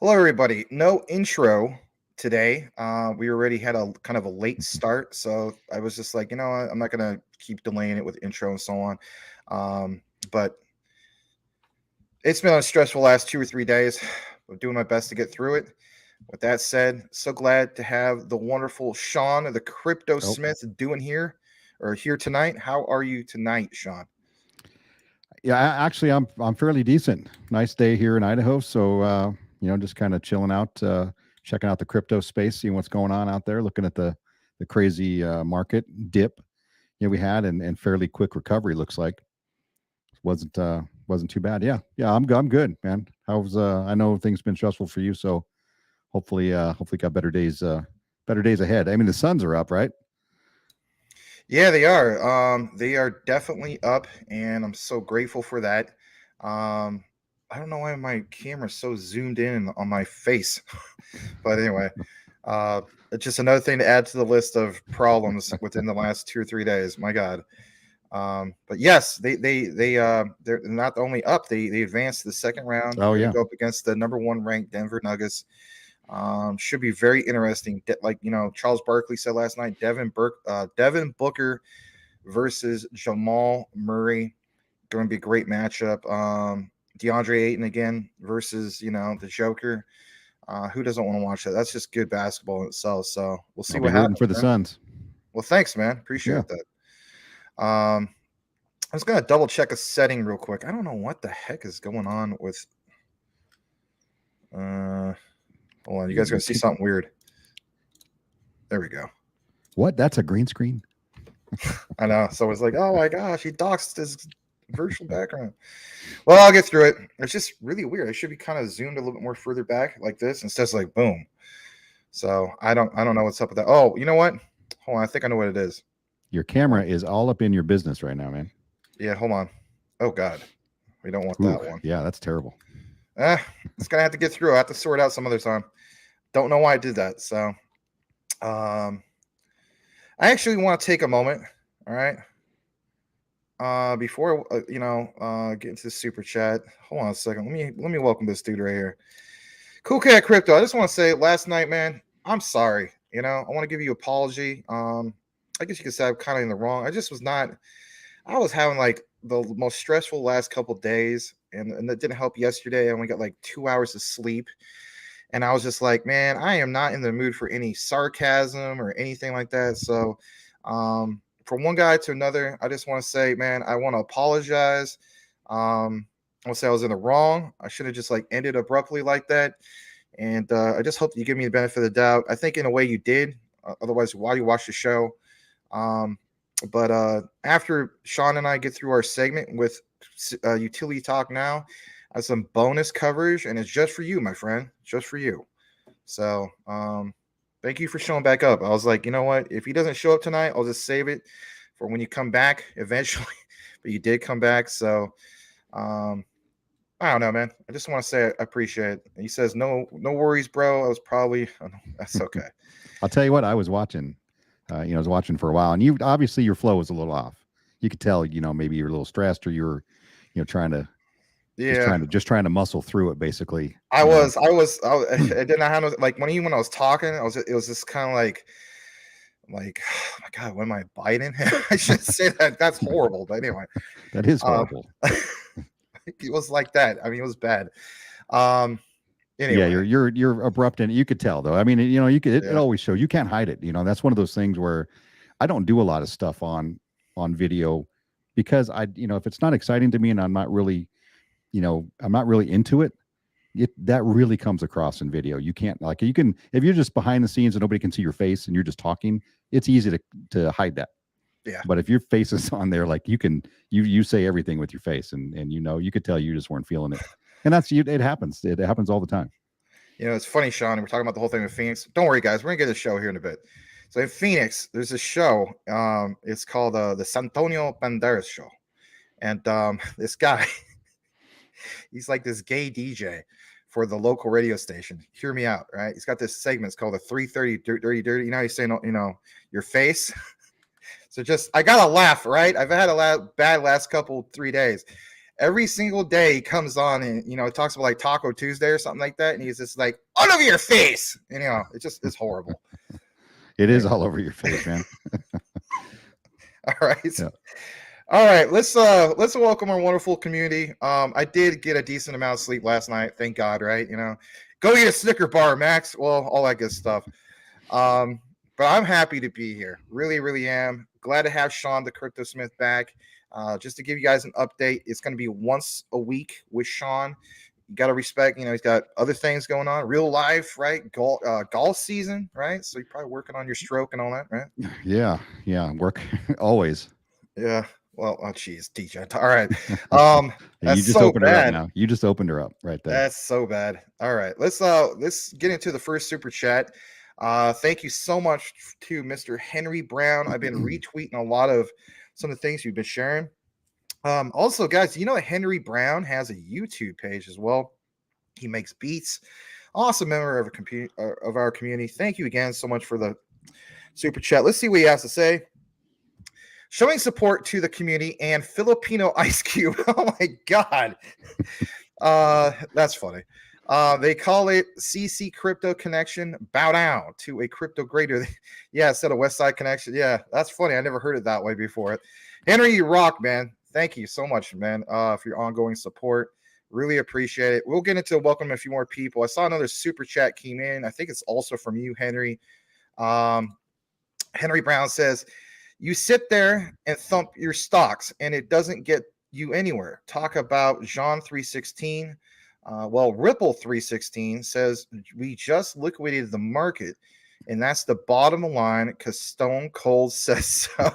Hello, everybody. No intro today. We already had a kind of a late start, so I was just like, I'm not gonna keep delaying it with intro and so on. But it's been a stressful last 2 or 3 days. I'm doing my best to get through it. With that said, so glad to have the wonderful Sean, the Crypto Oh, Smith, here tonight. How are you tonight, Sean? yeah. Actually, I'm fairly decent. Nice day here in Idaho, so just kind of chilling out, checking out the crypto space, seeing what's going on out there, looking at the crazy market dip we had and fairly quick recovery. Looks like wasn't too bad. Yeah. I'm good, man. How's I know things been stressful for you, so hopefully got better days ahead. I mean, the suns are up, right? Yeah, they are. They are definitely up, and I'm so grateful for that. Um, I don't know why my camera's so zoomed in on my face, but anyway, uh, it's just another thing to add to the list of problems within the last 2 or 3 days. My God. But yes, they're not only up, they advanced to the second round. Oh They're going to yeah. go up against the number one ranked Denver Nuggets. Should be very interesting. Like Charles Barkley said last night, Devin Booker versus Jamal Murray. Going to be a great matchup. DeAndre Ayton again versus the Joker. Who doesn't want to watch that? That's just good basketball in itself. So we'll see I'll be what rooting happens, for the man. Suns. Well, thanks, man. Yeah. Appreciate that. I was gonna double check a setting real quick. I don't know what the heck is going on with. Hold on, you guys gonna see something weird. There we go. What? That's a green screen. I know. So it's like, oh my gosh, he doxed his virtual background. Well, I'll get through it. It's just really weird. I should be kind of zoomed a little bit more further back like this instead of like boom. So I don't know what's up with that. Oh, you know what? Hold on, I think I know what it is. Your camera is all up in your business right now, man. Yeah, hold on. Oh God, we don't want Ooh, that one. yeah, that's terrible. It's gonna have to get through. I have to sort out some other time. Don't know why I did that. So, I actually want to take a moment. All right. Before get into the super chat. Hold on a second. Let me welcome this dude right here. Cool Cat Crypto. I just want to say, last night, man, I'm sorry. I want to give you an apology. I guess you could say I'm kind of in the wrong. I just was not. I was having like the most stressful last couple days, and that didn't help yesterday. I only got like 2 hours of sleep. And I was just like, man, I am not in the mood for any sarcasm or anything like that. So, from one guy to another, I just want to say, man, I want to apologize. I want to say I was in the wrong. I should have just like ended abruptly like that. And I just hope you give me the benefit of the doubt. I think in a way you did. Otherwise, why do you watch the show? Um, but after Sean and I get through our segment with Utility Talk Now, some bonus coverage, and it's just for you, my friend, just for you. So, thank you for showing back up. I was like, you know what? If he doesn't show up tonight, I'll just save it for when you come back eventually. But you did come back, so I don't know, man. I just want to say I appreciate it. He says, no worries, bro. I was probably that's okay. I'll tell you what, I was watching. I was watching for a while, and you obviously your flow was a little off. You could tell, maybe you're a little stressed, or you were, trying to Yeah, just trying to muscle through it, basically. I didn't know how to like when I was talking. It was just kind of like, oh my God, what am I biting? I shouldn't say that. That's horrible. But anyway, That is um, horrible. it was like that. I mean, it was bad. Yeah, Anyway, you're abrupt, and you could tell though. I mean, you could it yeah, always shows. You can't hide it. That's one of those things where I don't do a lot of stuff on video because if it's not exciting to me and I'm not really into it, that really comes across in video. You can't you can if you're just behind the scenes and nobody can see your face and you're just talking, it's easy to hide that. yeah. But if your face is on there, like you say everything with your face, and you could tell you just weren't feeling it. And it happens. It happens all the time. It's funny, Sean. We're talking about the whole thing with Phoenix. Don't worry, guys. We're gonna get a show here in a bit. So in Phoenix, there's a show. It's called the Santonio Banderas Show, and this guy, he's like this gay DJ for the local radio station. Hear me out, right? He's got this segment. It's called the 3:30 Dirty Dirty. He's saying, your face. So I gotta laugh, right? I've had a bad last 3 days. every single day he comes on and talks about like Taco Tuesday or something like that, and he's just like all over your face, and it's horrible. It is all over your face, man. All right. Yeah. All right, let's welcome our wonderful community. I did get a decent amount of sleep last night, thank God, right? Go eat a Snicker bar, Max. Well, all that good stuff. But I'm happy to be here. Really, really am. Glad to have Sean the Crypto Smith back. Just to give you guys an update, it's going to be once a week with Sean. You got to respect, he's got other things going on, real life, right? Golf season, right? So you're probably working on your stroke and all that, right? Yeah. Work always. Yeah. Well, oh geez, DJ. All right. You just so opened bad. her up now. You just opened her up right there. That's so bad. All right. Let's get into the first super chat. Thank you so much to Mr. Henry Brown. I've been retweeting a lot of some of the things you've been sharing. Also, guys, that Henry Brown has a YouTube page as well. He makes beats. Awesome member of our community. Thank you again so much for the super chat. Let's see what he has to say. Showing support to the community and Filipino Ice Cube. Oh my God. That's funny. They call it CC Crypto Connection. Bow down to a crypto greater. Yeah, instead of West Side Connection. Yeah, that's funny. I never heard it that way before. Henry, you rock, man. Thank you so much, man, for your ongoing support. Really appreciate it. We'll get into welcome a few more people. I saw another super chat came in. I think it's also from you, Henry. Henry Brown says, you sit there and thump your stocks, and it doesn't get you anywhere. Talk about Jean 316. Ripple 316 says, we just liquidated the market, and that's the bottom line because Stone Cold says so.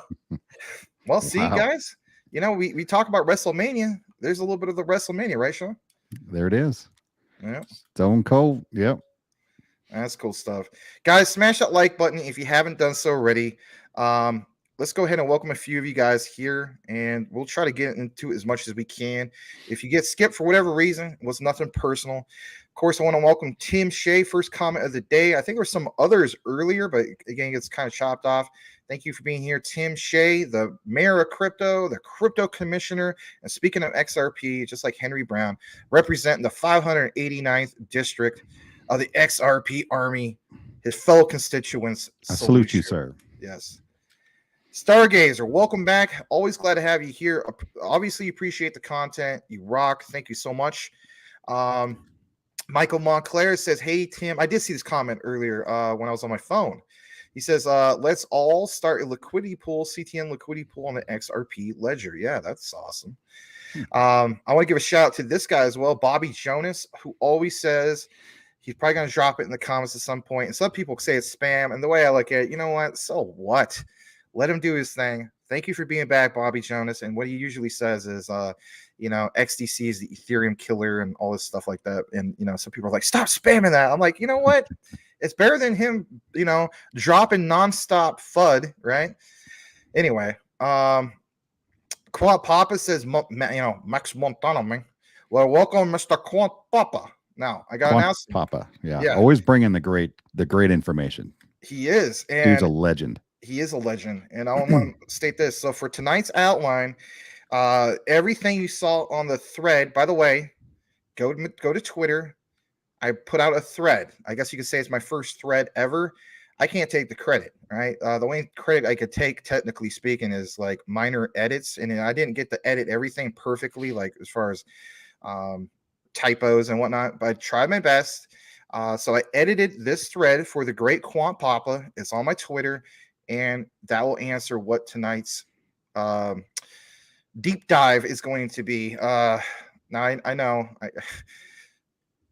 Well, see, wow. Guys, we talk about WrestleMania. There's a little bit of the WrestleMania, right, Sean? There it is. Yeah. Stone Cold. Yep. That's cool stuff. Guys, smash that like button if you haven't done so already. Let's go ahead and welcome a few of you guys here, and we'll try to get into as much as we can. If you get skipped for whatever reason, it was nothing personal. Of course, I want to welcome Tim Shea, first comment of the day. I think there were some others earlier, but again, it's kind of chopped off. Thank you for being here, Tim Shea, the mayor of crypto, the crypto commissioner, and speaking of XRP, just like Henry Brown, representing the 589th district of the XRP army, his fellow constituents. I salute you, sir. Yes. Stargazer, welcome back. Always glad to have you here. Obviously, appreciate the content. You rock. Thank you so much. Michael Montclair says, hey, Tim. I did see this comment earlier when I was on my phone. He says, let's all start a liquidity pool, CTN liquidity pool on the XRP ledger. Yeah, that's awesome. I want to give a shout out to this guy as well, Bobby Jonas, who always says he's probably going to drop it in the comments at some point. And some people say it's spam. And the way I look at it, you know what? So what? Let him do his thing. Thank you for being back, Bobby Jonas. And what he usually says is, XDC is the Ethereum killer and all this stuff like that. And, some people are like, stop spamming that. I'm like, you know what? It's better than him, dropping nonstop FUD, right? Anyway, Quad Papa says, Max Montana, man. Well, welcome, Mr. Quad Papa. Now, I got to announce. Papa, yeah. Always bringing the great information. He is. And dude's a legend. He is a legend. And I want to state this. So for tonight's outline, everything you saw on the thread, by the way, go to Twitter. I put out a thread. I guess you could say it's my first thread ever. I can't take the credit, right? The only credit I could take, technically speaking, is like minor edits. And I didn't get to edit everything perfectly, like as far as typos and whatnot, but I tried my best. So I edited this thread for the great Quant Papa. It's on my Twitter. And that will answer what tonight's deep dive is going to be. Now I know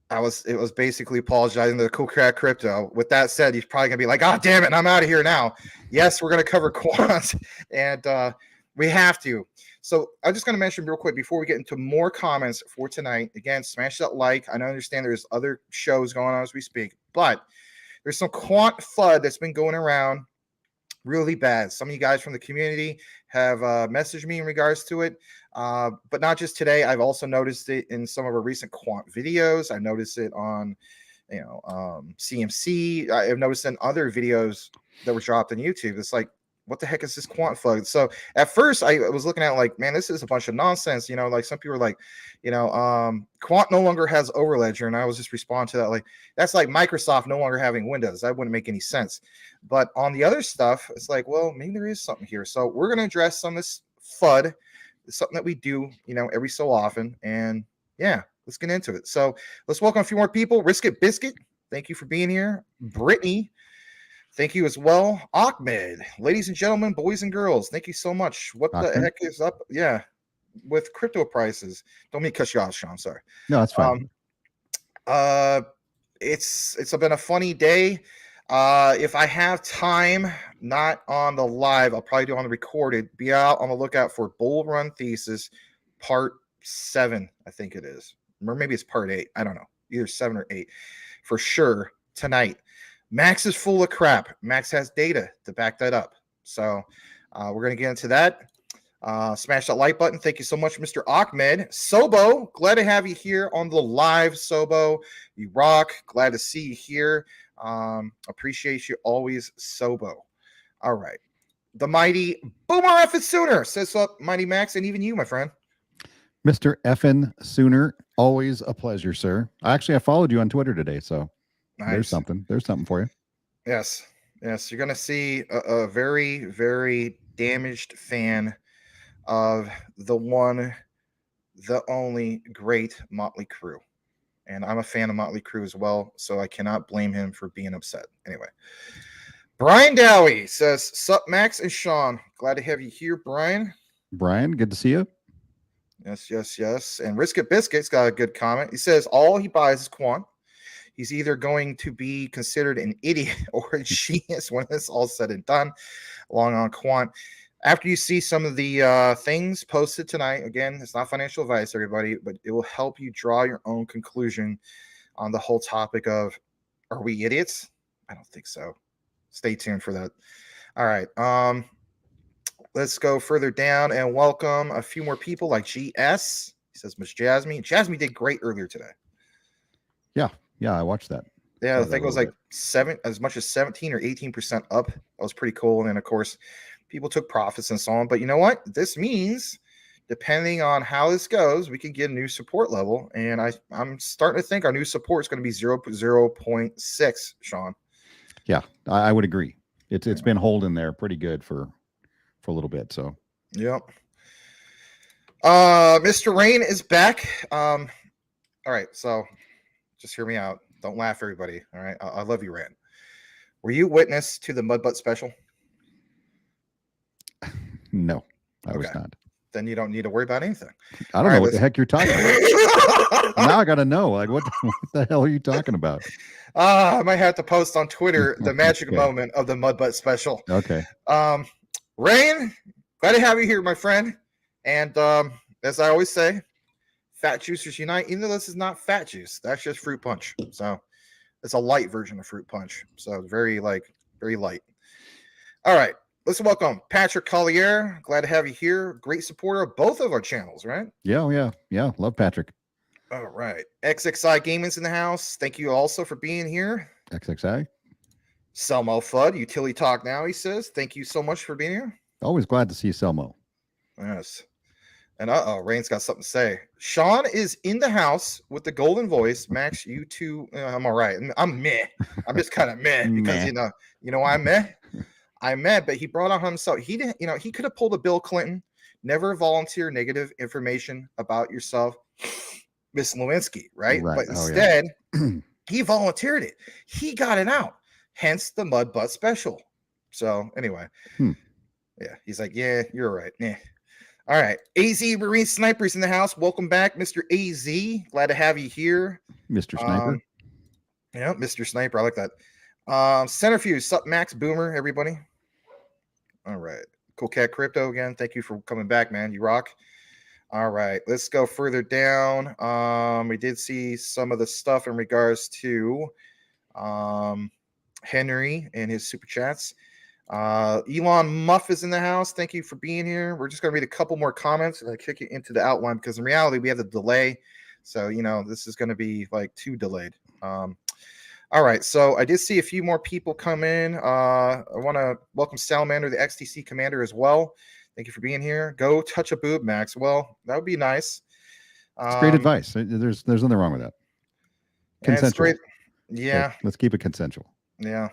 it was basically apologizing to the Cool Crack Crypto. With that said, he's probably gonna be like, "Oh, damn it, I'm out of here now." Yes, we're gonna cover quants, and we have to. So I'm just gonna mention real quick before we get into more comments for tonight. Again, smash that like. I understand there's other shows going on as we speak, but there's some quant FUD that's been going around really bad. Some of you guys from the community have messaged me in regards to it, but not just today. I've also noticed it in some of our recent quant videos. I noticed it on, CMC. I've noticed in other videos that were dropped on YouTube. It's like what the heck is this quant FUD? So at first I was looking at like, man, this is a bunch of nonsense. You know, like some people are like, quant no longer has Overledger. And I was just responding to that. Like, that's like Microsoft no longer having Windows. That wouldn't make any sense. But on the other stuff, it's like, well, maybe there is something here. So we're going to address some of this FUD. It's something that we do, every so often. And yeah, let's get into it. So let's welcome a few more people. Risk It Biscuit, thank you for being here. Brittany, thank you as well. Ahmed, ladies and gentlemen, boys and girls, thank you so much. What the heck is up? Yeah, with crypto prices. Don't mean to cut you off, Sean. Sorry. No, that's fine. It's been a funny day. If I have time, not on the live, I'll probably do on the recorded. Be out on the lookout for Bull Run Thesis Part 7, I think it is. Or maybe it's Part 8. I don't know. Either 7 or 8. For sure, tonight. Max is full of crap. Max has data to back that up. So we're going to get into that. Smash that like button. Thank you so much, Mr. Ahmed. Sobo, glad to have you here on the live, Sobo. You rock. Glad to see you here. Appreciate you always, Sobo. All right. The mighty Boomer Effin Sooner says up, Mighty Max, and even you, my friend. Mr. Effin Sooner, always a pleasure, sir. I followed you on Twitter today, so nice. There's something for you. Yes. You're gonna see a very, very damaged fan of the one, the only great Motley Crue. And I'm a fan of Motley Crue as well, so I cannot blame him for being upset. Anyway, Brian Dowie says, sup, Max and Sean. Glad to have you here, Brian. Brian, good to see you. Yes. And Risk It Biscuit's got a good comment. He says, all he buys is quant. He's either going to be considered an idiot or a genius when it's all said and done, along on quant. After you see some of the things posted tonight, again, it's not financial advice, everybody, but it will help you draw your own conclusion on the whole topic of, are we idiots? I don't think so. Stay tuned for that. All right. Let's go further down and welcome a few more people like GS. He says, Miss Jasmine. Jasmine did great earlier today. Yeah, I watched that. Yeah, I think it was like as much as 17 or 18% up. That was pretty cool. And then, of course, people took profits and so on. But you know what? This means, depending on how this goes, we can get a new support level. And I'm starting to think our new support is going to be 0.6, Sean. Yeah, I would agree. It's been holding there pretty good for a little bit. So, yep. Mr. Rain is back. All right, so just hear me out. Don't laugh, everybody. All right, I love you, Rand. Were you witness to the Mud Butt special? No, I was not. Then you don't need to worry about anything. I don't know what the heck you're talking about. Now I got to know, like, what the hell are you talking about? I might have to post on Twitter the magic moment of the Mud Butt special. Okay. Rain, glad to have you here, my friend. And as I always say, fat juicers unite. Even though this is not fat juice, that's just fruit punch. So it's a light version of fruit punch. So very light. All right. Let's welcome Patrick Collier. Glad to have you here. Great supporter of both of our channels, right? Yeah. Love Patrick. All right. XXI Gaming's in the house. Thank you also for being here. XXI. Selmo Fudd, Utility Talk Now, he says. Thank you so much for being here. Always glad to see Selmo. Yes. And Rain's got something to say. Sean is in the house with the golden voice. Max, you too. I'm all right. I'm meh. I'm just kind of meh because you know why I'm meh? I'm mad, but he brought on himself. He didn't, he could have pulled a Bill Clinton. Never volunteer negative information about yourself, Miss Lewinsky, right? But instead, he volunteered it. He got it out. Hence the Mud Butt special. So anyway, yeah, he's like, yeah, you're right. Yeah. All right. AZ Marine Snipers in the house. Welcome back, Mr. AZ. Glad to have you here. Mr. Sniper. Yeah, Mr. Sniper. I like that. Centrifuge, sup, Max Boomer, everybody. All right. Cool Cat Crypto again. Thank you for coming back, man. You rock. All right. Let's go further down. We did see some of the stuff in regards to Henry and his super chats. Elon Muff is in the house. Thank you for being here. We're just going to read a couple more comments and kick it into the outline because in reality we have the delay. So, this is going to be like too delayed. All right, so I did see a few more people come in. I want to welcome Salamander, the XTC commander, as well. Thank you for being here. Go touch a boob, Max. Well, that would be nice. It's great advice. There's nothing wrong with that. And it's great. Consensual. Yeah. Okay, let's keep it consensual. Yeah.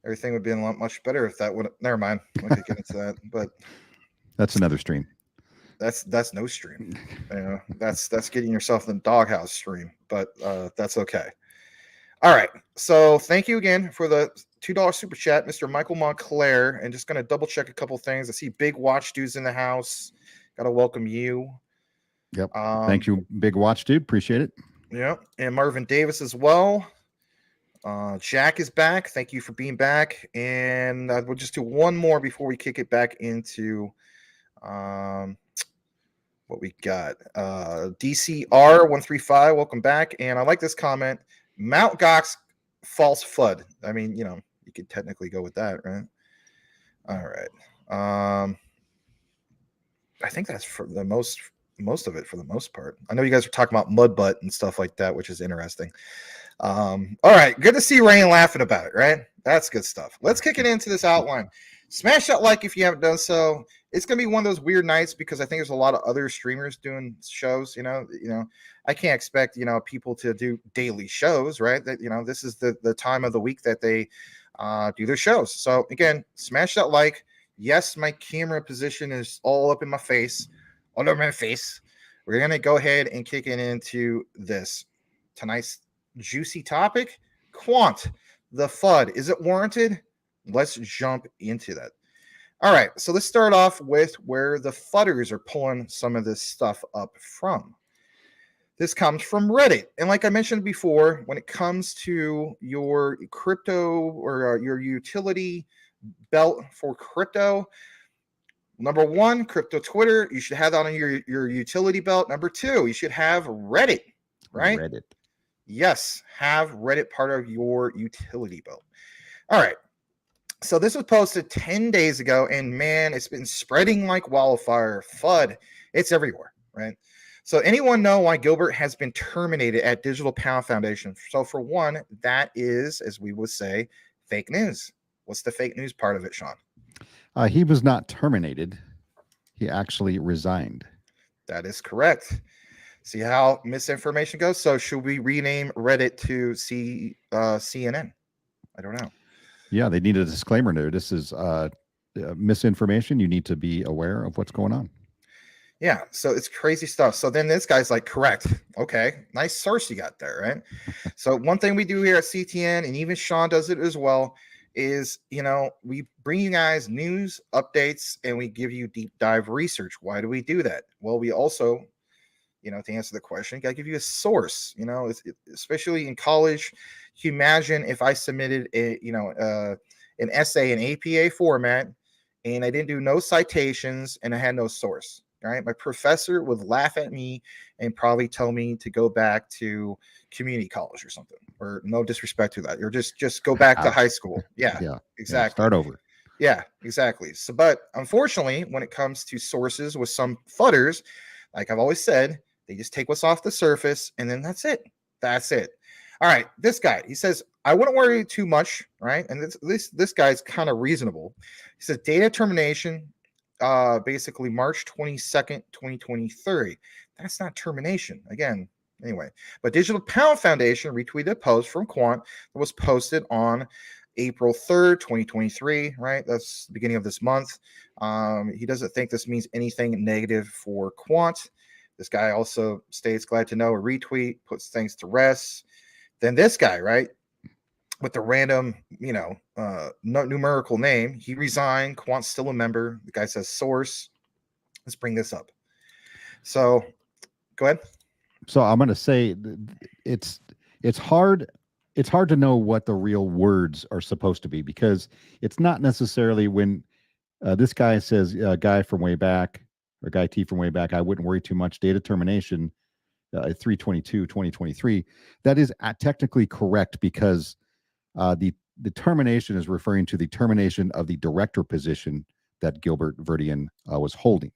Everything would be a lot much better if that would. Never mind. We could get into that, but that's another stream. That's no stream. That's getting yourself in the doghouse stream, but that's okay. All right. So thank you again for the $2 super chat, Mr. Michael Montclair. And just gonna double check a couple things. I see Big Watch Dude's in the house. Gotta welcome you. Yep. Thank you, Big Watch Dude. Appreciate it. Yeah, and Marvin Davis as well. Jack is back. Thank you for being back. And we'll just do one more before we kick it back into what we got. DCR135, welcome back. And I like this comment. Mount Gox false FUD. I mean, you could technically go with that, right? All right. I think that's for the most of it for the most part. I know you guys are talking about mud butt and stuff like that, which is interesting. All right, good to see Rain laughing about it, right? That's good stuff. Let's kick it into this outline. Smash that like if you haven't done so. It's gonna be one of those weird nights because I think there's a lot of other streamers doing shows. I can't expect people to do daily shows, right? That this is the time of the week that they do their shows. So again, smash that like. Yes, my camera position is all up in my face. All over my face. We're going to go ahead and kick it into this tonight's juicy topic. Quant, the FUD. Is it warranted? Let's jump into that. All right. So let's start off with where the FUDders are pulling some of this stuff up from. This comes from Reddit. And like I mentioned before, when it comes to your crypto or your utility belt for crypto, number one, crypto Twitter. You should have that on your utility belt. Number two, you should have Reddit, right? Reddit. Yes, have Reddit part of your utility belt. All right. So this was posted 10 days ago, and man, it's been spreading like wildfire. FUD. It's everywhere, right? So anyone know why Gilbert has been terminated at Digital Pound Foundation? So for one, that is, as we would say, fake news. What's the fake news part of it, Sean? He was not terminated. He actually resigned. That is correct. See how misinformation goes? So should we rename Reddit to CNN? I don't know. Yeah, they need a disclaimer there. This is misinformation. You need to be aware of what's going on. Yeah, so it's crazy stuff. So then this guy's like, correct. Okay, nice source you got there, right? So one thing we do here at CTN, and even Sean does it as well, is we bring you guys news updates and we give you deep dive research. Why do we do that? Well, we also to answer the question, gotta give you a source. Especially in college, you imagine if I submitted an essay in APA format and I didn't do no citations and I had no source. Right, my professor would laugh at me and probably tell me to go back to community college or something, or no disrespect to that, or just go back to high school. Yeah, exactly. Yeah, start over. Yeah, exactly. So, but unfortunately, when it comes to sources with some FUDders, like I've always said, they just take what's off the surface, and then that's it. That's it. All right, this guy, he says, I wouldn't worry too much, right? And this guy's kind of reasonable. He says, data termination. Basically March 22nd, 2023. That's not termination. Again, anyway. But Digital Pound Foundation retweeted a post from Quant that was posted on April 3rd, 2023, right? That's the beginning of this month. He doesn't think this means anything negative for Quant. This guy also states, glad to know, a retweet, puts things to rest. Then this guy, right? With the random, numerical name, he resigned. Quant's still a member. The guy says source. Let's bring this up. So, go ahead. So I'm going to say it's hard. It's hard to know what the real words are supposed to be because it's not necessarily when this guy says guy from way back or guy T from way back. I wouldn't worry too much. Data termination 3/22/2023. That is technically correct because the termination is referring to the termination of the director position that Gilbert Verdian was holding,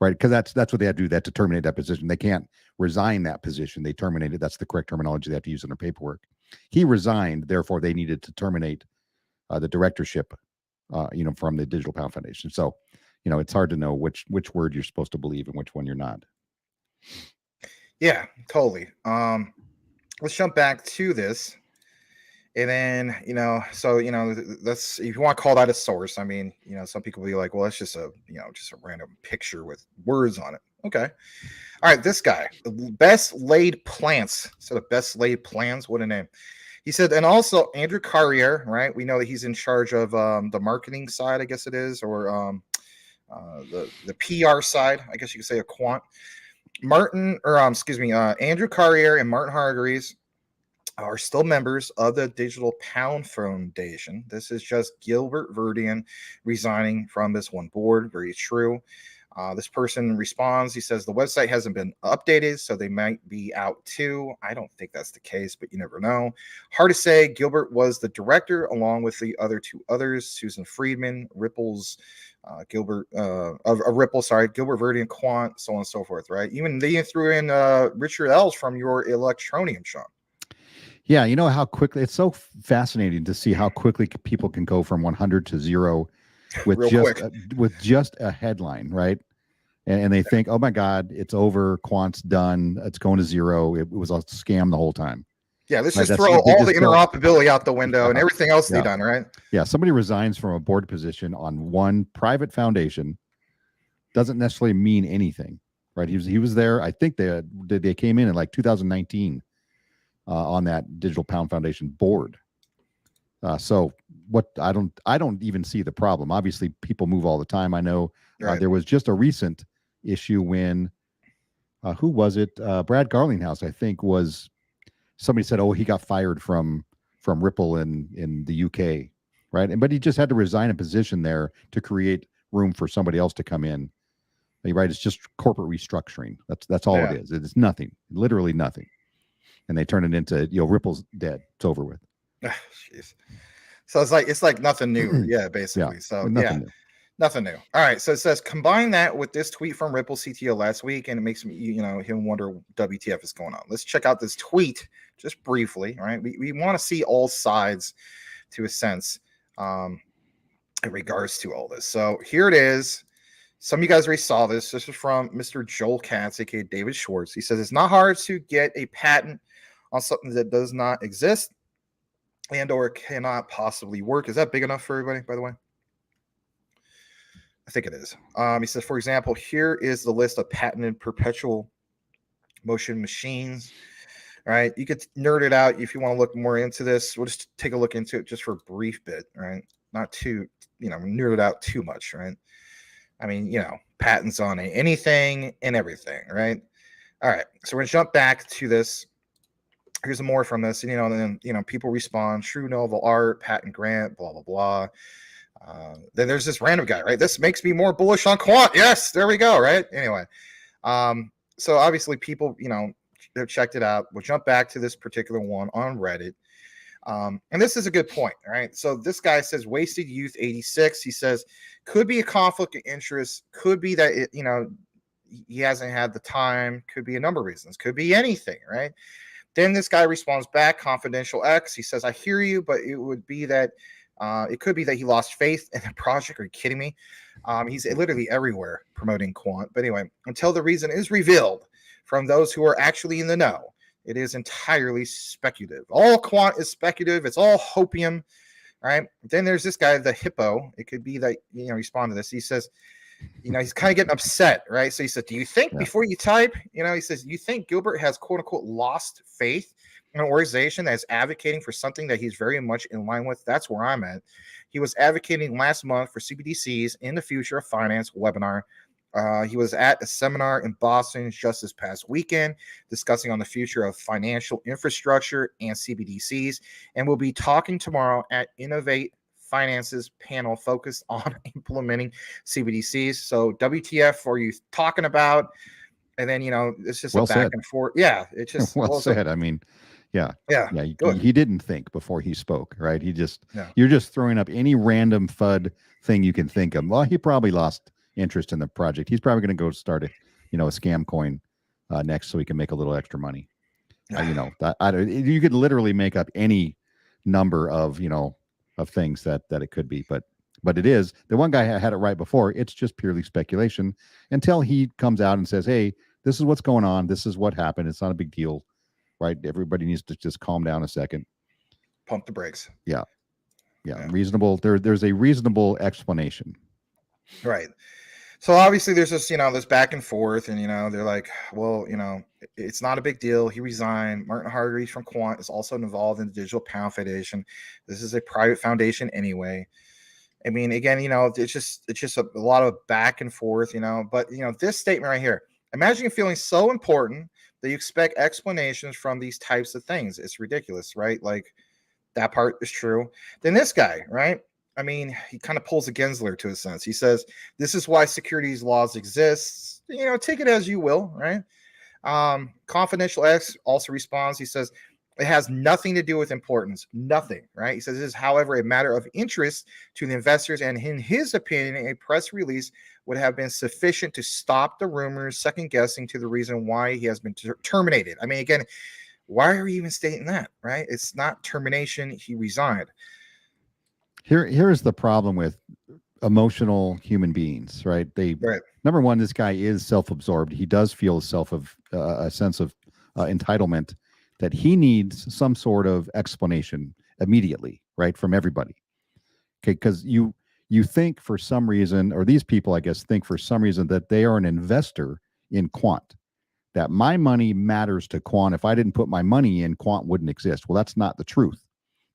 right? Because that's what they had to do. That to terminate that position. They can't resign that position. They terminate it. That's the correct terminology they have to use in their paperwork. he resigned. Therefore, they needed to terminate the directorship, from the Digital Pound Foundation. So, it's hard to know which word you're supposed to believe and which one you're not. Yeah, totally. Let's jump back to this. And then, that's, if you want to call that a source, I mean, some people will be like, well, that's just a random picture with words on it. Okay. All right. This guy, best laid plans. So the best laid plans, what a name. He said, and also Andrew Carrier, right? We know that he's in charge of the marketing side, I guess it is, or the PR side, I guess you could say, a quant. Andrew Carrier and Martin Hargreaves are still members of the Digital Pound Foundation. This is just Gilbert Verdian resigning from this one board. Very true. This person responds. He says the website hasn't been updated, so they might be out too. I don't think that's the case, but you never know. Hard to say. Gilbert was the director along with the other two others, Susan Friedman, Gilbert Verdian Quant, so on and so forth, right? Even they threw in Richard Ells from your Electronium, Sean. Yeah, how quickly, it's so fascinating to see how quickly people can go from 100 to 0 with just a headline, right? And they think, oh my God, it's over, Quant's done, it's going to 0. It was a scam the whole time. Yeah, let's just throw all the interoperability out the window and everything else they done, right? Yeah, somebody resigns from a board position on one private foundation doesn't necessarily mean anything, right? He was there. I think they came in like 2019 on that Digital Pound Foundation board. So what I don't even see the problem. Obviously, people move all the time. I know there was just a recent issue when who was it? Brad Garlinghouse, I think, was. Somebody said, "Oh, he got fired from Ripple in the UK," right? But he just had to resign a position there to create room for somebody else to come in. Right? It's just corporate restructuring. That's all it is. It's nothing, literally nothing. And they turn it into Ripple's dead. It's over with. Jeez. So it's like nothing new. Yeah, basically. Yeah, so nothing new. Nothing new. All right. So it says combine that with this tweet from Ripple CTO last week, and it makes me, him wonder WTF is going on. Let's check out this tweet just briefly. All right. We want to see all sides to a sense in regards to all this. So here it is. Some of you guys already saw this. This is from Mr. Joel Katz, aka David Schwartz. He says it's not hard to get a patent on something that does not exist and or cannot possibly work. Is that big enough for everybody, by the way? I think it is. He says, for example, here is the list of patented perpetual motion machines. All right. You could nerd it out if you want to look more into this. We'll just take a look into it just for a brief bit, right? Not too, nerd it out too much, right? I mean, patents on anything and everything, right? All right. So we're going to jump back to this. Here's more from this. And then, people respond, true novel art, patent grant, blah, blah, blah. Then there's this random guy, right? This makes me more bullish on quant. Yes, there we go, right? Anyway, so obviously people, they've checked it out. We'll jump back to this particular one on Reddit. And this is a good point, right? So this guy says Wasted Youth 86. He says could be a conflict of interest, could be that he hasn't had the time, could be a number of reasons, could be anything, right? Then this guy responds back, Confidential X. He says, I hear you, but it would be that it could be that he lost faith in the project. Are you kidding me? He's literally everywhere promoting quant. But anyway, until the reason is revealed from those who are actually in the know, it is entirely speculative. All quant is speculative. It's all hopium, right? Then there's this guy, the hippo. It could be that, respond to this. He says, he's kind of getting upset, right? So he said, do you think before you type, he says, you think Gilbert has quote unquote lost faith in an organization that is advocating for something that he's very much in line with? That's where I'm at. He was advocating last month for CBDCs in the future of finance webinar. He was at a seminar in Boston just this past weekend discussing on the future of financial infrastructure and CBDCs, and we'll be talking tomorrow at Innovate Finance's panel focused on implementing CBDCs. So WTF are you talking about? And then, it's just a back and forth. Yeah, it's just well said. I mean, yeah. He didn't think before he spoke, right? You're just throwing up any random FUD thing you can think of. Well, he probably lost interest in the project. He's probably going to go start a scam coin next so he can make a little extra money. You could literally make up any number of of things that it could be, but it is the one guy had it right before. It's just purely speculation until he comes out and says, "Hey, this is what's going on. This is what happened. It's not a big deal, right? Everybody needs to just calm down a second." Pump the brakes. Yeah. Reasonable. There's a reasonable explanation. Right. So obviously there's this, this back and forth, and they're like, well, it's not a big deal. He resigned. Martin Hargreaves from Quant is also involved in the Digital Pound Foundation. This is a private foundation anyway. I mean, again, it's just a lot of back and forth, But this statement right here: imagine you feeling so important that you expect explanations from these types of things. It's ridiculous, right? Like, that part is true. Then this guy, right? I mean, he kind of pulls a Gensler to a sense. He says, this is why securities laws exist. Take it as you will, right? Confidential X also responds. He says, it has nothing to do with importance. Nothing, right? He says, this is, however, a matter of interest to the investors. And in his opinion, a press release would have been sufficient to stop the rumors, second guessing to the reason why he has been terminated. I mean, again, why are you even stating that, right? It's not termination. He resigned. Here's the problem with emotional human beings, right? Right. Number one, this guy is self-absorbed. He does feel a sense of entitlement that he needs some sort of explanation immediately, right, from everybody. Okay, because you think for some reason, or these people, I guess, think for some reason that they are an investor in Quant, that my money matters to Quant. If I didn't put my money in, Quant wouldn't exist. Well, that's not the truth.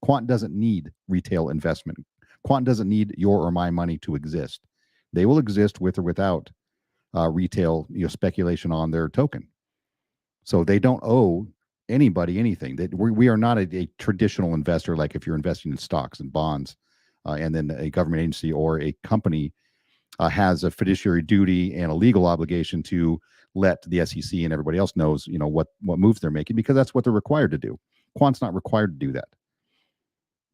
Quant doesn't need retail investment. Quant doesn't need your or my money to exist. They will exist with or without retail speculation on their token. So they don't owe anybody anything. That we are not a traditional investor, like if you're investing in stocks and bonds, and then a government agency or a company has a fiduciary duty and a legal obligation to let the SEC and everybody else knows, what moves they're making, because that's what they're required to do. Quant's not required to do that.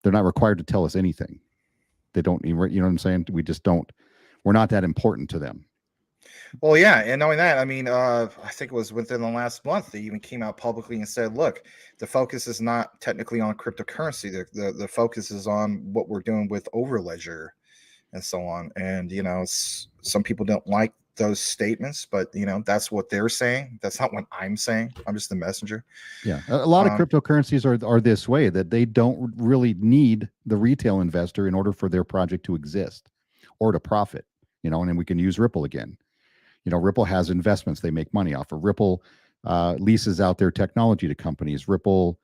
They're not required to tell us anything. They don't, you know what I'm saying? We just don't, we're not that important to them. Well, yeah. And knowing that, I mean, I think it was within the last month, they even came out publicly and said, look, the focus is not technically on cryptocurrency. The focus is on what we're doing with Overledger and so on. And, some people don't like those statements, but that's what they're saying. That's not what I'm saying. I'm just the messenger. Yeah, a lot of cryptocurrencies are this way, that they don't really need the retail investor in order for their project to exist or to profit. And then we can use Ripple again. Ripple has investments they make money off of. Ripple leases out their technology to companies. Ripple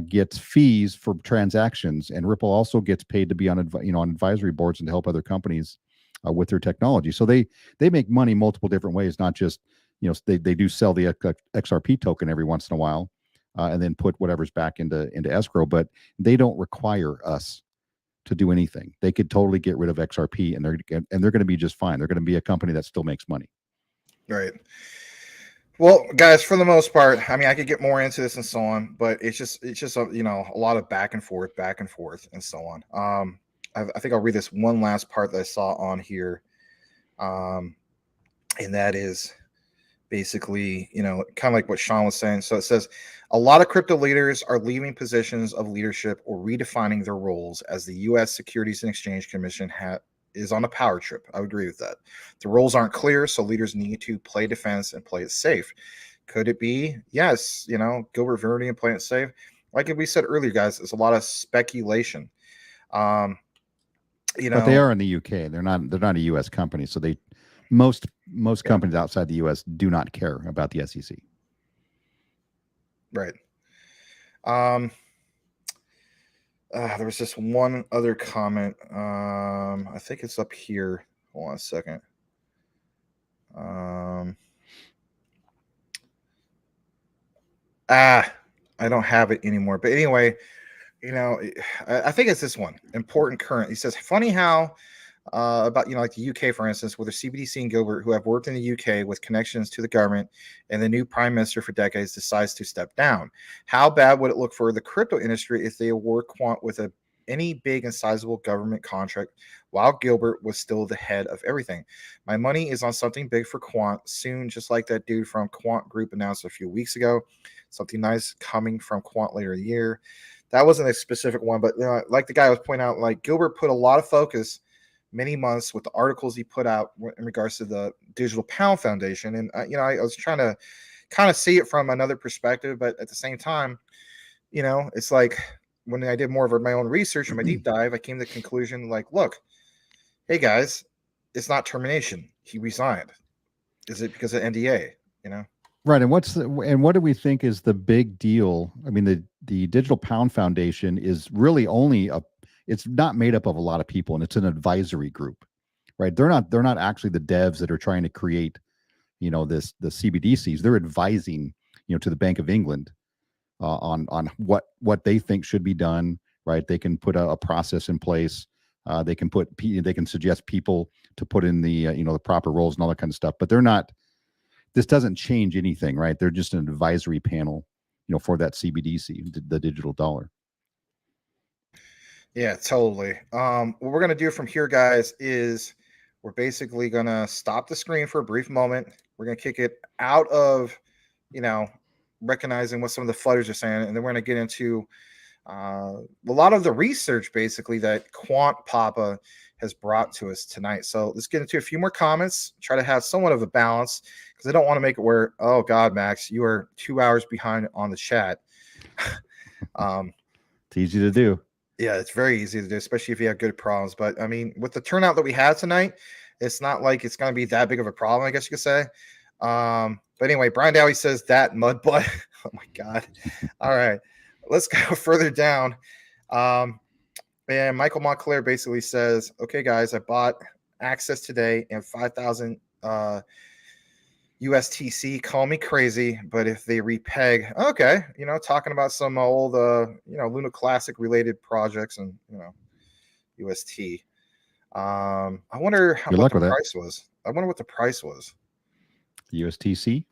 gets fees for transactions, and Ripple also gets paid to be on on advisory boards and to help other companies with their technology. So they make money multiple different ways, not just they do sell the XRP token every once in a while, and then put whatever's back into escrow, but they don't require us to do anything. They could totally get rid of XRP, and they're going to be just fine. They're going to be a company that still makes money. Right. Well, guys, for the most part, I mean, I could get more into this and so on, but it's just a lot of back and forth, and so on. I think I'll read this one last part that I saw on here, and that is basically, kind of like what Sean was saying. So it says, a lot of crypto leaders are leaving positions of leadership or redefining their roles, as the U.S. Securities and Exchange Commission is on a power trip. I would agree with that. The roles aren't clear, so leaders need to play defense and play it safe. Could it be? Yes, Gilbert Verdi and playing it safe. Like we said earlier, guys, it's a lot of speculation. But they are in the UK. They're not a US company, so most companies outside the US do not care about the SEC. Right. There was just one other comment. I think it's up here. Hold on a second. I don't have it anymore. But anyway, I think it's this one. Important current. He says, funny how about like the UK, for instance, where the CBDC and Gilbert, who have worked in the UK with connections to the government, and the new prime minister for decades decides to step down. How bad would it look for the crypto industry if they award Quant with any big and sizable government contract while Gilbert was still the head of everything? My money is on something big for Quant soon, just like that dude from Quant Group announced a few weeks ago. something nice coming from quant later in the year. That wasn't a specific one, but like the guy was pointing out, like Gilbert put a lot of focus many months with the articles he put out in regards to the Digital Pound Foundation. And, I was trying to kind of see it from another perspective, but at the same time, it's like when I did more of my own research and my deep dive, I came to the conclusion, like, look, hey guys, it's not termination. He resigned. Is it because of NDA? Right. And what do we think is the big deal? I mean, the Digital Pound Foundation is really only it's not made up of a lot of people, and it's an advisory group, right? They're not actually the devs that are trying to create, the CBDCs. They're advising, to the Bank of England on what they think should be done, right? They can put a process in place. They can suggest people to put in the the proper roles and all that kind of stuff. But they're not. This doesn't change anything, right? They're just an advisory panel, for that CBDC, the digital dollar. Yeah, totally. What we're gonna do from here, guys, is we're basically gonna stop the screen for a brief moment. We're gonna kick it out of, recognizing what some of the flooders are saying, and then we're gonna get into a lot of the research, basically, that Quant Papa has brought to us tonight. So let's get into a few more comments. Try to have somewhat of a balance, because I don't want to make it where, oh God, Max, you are 2 hours behind on the chat. It's easy to do. Yeah, it's very easy to do, especially if you have good problems. But I mean, with the turnout that we had tonight, it's not like it's going to be that big of a problem, I guess you could say. But anyway, Brian Dowie says that mud butt. Oh my God. All right, let's go further down. And Michael Montclair basically says, okay, guys, I bought access today and 5,000 USTC. Call me crazy, but if they repeg, okay, talking about some old, Luna Classic related projects and, UST. I wonder what the price was. I wonder what the price was. USTC?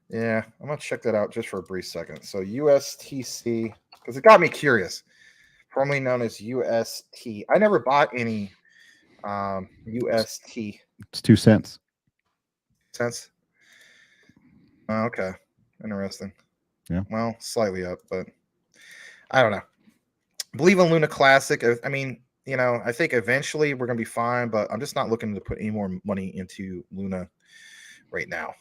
Yeah, I'm going to check that out just for a brief second. So USTC, because it got me curious. Formerly known as UST. I never bought any UST. It's 2 cents. Cents? Oh, okay. Interesting. Yeah. Well, slightly up, but I don't know. Believe in Luna Classic. I mean, I think eventually we're going to be fine, but I'm just not looking to put any more money into Luna right now.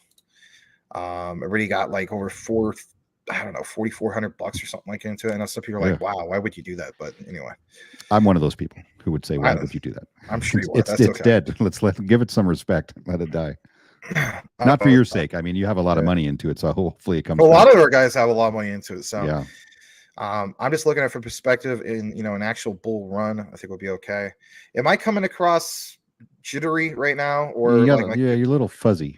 I already got like over $4,400 or something like into it. I know some people are like, wow, why would you do that? But anyway, I'm one of those people who would say, why would you do that? I'm sure you it's okay. Dead. Give it some respect. Let it die. Not for your sake. I mean, you have a lot of money into it, so hopefully it comes. A lot of our guys have a lot of money into it. So yeah. I'm just looking at it from perspective in, an actual bull run. I think we'll be okay. Am I coming across jittery right now? Or you're a little fuzzy.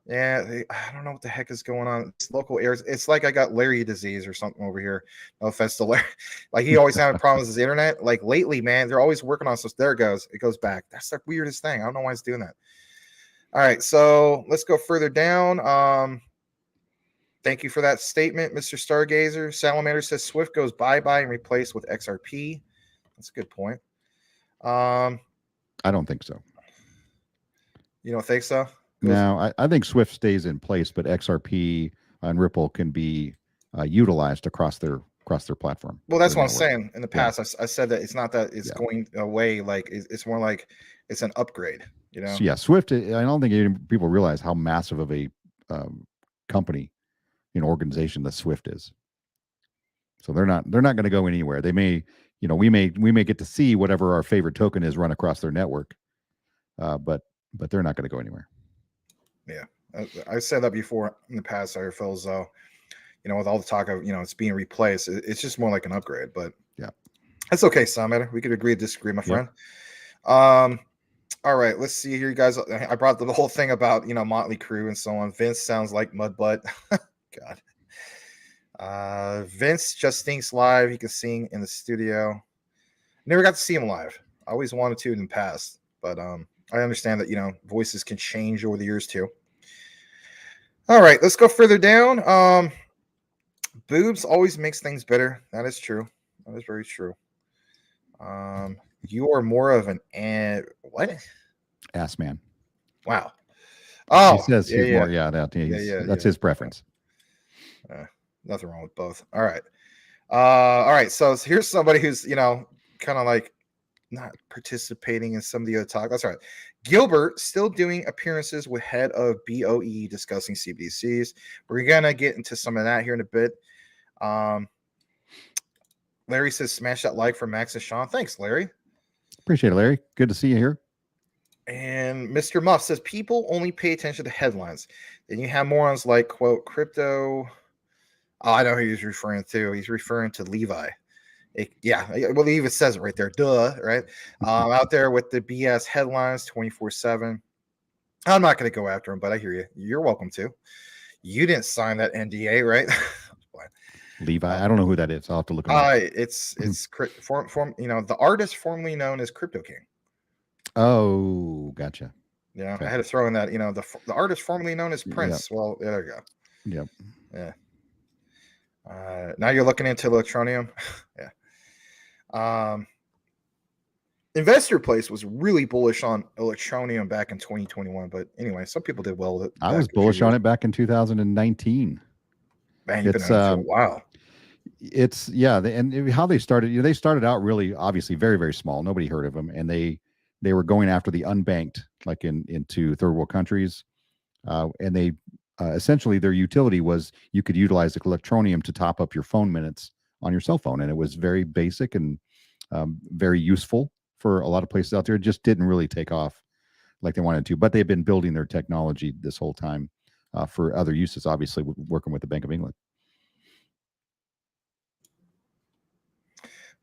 Yeah, I don't know what the heck is going on. It's local areas. It's like I got Larry disease or something over here. No offense to Larry. Like, he always having problems with his internet. Like, lately, man, they're always working on stuff. There it goes. It goes back. That's the weirdest thing. I don't know why it's doing that. All right, so let's go further down. Thank you for that statement, Mr. Stargazer. Salamander says Swift goes bye-bye and replaced with XRP. That's a good point. I don't think so. You don't think so? No, I think Swift stays in place, but XRP and Ripple can be utilized across their platform. Well, that's what I'm saying. In the past, I said that it's not that it's going away. Like, it's more like it's an upgrade. So, yeah, Swift. I don't think people realize how massive of a company, organization that Swift is. So they're not going to go anywhere. They may, we may get to see whatever our favorite token is run across their network, but they're not going to go anywhere. Yeah, I said that before in the past. I feel as though, with all the talk of, it's being replaced, it's just more like an upgrade. But yeah, that's okay, Sam. We could agree to disagree, my friend. All right, let's see here, you guys. I brought the whole thing about, Motley Crue and so on. Vince sounds like Mudbutt. God. Vince just stinks live. He can sing in the studio. Never got to see him live. I always wanted to in the past, but I understand that, voices can change over the years too. All right, let's go further down. Boobs always makes things better. That is true. That is very true. You are more of an what? Ass man. Wow. Oh, he says he's more. Yeah, that's his preference. Nothing wrong with both. All right. All right. So here's somebody who's, kind of like not participating in some of the other talk. That's right. Gilbert still doing appearances with head of BOE discussing CBDCs. We're going to get into some of that here in a bit. Larry says, smash that like for Max and Sean. Thanks, Larry. Appreciate it, Larry. Good to see you here. And Mr. Muff says, people only pay attention to headlines. Then you have morons like, quote, crypto. Oh, I know who he's referring to. He's referring to Levi. Well, he even says it right there. Duh, right? Out there with the BS headlines 24/7. I'm not going to go after him, but I hear you. You're welcome to. You didn't sign that NDA, right? Levi, I don't know who that is. I'll have to look him up. It's the artist formerly known as Crypto King. Oh, gotcha. Yeah, okay. I had to throw in that. The artist formerly known as Prince. Yep. Well, there you go. Yep. Yeah. Now you're looking into Electronium. Yeah. Investor Place was really bullish on Electronium back in 2021, but anyway, some people did well with it. I was bullish on it back in 2019. Man, you've been on it for a while. It's and how they started. They started out really obviously very, very small. Nobody heard of them, and they were going after the unbanked, like into third world countries, and they essentially their utility was you could utilize the Electronium to top up your phone minutes on your cell phone, and it was very basic and very useful for a lot of places out there. It just didn't really take off like they wanted to, but they've been building their technology this whole time for other uses, obviously working with the Bank of England.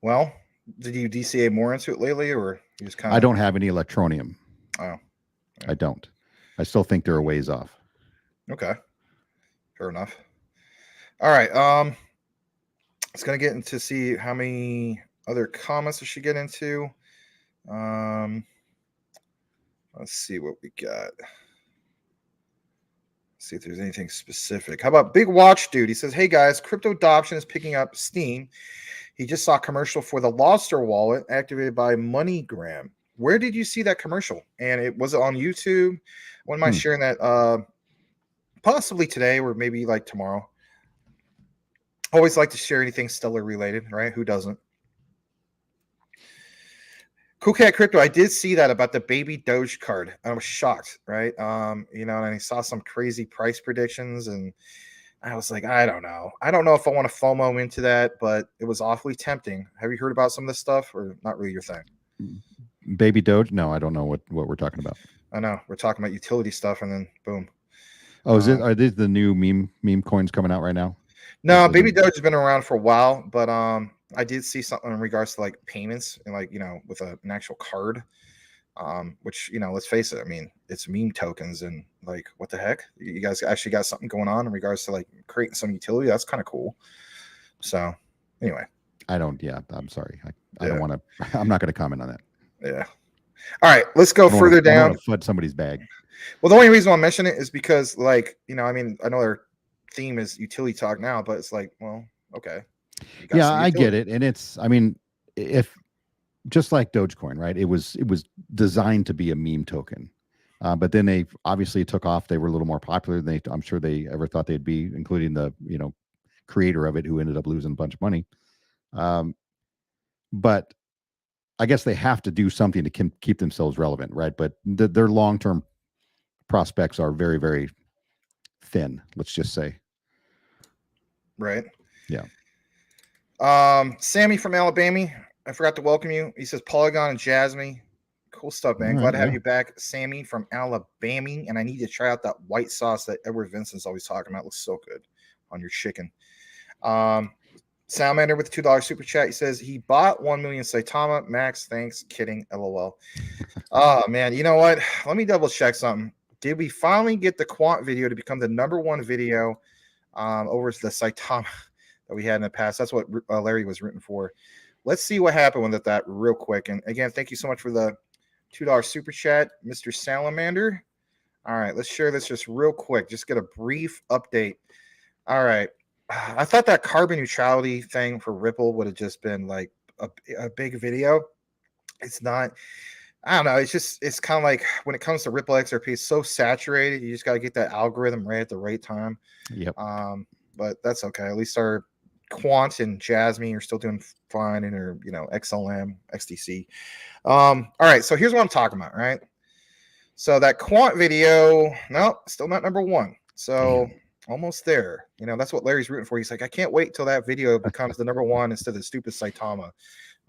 Well, did you DCA more into it lately, or you just kind of? I don't have any Electronium. Oh, yeah. I don't. I still think they're a ways off. Okay, fair enough. All right. It's gonna get into see how many other comments we should get into. Let's see what we got. See if there's anything specific. How about Big Watch Dude? He says, hey guys, crypto adoption is picking up steam. He just saw a commercial for the Lobster wallet activated by MoneyGram. Where did you see that commercial? And was it on YouTube? When am I sharing that? Possibly today or maybe like tomorrow. Always like to share anything Stellar related, right? Who doesn't? Cool Cat Crypto, I did see that about the baby Doge card. I was shocked, right? And I saw some crazy price predictions, and I was like, I don't know. I don't know if I want to FOMO into that, but it was awfully tempting. Have you heard about some of this stuff, or not really your thing? Baby Doge? No, I don't know what we're talking about. I know. We're talking about utility stuff, and then boom. Oh, are these the new meme coins coming out right now? No, Baby Doge has been around for a while, but I did see something in regards to like payments and like, with an actual card, which, let's face it. I mean, it's meme tokens and like, what the heck? You guys actually got something going on in regards to like creating some utility. That's kind of cool. So anyway. I'm sorry. I don't want to, I'm not going to comment on that. Yeah. All right, let's go further down. I don't want to flood somebody's bag. Well, the only reason I mention it is because like, I know their theme is utility talk now, but it's like, well, okay. Yeah, I get it. And if just like Dogecoin, right? It was designed to be a meme token. But then they obviously took off. They were a little more popular than I'm sure they ever thought they'd be, including the, creator of it, who ended up losing a bunch of money. But I guess they have to do something to keep themselves relevant, right? But their long-term prospects are very, very thin, let's just say. Right. Yeah. Sammy from Alabama, I forgot to welcome you. He says Polygon and Jasmine. Cool stuff, man. Glad to have you back, Sammy from Alabama. And I need to try out that white sauce that Edward Vincent's always talking about. It looks so good on your chicken. Salamander with the $2 super chat. He says he bought 1 million Saitama. Max, thanks. Kidding. LOL. Oh man, you know what? Let me double check something. Did we finally get the quant video to become the #1 video over the Saitama that we had in the past? That's what Larry was rooting for. Let's see what happened with that real quick. And again, thank you so much for the $2 super chat, Mr. Salamander. All right, let's share this just real quick. Just get a brief update. All right. I thought that carbon neutrality thing for Ripple would have just been like a big video. It's not. I don't know. It's kind of like when it comes to Ripple XRP, it's so saturated. You just got to get that algorithm right at the right time. Yep. but that's okay. At least our Quant and Jasmine are still doing fine in her, XLM, XDC. All right, so here's what I'm talking about, right? So that Quant video, no, still not number one. So almost there. That's what Larry's rooting for. He's like, I can't wait till that video becomes the number one instead of the stupid Saitama.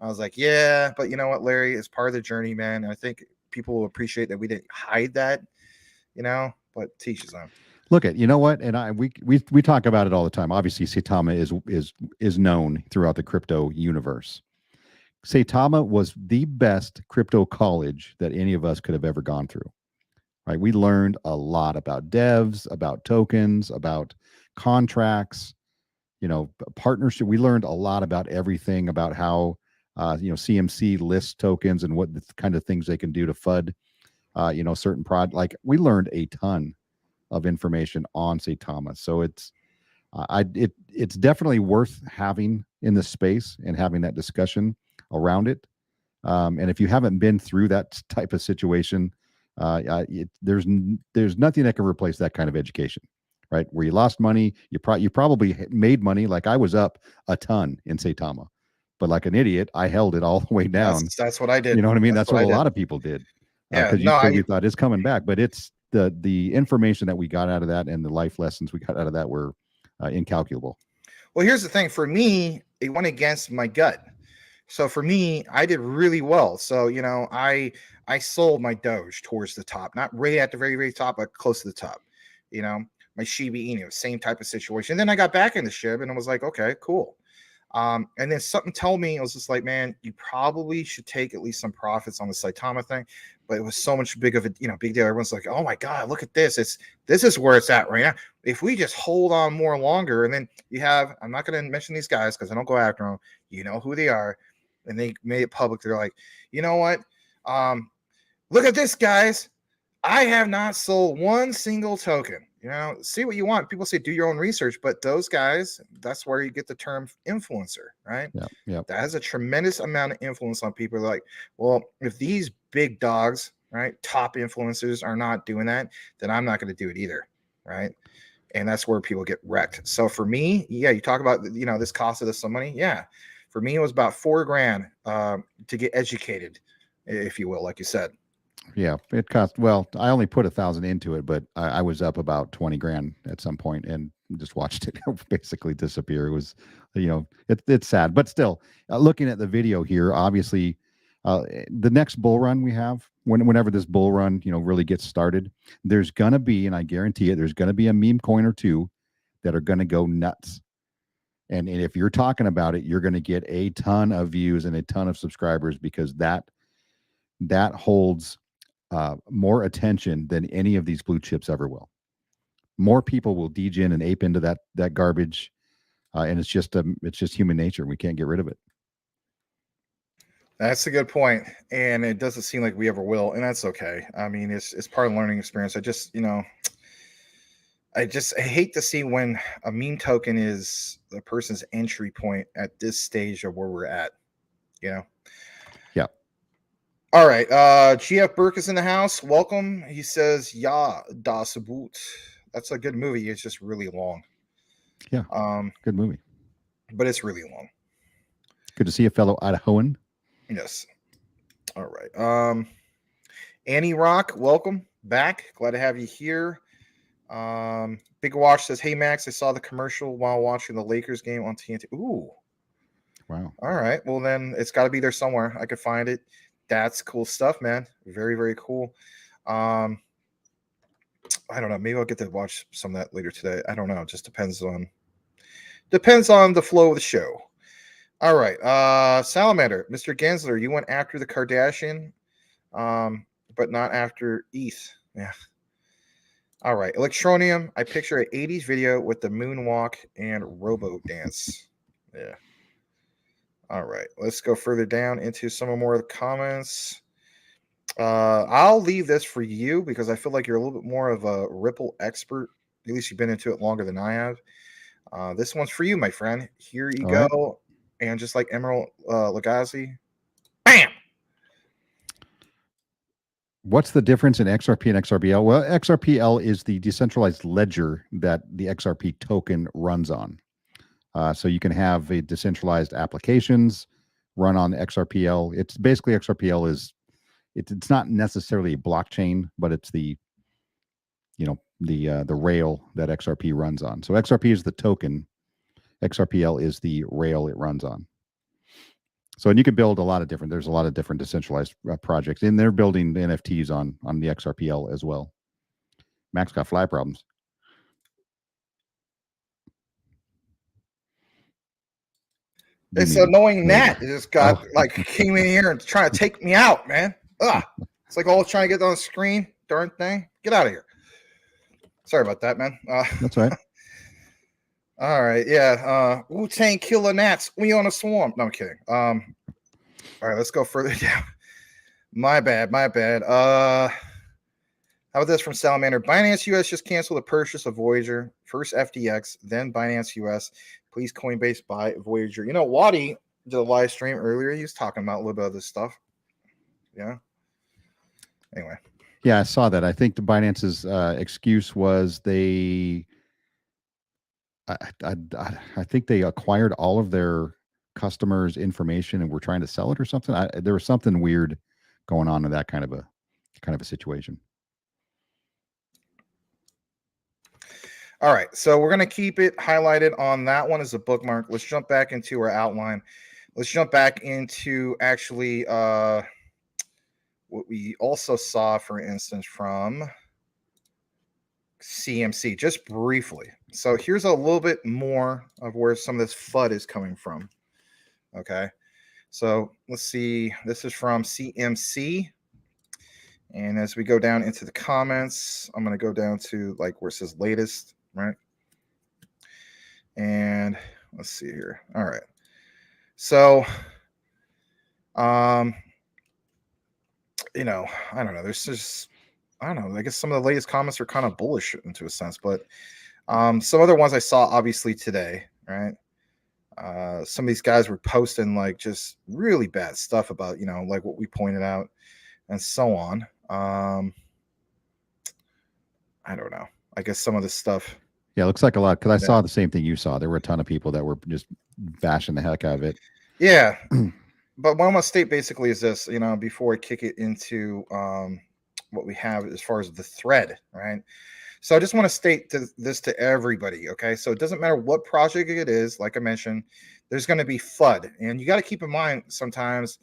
I was like, yeah, but you know what, Larry, it's part of the journey, man. And I think people will appreciate that we didn't hide that, but teach his own. Look at, you know what, and we talk about it all the time. Obviously, Saitama is known throughout the crypto universe. Saitama was the best crypto college that any of us could have ever gone through. Right? We learned a lot about devs, about tokens, about contracts, partnership. We learned a lot about everything, about how CMC lists tokens and what the kind of things they can do to FUD certain like we learned a ton of information on Saitama. So it's definitely worth having in the space and having that discussion around it. And if you haven't been through that type of situation, there's nothing that can replace that kind of education, right? Where you lost money, you probably made money. Like I was up a ton in Saitama, but like an idiot, I held it all the way down. That's what I did. You know what I mean? That's what a lot of people did. Yeah, because you thought it's coming back, but it's the information that we got out of that and the life lessons we got out of that were incalculable. Well, here's the thing. For me, it went against my gut. So for me, I did really well. So, I sold my Doge towards the top, not right at the very, very top, but close to the top. My Shiba Inu, same type of situation. Then I got back in the SHIB and I was like, okay, cool. And then something told me, I was just like, man, you probably should take at least some profits on the Saitama thing. But it was so much big of a, big deal. Everyone's like, oh my God, look at this. This is where it's at right now. If we just hold on more longer, and then you have, I'm not going to mention these guys because I don't go after them. You know who they are. And they made it public. They're like, you know what? Look at this, guys. I have not sold one single token. See what you want. People say do your own research, but those guys, that's where you get the term influencer, right? Yeah. That has a tremendous amount of influence on people. Like, well, if these big dogs, right, top influencers are not doing that, then I'm not going to do it either, right? And that's where people get wrecked. So for me, yeah, you talk about, this costed us some money. Yeah. For me, it was about $4,000 to get educated, if you will, like you said. Yeah, it cost. Well, I only put 1,000 into it, but I was up about 20 grand at some point and just watched it basically disappear. It was, it's sad, but still, looking at the video here, obviously, the next bull run we have, whenever this bull run, really gets started, there's gonna be, and I guarantee it, there's gonna be a meme coin or two that are gonna go nuts. And if you're talking about it, you're going to get a ton of views and a ton of subscribers because that holds more attention than any of these blue chips ever will. More people will degen and ape into that garbage, and it's just human nature. We can't get rid of it. That's a good point, and it doesn't seem like we ever will, and that's okay. I mean, it's part of the learning experience. I hate to see when a meme token is the person's entry point at this stage of where we're at. Yeah. All right. GF Burke is in the house. Welcome. He says, "Ja, das Boot." That's a good movie. It's just really long. Yeah. Good movie. But it's really long. Good to see a fellow Idahoan. Yes. All right. Annie Rock, welcome back. Glad to have you here. Big Watch says, "Hey Max, I saw the commercial while watching the Lakers game on TNT." Ooh. Wow. All right. Well, then it's got to be there somewhere. I could find it. That's cool stuff, man. Very, very cool. I don't know. Maybe I'll get to watch some of that later today. I don't know. It just depends on the flow of the show. All right. Salamander, Mr. Gensler, you went after the Kardashian, but not after ETH. Yeah. All right. Electronium, I picture an 80s video with the moonwalk and robo dance. Yeah. All right. Let's go further down into some more of the comments. I'll leave this for you because I feel like you're a little bit more of a Ripple expert. At least you've been into it longer than I have. This one's for you, my friend. Here you go. Right. And just like Emerald Lagasse, bam! What's the difference in XRP and XRPL? Well, XRPL is the decentralized ledger that the XRP token runs on. So you can have a decentralized applications run on XRPL. It's basically XRPL is it's not necessarily a blockchain, but it's the the rail that XRP runs on. So XRP is the token. XRPL is the rail it runs on. So, and you can build there's a lot of different decentralized projects, and they're building the NFTs on the XRPL as well. Max got fly problems. It's annoying Nat. It just got came in here and trying to take me out, man. Ugh. It's like all trying to get on the screen, darn thing. Get out of here. Sorry about that, man. That's right. All right, yeah. Wu-Tang Killer Nats. We on a swarm. No, I'm kidding. All right, let's go further down. My bad. How about this from Salamander? Binance US just canceled the purchase of Voyager. First FTX, then Binance US. Please Coinbase buy Voyager. You know, Waddy did a live stream earlier. He was talking about a little bit of this stuff. Yeah. Anyway. Yeah, I saw that. I think the Binance's excuse was I think they acquired all of their customers' information and were trying to sell it or something. There was something weird going on in that kind of a situation. All right, so we're going to keep it highlighted on that one as a bookmark. Let's jump back into our outline. Let's jump back into actually what we also saw, for instance, from CMC, just briefly. So here's a little bit more of where some of this FUD is coming from. Okay, so let's see. This is from CMC. And as we go down into the comments, I'm going to go down to like where it says latest, right? And let's see here. All right. So, you know, I don't know. There's just, I don't know. I guess some of the latest comments are kind of bullish into a sense, but some other ones I saw obviously today, right? Some of these guys were posting like just really bad stuff about, you know, like what we pointed out and so on. I don't know. I guess some of this stuff. Yeah, it looks like a lot because I saw the same thing you saw. There were a ton of people that were just bashing the heck out of it. Yeah. But what I want to state basically is this, you know, before I kick it into what we have as far as the thread, right? So I just want to state this to everybody, okay? So it doesn't matter what project it is, like I mentioned, there's going to be FUD. And you got to keep in mind sometimes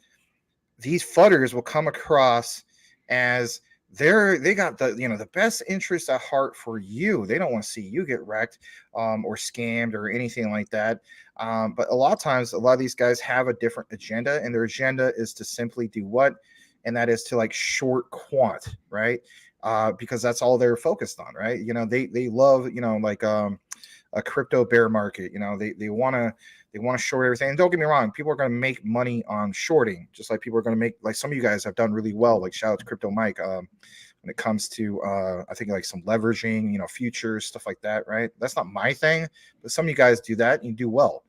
these FUDders will come across as they got the, you know, the best interest at heart for you. They don't want to see you get wrecked or scammed or anything like that. But a lot of times, a lot of these guys have a different agenda, and their agenda is to simply do what? And that is to like short quant, right? Because that's all they're focused on, right? You know, they love, you know, like a crypto bear market. You know, they want to short everything. And don't get me wrong, people are going to make money on shorting, just like people are going to make, like some of you guys have done really well. Like shout out to Crypto Mike when it comes to I think like some leveraging, you know, futures, stuff like that, right? That's not my thing, but some of you guys do that and you do well.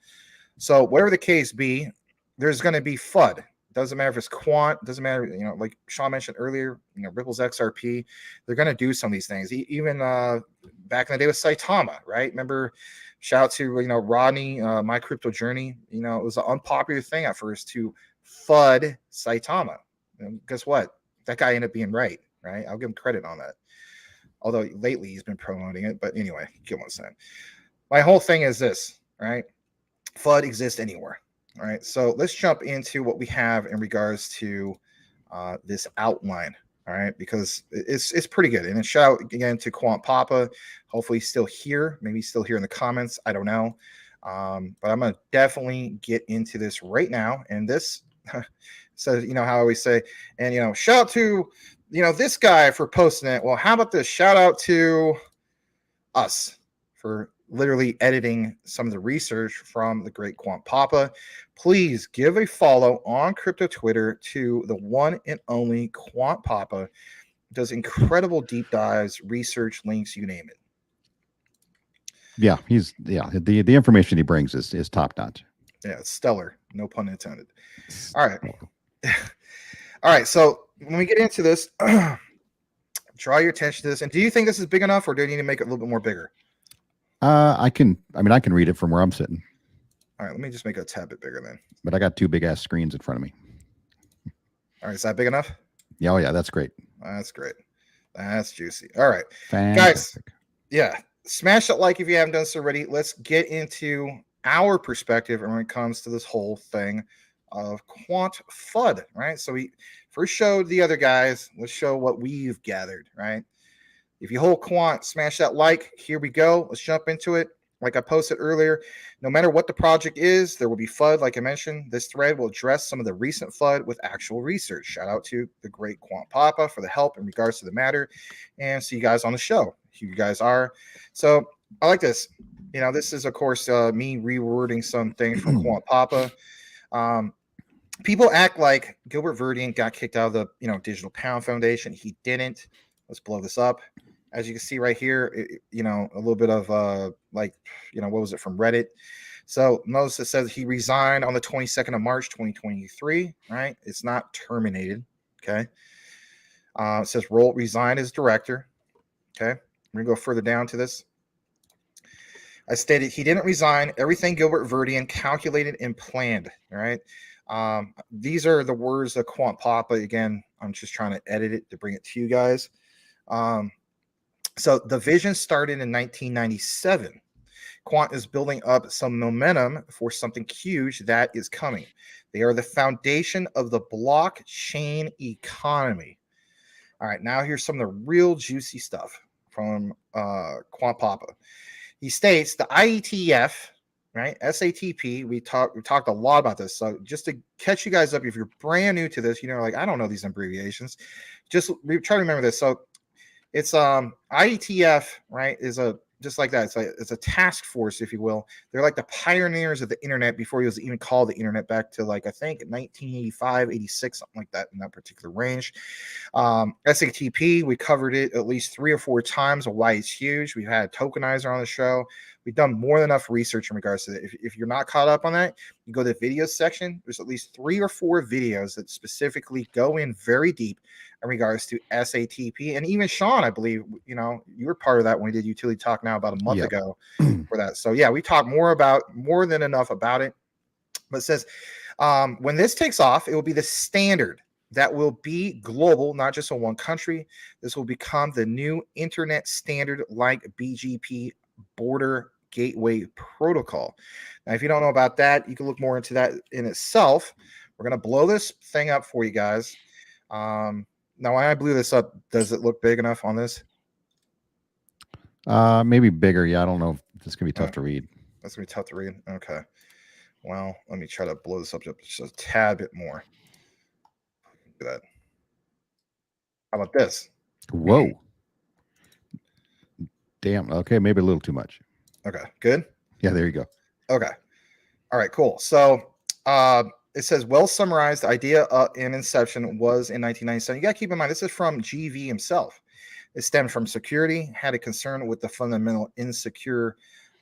So whatever the case be, there's going to be FUD. Doesn't matter if it's quant, doesn't matter, you know, like Sean mentioned earlier, you know, Ripple's XRP, they're going to do some of these things. Even back in the day with Saitama, right? Remember, shout out to, you know, Rodney, My Crypto Journey. You know, it was an unpopular thing at first to FUD Saitama. And guess what? That guy ended up being right? I'll give him credit on that. Although lately he's been promoting it. But anyway, get what I'm saying. My whole thing is this, right? FUD exists anywhere. All right, so let's jump into what we have in regards to this outline. All right, because it's pretty good. And a shout out again to Quant Papa. Hopefully he's still here. Maybe he's still here in the comments. I don't know. But I'm gonna definitely get into this right now. And this says, you know how I always say, and you know, shout out to, you know, this guy for posting it. Well, how about this? Shout out to us for literally editing some of the research from the great Quant Papa. Please give a follow on crypto Twitter to the one and only Quant Papa. Does incredible deep dives, research, links, you name it. Yeah, the information he brings is top notch. Yeah, it's stellar. No pun intended. All right. All right, so when we get into this, draw your attention to this. And do you think this is big enough, or do you need to make it a little bit more bigger? I can read it from where I'm sitting. All right, let me just make it a tad bit bigger then. But I got two big ass screens in front of me. All right, is that big enough? Yeah, oh yeah, that's great. That's great. That's juicy. All right, Fantastic. guys. Yeah, smash that like if you haven't done so already. Let's get into our perspective when it comes to this whole thing of quant FUD, right? So we first showed the other guys. Let's show what we've gathered, right? If you hold quant, smash that like. Here we go. Let's jump into it. Like I posted earlier, no matter what the project is, there will be FUD. Like I mentioned, this thread will address some of the recent FUD with actual research. Shout out to the great Quant Papa for the help in regards to the matter, and see you guys on the show. Here you guys are. So I like this. You know, this is of course me rewording something from Quant Papa. People act like Gilbert Verdian got kicked out of the Digital Pound Foundation. He didn't. Let's blow this up. As you can see right here, a little bit of what was it from Reddit? So notice it says he resigned on the 22nd of March, 2023, right? It's not terminated, okay? It says Rolt resigned as director, okay? We're going to go further down to this. I stated he didn't resign. Everything Gilbert Verdian calculated and planned, all right? These are the words of Quant Papa. Again, I'm just trying to edit it to bring it to you guys. So the vision started in 1997. Quant is building up some momentum for something huge that is coming. They are the foundation of the blockchain economy. All right, now here's some of the real juicy stuff from Quant Papa. He states the IETF, right? SATP. We talked a lot about this. So just to catch you guys up, if you're brand new to this, like I don't know these abbreviations. Just try to remember this. So it's IETF, right? Is just like that. It's a task force, if you will. They're like the pioneers of the internet before it was even called the internet, back to I think 1985, 86, something like that, in that particular range. SATP, we covered it at least 3 or 4 times of why it's huge. We've had a tokenizer on the show. We've done more than enough research in regards to that. If you're not caught up on that, you go to the video section. There's at least 3 or 4 videos that specifically go in very deep in regards to SATP. And even Sean, I believe, you were part of that when we did Utility Talk Now about a month ago for that. So yeah, we talked more than enough about it. But it says when this takes off, it will be the standard that will be global, not just in one country. This will become the new internet standard, like BGP, Border Gateway Protocol. Now, if you don't know about that, you can look more into that in itself. We're going to blow this thing up for you guys. Now, when I blew this up, does it look big enough on this? Maybe bigger. Yeah, I don't know if this can be tough to read. That's going to be tough to read. Okay. Well, let me try to blow this up just a tad bit more. Look at that. How about this? Whoa. Damn. Okay, maybe a little too much. Okay, good. Yeah, there you go. Okay. All right, cool. So it says, well summarized, the idea in inception was in 1997. You got to keep in mind, this is from GV himself. It stemmed from security, had a concern with the fundamental insecure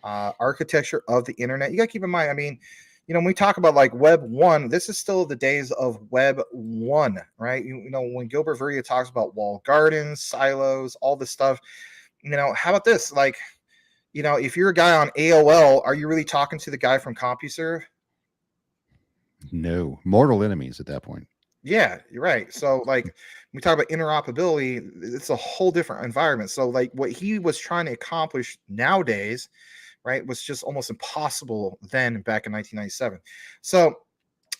architecture of the internet. You got to keep in mind, I mean, when we talk about Web 1, this is still the days of Web 1, right? When Gilbert Verdian talks about walled gardens, silos, all this stuff, how about this? If you're a guy on AOL, are you really talking to the guy from CompuServe? No, mortal enemies at that point. Yeah, you're right. So when we talk about interoperability, it's a whole different environment. So what he was trying to accomplish nowadays, right, was just almost impossible then back in 1997. So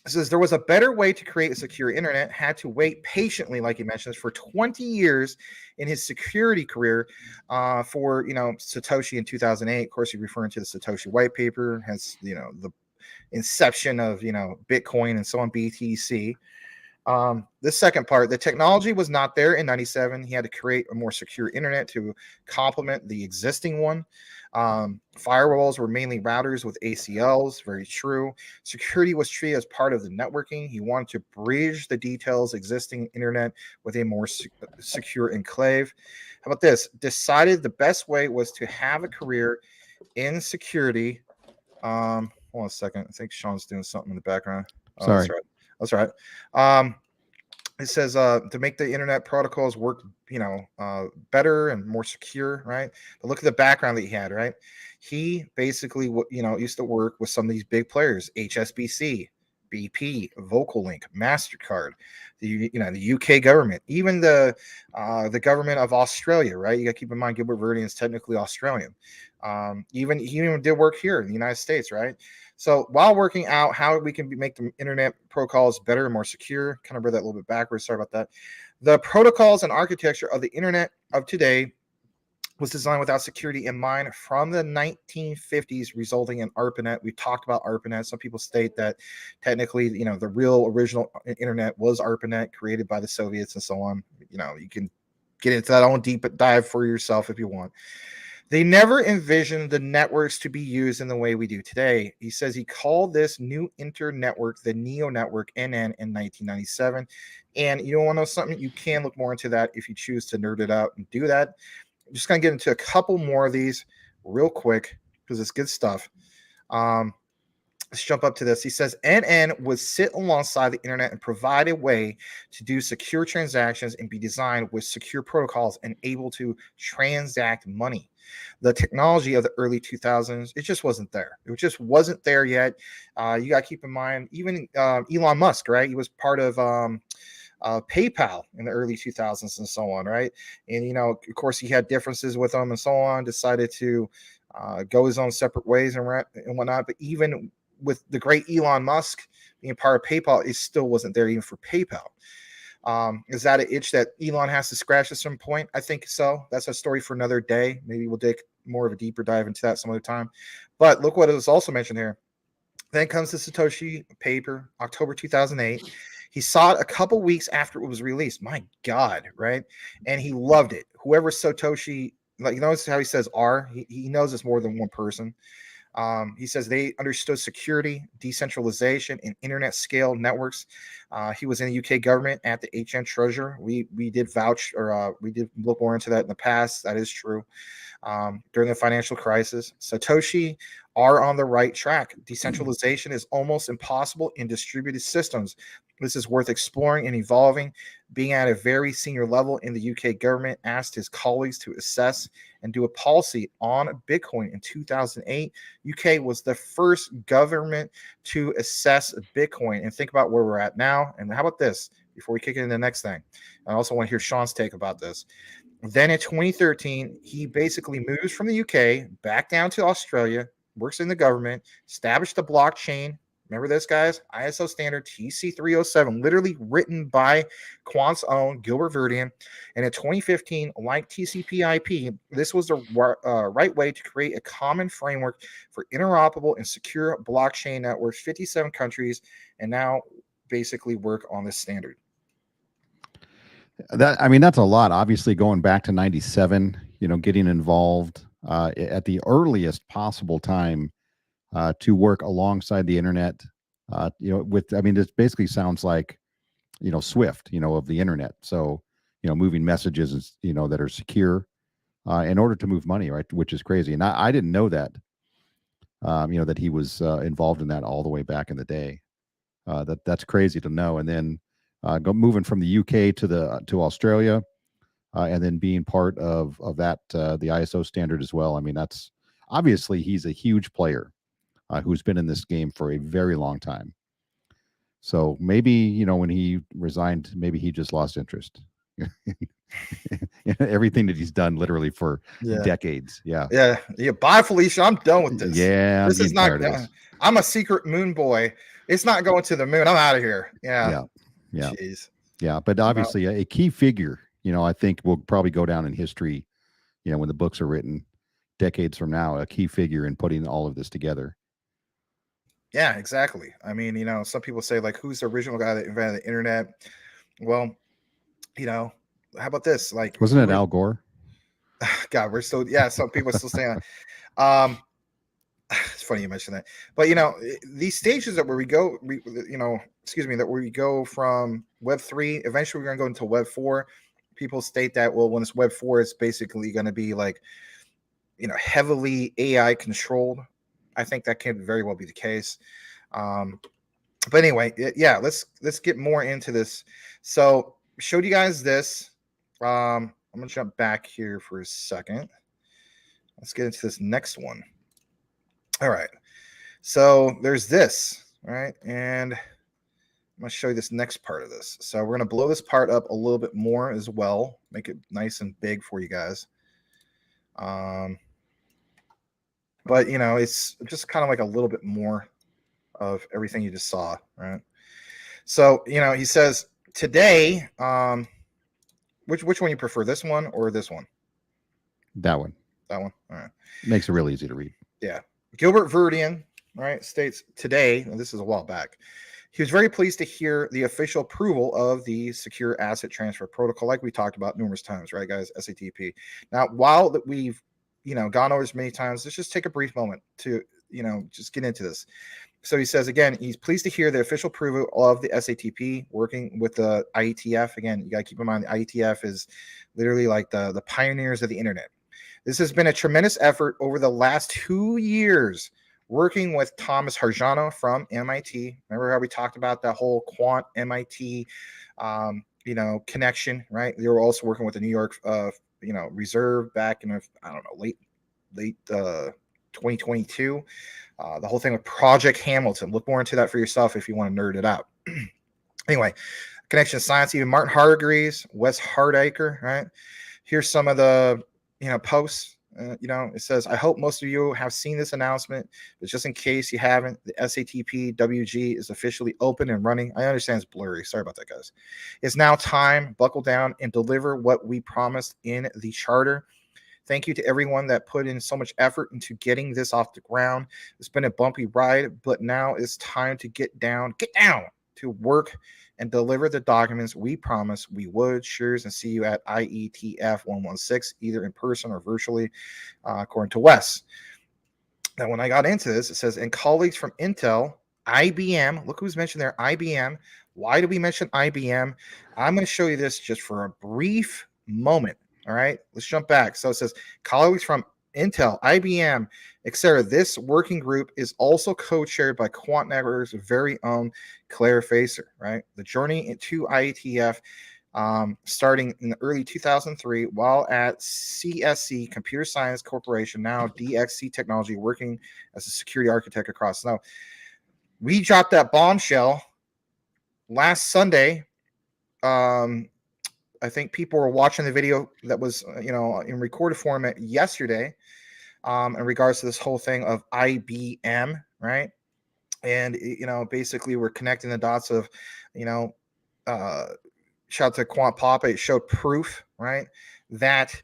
it says there was a better way to create a secure internet, had to wait patiently, like he mentions, for 20 years in his security career for, Satoshi in 2008. Of course, he's referring to the Satoshi white paper, has, the inception of, Bitcoin and so on, BTC. This second part, the technology was not there in 97. He had to create a more secure internet to complement the existing one. Firewalls were mainly routers with ACLs. Very true. Security was treated as part of the networking. He wanted to bridge the details existing internet with a more secure enclave. How about this? Decided the best way was to have a career in security. Hold on a second. I think Sean's doing something in the background. Sorry. That's right. It says to make the internet protocols work, better and more secure, right? But look at the background that he had, right? He basically, used to work with some of these big players: HSBC, BP, VocalLink, Mastercard, the UK government, even the government of Australia, right? You got to keep in mind Gilbert Verdian is technically Australian. Even he even did work here in the United States, right? So while working out how we can make the internet protocols better and more secure, kind of read that a little bit backwards. Sorry about that. The protocols and architecture of the internet of today was designed without security in mind from the 1950s, resulting in ARPANET. We talked about ARPANET. Some people state that technically, the real original internet was ARPANET, created by the Soviets and so on. You can get into that own deep dive for yourself if you want. They never envisioned the networks to be used in the way we do today. He says he called this new internetwork the Neo Network NN in 1997. And you want to know something? You can look more into that if you choose to nerd it out and do that. I'm just going to get into a couple more of these real quick because it's good stuff. Let's jump up to this. He says NN would sit alongside the internet and provide a way to do secure transactions and be designed with secure protocols and able to transact money. The technology of the early 2000s, it just wasn't there. It just wasn't there yet. You got to keep in mind, even Elon Musk, right? He was part of PayPal in the early 2000s and so on, right? And, of course, he had differences with them and so on, decided to go his own separate ways and whatnot. But even with the great Elon Musk being part of PayPal, it still wasn't there even for PayPal. Is that an itch that Elon has to scratch at some point? I think so. That's a story for another day. Maybe we'll take more of a deeper dive into that some other time. But look what is also mentioned here. Then comes the Satoshi paper, October 2008. He saw it a couple weeks after it was released. My God, right? And he loved it. Whoever Satoshi, notice how he says R? He knows it's more than one person. He says they understood security, decentralization, and internet scale networks. He was in the UK government at the HM Treasurer. We did vouch, or we did look more into that in the past. That is true. During the financial crisis, Satoshi are on the right track. Decentralization is almost impossible in distributed systems. This is worth exploring and evolving. Being at a very senior level in the UK government, asked his colleagues to assess and do a policy on Bitcoin in 2008. UK was the first government to assess Bitcoin. And think about where we're at now. And how about this? Before we kick into the next thing, I also want to hear Sean's take about this. Then in 2013, he basically moves from the UK back down to Australia, works in the government, established the blockchain. Remember this, guys? ISO standard TC307, literally written by Quant's own Gilbert Verdian. And in 2015, like TCP/IP, this was the right way to create a common framework for interoperable and secure blockchain networks, 57 countries, and now basically work on this standard. That's a lot. Obviously, going back to 97, getting involved at the earliest possible time to work alongside the internet. This basically sounds like, Swift, of the internet. So, moving messages, that are secure in order to move money, right? Which is crazy. And I didn't know that, that he was involved in that all the way back in the day. That's crazy to know. And then moving from the UK to Australia, and then being part of that the ISO standard as well. That's obviously he's a huge player who's been in this game for a very long time. So maybe when he resigned, maybe he just lost interest. Everything that he's done literally for decades. Yeah. Bye, Felicia. I'm done with this. Yeah, this is not. I'm a secret moon boy. It's not going to the moon. I'm out of here. Yeah. Jeez. Yeah, but obviously a key figure. I think will probably go down in history. When the books are written, decades from now, a key figure in putting all of this together. Yeah, exactly. Some people say, like, who's the original guy that invented the internet? Well, how about this? Like, wasn't it Al Gore? God, we're still, some people are still saying it's funny you mentioned that. But these stages that where we go, that where we go from Web 3, eventually we're gonna go into Web 4. People state that, well, when it's Web 4, it's basically gonna be like, heavily AI controlled. I think that can very well be the case. But anyway, yeah, let's get more into this. So showed you guys this. I'm gonna jump back here for a second. Let's get into this next one. All right. So there's this, all right, and I'm gonna show you this next part of this. So we're gonna blow this part up a little bit more as well, make it nice and big for you guys. But you know, it's just kind of like a little bit more of everything you just saw, right? So you know, he says today, which one you prefer, this one or this one? That one. That one. All right. Makes it real easy to read. Yeah. Gilbert Verdian, right, states today, and this is a while back, he was very pleased to hear the official approval of the Secure Asset Transfer Protocol, like we talked about numerous times, right, guys? SATP. Now, while that we've gone over this many times, let's just take a brief moment to just get into this. So he says again, he's pleased to hear the official approval of the SATP, working with the IETF. Again, you got to keep in mind the IETF is literally like the pioneers of the internet. This has been a tremendous effort over the last 2 years, working with Thomas Harjano from MIT. Remember how we talked about that whole quant MIT, connection, right? They were also working with the New York, Reserve back in, I don't know, late 2022. The whole thing with Project Hamilton. Look more into that for yourself if you want to nerd it out. Anyway, Connection Science, even Martin Hargreaves, Wes Hardacre, right? Here's some of the posts. It says, I hope most of you have seen this announcement, but just in case you haven't, the SATP WG is officially open and running. I understand it's blurry. Sorry about that, guys. It's now time. Buckle down and deliver what we promised in the charter. Thank you to everyone that put in so much effort into getting this off the ground. It's been a bumpy ride, but now it's time to get down to work and deliver the documents we promised we would. Cheers, and see you at IETF 116, either in person or virtually, according to Wes. Now, when I got into this, it says, and colleagues from Intel, IBM, look who's mentioned there, IBM. Why do we mention IBM? I'm going to show you this just for a brief moment. All right, let's jump back. So it says colleagues from Intel, IBM, etc. This working group is also co-chaired by Quant Network's very own Claire Facer, right? The journey into IETF starting in the early 2003 while at CSC, Computer Science Corporation, now DXC Technology, working as a security architect across. Now, we dropped that bombshell last Sunday. I think people were watching the video that was, in recorded format yesterday, in regards to this whole thing of IBM, right? And, basically we're connecting the dots of, shout out to Quant Papa. It showed proof, right, that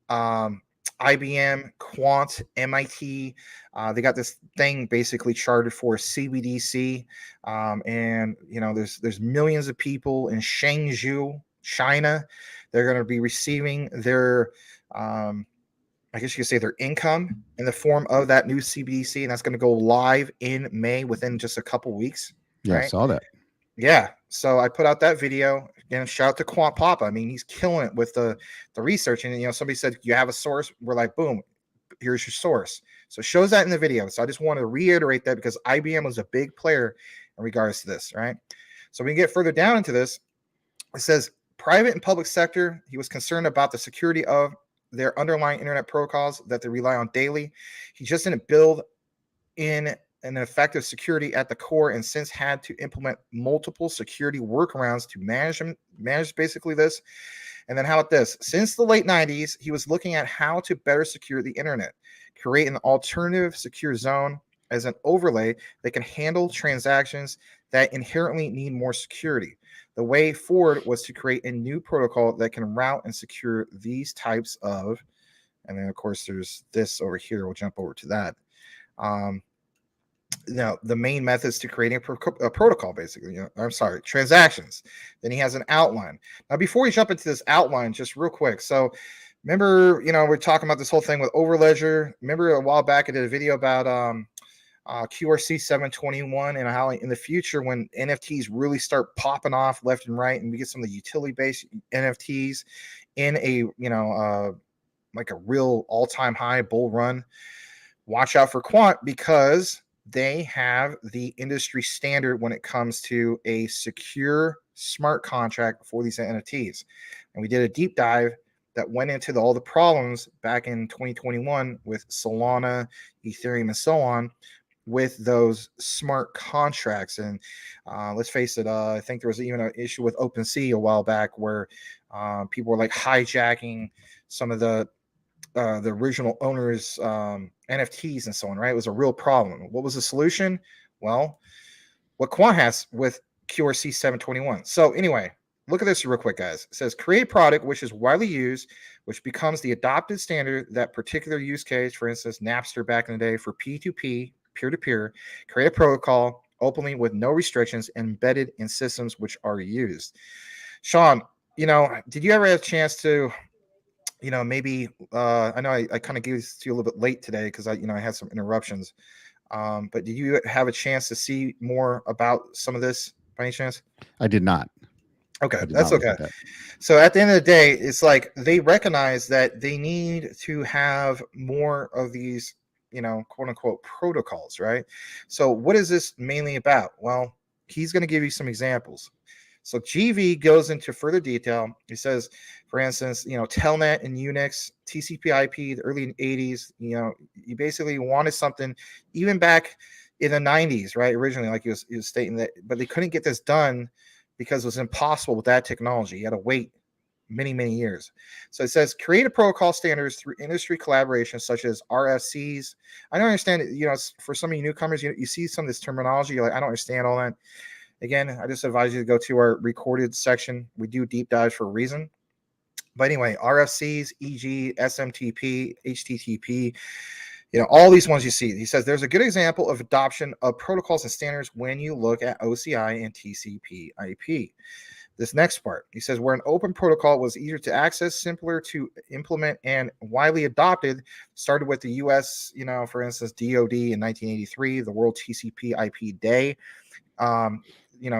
IBM, Quant, MIT, they got this thing basically chartered for CBDC, and there's millions of people in Shenzhou, China. They're going to be receiving their, I guess you could say, their income in the form of that new CBDC, and that's going to go live in May within just a couple weeks. Yeah, right? I saw that. Yeah, so I put out that video. Again, shout out to Quant Papa. I mean, he's killing it with the research. And somebody said, you have a source. We're like, boom, here's your source. So it shows that in the video. So I just want to reiterate that because IBM was a big player in regards to this, right? So we can get further down into this. It says private and public sector. He was concerned about the security of their underlying internet protocols that they rely on daily. He just didn't build in an effective security at the core, and since had to implement multiple security workarounds to manage basically this. And then how about this? Since the late 90s, he was looking at how to better secure the internet, create an alternative secure zone as an overlay that can handle transactions that inherently need more security. The way forward was to create a new protocol that can route and secure these types of, and then of course there's this over here. We'll jump over to that. The main methods to creating a protocol, basically, transactions. Then he has an outline. Now, before we jump into this outline, just real quick. So remember, we're talking about this whole thing with Overledger. Remember a while back I did a video about QRC 721 and how in the future, when NFTs really start popping off left and right, and we get some of the utility-based NFTs in a, like a real all-time high bull run, watch out for Quant, because they have the industry standard when it comes to a secure smart contract for these NFTs. And we did a deep dive that went into all the problems back in 2021 with Solana, Ethereum, and so on with those smart contracts. And let's face it, I think there was even an issue with OpenSea a while back where people were like hijacking some of the original owners' NFTs and so on, right? It was a real problem. What was the solution? Well, what Quant has with QRC 721. So anyway, look at this real quick, guys. It says create a product which is widely used, which becomes the adopted standard that particular use case, for instance, Napster back in the day for P2P, peer-to-peer, create a protocol openly with no restrictions embedded in systems which are used. Sean, did you ever have a chance to maybe I know I kind of gave this to you a little bit late today because I had some interruptions. But did you have a chance to see more about some of this by any chance? I did not. Okay, that's okay. So at the end of the day, it's like they recognize that they need to have more of these, quote unquote protocols, right? So what is this mainly about? Well, he's going to give you some examples. So GV goes into further detail. He says, for instance, Telnet and Unix, TCP/IP, the early 80s. You basically wanted something even back in the 90s, right? Originally, like he was stating that, but they couldn't get this done because it was impossible with that technology. You had to wait many, many years. So it says create a protocol standards through industry collaboration such as RFCs. I don't understand it. For some of you newcomers, you see some of this terminology. You're like, I don't understand all that. Again, I just advise you to go to our recorded section. We do deep dives for a reason. But anyway, RFCs, e.g., SMTP, HTTP, all these ones you see. He says there's a good example of adoption of protocols and standards when you look at OCI and TCP/IP. This next part, he says, where an open protocol was easier to access, simpler to implement, and widely adopted, started with the U.S., for instance, DOD in 1983, the World TCP/IP Day.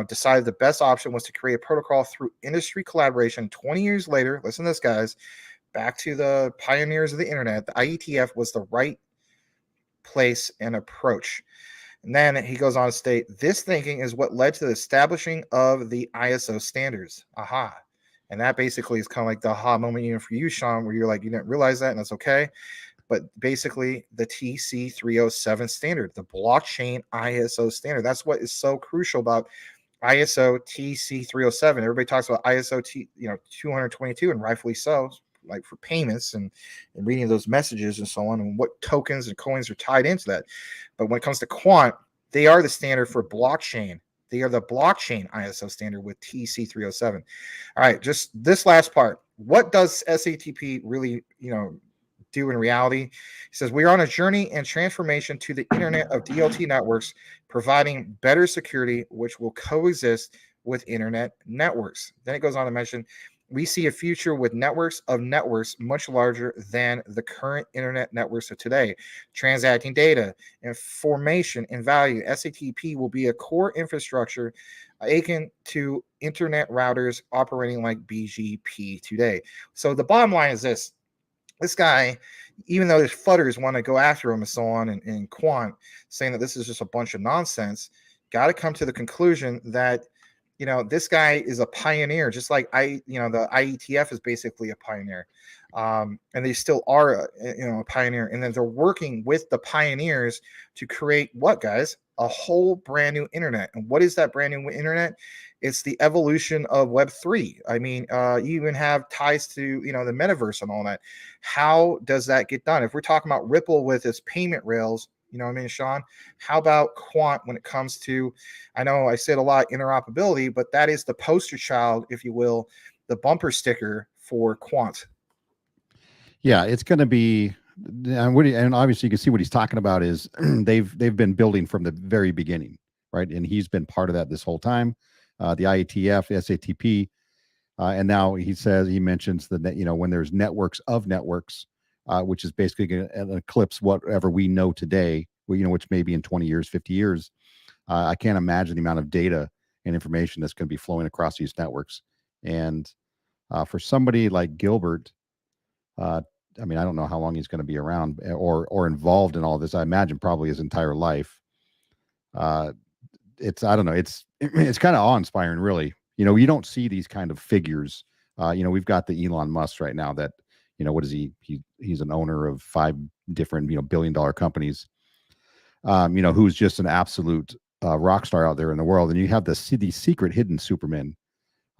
Decided the best option was to create a protocol through industry collaboration. 20 years later, listen to this, guys, back to the pioneers of the internet, the IETF was the right place and approach. And then he goes on to state, this thinking is what led to the establishing of the ISO standards. Aha. And that basically is kind of like the aha moment even for you, Sean, where you're like, you didn't realize that, and that's okay. But basically the TC 307 standard, the blockchain ISO standard. That's what is so crucial about ISO TC 307. Everybody talks about ISO 222, and rightfully so, like for payments and reading those messages and so on, and what tokens and coins are tied into that. But when it comes to quant, they are the standard for blockchain. They are the blockchain ISO standard with TC 307. All right, just this last part. What does SATP really, do in reality? He says we are on a journey and transformation to the internet of DLT networks, providing better security, which will coexist with internet networks. Then it goes on to mention we see a future with networks of networks much larger than the current internet networks of today. Transacting data, information, and value. SATP will be a core infrastructure akin to internet routers operating like BGP today. So the bottom line is this. This guy, even though his fudders want to go after him and so on, and quant, saying that this is just a bunch of nonsense, got to come to the conclusion that, this guy is a pioneer, just like the IETF is basically a pioneer. And they still are, a pioneer. And then they're working with the pioneers to create what, guys? A whole brand new internet. And what is that brand new internet? It's the evolution of Web3. I mean, you even have ties to, the metaverse and all that. How does that get done? If we're talking about Ripple with its payment rails, Sean, how about quant when it comes to, I know I said a lot, interoperability, but that is the poster child, if you will, the bumper sticker for quant. Yeah, it's going to be, and obviously you can see what he's talking about is they've been building from the very beginning, right? And he's been part of that this whole time. The IETF, SATP, and now he mentions that when there's networks of networks, which is basically going to eclipse whatever we know today, which may be in 20 years, 50 years. I can't imagine the amount of data and information that's going to be flowing across these networks. And for somebody like Gilbert, I don't know how long he's going to be around or involved in all this. I imagine probably his entire life. I don't know, it's kind of awe-inspiring, really. You don't see these kind of figures. We've got the Elon Musk right now that, what is he's an owner of 5 different, billion-dollar companies, who's just an absolute rock star out there in the world. And you have these secret hidden supermen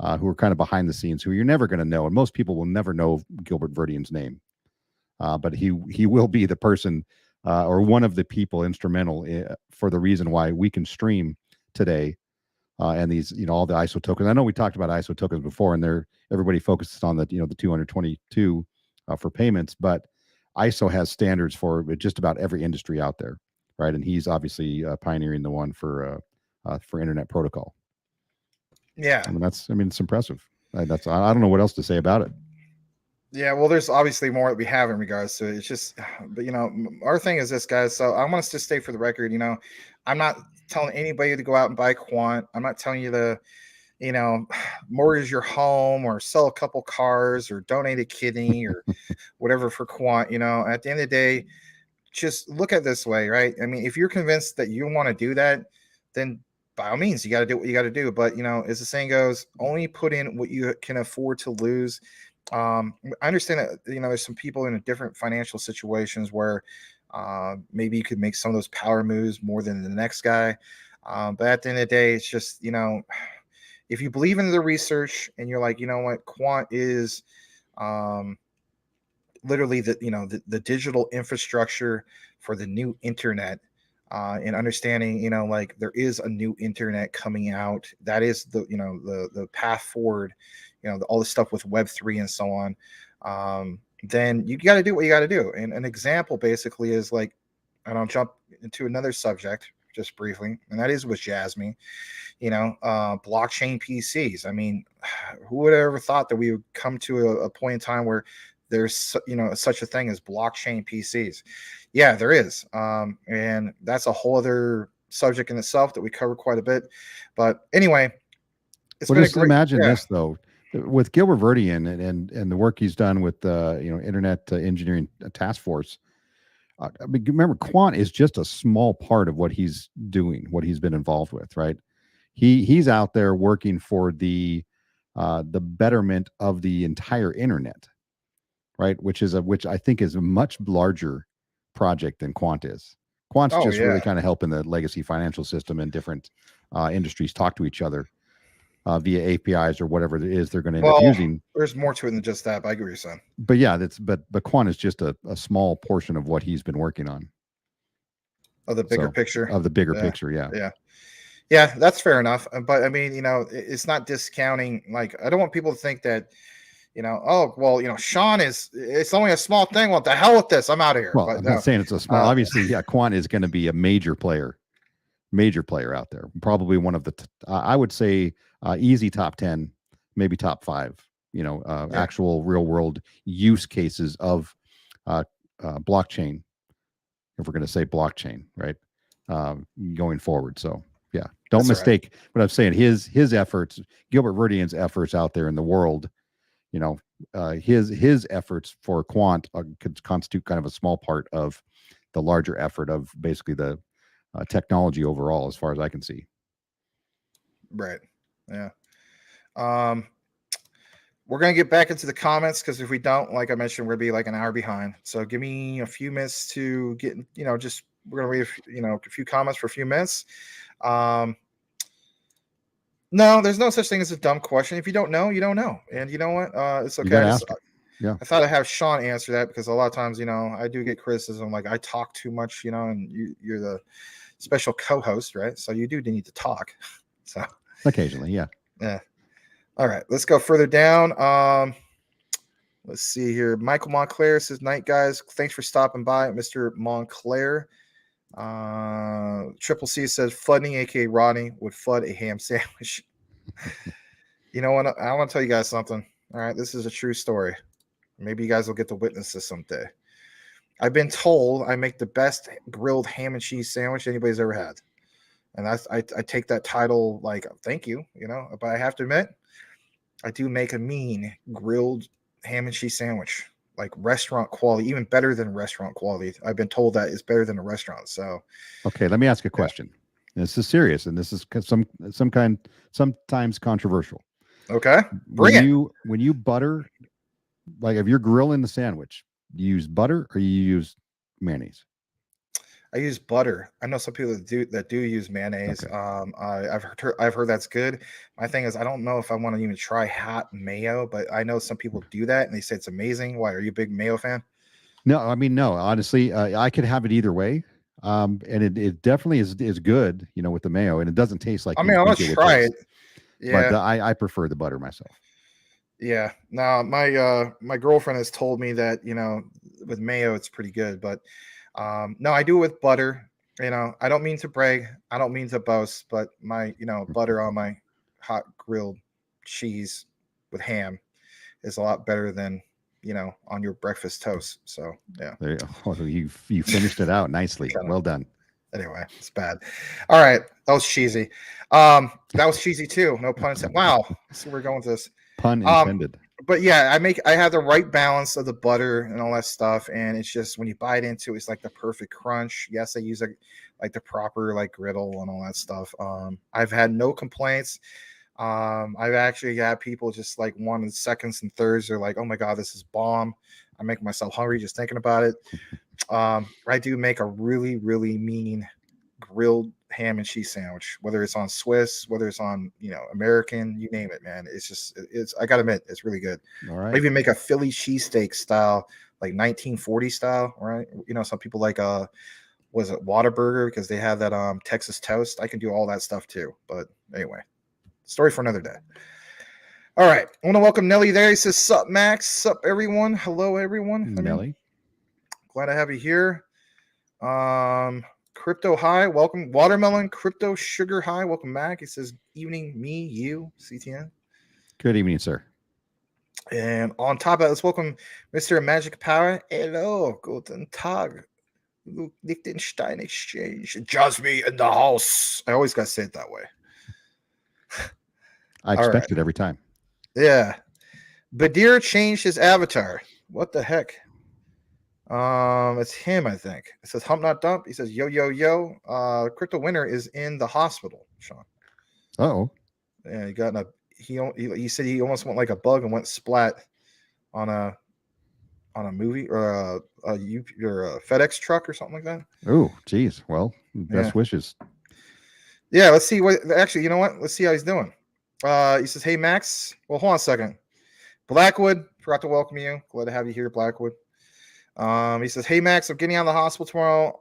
who are kind of behind the scenes, who you're never going to know. And most people will never know Gilbert Verdian's name. But he will be the person or one of the people instrumental for the reason why we can stream today. And these, all the ISO tokens. I know we talked about ISO tokens before, and everybody focuses on the 222 for payments, but ISO has standards for just about every industry out there, right? And he's obviously pioneering the one for internet protocol. Yeah, it's impressive. I don't know what else to say about it. Yeah, well, there's obviously more that we have in regards to it. It's just, but our thing is this, guys. So I want us to stay for the record. I'm not telling anybody to go out and buy quant. I'm not telling you to, mortgage your home or sell a couple cars or donate a kidney or whatever for quant. At the end of the day, just look at it this way, right? I mean, if you're convinced that you want to do that, then by all means, you got to do what you got to do. But as the saying goes, only put in what you can afford to lose. I understand that there's some people in different financial situations where maybe you could make some of those power moves more than the next guy. But at the end of the day, it's just if you believe in the research and you're like, what, quant is literally the digital infrastructure for the new internet. And understanding, like there is a new internet coming out. That is the path forward. All the stuff with Web3 and so on. Then you got to do what you got to do. And an example basically is like, and I'll jump into another subject just briefly, and that is with Jasmine. Blockchain PCs. I mean, who would have ever thought that we would come to a point in time where there's such a thing as blockchain PCs? Yeah, there is. And that's a whole other subject in itself that we cover quite a bit. But anyway, it's been just a great, imagine this though, with Gilbert Verdian and the work he's done with Internet Engineering Task Force. Remember, quant is just a small part of what he's doing, what he's been involved with, right? He's out there working for the betterment of the entire internet, right? Which I think is a much larger project than quant is. Quant's really kind of helping the legacy financial system and different industries talk to each other via APIs or whatever it is they're going to end up using. There's more to it than just that, but I agree with you. But yeah, but quant is just a small portion of what he's been working on. Of the bigger picture. Of the bigger picture, yeah. Yeah, that's fair enough. But I mean, it's not discounting. Like, I don't want people to think that, oh, well, Sean it's only a small thing. Well, the hell with this. I'm out of here. Well, I'm not saying it's a small. Obviously, yeah, quant is going to be a major player out there. Probably one of the, I would say, easy top 10, maybe top 5. Actual real world use cases of blockchain. If we're going to say blockchain, right, going forward. So. Yeah, don't mistake what I'm saying. His efforts, Gilbert Verdian's efforts out there in the world, his efforts for quant could constitute kind of a small part of the larger effort of basically the technology overall, as far as I can see. Right. Yeah. We're gonna get back into the comments because if we don't, like I mentioned, we're gonna be like an hour behind. So give me a few minutes to get, just we're gonna read a few comments for a few minutes. No, there's no such thing as a dumb question. If you don't know, you don't know. And you know what? It's okay. Yeah. I thought I'd have Sean answer that because a lot of times, I do get criticism. Like I talk too much, and you're the special co-host, right? So you do need to talk. So occasionally, yeah. Yeah. All right, let's go further down. Let's see here. Michael Montclair says, "Night guys, thanks for stopping by, Mr. Montclair." Triple C says, "Flooding, aka Rodney, would flood a ham sandwich." You know what? I want to tell you guys something. All right, this is a true story. Maybe you guys will get to witness this someday. I've been told I make the best grilled ham and cheese sandwich anybody's ever had, and I take that title like thank you, But I have to admit, I do make a mean grilled ham and cheese sandwich. Like restaurant quality, even better than restaurant quality. I've been told that is better than a restaurant. So, okay, let me ask a question. This is serious, and this is sometimes controversial. Okay, When bring it. you butter, like if you're grilling the sandwich, do you use butter or you use mayonnaise? I use butter. I know some people that do use mayonnaise. Okay. I've heard that's good. My thing is, I don't know if I want to even try hot mayo, but I know some people do that and they say it's amazing. Why are you a big mayo fan? No, I mean no. Honestly, I could have it either way, and it definitely is good, with the mayo, and it doesn't taste like I you mean, would I want think to it would try it. taste. But Yeah, I prefer the butter myself. yeah. Now my girlfriend has told me that with mayo it's pretty good, but no, I do it with butter. I don't mean to brag, I don't mean to boast, but my butter on my hot grilled cheese with ham is a lot better than on your breakfast toast. So yeah. You finished it out nicely. Kinda. Well done. Anyway, it's bad. All right, that was cheesy. That was cheesy too. No pun intended. Wow. Let's see where we're going with this. Pun Um, intended. but yeah, I have the right balance of the butter and all that stuff, and it's just when you bite into it, it's like the perfect crunch. Yes, I use like the proper like griddle and all that stuff. I've had no complaints. I've actually had people just like wanted seconds and thirds. They're like, "Oh my god, this is bomb." I make myself hungry just thinking about it. I do make a really, really mean grilled ham and cheese sandwich, whether it's on Swiss, whether it's on American, you name it, man. It's I gotta admit, it's really good. All I right. even make a Philly cheesesteak style, like 1940 style, right? Some people like was it Whataburger because they have that Texas toast. I can do all that stuff too. But anyway, story for another day. All right. I want to welcome Nelly there. He says, "Sup, Max? Sup, everyone? Hello, everyone." Nelly. Glad to have you here. Crypto High, welcome. Watermelon Crypto Sugar High, welcome back. He says, "Evening, me, you, CTN." Good evening, sir. And on top of that, let's welcome Mr. Magic Power. Hello, guten Tag. Liechtenstein Exchange. Just me in the house. I always got to say it that way. I expect it every time. Yeah. Badir changed his avatar. What the heck? It's him, I think. It says hump not dump. He says yo yo yo. Crypto winner is in the hospital, Sean. Oh. Yeah, he got in a he said he almost went like a bug and went splat on a movie or a FedEx truck or something like that. Oh, geez. Well, best wishes. Yeah, let's see what actually, you know what? Let's see how he's doing. He says, "Hey Max." Well, hold on a second. Blackwood, forgot to welcome you. Glad to have you here, Blackwood. He says, "Hey Max, I'm getting out of the hospital tomorrow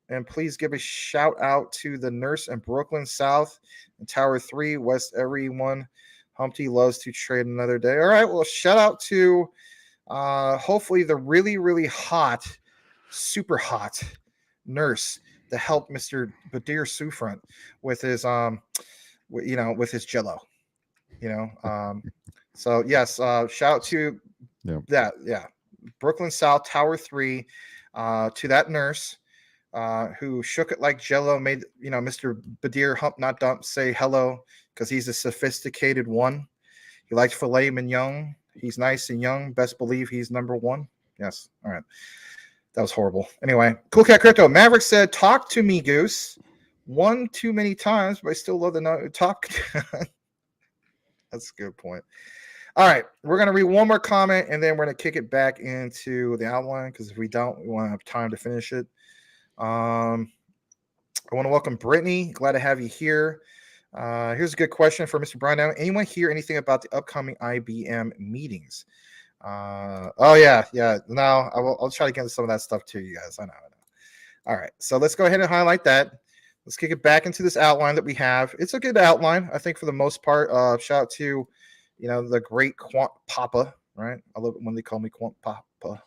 and please give a shout out to the nurse in Brooklyn South and Tower 3 West. Everyone, Humpty loves to trade another day." All right, well, shout out to hopefully the really, really hot, super hot nurse to help Mr. Badir Sufront with his with his jello. So yes, shout out to that, yeah. Brooklyn South Tower 3 to that nurse who shook it like jello, made Mr. Badir hump not dump say hello because he's a sophisticated one. He likes filet mignon. He's nice and young. Best believe he's number one. Yes. All right. That was horrible. Anyway, Cool Cat Crypto. Maverick said, "Talk to me, Goose." One too many times, but I still love the talk. That's a good point. All right, we're going to read one more comment, and then we're going to kick it back into the outline, because if we don't, we won't have time to finish it. I want to welcome Brittany. Glad to have you here. Here's a good question for Mr. Brown. Anyone hear anything about the upcoming IBM meetings? Oh, yeah. No, I'll try to get into some of that stuff too, you guys. I know. All right, so let's go ahead and highlight that. Let's kick it back into this outline that we have. It's a good outline, I think, for the most part. Shout out to the great Quant Papa, right? I love it when they call me Quant Papa.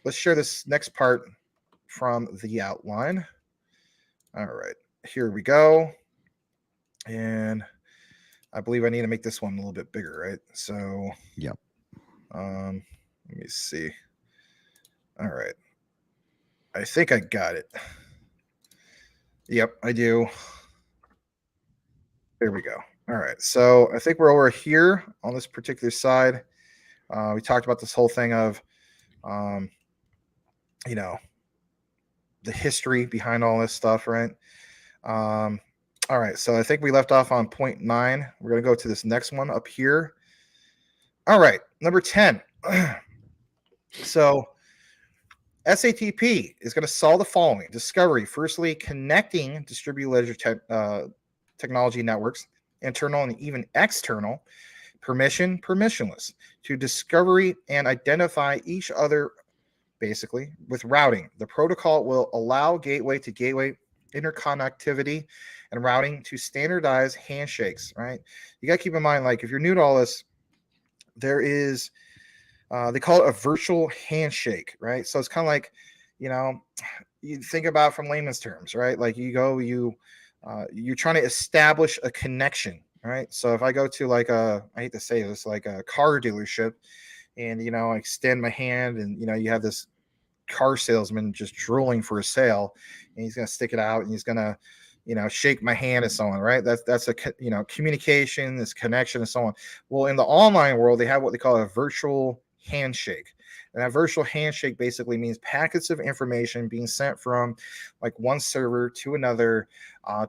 Let's share this next part from the outline. All right, here we go. And I believe I need to make this one a little bit bigger, right? So, yep. Let me see. All right. I think I got it. Yep, I do. There we go. All right. So I think we're over here on this particular side. We talked about this whole thing of, the history behind all this stuff, right? All right, so I think we left off on point 9. We're going to go to this next one up here. All right, number 10. So SATP is going to solve the following discovery. Firstly, connecting distributed ledger technology networks, internal and even external, permissionless, to discovery and identify each other, basically, with routing. The protocol will allow gateway to gateway interconnectivity and routing to standardize handshakes, right? You got to keep in mind, like, if you're new to all this, there is they call it a virtual handshake, right? So it's kind of like, you think about from layman's terms, right? Like you're trying to establish a connection, right? So if I go to like I hate to say this, like a car dealership, and I extend my hand, and you have this car salesman just drooling for a sale, and he's gonna stick it out, and he's gonna shake my hand and so on, right? That's a communication, this connection and so on. Well, in the online world, they have what they call a virtual handshake. And that virtual handshake basically means packets of information being sent from like one server to another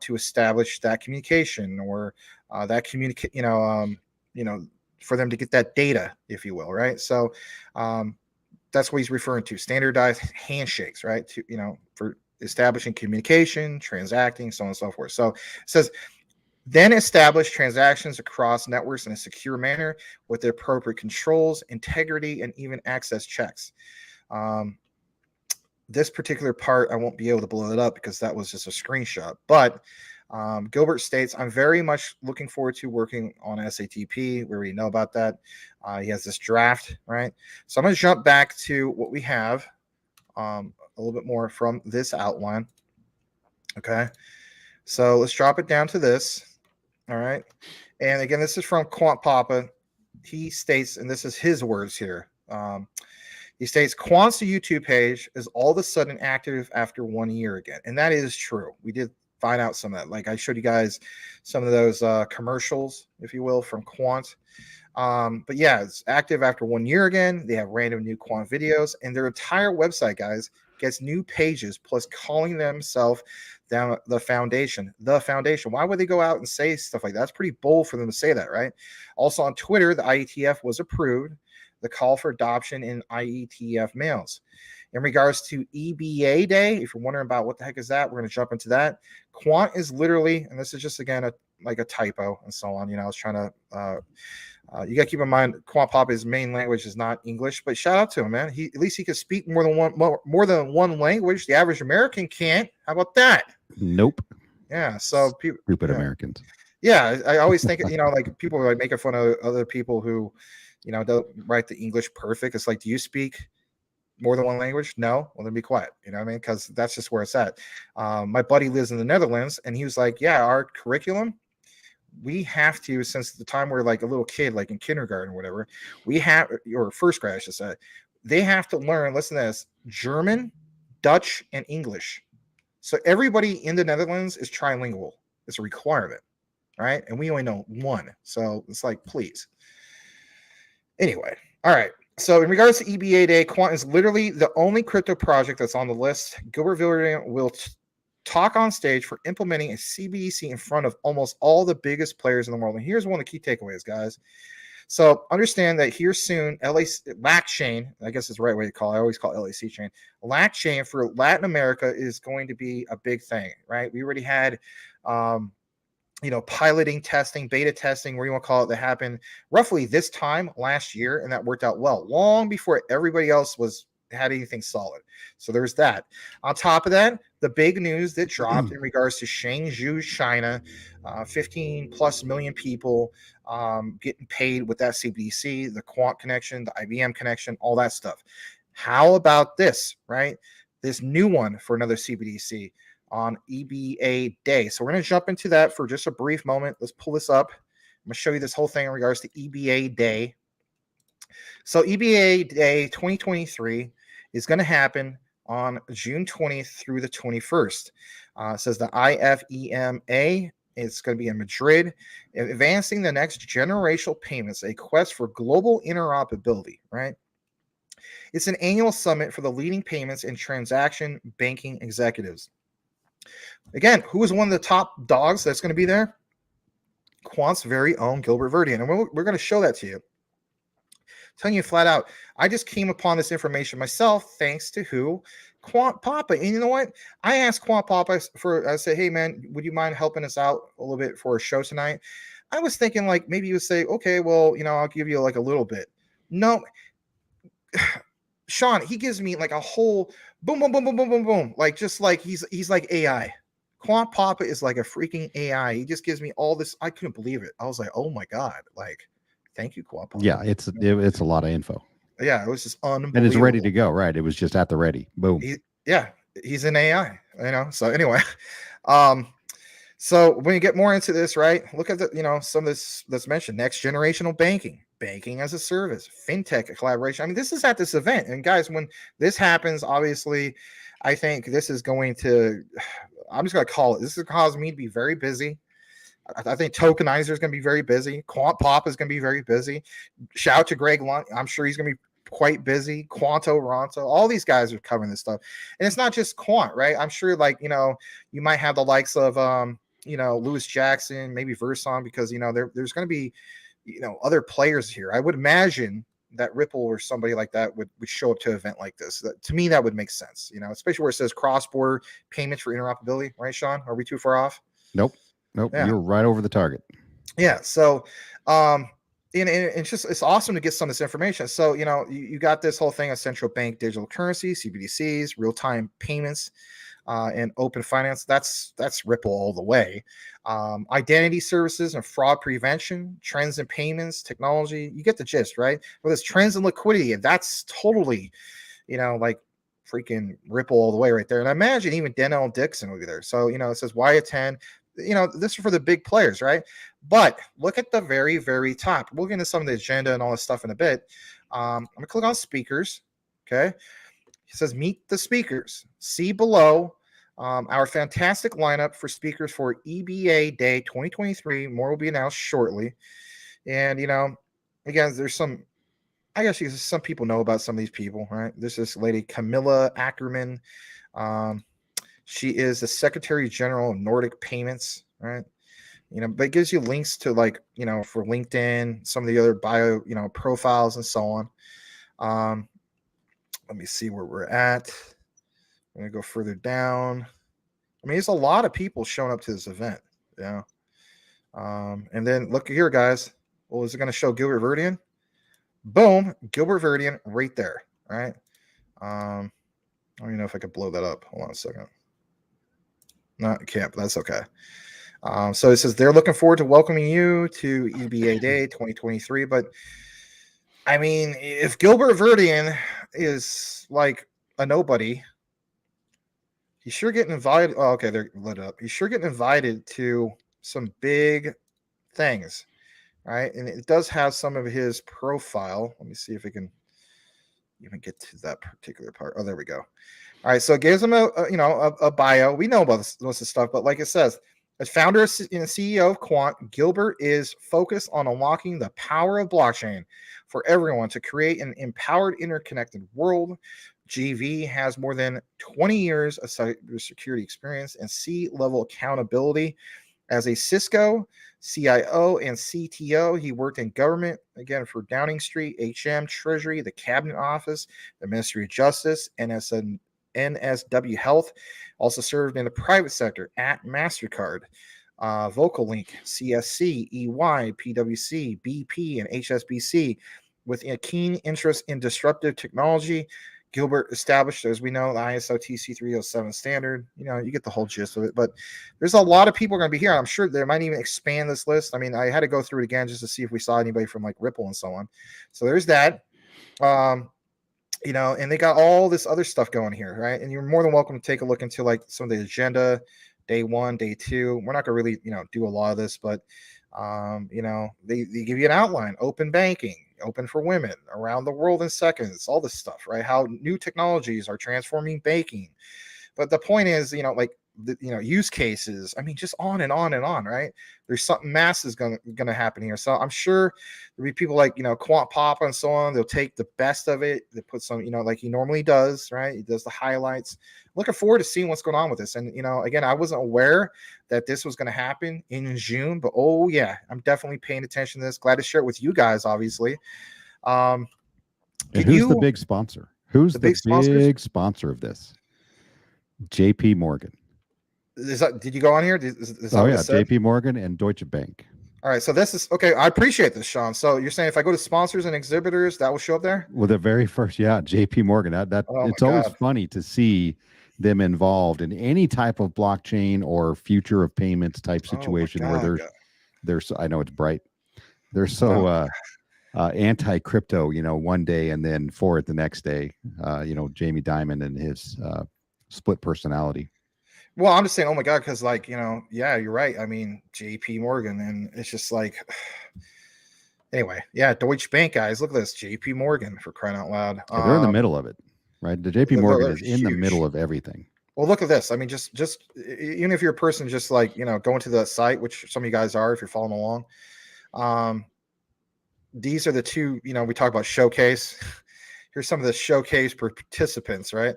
to establish that communication, or that communicate, for them to get that data, if you will, right? So that's what he's referring to, standardized handshakes, right? To for establishing communication, transacting, so on and so forth. So it says, then establish transactions across networks in a secure manner with the appropriate controls, integrity, and even access checks. This particular part, I won't be able to blow it up because that was just a screenshot. But Gilbert states, I'm very much looking forward to working on SATP. We already know about that. He has this draft, right? So I'm going to jump back to what we have, a little bit more from this outline. Okay. So let's drop it down to this. All right. And again, this is from Quant Papa. He states, and this is his words here. He states, Quant's YouTube page is all of a sudden active after 1 year again. And that is true. We did find out some of that. Like I showed you guys some of those commercials, if you will, from Quant. But yeah, it's active after 1 year again. They have random new Quant videos, and their entire website, guys, gets new pages, plus calling themselves down the foundation. Why would they go out and say stuff like that? That's pretty bold for them to say that, right? Also on Twitter, the IETF was approved. The call for adoption in IETF mails. In regards to EBA Day, if you're wondering about what the heck is that, we're going to jump into that. Quant is literally, and this is just again like a typo and so on. I was trying to. You got to keep in mind, Quant Papa's main language is not English, but shout out to him, man. At least he can speak more than one language. The average American can't. How about that? Nope. Yeah. So stupid Americans. Yeah, I always think like people are like making fun of other people who, don't write the English perfect. It's like, do you speak more than one language? No. Well, then be quiet. You know what I mean? Because that's just where it's at. My buddy lives in the Netherlands, and he was like, yeah, our curriculum, we have to, since the time we're like a little kid, like in kindergarten or whatever, we have, or first grade, I should say, they have to learn, listen to this, German, Dutch, and English. So everybody in the Netherlands is trilingual. It's a requirement, right? And we only know one. So it's like, please. Anyway, all right. So in regards to EBA Day, Quant is literally the only crypto project that's on the list. Gilbert Villarreal will talk on stage for implementing a CBDC in front of almost all the biggest players in the world. And here's one of the key takeaways, guys. So understand that here soon, LAC chain, I guess is the right way to call it. I always call it LAC chain. LAC chain for Latin America is going to be a big thing, right? We already had, piloting testing, beta testing, where you want to call it, that happened roughly this time last year, and that worked out well, long before everybody else had anything solid. So there's that. On top of that, the big news that dropped in regards to Chengdu, China, 15 plus million people getting paid with that CBDC, the Quant connection, the IBM connection, all that stuff. How about this, right? This new one for another CBDC on EBA Day. So we're going to jump into that for just a brief moment. Let's pull this up. I'm going to show you this whole thing in regards to EBA Day. So EBA Day 2023 is going to happen on June 20th through the 21st. It says the IFEMA. It's going to be in Madrid. Advancing the next generational payments, a quest for global interoperability, right? It's an annual summit for the leading payments and transaction banking executives. Again, who is one of the top dogs that's going to be there? Quant's very own Gilbert Verdian. And we're going to show that to you. Telling you flat out, I just came upon this information myself thanks to who? Quant Papa. And you know what? I asked Quant Papa I said, hey man, would you mind helping us out a little bit for a show tonight? I was thinking like maybe you would say, okay, well, I'll give you like a little bit. No, Sean, he gives me like a whole boom, boom, boom, boom, boom, boom, boom. Like just like he's like AI. Quant Papa is like a freaking AI. He just gives me all this. I couldn't believe it. I was like, oh my God. Like, thank you, Quant Papa. Yeah, it's a lot of info. Yeah, it was just unbelievable. And it's ready to go, right? It was just at the ready. Boom. He's an AI, So anyway, so when you get more into this, right? Look at the, some of this that's mentioned: next generational banking as a service, fintech collaboration. I mean, this is at this event, and guys, when this happens, obviously, I think this is going to. I'm just going to call it. This is causing me to be very busy. I think Tokenizer is going to be very busy. Quant Pop is going to be very busy. Shout out to Greg Lunt. I'm sure he's going to be quite busy. Quanto, Ronto, all these guys are covering this stuff. And it's not just Quant, right? I'm sure you might have the likes of, Lewis Jackson, maybe Verson, because, there's going to be, other players here. I would imagine that Ripple or somebody like that would show up to an event like this. To me, that would make sense, especially where it says cross-border payments for interoperability, right, Sean? Are we too far off? Nope. Yeah. You're right over the target. Yeah. So, and it's awesome to get some of this information. So, you got this whole thing of central bank digital currency, CBDCs, real-time payments, and open finance. That's Ripple all the way. Identity services and fraud prevention, trends in payments, technology. You get the gist, right? Well, there's trends in liquidity, and that's totally, like freaking Ripple all the way right there. And I imagine even Danielle Dixon will be there. So, it says why attend. This is for the big players, right? But look at the very, very top. We'll get into some of the agenda and all this stuff in a bit. I'm going to click on speakers. Okay. It says meet the speakers. See below our fantastic lineup for speakers for EBA Day 2023. More will be announced shortly. And, again, there's some, I guess some people know about some of these people, right? There's this lady, Camilla Ackerman. She is the Secretary General of Nordic Payments, right? But it gives you links to for LinkedIn, some of the other bio, profiles and so on. Let me see where we're at. I'm going to go further down. I mean, there's a lot of people showing up to this event, and then look here, guys. Well, is it going to show Gilbert Verdian? Boom, Gilbert Verdian right there, right? I don't even know if I could blow that up. Hold on a second. No, I can't, but that's okay. So it says they're looking forward to welcoming you to EBA Day 2023. But I mean, if Gilbert Verdian is like a nobody, he's sure getting invited. Oh, okay, they're lit up. He's sure getting invited to some big things, right? And it does have some of his profile. Let me see if we can even get to that particular part. Oh, there we go. All right, so it gives him a bio. We know about most of this stuff, but like it says, as founder and CEO of Quant, Gilbert is focused on unlocking the power of blockchain for everyone to create an empowered, interconnected world. GV has more than 20 years of cybersecurity experience and C-level accountability. As a Cisco CIO and CTO, he worked in government, again, for Downing Street, HM, Treasury, the Cabinet Office, the Ministry of Justice, NSW Health. Also served in the private sector at MasterCard, VocalLink, CSC, EY, PwC, BP, and HSBC. With a keen interest in disruptive technology, Gilbert established, as we know, the ISO TC307 standard. You get the whole gist of it. But there's a lot of people going to be here. I'm sure they might even expand this list. I mean, I had to go through it again just to see if we saw anybody from like Ripple and so on. So there's that. And they got all this other stuff going here, right? And you're more than welcome to take a look into like some of the agenda, day 1, day 2. We're not going to really, do a lot of this, but, they give you an outline: open banking, open for women, around the world in seconds, all this stuff, right? How new technologies are transforming banking. But the point is, use cases. I mean, just on and on and on, right? There's something massive gonna happen here. So I'm sure there'll be people like Quant Pop and so on. They'll take the best of it. They put some, like he normally does, right? He does the highlights. Looking forward to seeing what's going on with this. And again, I wasn't aware that this was going to happen in June, but oh yeah, I'm definitely paying attention to this. Glad to share it with you guys, obviously. And who's the big sponsor? Who's the big sponsor of this? JP Morgan. Did you go on here? Is oh yeah, JP Morgan and Deutsche Bank. All right, so this is okay. I appreciate this, Sean. So you're saying if I go to sponsors and exhibitors, that will show up there? Well, the very first, JP Morgan. It's always funny to see them involved in any type of blockchain or future of payments type situation where they're I know it's bright. They're so anti-crypto, one day and then for it the next day. Jamie Dimon and his split personality. Well, I'm just saying, oh my God, because yeah, you're right. I mean, JP Morgan, and it's just like, anyway, yeah, Deutsche Bank guys, look at this, JP Morgan, for crying out loud. Yeah, they're in the middle of it, right? The JP Morgan is in the middle of everything. Well, look at this. I mean, just even if you're a person just going to the site, which some of you guys are, if you're following along, these are the two, we talk about showcase. Here's some of the showcase participants, right?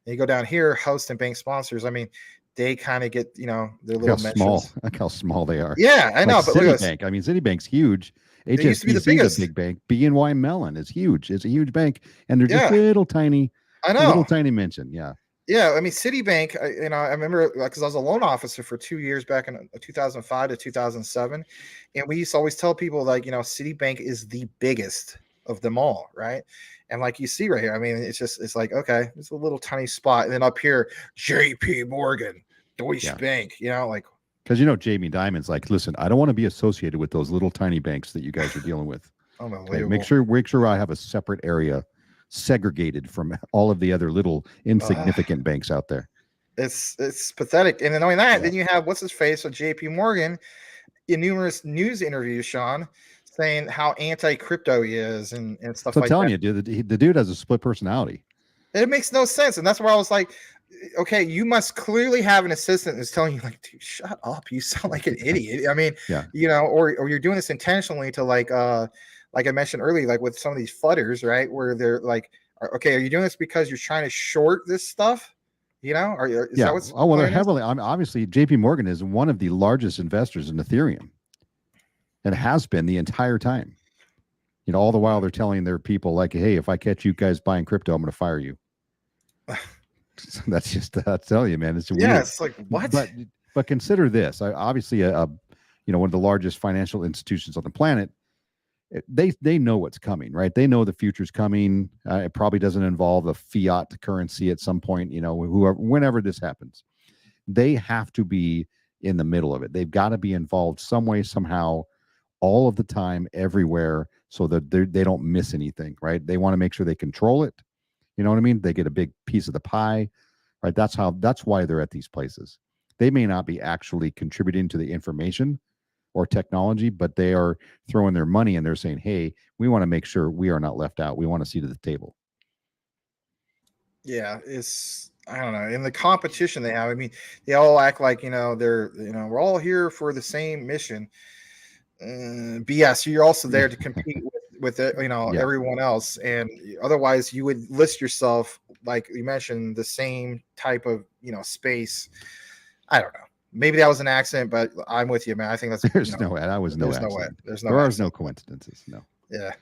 And you go down here, host and bank sponsors. I mean, they kind of get, their little mentions. Look how small they are. Yeah, I know. But Citibank, I mean, Citibank's huge. HSBC is a big bank. BNY Mellon is huge. It's a huge bank, and they're just little tiny. I know. Little tiny mention. Yeah. Yeah, I mean, Citibank. I remember because I was a loan officer for 2 years back in 2005 to 2007, and we used to always tell people Citibank is the biggest of them all, right? And like you see right here, I mean, it's like, okay, it's a little tiny spot. And then up here, JP Morgan, Deutsche Bank, because Jamie Dimon's like, listen, I don't want to be associated with those little tiny banks that you guys are dealing with. Okay, make sure I have a separate area segregated from all of the other little insignificant banks out there. It's pathetic. And then knowing that, then you have what's his face of JP Morgan in numerous news interviews, Sean, saying how anti-crypto he is and stuff like that. I'm telling you, dude, the dude has a split personality. It makes no sense. And that's where I was like, okay, you must clearly have an assistant that's telling you like, dude, shut up. You sound like an idiot. I mean, or you're doing this intentionally to like I mentioned earlier, like with some of these fudders, right? Where they're like, okay, are you doing this because you're trying to short this stuff? Is that what's they're heavily. Obviously, JP Morgan is one of the largest investors in Ethereum. And has been the entire time. All the while they're telling their people like, hey, if I catch you guys buying crypto, I'm going to fire you. That's just, I tell you, man, it's weird. Yeah, it's like, what? But consider this. Obviously, one of the largest financial institutions on the planet, they know what's coming, right? They know the future's coming. It probably doesn't involve a fiat currency at some point, whenever this happens. They have to be in the middle of it. They've got to be involved some way, somehow, all of the time, everywhere, so that they don't miss anything, right? They want to make sure they control it. You know what I mean? They get a big piece of the pie, right? That's why they're at these places. They may not be actually contributing to the information or technology, but they are throwing their money and they're saying, hey, we want to make sure we are not left out. We want a seat at the table. Yeah, I don't know. In the competition they have, I mean, they all act like, they're, we're all here for the same mission. BS. You're also there to compete with everyone else, and otherwise you would list yourself, like you mentioned, the same type of space. I don't know. Maybe that was an accident, but I'm with you, man. I think that's there's no accident. There are no coincidences. No. Yeah.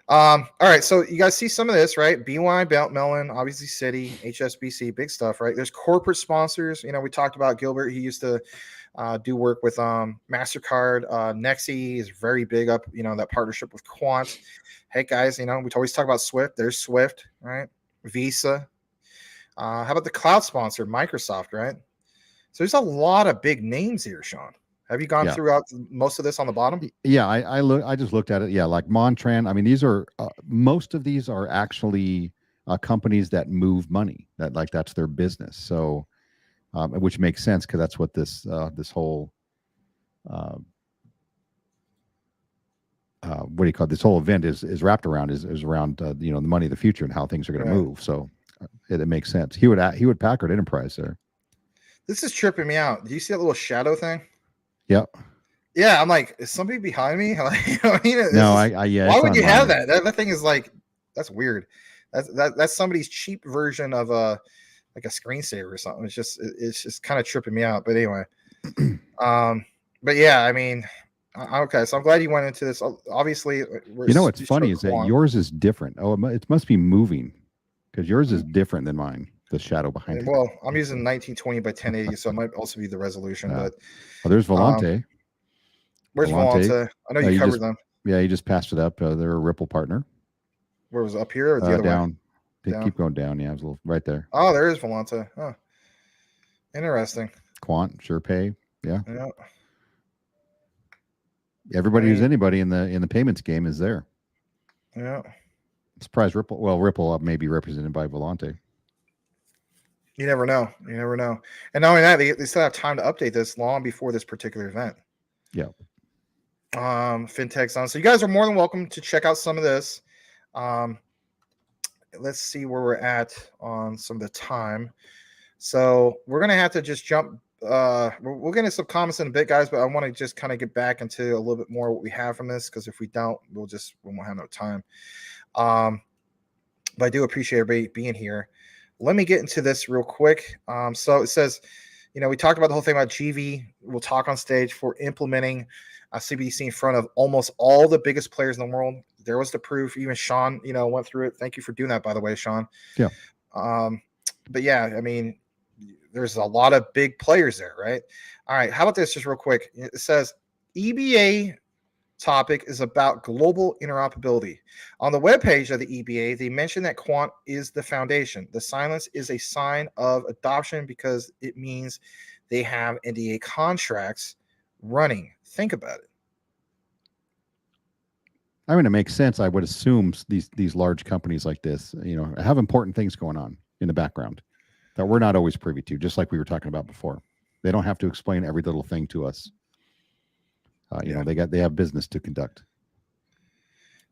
All right. So you guys see some of this, right? BNY Mellon, obviously Citi, HSBC, big stuff, right? There's corporate sponsors. We talked about Gilbert. He used to do work with MasterCard. Nexi is very big up, that partnership with Quant. Hey guys, we always talk about Swift. There's Swift, right? Visa. How about the cloud sponsor, Microsoft, right? So there's a lot of big names here, Sean. Have you gone throughout most of this on the bottom? Yeah, I just looked at it. Yeah, like Montran. I mean, these are most of these are actually companies that move money. That's their business. So, which makes sense because that's what this whole what do you call it? This whole event is wrapped around is around the money of the future and how things are going to move. So it makes sense. Hewlett Packard Enterprise there. This is tripping me out. Do you see that little shadow thing? Yep. Yeah, I'm like, is somebody behind me? Like, you know what I mean? No, yeah. Why It's would on you have mine. that? That thing is like, that's weird. That's somebody's cheap version of a like a screensaver or something. It's just kind of tripping me out. But anyway, but yeah, I mean, okay. So I'm glad you went into this. Obviously, You know what's you funny showed is that Quant. yours is different. Oh, it must be moving because yours is different than mine. The shadow behind it. Well, I'm using 1920 by 1080, so it might also be the resolution. Yeah. But Oh, there's Volante. where's Volante? I know you You covered just them. you just passed it up. They're a Ripple partner. Where was it, up here or the other way? Down. Down. Keep going down. Yeah, it was a little right there. Oh, there is Volante. Oh, interesting. Quant, SurePay. Yeah. Yeah. Everybody who's anybody in the payments game is there. Yeah. Surprise Ripple. Well, Ripple may be represented by Volante. You never know. You never know. And not only that, they still have time to update this long before this particular event. Yeah. Fintech's on. So you guys are more than welcome to check out some of this. Let's see where we're at on some of the time. So we're gonna have to just jump. We'll get into some comments in a bit, guys, but I want to just kind of get back into a little bit more what we have from this, because if we don't, we won't have no time. But I do appreciate everybody being here. Let me get into this real quick. So it says, we talked about the whole thing about GV. We'll talk on stage for implementing CBDC in front of almost all the biggest players in the world. There was the proof. Even Sean, went through it. Thank you for doing that, by the way, Sean. Yeah. But yeah, I mean, there's a lot of big players there, right? All right. How about this just real quick? It says EBA topic is about global interoperability. On the webpage of the EBA, they mention that Quant is the foundation. The silence is a sign of adoption because it means they have NDA contracts running. Think about it. I mean, it makes sense. I would assume these large companies like this, have important things going on in the background that we're not always privy to, just like we were talking about before. They don't have to explain every little thing to us. They have business to conduct.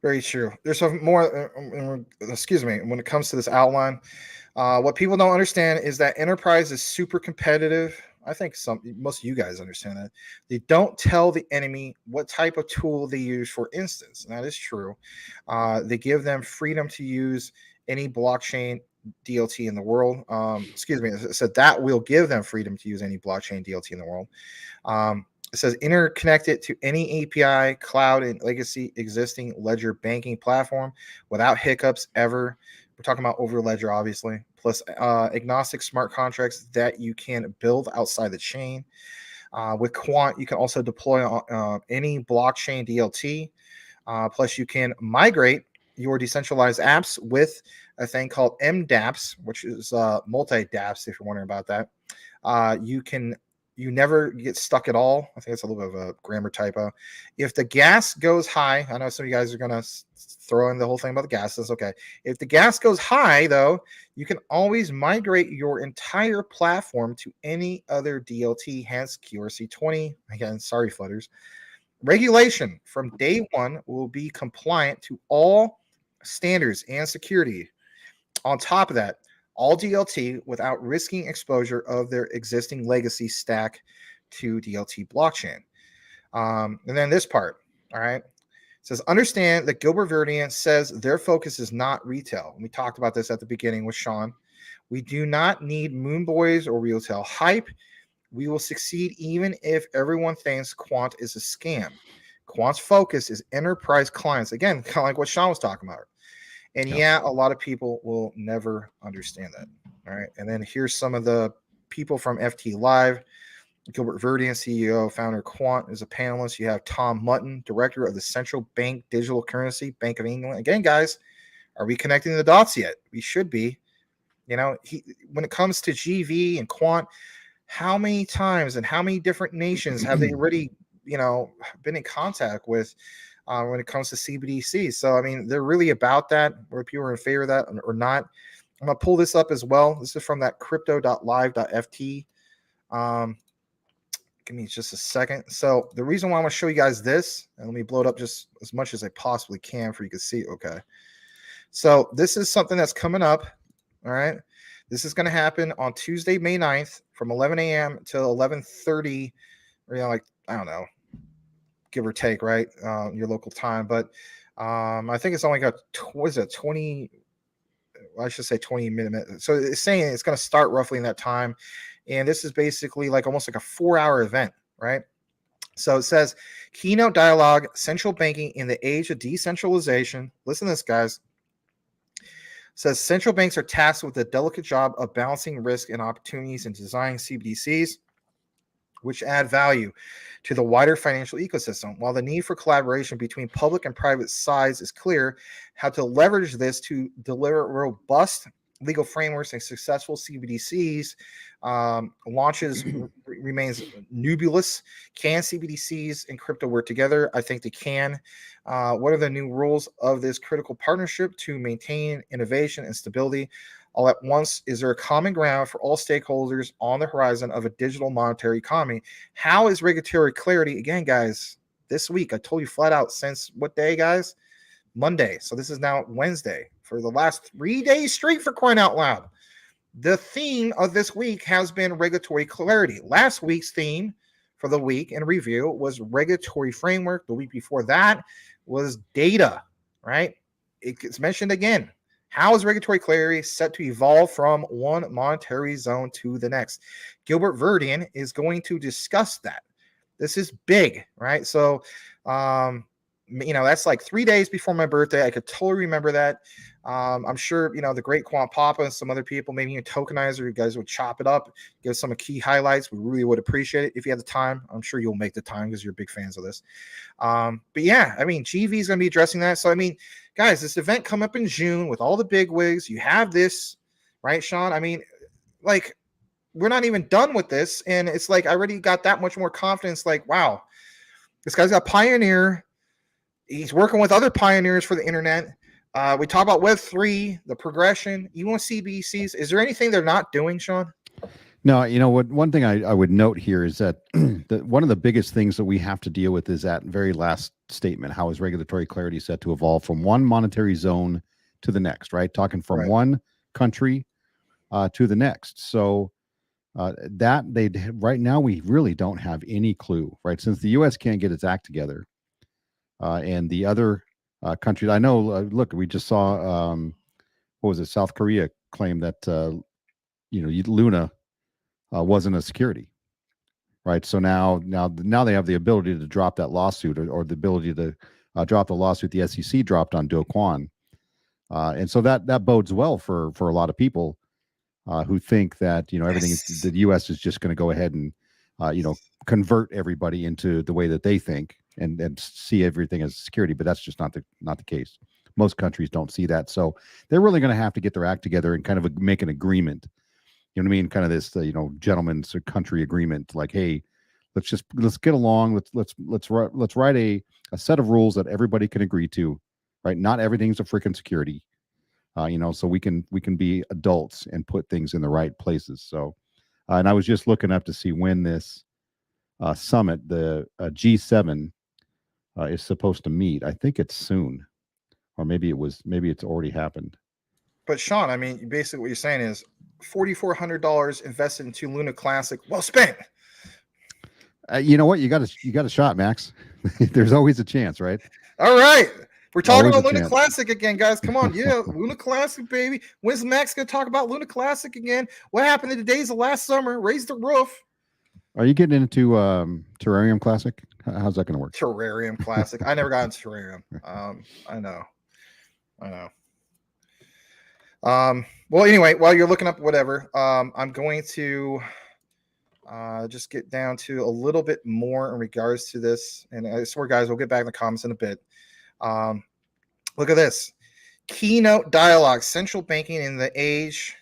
Very true. There's some more, excuse me, when it comes to this outline, what people don't understand is that enterprise is super competitive. I think most of you guys understand that. They don't tell the enemy what type of tool they use, for instance, and that is true. They give them freedom to use any blockchain DLT in the world. It said that will give them freedom to use any blockchain DLT in the world. It says interconnect it to any API, cloud, and legacy existing ledger banking platform without hiccups ever. We're talking about over ledger, obviously, plus agnostic smart contracts that you can build outside the chain. With Quant, you can also deploy any blockchain DLT. Plus, you can migrate your decentralized apps with a thing called MDApps, which is multi-dApps, if you're wondering about that. You never get stuck at all. I think it's a little bit of a grammar typo. If the gas goes high, I know some of you guys are going to throw in the whole thing about the gas. That's okay. If the gas goes high, though, you can always migrate your entire platform to any other DLT, hence QRC20. Again, sorry, Flutters. Regulation from day one will be compliant to all standards and security. On top of that, all DLT without risking exposure of their existing legacy stack to DLT blockchain. And then this part, all right, it says, understand that Gilbert Verdian says their focus is not retail. We talked about this at the beginning with Sean. We do not need moon boys or retail hype. We will succeed even if everyone thinks Quant is a scam. Quant's focus is enterprise clients. Again, kind of like what Sean was talking about. And yeah, a lot of people will never understand that. All right. And then here's some of the people from FT Live. Gilbert Verdian, CEO, founder Quant, is a panelist. You have Tom Mutton, director of the Central Bank Digital Currency, Bank of England. Again, guys, are we connecting the dots yet? We should be. When it comes to GV and Quant, how many times and how many different nations have they already, been in contact with when it comes to CBDC? So, I mean, they're really about that, whether people are in favor of that or not. I'm going to pull this up as well. This is from that crypto.live.ft. Give me just a second. So the reason why I'm going to show you guys this, and let me blow it up just as much as I possibly can for you to see. Okay. So this is something that's coming up. All right. This is going to happen on Tuesday, May 9th from 11 a.m. to 11:30, or, like, I don't know, give or take, right? Your local time. But I think it's only got, what is it, 20, I should say 20 minutes. So it's saying it's going to start roughly in that time. And this is basically like almost like a 4-hour event, right? So it says keynote dialogue, central banking in the age of decentralization. Listen to this, guys. It says central banks are tasked with the delicate job of balancing risk and opportunities and designing CBDCs which add value to the wider financial ecosystem. While the need for collaboration between public and private sides is clear, how to leverage this to deliver robust legal frameworks and successful CBDCs launches remains nebulous. Can CBDCs and crypto work together? I think they can. What are the new rules of this critical partnership to maintain innovation and stability all at once? Is there a common ground for all stakeholders on the horizon of a digital monetary economy? How is regulatory clarity? Again, guys, this week, I told you flat out, since what day, guys? Monday. So this is now Wednesday. For the last 3 days straight, for crying out loud. The theme of this week has been regulatory clarity. Last week's theme for the week in review was regulatory framework. The week before that was data, right? It's mentioned again. How is regulatory clarity set to evolve from one monetary zone to the next? Gilbert Verdian is going to discuss that. This is big, right? So, that's like 3 days before my birthday. I could totally remember that. I'm sure, the great Quant Papa and some other people, maybe even Tokenizer, you guys would chop it up, give some key highlights. We really would appreciate it. If you have the time, I'm sure you'll make the time because you're big fans of this. But yeah, GV is going to be addressing that. So, guys, this event come up in June with all the big wigs. You have this, right, Sean? We're not even done with this. And it's like, I already got that much more confidence. Like, wow, this guy's got Pioneer. He's working with other pioneers for the internet. We talk about Web3, the progression. You want CBDCs? Is there anything they're not doing, Sean? No, what one thing I would note here is that one of the biggest things that we have to deal with is that very last statement. How is regulatory clarity set to evolve from one monetary zone to the next, right? Talking from Right. one country to the next. So right now we really don't have any clue, right? Since the U.S. can't get its act together, and the other countries, I know. Look, we just saw what was it? South Korea claimed that Luna wasn't a security, right? So now they have the ability to drop that lawsuit, or the ability to drop the lawsuit the SEC dropped on Do Kwon, and so that bodes well for a lot of people who think that everything the U.S. is just going to go ahead and convert everybody into the way that they think and see everything as security, but that's just not the case. Most countries don't see that, so they're really going to have to get their act together and kind of make an agreement. You know what I mean? Kind of this, gentleman's country agreement. Like, hey, let's get along. Let's write a set of rules that everybody can agree to, right? Not everything's a freaking security, so we can be adults and put things in the right places. So, and I was just looking up to see when this summit, the G7, is supposed to meet. I think it's soon, or maybe it's already happened. But Sean, basically what you're saying is $4,400 invested into Luna Classic, well spent. You know what? You got a shot, Max. There's always a chance, right? All right. We're talking Always about a Luna chance. Classic again, guys. Come on. Yeah, Luna Classic, baby. When's Max going to talk about Luna Classic again? What happened in the days of last summer? Raise the roof. Are you getting into Terrarium Classic? How's that going to work? Terrarium Classic. I never got into Terrarium. I know. Well, anyway, while you're looking up whatever, I'm going to just get down to a little bit more in regards to this. And I swear, guys, we'll get back in the comments in a bit. Look at this. Keynote dialogue, central banking in the age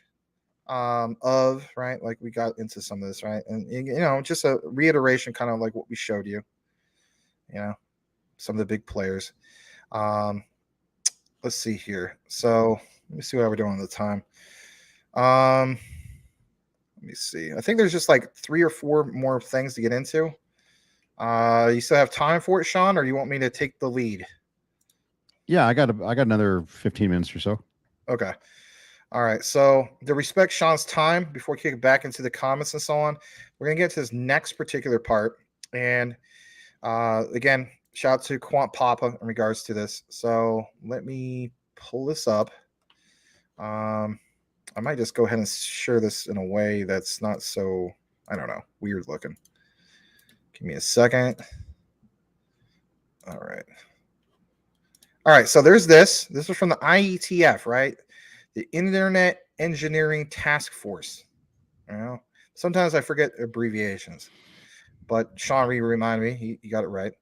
of, right? Like we got into some of this, right? And, just a reiteration, kind of like what we showed you, some of the big players. Let's see here. So let me see what we're doing at the time. Let me see. I think there's just like 3 or 4 more things to get into. You still have time for it, Sean, or you want me to take the lead? Yeah, I got another 15 minutes or so. Okay. All right. So to respect Sean's time before we kick it back into the comments and so on, we're gonna get to this next particular part. And again, shout out to Quant Papa in regards to this. So let me pull this up. I might just go ahead and share this in a way that's not so, I don't know, weird looking. Give me a second. All right. All right. So there's this. This was from the IETF, right? The Internet Engineering Task Force. You know, sometimes I forget abbreviations, but Sean reminded me. He got it right.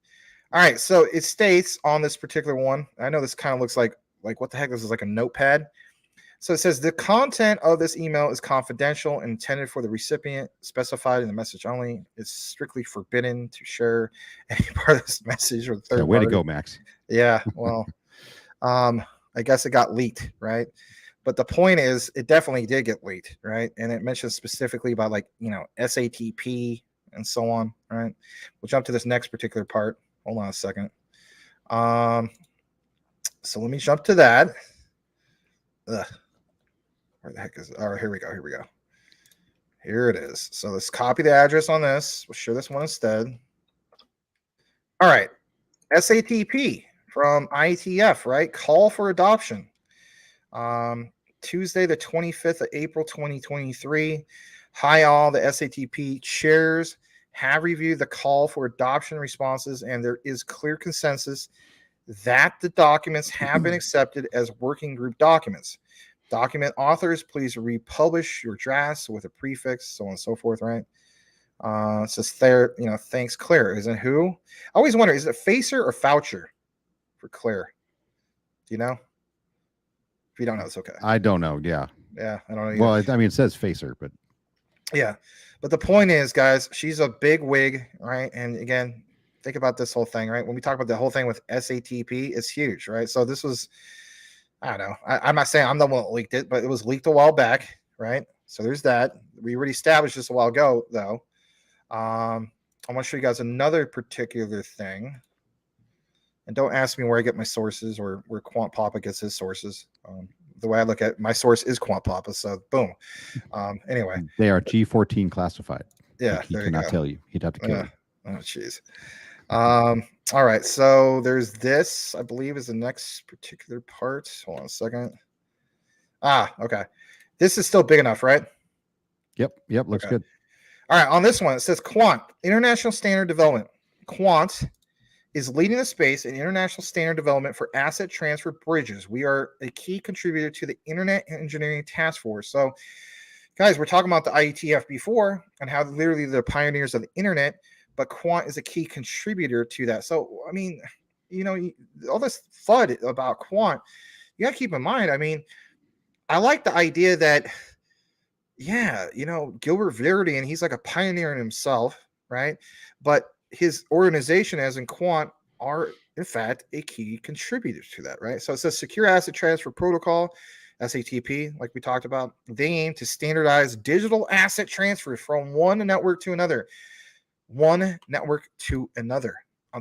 All right. So it states on this particular one. I know this kind of looks like what the heck? This is like a notepad. So it says the content of this email is confidential and intended for the recipient, specified in the message only. It's strictly forbidden to share any part of this message with third way party. to go, Max. Yeah, well, I guess it got leaked, right? But the point is, it definitely did get leaked, right? And it mentions specifically about SATP and so on, right? We'll jump to this next particular part. Hold on a second. So let me jump to that. Ugh. Where the heck is it? All right, here we go. Here it is. So let's copy the address on this. We'll share this one instead. All right. SATP from IETF, right? Call for adoption. Tuesday, the 25th of April, 2023. Hi, all. The SATP chairs have reviewed the call for adoption responses, and there is clear consensus that the documents have been accepted as working group documents. Document authors, please republish your drafts with a prefix, so on and so forth, right? It says there, thanks, Claire. Isn't who? I always wonder, is it Facer or Foucher for Claire? Do you know? If you don't know, it's okay. I don't know. Yeah. Yeah, I don't know. Well, I mean, it says Facer, but yeah. But the point is, guys, she's a big wig, right? And again, think about this whole thing, right? When we talk about the whole thing with SATP, it's huge, right? So this was, I don't know. I'm not saying I'm the one that leaked it, but it was leaked a while back, right? So there's that. We already established this a while ago, though. I want to show you guys another particular thing. And don't ask me where I get my sources or where Quant Papa gets his sources. The way I look at it, my source is Quant Papa. So boom. Anyway, they are G14 classified. Yeah, he cannot tell you. He'd have to kill you. Oh, jeez. All right. So there's this, I believe, is the next particular part. Hold on a second. Okay. This is still big enough, right? Yep. Looks good. All right. On this one, it says Quant, International Standard Development. Quant is leading the space in international standard development for asset transfer bridges. We are a key contributor to the Internet Engineering Task Force. So, guys, we're talking about the IETF before and how literally they're pioneers of the internet, but Quant is a key contributor to that. So, I mean, all this FUD about Quant, you got to keep in mind. I mean, I like the idea that, Gilbert Verity, and he's like a pioneer in himself, right? But his organization, as in Quant, are in fact a key contributor to that, right? So it says Secure Asset Transfer Protocol, SATP, like we talked about. They aim to standardize digital asset transfer from one network to another. On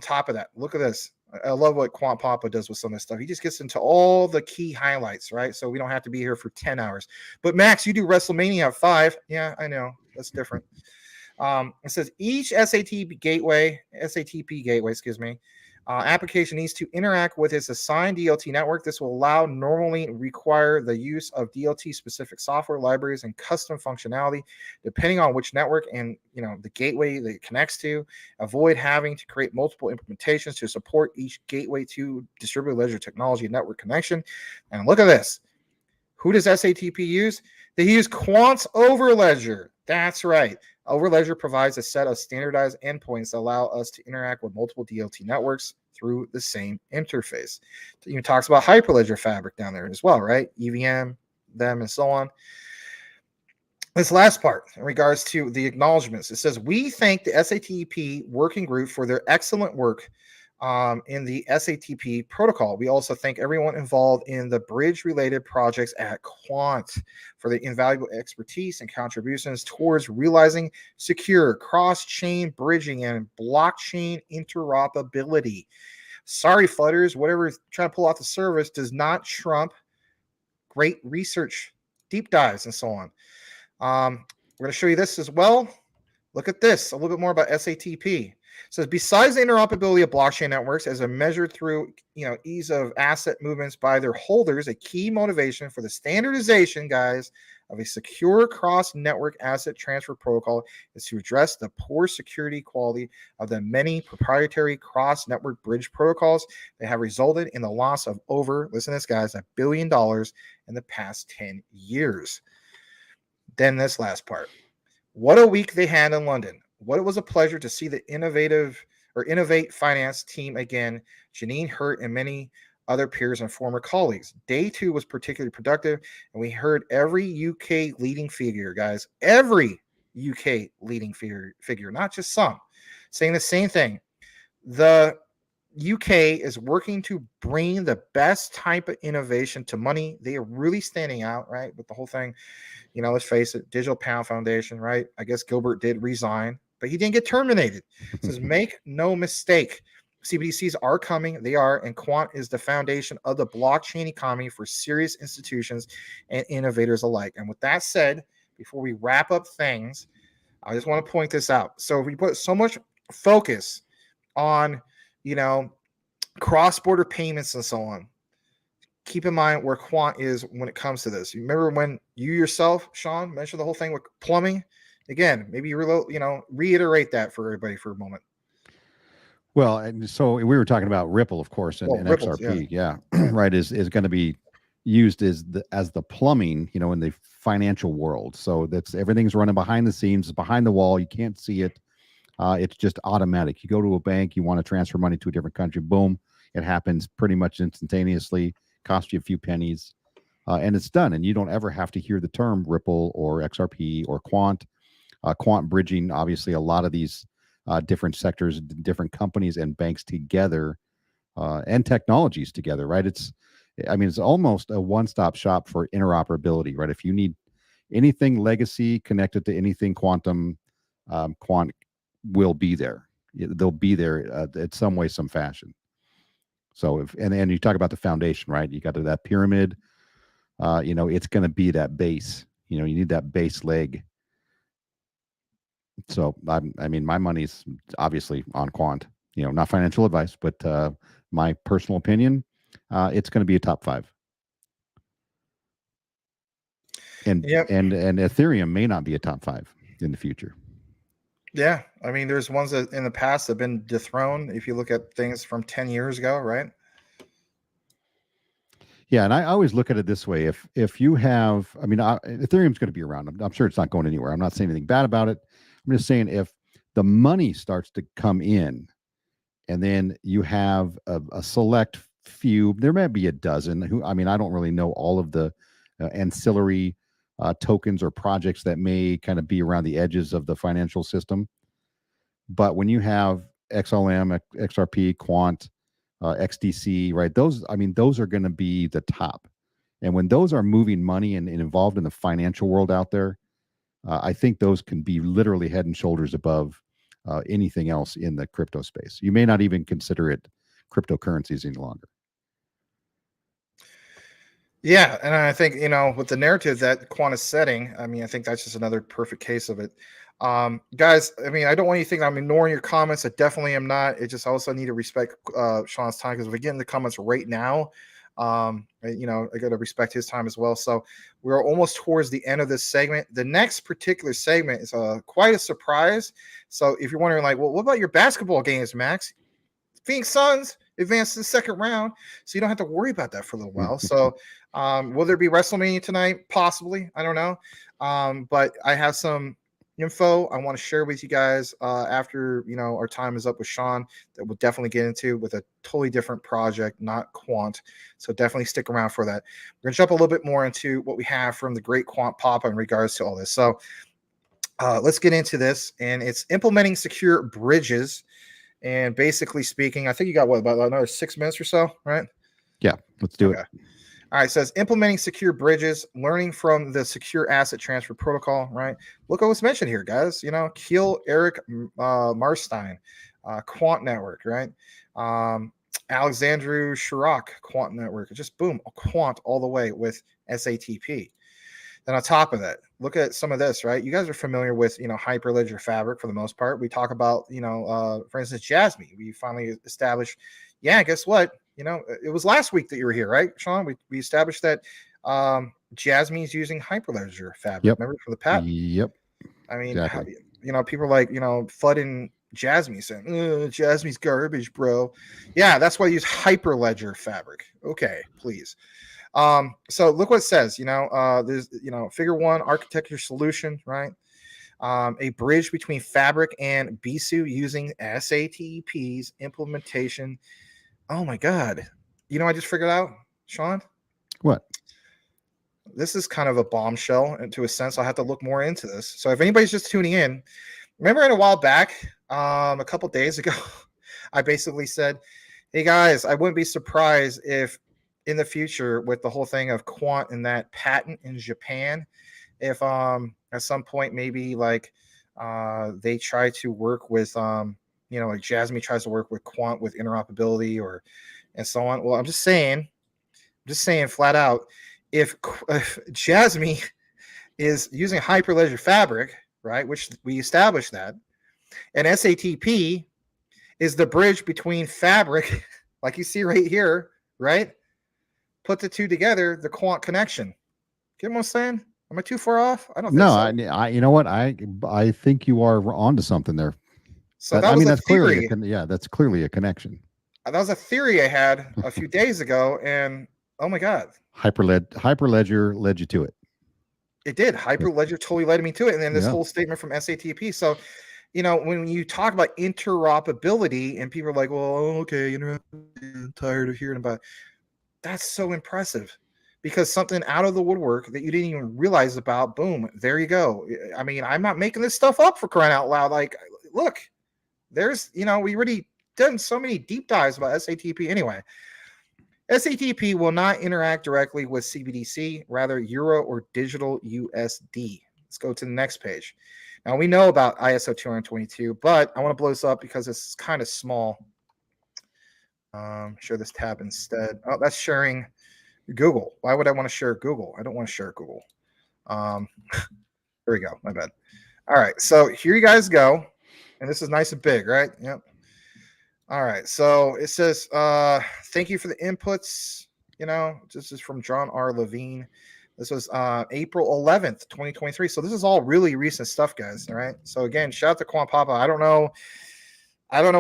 top of that, look at this. I love what Quant Papa does with some of this stuff. He just gets into all the key highlights, right? So we don't have to be here for 10 hours. But Max, you do WrestleMania at 5. Yeah, I know. That's different. It says each SATP gateway, application needs to interact with its assigned DLT network. This will normally require the use of DLT-specific software libraries and custom functionality, depending on which network and the gateway that it connects to. Avoid having to create multiple implementations to support each gateway to distributed ledger technology network connection. And look at this. Who does SATP use? They use Quant's Overledger. That's right. Overledger provides a set of standardized endpoints that allow us to interact with multiple DLT networks through the same interface. It even talks about Hyperledger Fabric down there as well, right? EVM, them, and so on. This last part, in regards to the acknowledgments, it says, we thank the SATP working group for their excellent work in the SATP protocol. We also thank everyone involved in the bridge-related projects at Quant for the invaluable expertise and contributions towards realizing secure cross-chain bridging and blockchain interoperability. Sorry, Flutters, whatever trying to pull off the service does not trump great research deep dives and so on. We're going to show you this as well. Look at this, a little bit more about SATP. It says, besides the interoperability of blockchain networks as a measure through ease of asset movements by their holders, a key motivation for the standardization, guys, of a secure cross-network asset transfer protocol is to address the poor security quality of the many proprietary cross-network bridge protocols that have resulted in the loss of over, listen to this, guys, $1 billion in the past 10 years. Then this last part. What a week they had in London. What it was a pleasure to see the Innovate Finance team again, Janine Hurt and many other peers and former colleagues. Day 2 was particularly productive, and we heard every UK leading figure, guys, every UK leading figure, not just some, saying the same thing. The UK is working to bring the best type of innovation to money. They are really standing out, right, with the whole thing. Let's face it, Digital Pound Foundation, right? I guess Gilbert did resign, but he didn't get terminated. It says, make no mistake, CBDCs are coming. They are, and Quant is the foundation of the blockchain economy for serious institutions and innovators alike. And with that said, before we wrap up things, I just want to point this out. So if we put so much focus on, cross-border payments and so on, keep in mind where Quant is when it comes to this. You remember when you yourself, Sean, mentioned the whole thing with plumbing? Again, maybe reiterate that for everybody for a moment. Well, and so we were talking about Ripple, of course, and XRP, yeah. Right, is going to be used as the plumbing, in the financial world. So that's everything's running behind the scenes, behind the wall. You can't see it. It's just automatic. You go to a bank, you want to transfer money to a different country, boom, it happens pretty much instantaneously. Cost you a few pennies, and it's done. And you don't ever have to hear the term Ripple or XRP or Quant. Quant bridging, obviously, a lot of these different sectors, different companies and banks together, and technologies together, right? It's almost a one-stop shop for interoperability, right? If you need anything legacy connected to anything quantum, Quant will be there. They'll be there in some way, some fashion. So and you talk about the foundation, right? You got to that pyramid, it's going to be that base. You need that base leg. So my money's obviously on Quant. Not financial advice, but my personal opinion, it's going to be a top 5. And and Ethereum may not be a top 5 in the future. Yeah, there's ones that in the past have been dethroned. If you look at things from 10 years ago, right? Yeah, and I always look at it this way: if you have, Ethereum's going to be around. I'm sure it's not going anywhere. I'm not saying anything bad about it. I'm just saying if the money starts to come in, and then you have a select few, there may be a dozen who, I don't really know all of the ancillary tokens or projects that may kind of be around the edges of the financial system. But when you have XLM, XRP, Quant, XDC, right? Those are going to be the top. And when those are moving money and involved in the financial world out there, I think those can be literally head and shoulders above anything else in the crypto space. You may not even consider it cryptocurrencies any longer. Yeah, and I think, with the narrative that Quant is setting, I think that's just another perfect case of it. Guys, I don't want you to think I'm ignoring your comments. I definitely am not. It just also need to respect Sean's time, because if we get in the comments right now, I got to respect his time as well. So we're almost towards the end of this segment. The next particular segment is quite a surprise. So if you're wondering, well, what about your basketball games, Max? Phoenix Suns advanced to the second round, so you don't have to worry about that for a little while. So will there be WrestleMania tonight? Possibly. I don't know. But I have some info I want to share with you guys after our time is up with Sean, that we'll definitely get into with a totally different project, not Quant. So definitely stick around for that. We're going to jump a little bit more into what we have from the great Quant Papa in regards to all this. So let's get into this, and it's implementing secure bridges. And basically speaking, I think you got about another 6 minutes or so, right? Yeah, let's do it. All right, it says implementing secure bridges, learning from the secure asset transfer protocol, right? Look at what's mentioned here, guys. Keel, Eric Marstein, Quant Network, right? Alexandru Chirac, Quant Network. Just boom, Quant all the way with SATP. Then on top of that, look at some of this, right? You guys are familiar with, Hyperledger Fabric for the most part. We talk about, for instance, Jasmine. We finally established, yeah, guess what? It was last week that you were here, right, Sean? We established that Jasmine is using Hyperledger Fabric. Yep. Remember for the patent? Yep. I mean, Exactly. people are like, flooding Jasmine saying, Jasmine's garbage, bro. Yeah, that's why I use Hyperledger Fabric. Okay, please. So look what it says, there's, figure 1 architecture solution, right? A bridge between Fabric and BSU using SATP's implementation. Oh my God. I just figured out, Sean? What? This is kind of a bombshell to a sense. I'll have to look more into this. So if anybody's just tuning in, remember in a while back, a couple days ago, I basically said, hey guys, I wouldn't be surprised if in the future with the whole thing of quant and that patent in Japan, if at some point maybe like they try to work with like Jasmine tries to work with quant with interoperability or and so on. Well, I'm just saying flat out, if Jasmine is using Hyperledger Fabric, right, which we established that, and SATP is the bridge between Fabric, like you see right here, right? Put the two together, the quant connection. Get what I'm saying? Am I too far off? I don't think so. No, I you know what? I think you are onto something there. So that was that's theory. clearly that's clearly a connection. That was a theory I had a few days ago, and oh my God. Hyperledger led you to it. It did. Hyperledger totally led me to it. And then this whole statement from SATP. So, when you talk about interoperability and people are like, well, okay, I'm tired of hearing about it. That's so impressive because something out of the woodwork that you didn't even realize about, boom, there you go. I mean, I'm not making this stuff up for crying out loud. Like, look, there's, we already done so many deep dives about SATP anyway. SATP will not interact directly with CBDC, rather Euro or digital USD. Let's go to the next page. Now we know about ISO 222, but I want to blow this up because it's kind of small. Share this tab instead. Oh, that's sharing Google. Why would I want to share Google? I don't want to share Google. There we go. My bad. All right. So here you guys go. And this is nice and big, right? Yep. All right. So it says, thank you for the inputs. This is from John R. Levine. This was April 11th, 2023. So this is all really recent stuff, guys. All right. So again, shout out to Quan Papa. I don't know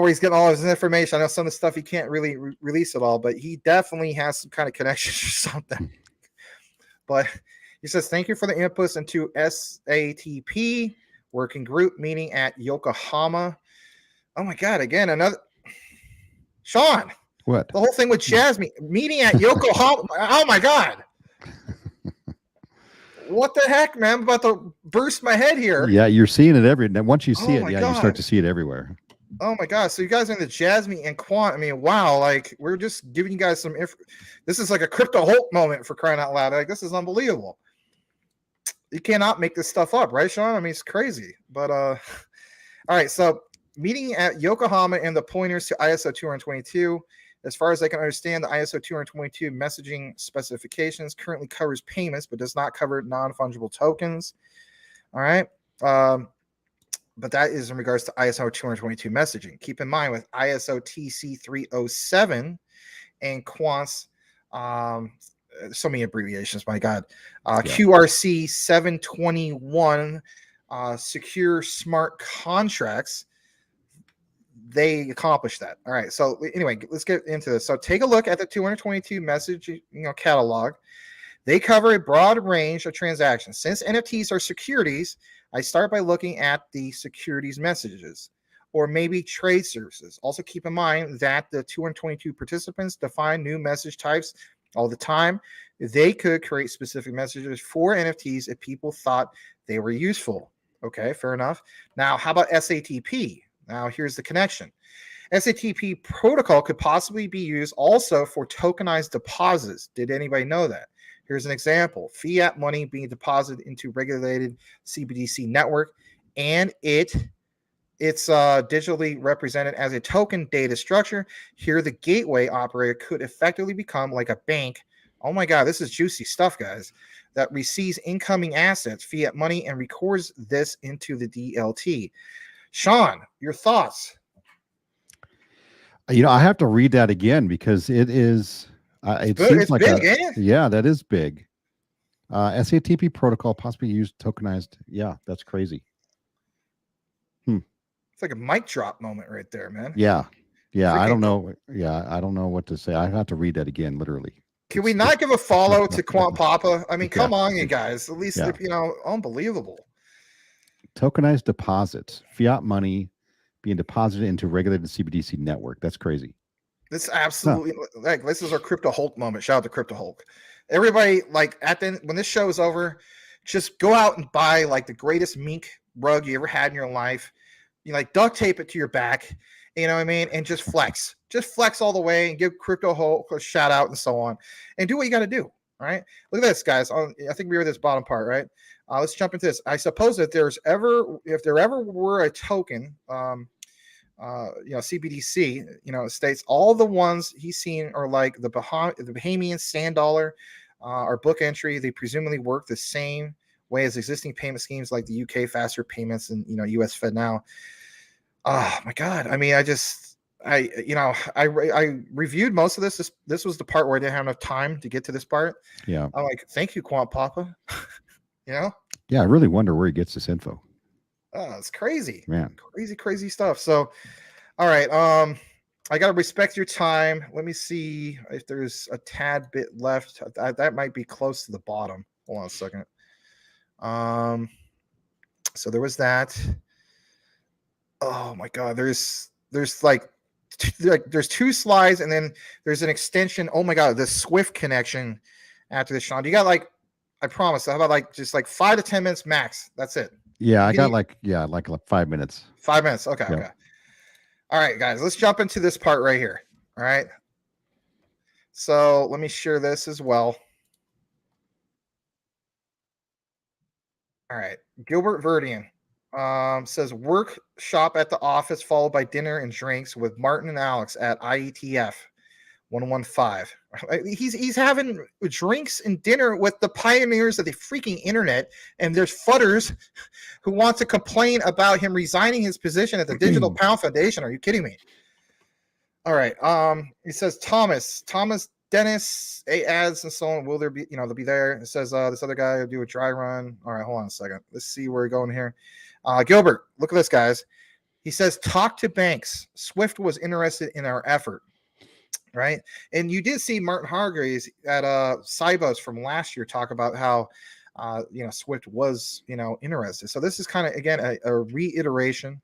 where he's getting all of his information. I know some of the stuff he can't really release it all, but he definitely has some kind of connection or something. But he says, thank you for the inputs into SATP working group meeting at Yokohama. Oh my God. Again, another. Sean. What? The whole thing with Jasmine meeting at Yokohama. Oh my God. What the heck, man? I'm about to burst my head here. Yeah, you're seeing it once you see it, God. You start to see it everywhere. Oh my God. So you guys are in the Jasmine and quant. I mean, wow. Like we're just giving you guys some this is like a crypto Hulk moment for crying out loud. Like this is unbelievable. You cannot make this stuff up, right, Sean? I mean, it's crazy. But all right. So meeting at Yokohama and the pointers to ISO 222. As far as I can understand, the ISO 222 messaging specifications currently covers payments, but does not cover non-fungible tokens. All right. But that is in regards to ISO 222 messaging. Keep in mind with ISO TC 307 and quants, so many abbreviations, my God. QRC 721, secure smart contracts. They accomplished that. All right. So anyway, let's get into this. So take a look at the 222 message, catalog. They cover a broad range of transactions. Since NFTs are securities, I start by looking at the securities messages or maybe trade services. Also keep in mind that the 222 participants define new message types all the time. They could create specific messages for NFTs if people thought they were useful. Okay, fair enough. Now, how about SATP? Now, here's the connection. SATP protocol could possibly be used also for tokenized deposits. Did anybody know that? Here's an example. Fiat money being deposited into regulated CBDC network, and it's digitally represented as a token data structure. Here, the gateway operator could effectively become like a bank Oh my God, this is juicy stuff, guys. That receives incoming assets, fiat money, and records this into the DLT. Sean, your thoughts? I have to read that again because it is. It seems It's like big, ain't it? yeah, that is big. SATP protocol possibly used tokenized. Yeah, that's crazy. It's like a mic drop moment right there, man. Yeah, yeah. I Freaking. don't know. Yeah, I don't know what to say. I have to read that again, literally. Can we not give a follow to Quant Papa? I mean, Yeah. come on, you guys. At least, Yeah. unbelievable. Tokenized deposits, fiat money being deposited into regulated CBDC network. That's crazy. This absolutely like this is our Crypto Hulk moment. Shout out to Crypto Hulk. Everybody, like at the when this show is over, just go out and buy like the greatest mink rug you ever had in your life. You like duct tape it to your back, you know what I mean, and just flex all the way and give Crypto Hulk a shout out and so on, and do what you got to do. All right, look at this, guys. I think we were this bottom part, right? Let's jump into this. I suppose that if there ever were a token, CBDC, states all the ones he's seen are like the Bahamian sand dollar, or book entry. They presumably work the same way as existing payment schemes like the UK faster payments and US Fed now. Oh my God! I mean, I reviewed most of this. This was the part where I didn't have enough time to get to this part. Yeah. I'm like, thank you, Quant Papa. Yeah, I really wonder where he gets this info. Oh, it's crazy, man. Crazy stuff. So, all right. I gotta respect your time. Let me see if there's a tad bit left. That might be close to the bottom. Hold on a second. So there was that. Oh my God, there's there's two slides and then there's an extension. Oh my God, the Swift connection after this, Sean. You got I promise. How about just 5 to 10 minutes max? That's it. Yeah, I got like 5 minutes. 5 minutes. Okay. Yeah. Okay. All right, guys, let's jump into this part right here. All right. So let me share this as well. All right. Gilbert Verdian says workshop at the office followed by dinner and drinks with Martin and Alex at IETF 115. He's having drinks and dinner with the pioneers of the freaking internet, and there's fudders who want to complain about him resigning his position at the Digital Pound Foundation. Are you kidding me? All right. He says Thomas Dennis ads and so on. Will there be? They'll be there. It says this other guy will do a dry run. All right, hold on a second. Let's see where we're going here. Gilbert, look at this, guys. He says talk to banks. Swift was interested in our effort. Right. And you did see Martin Hargreaves at Cybos from last year talk about how Swift was interested. So this is kind of again a reiteration.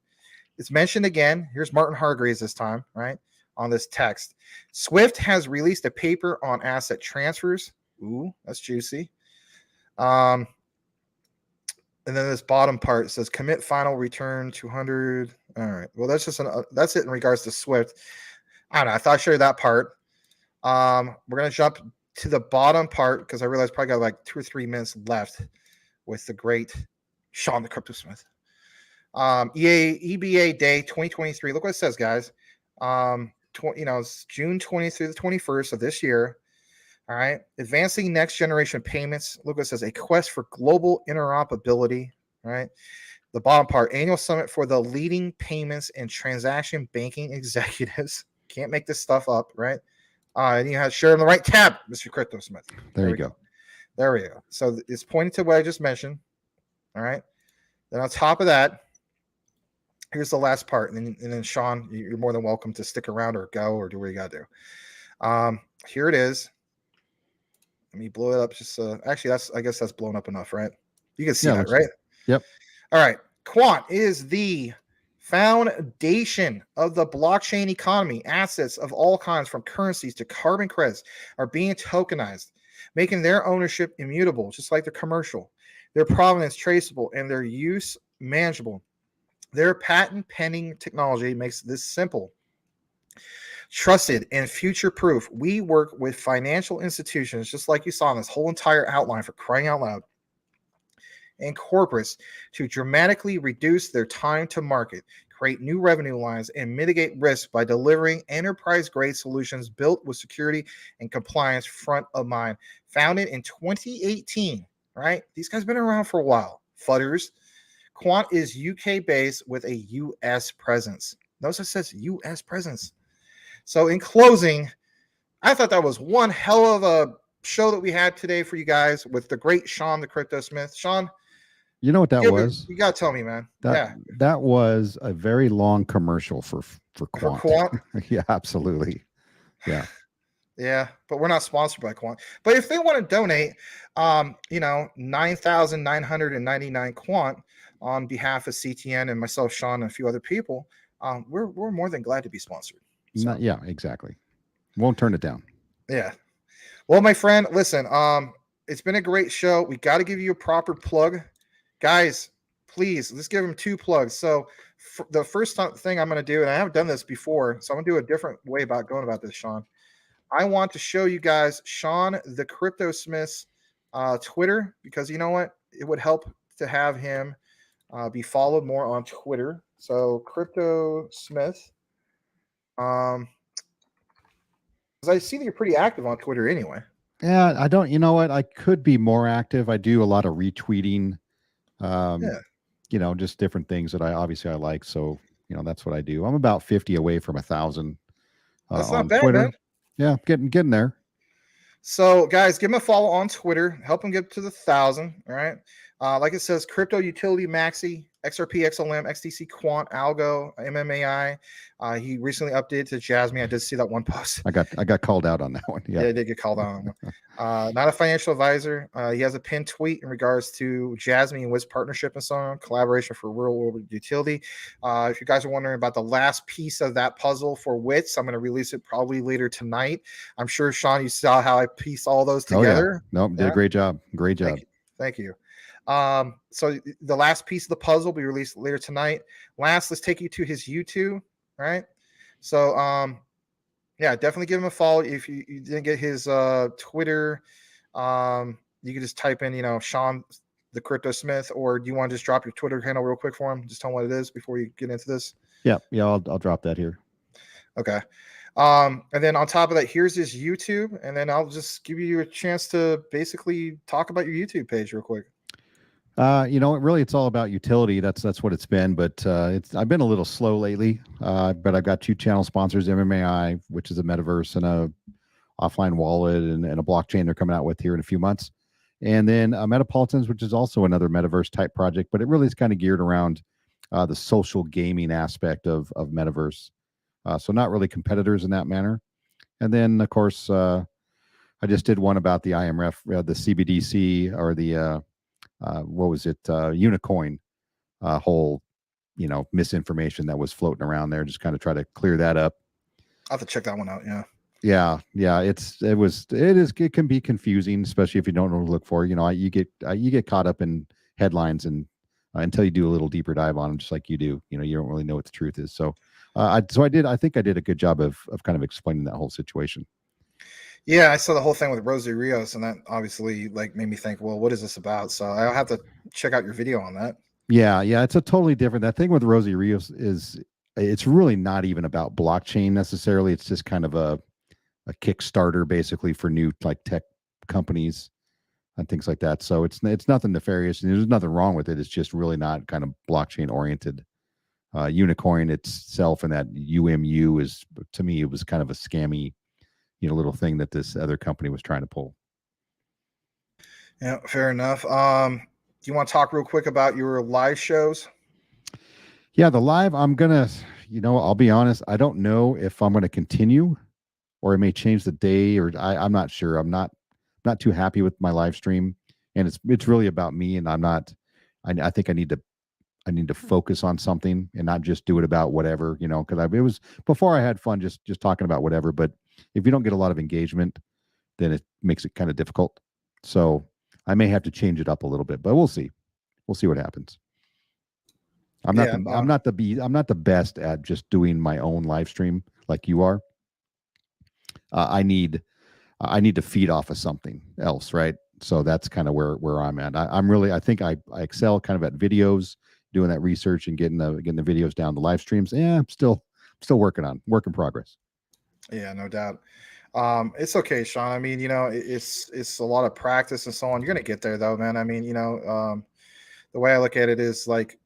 It's mentioned again. Here's Martin Hargreaves this time, right, on this text. Swift has released a paper on asset transfers. Ooh, that's juicy. And then this bottom part says commit final return 200. All right. Well, that's it in regards to Swift. I don't know. I thought I'd show you that part. We're going to jump to the bottom part because I realized probably got like 2 or 3 minutes left with the great Sean the Crypto Smith. EBA Day 2023. Look what it says, guys. It's June 20th through the 21st of this year. All right. Advancing next generation payments. Look what it says. A quest for global interoperability. All right. The bottom part. Annual summit for the leading payments and transaction banking executives. Can't make this stuff up, right? And you have to share in the right tab, Mr. Crypto Smith. There you go. There we go. So it's pointing to what I just mentioned. All right. Then on top of that, here's the last part. And then Sean, you're more than welcome to stick around or go or do what you got to do. Here it is. Let me blow it up. Actually, I guess that's blown up enough, right? You can see that, right? Yep. All right. Quant is the foundation of the blockchain economy. Assets of all kinds, from currencies to carbon credits, are being tokenized, making their ownership immutable, just like the commercial, their provenance traceable, and their use manageable. Their patent pending technology makes this simple, trusted, and future proof. We work with financial institutions, just like you saw in this whole entire outline, for crying out loud, and corporates to dramatically reduce their time to market, create new revenue lines, and mitigate risk by delivering enterprise-grade solutions built with security and compliance front of mind. Founded in 2018, right? These guys have been around for a while. Fudders. Quant is UK-based with a US presence. Notice it says US presence. So in closing, I thought that was one hell of a show that we had today for you guys with the great Sean the Crypto Smith. Sean, You know what that was? you gotta tell me, man. That was a very long commercial for Quant. Quant. Yeah, absolutely. Yeah. Yeah, but we're not sponsored by Quant. But if they want to donate, 9,999 Quant on behalf of CTN and myself, Sean, and a few other people, we're more than glad to be sponsored. So. Yeah, exactly. Won't turn it down. Yeah. Well, my friend, listen, it's been a great show. We got to give you a proper plug. Guys, please, let's give them 2 plugs. So the first thing I'm going to do, and I haven't done this before, so I'm going to do a different way about going about this, Sean. I want to show you guys Sean the Crypto Smith's Twitter, because you know what? It would help to have him be followed more on Twitter. So Crypto Smith. Because I see that you're pretty active on Twitter anyway. Yeah, I don't. You know what? I could be more active. I do a lot of retweeting. Just different things that I like. So that's what I do. I'm about 50 away from 1,000 That's on not bad, Twitter. man. Yeah, getting there. So, guys, give him a follow on Twitter. Help him get to the 1,000. All right. Like it says, Crypto Utility Maxi, XRP, XLM, XDC, Quant, Algo, MMAI. He recently updated to Jasmine. I did see that one post. I got called out on that one. Yeah, I did get called out on that. Not a financial advisor. He has a pinned tweet in regards to Jasmine and Wiz partnership and so on, collaboration for real world utility. If you guys are wondering about the last piece of that puzzle for Wits, I'm going to release it probably later tonight. I'm sure, Sean, you saw how I pieced all those together. Oh, yeah. Nope, did a great job. Great job. Thank you. So the last piece of the puzzle will be released later tonight. Last, let's take you to his YouTube. Right. So, definitely give him a follow. If you didn't get his Twitter, you can just type in, Sean the Crypto Smith, or do you want to just drop your Twitter handle real quick for him? Just tell him what it is before you get into this. Yeah, I'll drop that here. Okay. And then on top of that, here's his YouTube, and then I'll just give you a chance to basically talk about your YouTube page real quick. Really, it's all about utility. That's what it's been. But I've been a little slow lately. But I've got 2 channel sponsors: MMAI, which is a metaverse and a offline wallet and a blockchain they're coming out with here in a few months, and then Metapolitans, which is also another metaverse type project. But it really is kind of geared around the social gaming aspect of metaverse. So not really competitors in that manner. And then, of course, I just did one about the IMF, the CBDC, or the what was it? Unicoin whole, misinformation that was floating around there. Just kind of try to clear that up. I'll have to check that one out. Yeah. It can be confusing, especially if you don't know what to look for. You get caught up in headlines and until you do a little deeper dive on them, just like you do. You don't really know what the truth is. So, I think I did a good job of kind of explaining that whole situation. Yeah, I saw the whole thing with Rosie Rios, and that obviously made me think, well, what is this about? So I'll have to check out your video on that. Yeah, it's a totally different. That thing with Rosie Rios it's really not even about blockchain necessarily. It's just kind of a Kickstarter basically for new tech companies and things like that. So it's nothing nefarious, and there's nothing wrong with it. It's just really not kind of blockchain oriented. Unicoin itself and that UMU is, to me, it was kind of a scammy, little thing that this other company was trying to pull. Yeah, fair enough. Do you want to talk real quick about your live shows? Yeah, the live, I'm gonna, I'll be honest, I don't know if I'm gonna continue or it may change the day, or I'm not sure. I'm not too happy with my live stream, and it's really about me, and I think I need to focus on something and not just do it about whatever, because it was before I had fun just talking about whatever. But if you don't get a lot of engagement, then it makes it kind of difficult. So I may have to change it up a little bit, but we'll see. We'll see what happens. I'm not the best at just doing my own live stream like you are. I need to feed off of something else, right? So that's kind of where I'm at. I think I excel kind of at videos, doing that research and getting the videos down, the live streams. Yeah, I'm still work in progress. Yeah, no doubt. It's okay, Sean. I mean, it's a lot of practice and so on. You're gonna get there though, man. I mean, the way I look at it is like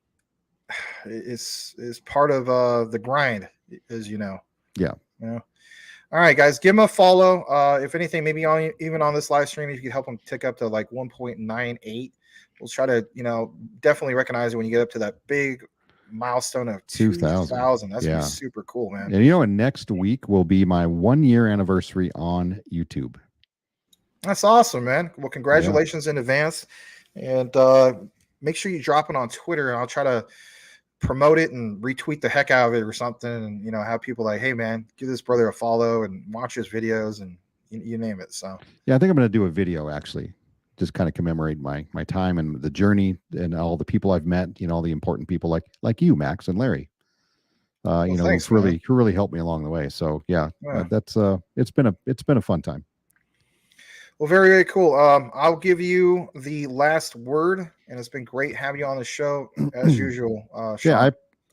it's part of the grind, as you know. Yeah. You know. All right, guys, give them a follow. If anything, maybe even on this live stream, if you could help them tick up to like 1.98, we'll try to, definitely recognize it when you get up to that big milestone of 2,000. That's gonna be super cool, man. And next week will be my 1-year anniversary on YouTube. That's awesome, man. Well, congratulations in advance, and make sure you drop it on Twitter, and I'll try to promote it and retweet the heck out of it or something, and have people like, hey man, give this brother a follow and watch his videos, and you name it. So yeah, I think I'm going to do a video actually, just kind of commemorate my time and the journey and all the people I've met, all the important people like you, Max and Larry. Thanks, who really helped me along the way. So yeah. That's it's been a fun time. Well, very, very cool. I'll give you the last word, and it's been great having you on the show as usual. Sean. Yeah,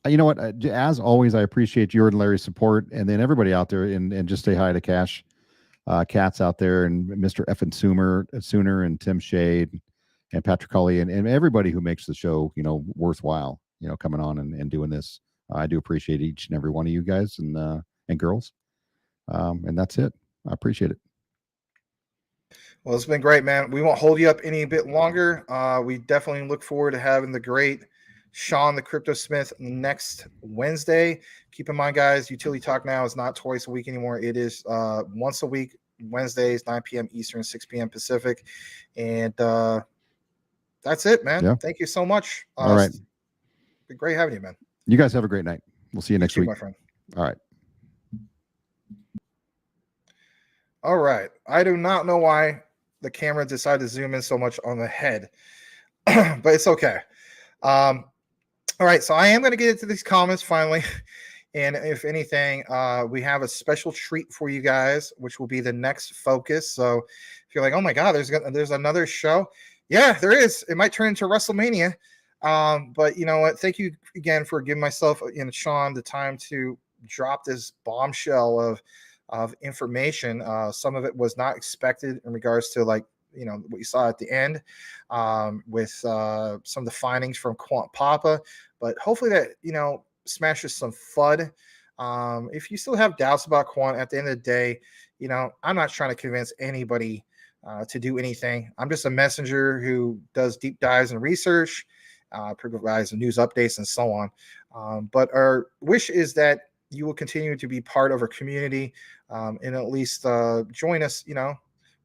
you know what? As always, I appreciate your and Larry's support, and then everybody out there, and just say hi to Cash, Cats out there, and Mr. Effin Sooner, and Tim Shade, and Patrick Cully, and everybody who makes the show, worthwhile, coming on and doing this. I do appreciate each and every one of you guys and girls, and that's it. I appreciate it. Well, it's been great, man. We won't hold you up any bit longer. We definitely look forward to having the great Sean the Crypto Smith next Wednesday. Keep in mind, guys, Utility Talk Now is not twice a week anymore. It is once a week, Wednesdays, 9 p.m. Eastern, 6 p.m. Pacific. And that's it, man. Yeah. Thank you so much. All right. It's been great having you, man. You guys have a great night. We'll see you next week. My friend. All right. All right. I do not know why the camera decided to zoom in so much on the head, but it's okay. All right. So I am going to get into these comments finally. And if anything, we have a special treat for you guys, which will be the next focus. So if you're like, oh my God, there's another show. Yeah, there is. It might turn into WrestleMania. But you know what? Thank you again for giving myself and Sean the time to drop this bombshell of information. Some of it was not expected in regards to what you saw at the end with some of the findings from Quant Papa, but hopefully that, smashes some FUD. If you still have doubts about Quant at the end of the day, I'm not trying to convince anybody to do anything. I'm just a messenger who does deep dives and research, provides news updates and so on. But our wish is that you will continue to be part of our community and at least join us,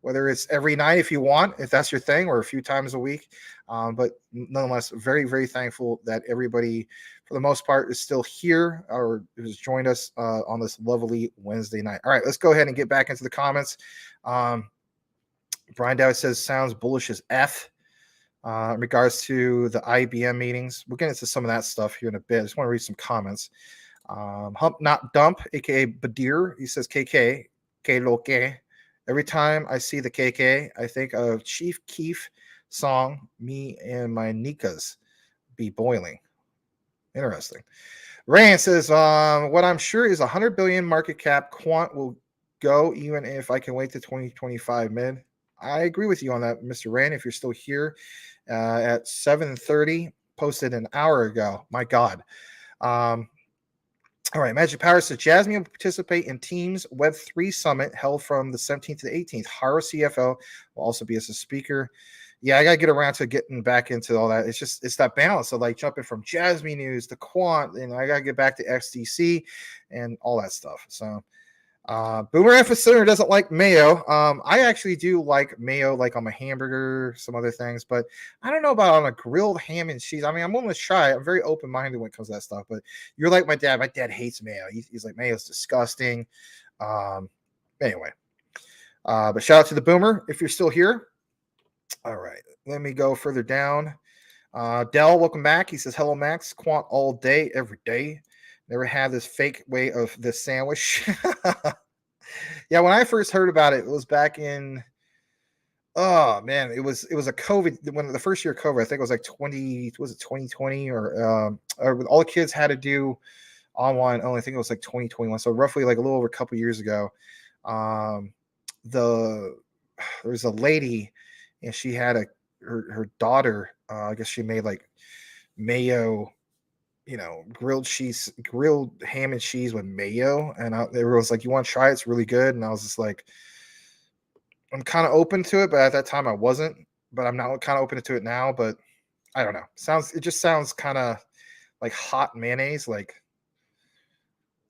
whether it's every night if you want, if that's your thing, or a few times a week. But nonetheless, very, very thankful that everybody, for the most part, is still here or has joined us on this lovely Wednesday night. All right, let's go ahead and get back into the comments. Brian Dowd says, sounds bullish as F. In regards to the IBM meetings, we'll get into some of that stuff here in a bit. I just want to read some comments. Hump Not Dump, aka Badir, he says, KK, K Loke. Every time I see the KK, I think of Chief Keef song, Me and My Nikas Be Boiling. Interesting. Rand says, what I'm sure is 100 billion market cap Quant will go even if I can wait to 2025 mid. I agree with you on that, Mr. Rand. If you're still here at 7:30, posted an hour ago. My God. All right, Magic Power says Jasmine will participate in Teams Web3 Summit held from the 17th to the 18th. Haro CFO will also be as a speaker. Yeah, I got to get around to getting back into all that. It's that balance of jumping from Jasmine news to Quant, and I got to get back to XDC and all that stuff. So Boomer Emphasis doesn't like mayo. I actually do like mayo, on my hamburger, some other things, but I don't know about on a grilled ham and cheese. I mean, I'm willing to try it. I'm very open-minded when it comes to that stuff, but you're like my dad. My dad hates mayo. He's like, mayo's disgusting. Anyway, but shout out to the Boomer if you're still here. All right, let me go further down. Dell, welcome back. He says, hello, Max. Quant all day, every day. Never had this fake way of this sandwich. Yeah, when I first heard about it, it was back in Oh man, it was a COVID, when the first year of COVID, I think it was like 2020 or all the kids had to do online only. I think it was like 2021. So roughly like a little over a couple years ago. Um the there was a lady, and she had her daughter, I guess she made like mayo, grilled ham and cheese with mayo, and they was like, "You want to try it? It's really good." And I was just like, I'm kind of open to it, but at that time I wasn't. But I'm now kind of open to it now. But I don't know. It just sounds kind of like hot mayonnaise. Like,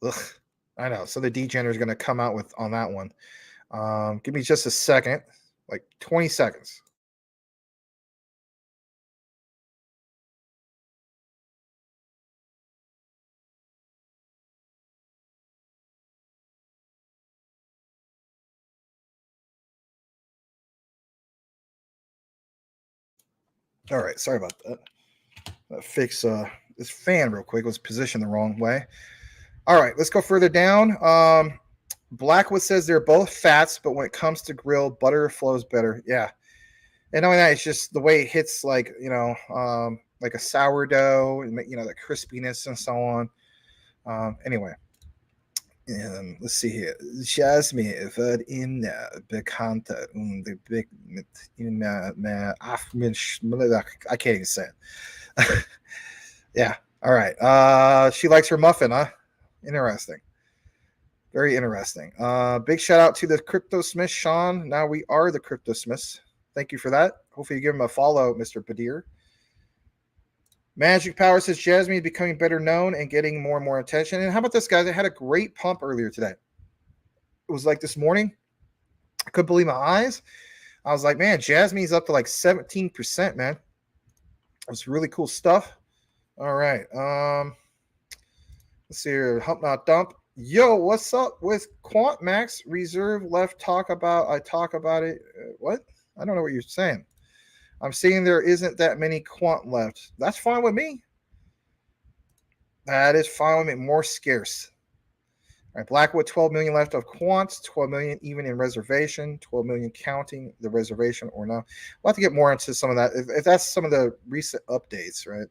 ugh. I know. So the degener is going to come out with on that one. Give me just a second, like 20 seconds. All right. Sorry about that. Fix this fan real quick. It was positioned the wrong way. All right. Let's go further down. Blackwood says they're both fats, but when it comes to grilled, butter flows better. Yeah. And only that, it's just the way it hits, like, like a sourdough, and the crispiness and so on. Anyway, let's see here. Jasmine wird in bekannter und in I can't even say it. Yeah. All right. She likes her muffin, huh? Interesting. Very interesting. Big shout out to the Crypto Smith, Sean. Now we are the Crypto Smiths. Thank you for that. Hopefully you give him a follow, Mr. Badir. Magic Power says Jasmine is becoming better known and getting more and more attention. And how about this, guys? I had a great pump earlier today. It was like this morning. I couldn't believe my eyes. I was like, man, Jasmine's up to like 17%, man. It's really cool stuff. All right. Let's see here. Hump Not Dump. Yo, what's up with Quant Max Reserve left? I talk about it. What? I don't know what you're saying. I'm seeing there isn't that many quant left. That's fine with me. That is fine with me. More scarce. All right, Blackwood, 12 million left of quants, 12 million even in reservation, 12 million counting the reservation or not. We'll have to get more into some of that. If that's some of the recent updates, right?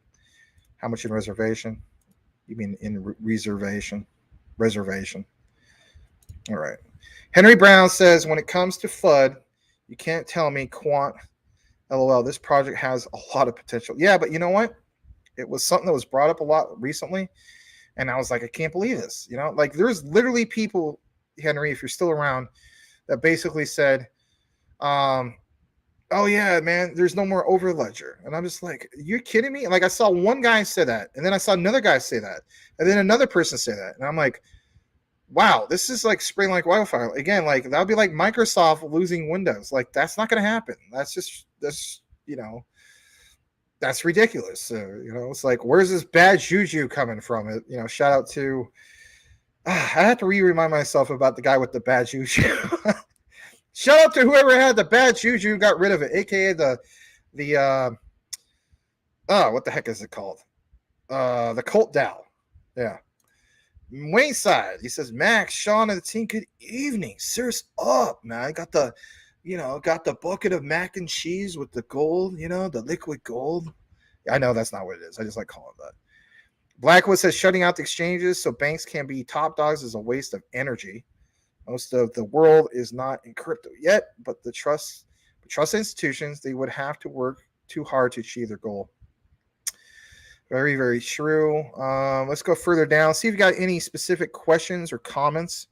How much in reservation? You mean in reservation? Reservation. All right. Henry Brown says, when it comes to FUD, you can't tell me quant. LOL, this project has a lot of potential. Yeah, but you know what? It was something that was brought up a lot recently. And I was like, I can't believe this. Like there's literally people, Henry, if you're still around, that basically said, oh yeah, man, there's no more over ledger. And I'm just like, you're kidding me? And like I saw one guy say that, and then I saw another guy say that, and then another person say that. And I'm like, wow, this is like spreading like wildfire. Again, like that would be like Microsoft losing Windows. Like that's not going to happen. That's that's ridiculous. So, it's like, where's this bad juju coming from? It, shout out to, I have to remind myself about the guy with the bad juju. Shout out to whoever had the bad juju, got rid of it, aka the what the heck is it called? The Cult Dow. Yeah. Wayside, he says, Max, Sean, and the team, good evening. Serious up, man. I got the, got the bucket of mac and cheese with the gold, the liquid gold. I know that's not what it is. I just like calling it that. Blackwood says shutting out the exchanges so banks can be top dogs is a waste of energy. Most of the world is not in crypto yet, but the trust institutions, they would have to work too hard to achieve their goal. Very, very true. Let's go further down. See if you got any specific questions or comments.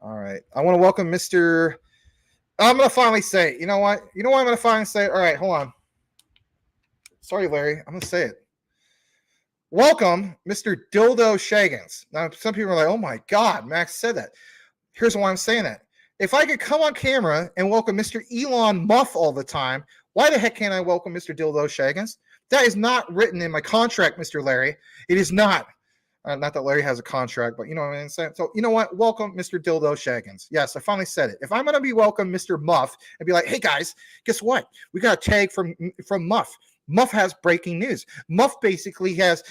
All right. I want to welcome Mr. I'm going to finally say it. You know what? I'm going to finally say it? All right. Hold on. Sorry, Larry. I'm going to say it. Welcome, Mr. Dildo Shaggins. Now, some people are like, oh my God, Max said that. Here's why I'm saying that. If I could come on camera and welcome Mr. Elon Muff all the time, why the heck can't I welcome Mr. Dildo Shaggins? That is not written in my contract, Mr. Larry. It is not. Not that Larry has a contract, but you know what I'm saying? So, you know what? Welcome, Mr. Dildo Shaggins. Yes, I finally said it. If I'm going to be welcome, Mr. Muff, and be like, hey, guys, guess what? We got a tag from Muff. Muff has breaking news. Muff basically has,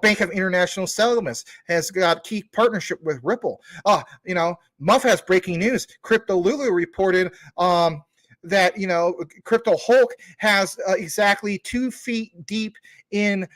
Bank of International Settlements, has got key partnership with Ripple. Muff has breaking news. Crypto Lulu reported that, Crypto Hulk has exactly 2 feet deep in,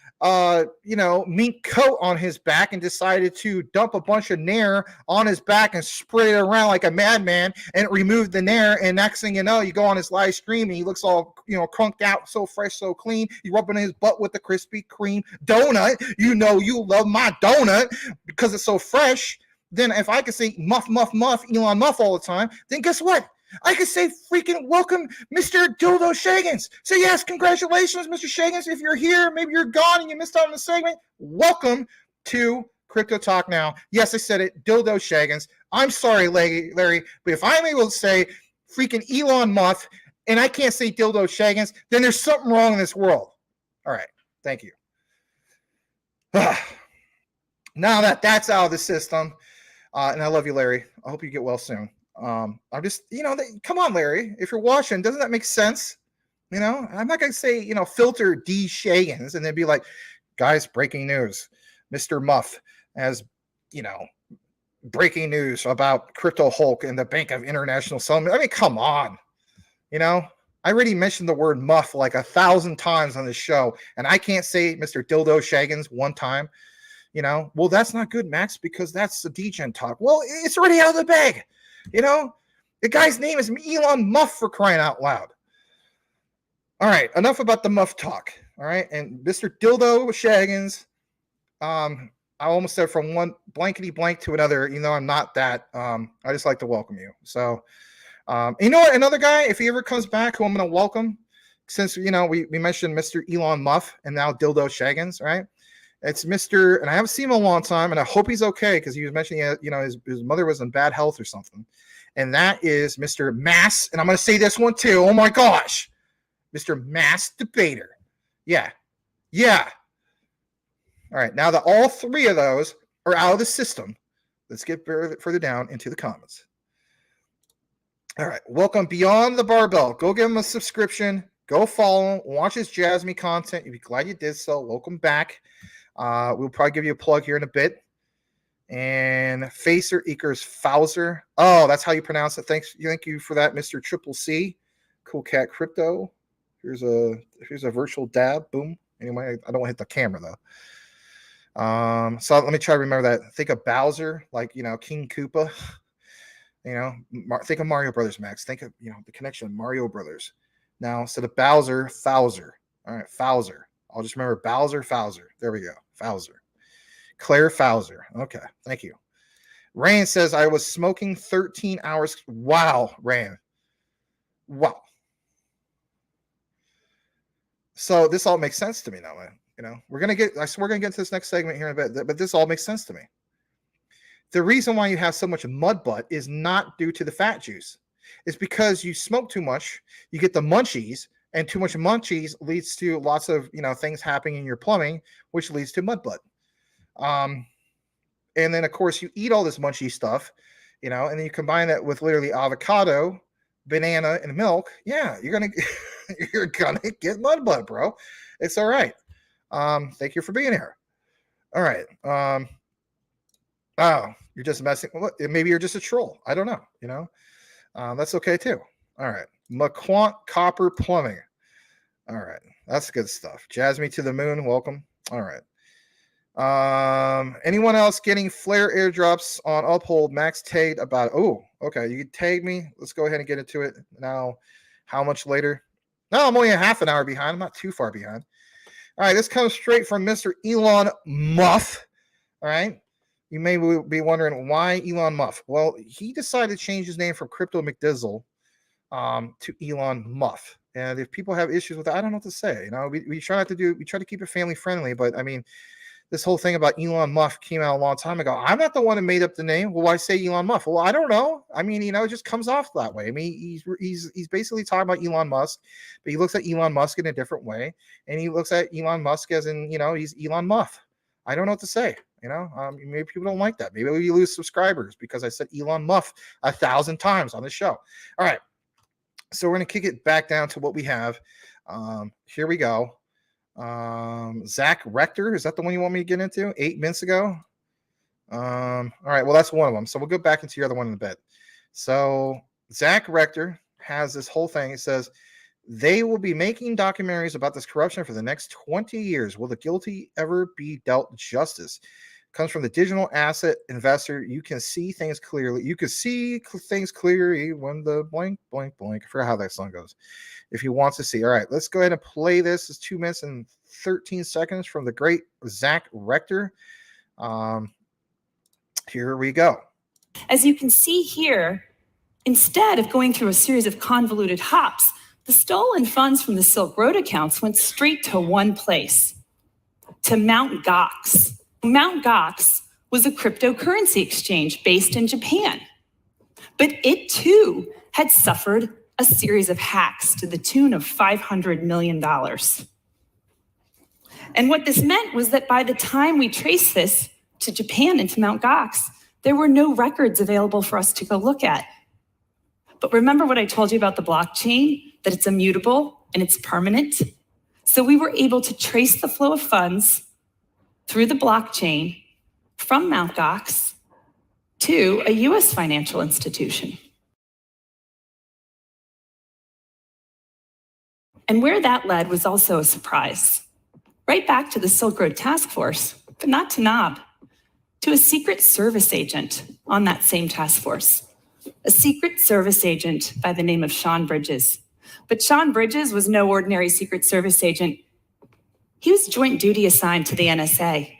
mink coat on his back and decided to dump a bunch of nair on his back and spray it around like a madman and remove the nair. And next thing you know, you go on his live stream and he looks all, crunked out, so fresh, so clean. You rubbing his butt with the Krispy Kreme donut. You love my donut because it's so fresh. Then if I could say muff, muff, muff, Elon Muff all the time, then guess what? I could say freaking welcome Mr. Dildo Shagans. So yes, congratulations, Mr. Shagans. If you're here, maybe you're gone and you missed out on the segment. Welcome to Crypto Talk Now. Yes, I said it, Dildo Shagans. I'm sorry, Larry, but if I'm able to say freaking Elon Muff and I can't say Dildo Shagans, then there's something wrong in this world. All right, thank you. Now that that's out of the system, and I love you, Larry. I hope you get well soon. I'm just, come on, Larry. If you're watching, doesn't that make sense? I'm not going to say, filter D Shagans and then be like, guys, breaking news. Mr. Muff has, breaking news about Crypto Hulk and the Bank of International Settlement. I mean, come on. I already mentioned the word muff like 1,000 times on this show, and I can't say Mr. Dildo Shagans one time. Well, that's not good, Max, because that's the degen talk. Well, it's already out of the bag. The guy's name is Elon Muff, for crying out loud. All right, enough about the muff talk. All right, and Mr. Dildo Shagans, I almost said from one blankety blank to another. I'm not that. I just like to welcome you. So, you know what? Another guy, if he ever comes back, who I'm going to welcome, since we mentioned Mr. Elon Muff and now Dildo Shagans, right? It's Mr. and I haven't seen him in a long time, and I hope he's okay because he was mentioning, his mother was in bad health or something. And that is Mr. Mass, and I'm going to say this one too. Oh my gosh, Mr. Mass Debater. Yeah. All right, now that all 3 of those are out of the system, let's get further down into the comments. All right, welcome Beyond the Barbell. Go give him a subscription. Go follow him. Watch his Jasmine content. You'll be glad you did so. Welcome back. We'll probably give you a plug here in a bit. And Facer equals Fowser. Oh, that's how you pronounce it. Thank you for that, Mr. Triple C. Cool Cat Crypto. Here's a virtual dab. Boom. Anyway, I don't want to hit the camera though. So let me try to remember that. Think of Bowser, like King Koopa. Think of Mario Brothers, Max. Think of the connection, Mario Brothers. Now instead of Bowser, Fowser. All right, Fowser. I'll just remember Bowser, Fowser. There we go. Fowser. Claire Fowser. Okay, thank you. Rand says, I was smoking 13 hours. Wow, Rand. Wow. So this all makes sense to me now, man. We're going to get to this next segment here in a bit, but this all makes sense to me. The reason why you have so much mud butt is not due to the fat juice. It's because you smoke too much, you get the munchies, and too much munchies leads to lots of, things happening in your plumbing, which leads to mud butt. And then, of course, you eat all this munchy stuff, and then you combine that with literally avocado, banana, and milk. Yeah, you're gonna get mud butt, bro. It's all right. Thank you for being here. All right. Oh, you're just messing. Maybe you're just a troll. I don't know. That's okay too. All right. McQuant Copper Plumbing. All right. That's good stuff. Jasmine to the Moon. Welcome. All right. Anyone else getting flare airdrops on Uphold? Max tagged about it. Oh, okay. You can tag me. Let's go ahead and get into it now. How much later? No, I'm only a half an hour behind. I'm not too far behind. All right. This comes straight from Mr. Elon Muff. All right. You may be wondering why Elon Muff. Well, he decided to change his name from Crypto McDizzle to Elon Muff. And if people have issues with that, I don't know what to say. We try to keep it family friendly, but I mean, this whole thing about Elon Muff came out a long time ago. I'm not the one who made up the name. Well, why say Elon Muff? Well, I don't know. I mean, it just comes off that way. I mean, he's basically talking about Elon Musk, but he looks at Elon Musk in a different way, and he looks at Elon Musk as in, he's Elon Muff. I don't know what to say. Maybe people don't like that. Maybe we lose subscribers because I said Elon Muff 1,000 times on the show. All right. So we're going to kick it back down to what we have. Here we go. Zach Rector, is that the one you want me to get into 8 minutes ago? All right, well, that's one of them. So we'll go back into your other one in a bit. So Zach Rector has this whole thing. It says they will be making documentaries about this corruption for the next 20 years. Will the guilty ever be dealt justice? Comes from the digital asset investor. You can see things clearly. You can see things clearly when the blank, blank, blank. I forgot how that song goes. If you want to see. All right, let's go ahead and play this. It's 2 minutes and 13 seconds from the great Zach Rector. Here we go. As you can see here, instead of going through a series of convoluted hops, the stolen funds from the Silk Road accounts went straight to one place, to Mt. Gox. Mt. Gox was a cryptocurrency exchange based in Japan, but it too had suffered a series of hacks to the tune of $500 million. And what this meant was that by the time we traced this to Japan and to Mt. Gox, there were no records available for us to go look at. But remember what I told you about the blockchain, that it's immutable and it's permanent? So we were able to trace the flow of funds through the blockchain from Mt. Gox to a US financial institution. And where that led was also a surprise. Right back to the Silk Road Task Force, but not to Knob, to a secret service agent on that same task force. A secret service agent by the name of Sean Bridges. But Sean Bridges was no ordinary secret service agent. He was joint duty assigned to the NSA.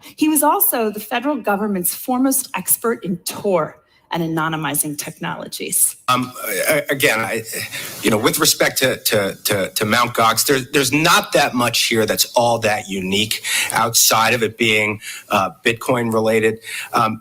He was also the federal government's foremost expert in Tor and anonymizing technologies. Again, with respect to Mt. Gox, there's not that much here that's all that unique outside of it being Bitcoin related.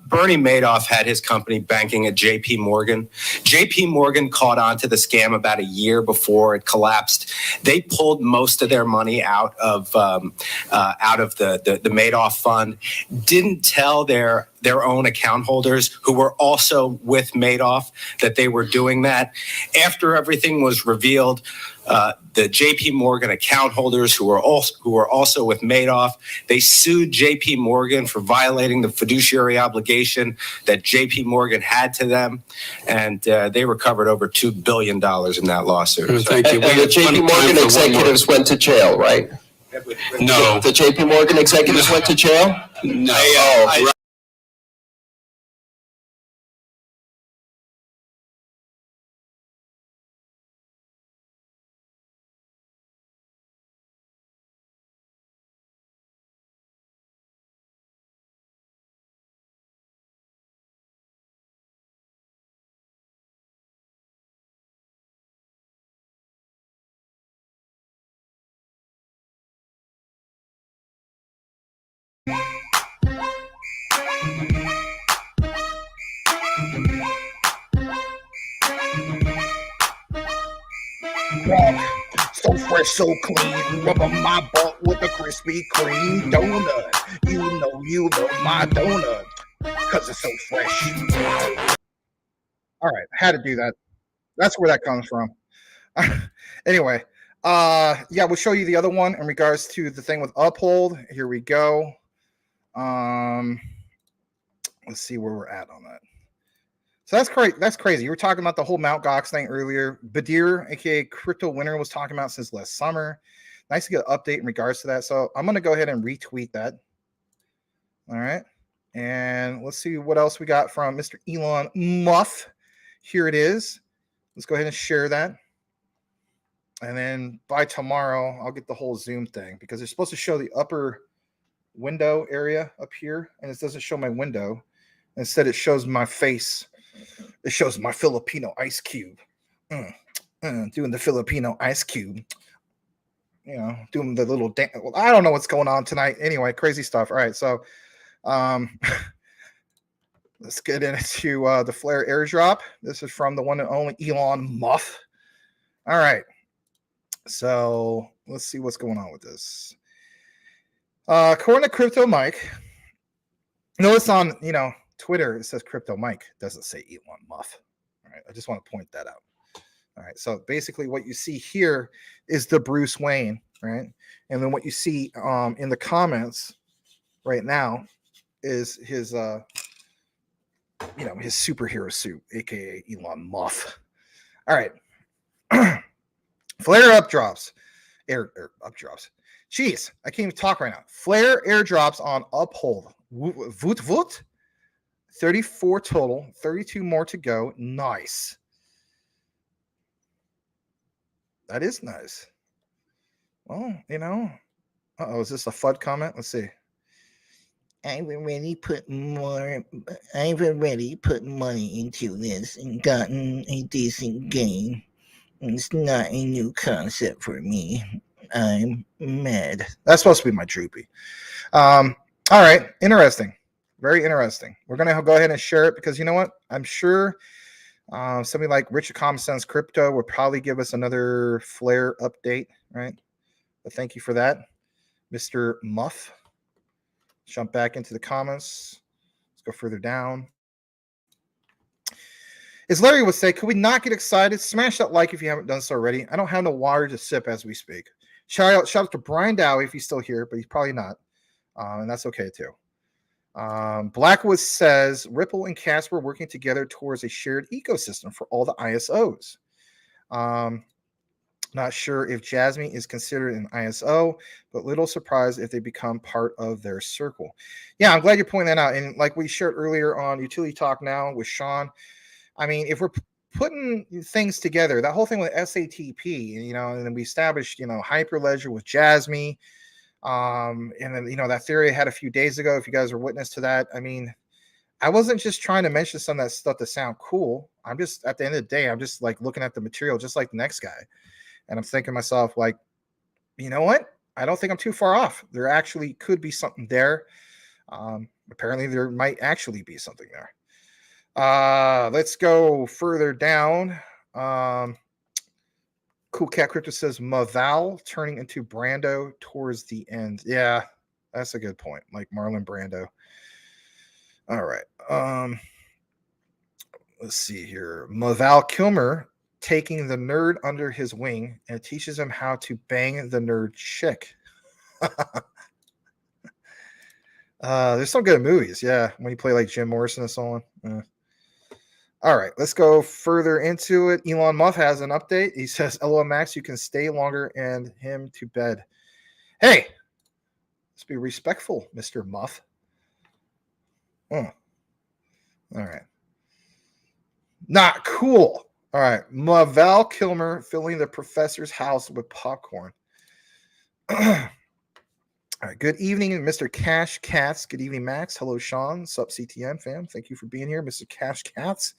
Bernie Madoff had his company banking at JP Morgan. JP Morgan caught on to the scam about a year before it collapsed. They pulled most of their money out of the Madoff fund, didn't tell their own account holders who were also with Madoff that they were doing that. After everything was revealed, the JP Morgan account holders who were also with Madoff, they sued JP Morgan for violating the fiduciary obligation that JP Morgan had to them, and they recovered over $2 billion in that lawsuit. Thank you. And the JP Morgan executives went to jail, right? No. The JP Morgan executives went to jail? No. So fresh, so clean, rub on my butt with a Krispy Kreme donut. You know my donut, cause it's so fresh. All right, had to do that. That's where that comes from. Anyway, yeah, we'll show you the other one in regards to the thing with Uphold. Here we go. Let's see where we're at on that. So that's great. That's crazy. You were talking about the whole Mt. Gox thing earlier. Badir, aka Crypto Winner, was talking about since last summer. Nice to get an update in regards to that. So I'm going to go ahead and retweet that. All right. And let's see what else we got from Mr. Elon Musk. Here it is. Let's go ahead and share that. And then by tomorrow, I'll get the whole Zoom thing because they're supposed to show the upper window area up here. And it doesn't show my window. Instead, it shows my face. It shows my Filipino ice cube. Doing the Filipino ice cube. You know, doing the little dance. Well, I don't know what's going on tonight. Anyway, crazy stuff. All right, so let's get into the Flare airdrop. This is from the one and only Elon Musk. All right, so let's see what's going on with this. According to Crypto Mike, notice on Twitter, it says Crypto Mike. It doesn't say Elon Musk. All right, I just want to point that out. All right, so basically what you see here is the Bruce Wayne, right? And then what you see in the comments right now is his his superhero suit, aka Elon Musk. All right, Flare up drops. Air up drops. Jeez, I can't even talk right now. Flare airdrops on Uphold. Voot voot. 34 total, 32 more to go. Nice. That is nice. Well, is this a FUD comment? Let's see. I've already put money into this and gotten a decent gain. It's not a new concept for me. I'm mad. That's supposed to be my droopy. All right. Interesting. Very interesting. We're going to go ahead and share it because you know what? I'm sure somebody like Richard Common Sense Crypto will probably give us another Flare update, right? But thank you for that, Mr. Muff. Jump back into the comments. Let's go further down. As Larry would say, could we not get excited? Smash that like if you haven't done so already. I don't have no water to sip as we speak. Shout out to Brian Dowie if he's still here, but he's probably not. And that's okay too. Blackwood says Ripple and Casper working together towards a shared ecosystem for all the ISOs. Not sure if Jasmine is considered an ISO, but little surprised if they become part of their circle. Yeah, I'm glad you're pointing that out. And like we shared earlier on Utility Talk Now with Sean, I mean, if we're putting things together, that whole thing with SATP, and then we established, Hyperledger with Jasmine. And then, that theory I had a few days ago, if you guys were witness to that, I mean, I wasn't just trying to mention some of that stuff to sound cool. I'm just, at the end of the day, I'm just like looking at the material, just like the next guy. And I'm thinking to myself, like, you know what? I don't think I'm too far off. There actually could be something there. Apparently there might actually be something there. Let's go further down. Cool Cat Crypto says Maval turning into Brando towards the end. Yeah, that's a good point. Like Marlon Brando. All right. Let's see here. Maval Kilmer taking the nerd under his wing and teaches him how to bang the nerd chick. There's some good movies. Yeah, when you play like Jim Morrison and so on. All right, let's go further into it. Elon Musk has an update. He says, LOL Max, you can stay longer and him to bed. Hey, let's be respectful, Mr. Muff. All right. Not cool. All right. Maval Kilmer filling the professor's house with popcorn. All right. Good evening, Mr. Cash Cats. Good evening, Max. Hello, Sean. Sup, CTN fam. Thank you for being here, Mr. Cash Cats.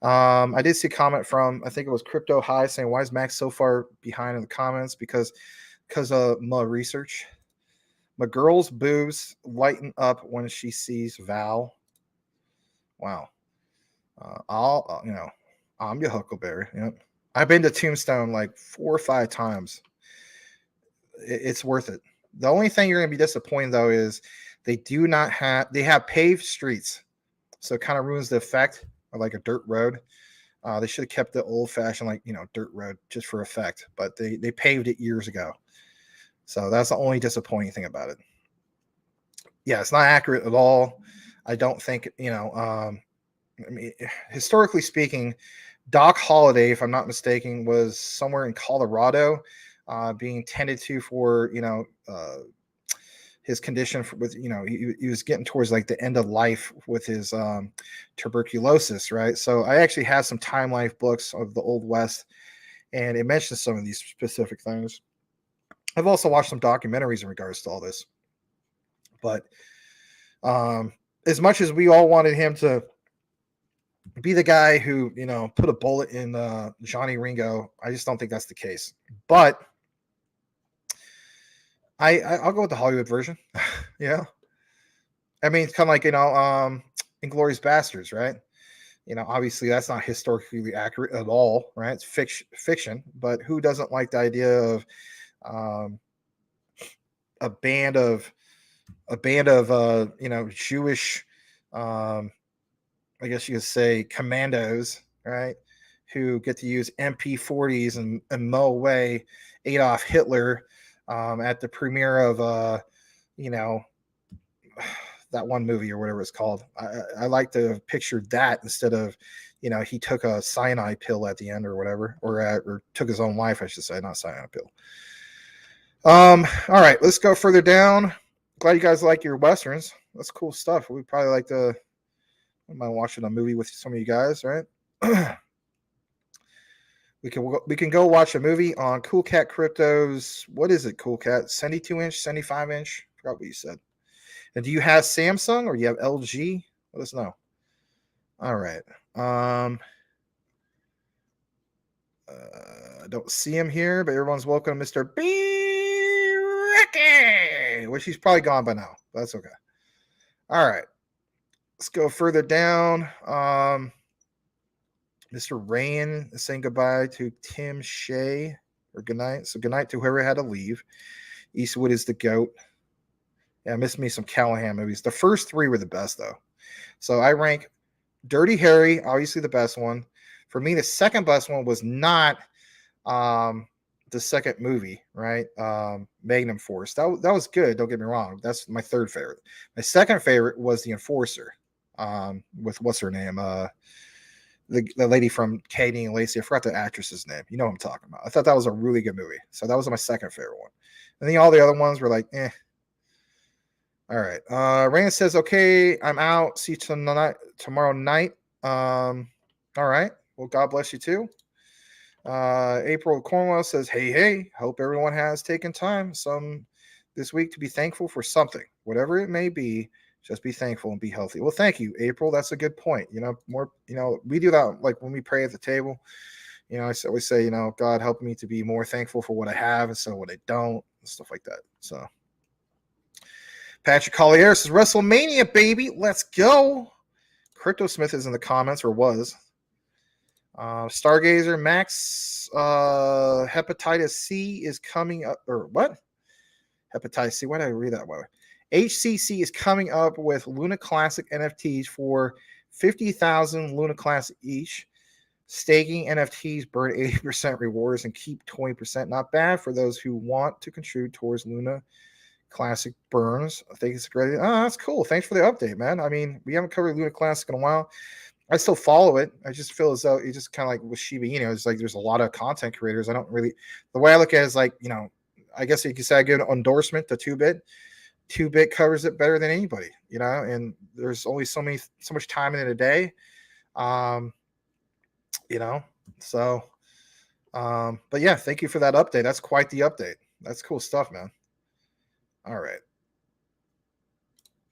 I did see a comment from, I think it was Crypto High, saying, why is Max so far behind in the comments? Because of my research. My girl's boobs lighten up when she sees Val. Wow. I'm your Huckleberry. Yep. I've been to Tombstone like 4 or 5 times. It's worth it. The only thing you're going to be disappointed, though, is they have paved streets. So it kind of ruins the effect of like a dirt road. They should have kept the old fashioned, dirt road just for effect, but they paved it years ago. So that's the only disappointing thing about it. Yeah, it's not accurate at all. I don't think, historically speaking, Doc Holliday, if I'm not mistaken, was somewhere in Colorado, being tended to for his condition he was getting towards like the end of life with his tuberculosis, right? So I actually have some Time Life books of the Old West, and it mentions some of these specific things. I've also watched some documentaries in regards to all this, but as much as we all wanted him to be the guy who put a bullet in Johnny Ringo, I just don't think that's the case. But I'll go with the Hollywood version. Yeah. I mean, it's kind of like, Inglourious Bastards, right? Obviously that's not historically accurate at all, right? It's fiction, but who doesn't like the idea of a band of Jewish, I guess you could say commandos, right? Who get to use MP40s and mow away Adolf Hitler at the premiere of that one movie or whatever it's called. I like to picture that instead of you know, he took a cyanide pill at the end or whatever, or took his own life, I should say, not cyanide pill. All right, let's go further down. Glad you guys like your Westerns. That's cool stuff. We probably like to, I might watching a movie with some of you guys, right? We can go watch a movie on Cool Cat Crypto's, what is it, Cool Cat? 72-inch, 75-inch? I forgot what you said. And do you have Samsung or you have LG? Let us know. All right. I don't see him here, but everyone's welcome, Mr. B. Ricky, which he's probably gone by now. But that's okay. All right. Let's go further down. Mr. Rain is saying goodbye to Tim Shea, or good night. So good night to whoever had to leave. Eastwood is the GOAT. Yeah, I missed me some Callahan movies. The first three were the best, though. So I rank Dirty Harry, obviously the best one. For me, the second best one was not the second movie, right? Magnum Force. That was good, don't get me wrong. That's my third favorite. My second favorite was The Enforcer, with what's her name? The lady from Katie and Lacey. I forgot the actress's name. You know what I'm talking about. I thought that was a really good movie. So that was my second favorite one. And then all the other ones were like, eh. All right. Raina says, okay, I'm out. See you tomorrow night. All right. Well, God bless you too. April Cornwell says, hey, hope everyone has taken time this week to be thankful for something, whatever it may be. Just be thankful and be healthy. Well, thank you, April. That's a good point. You know, we do that like when we pray at the table. You know, I always say, you know, God help me to be more thankful for what I have instead of what I don't, and stuff like that. So Patrick Collier says, WrestleMania, baby. Let's go. Crypto Smith is in the comments, or was. Stargazer Max, hepatitis C is coming up, or what? Hepatitis C. Why did I read that way? HCC is coming up with Luna Classic NFTs for 50,000 Luna Classic each. Staking NFTs burn 80% rewards and keep 20%. Not bad for those who want to contribute towards Luna Classic burns. I think it's great. Oh, that's cool. Thanks for the update, man. I mean, we haven't covered Luna Classic in a while. I still follow it. I just feel as though it just kind of like with Shiba Inu, it's like there's a lot of content creators. I don't really, the way I look at it is like, you know, I guess you could say I give an endorsement to 2-bit. 2-bit covers it better than anybody, you know, and there's only so much time in a day, you know, so, but yeah, thank you for that update. That's quite the update. That's cool stuff, man. All right.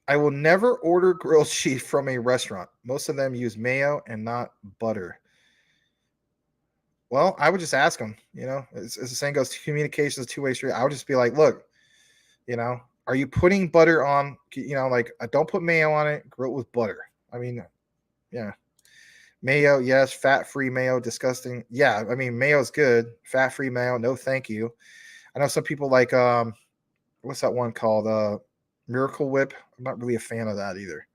I will never order grilled cheese from a restaurant. Most of them use mayo and not butter. Well, I would just ask them, you know, as the saying goes, communication is a two-way street. I would just be like, look, you know, are you putting butter on, you know, like don't put mayo on it, grill it with butter. I mean, yeah. Mayo, yes. Fat-free mayo, disgusting. Yeah, I mean, mayo's good. Fat-free mayo, no thank you. I know some people like, what's that one called? Miracle Whip. I'm not really a fan of that either.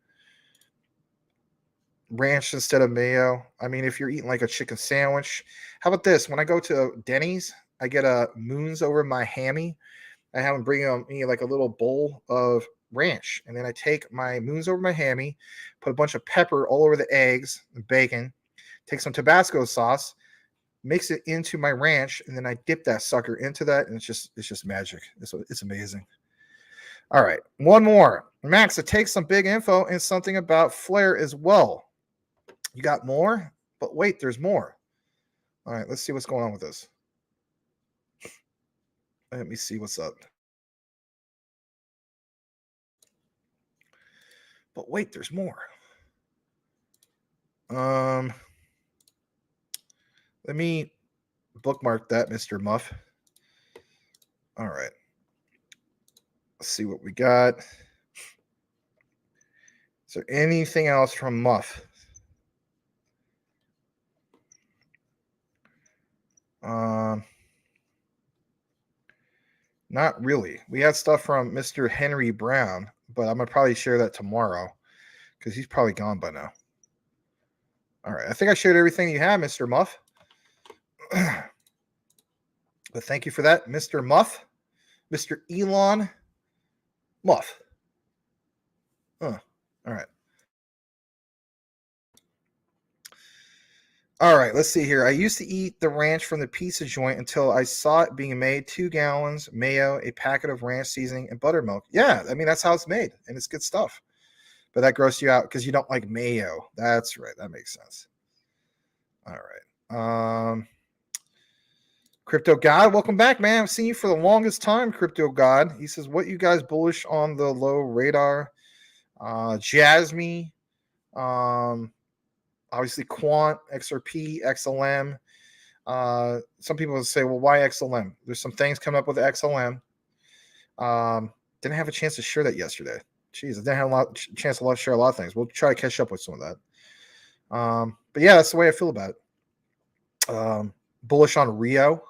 Ranch instead of mayo. I mean, if you're eating like a chicken sandwich. How about this? When I go to Denny's, I get a moons over my hammy. I have them bring me like a little bowl of ranch. And then I take my moons over my hammy, put a bunch of pepper all over the eggs and bacon, take some Tabasco sauce, mix it into my ranch, and then I dip that sucker into that, and it's just magic. It's amazing. All right, one more. Max, it takes some big info and something about Flare as well. You got more? But wait, there's more. All right, let's see what's going on with this. Let me see what's up. But wait, there's more. Let me bookmark that, Mr. Muff. All right. Let's see what we got. Is there anything else from Muff? Not really. We had stuff from Mr. Henry Brown, but I'm gonna probably share that tomorrow because he's probably gone by now. All right. I think I shared everything you have, Mr. Muff. But thank you for that, Mr. Muff. Mr. Elon Muff. All right. All right, let's see here. I used to eat the ranch from the pizza joint until I saw it being made. 2 gallons, mayo, a packet of ranch seasoning, and buttermilk. Yeah, I mean, that's how it's made, and it's good stuff. But that grossed you out because you don't like mayo. That's right. That makes sense. All right. Crypto God, welcome back, man. I've seen you for the longest time, Crypto God. He says, what you guys bullish on the low radar? Jasmy, obviously Quant, XRP, XLM. Some people will say, well, why XLM? There's some things coming up with XLM. Didn't have a chance to share that yesterday. Jeez, I didn't have a chance to share a lot of things. We'll try to catch up with some of that. But yeah, that's the way I feel about it. Bullish on Rio.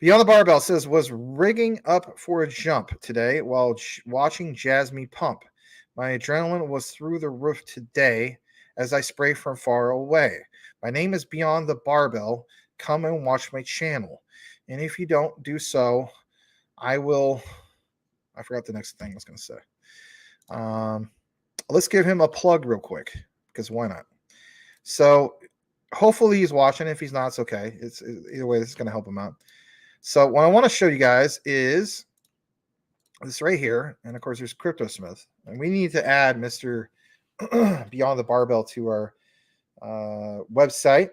Beyond the Barbell says, was rigging up for a jump today while watching Jasmy pump. My adrenaline was through the roof today as I spray from far away. My name is Beyond the Barbell. Come and watch my channel. And if you don't do so, I will... I forgot the next thing I was going to say. Let's give him a plug real quick, because why not? So hopefully he's watching. If he's not, it's okay. It's either way, this is going to help him out. So what I want to show you guys is this right here. And of course, there's CryptoSmith. And we need to add Mr. Beyond the Barbell to our website.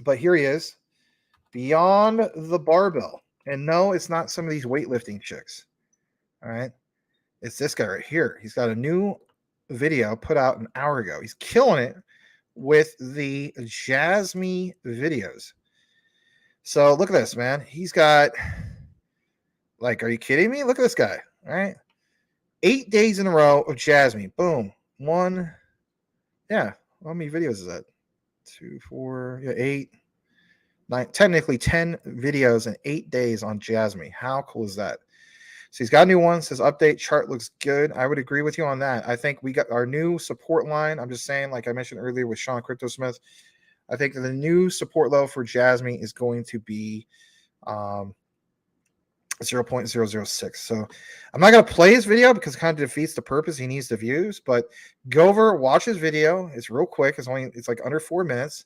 But here he is, Beyond the Barbell. And no, it's not some of these weightlifting chicks. All right. It's this guy right here. He's got a new video put out an hour ago. He's killing it with the Jasmy videos. So look at this, man. He's got, like, are you kidding me? Look at this guy. All right. 8 days in a row of Jasmy. Boom. One. Yeah. How many videos is that? 2, 4, 8, 9. Technically 10 videos in 8 days on Jasmy. How cool is that? So he's got a new one. Says update chart looks good. I would agree with you on that. I think we got our new support line. I'm just saying, like I mentioned earlier with Sean CryptoSmith, I think the new support level for Jasmy is going to be 0.006. So I'm not going to play his video because it kind of defeats the purpose. He needs the views, but go over, watch his video. It's real quick. It's like under 4 minutes,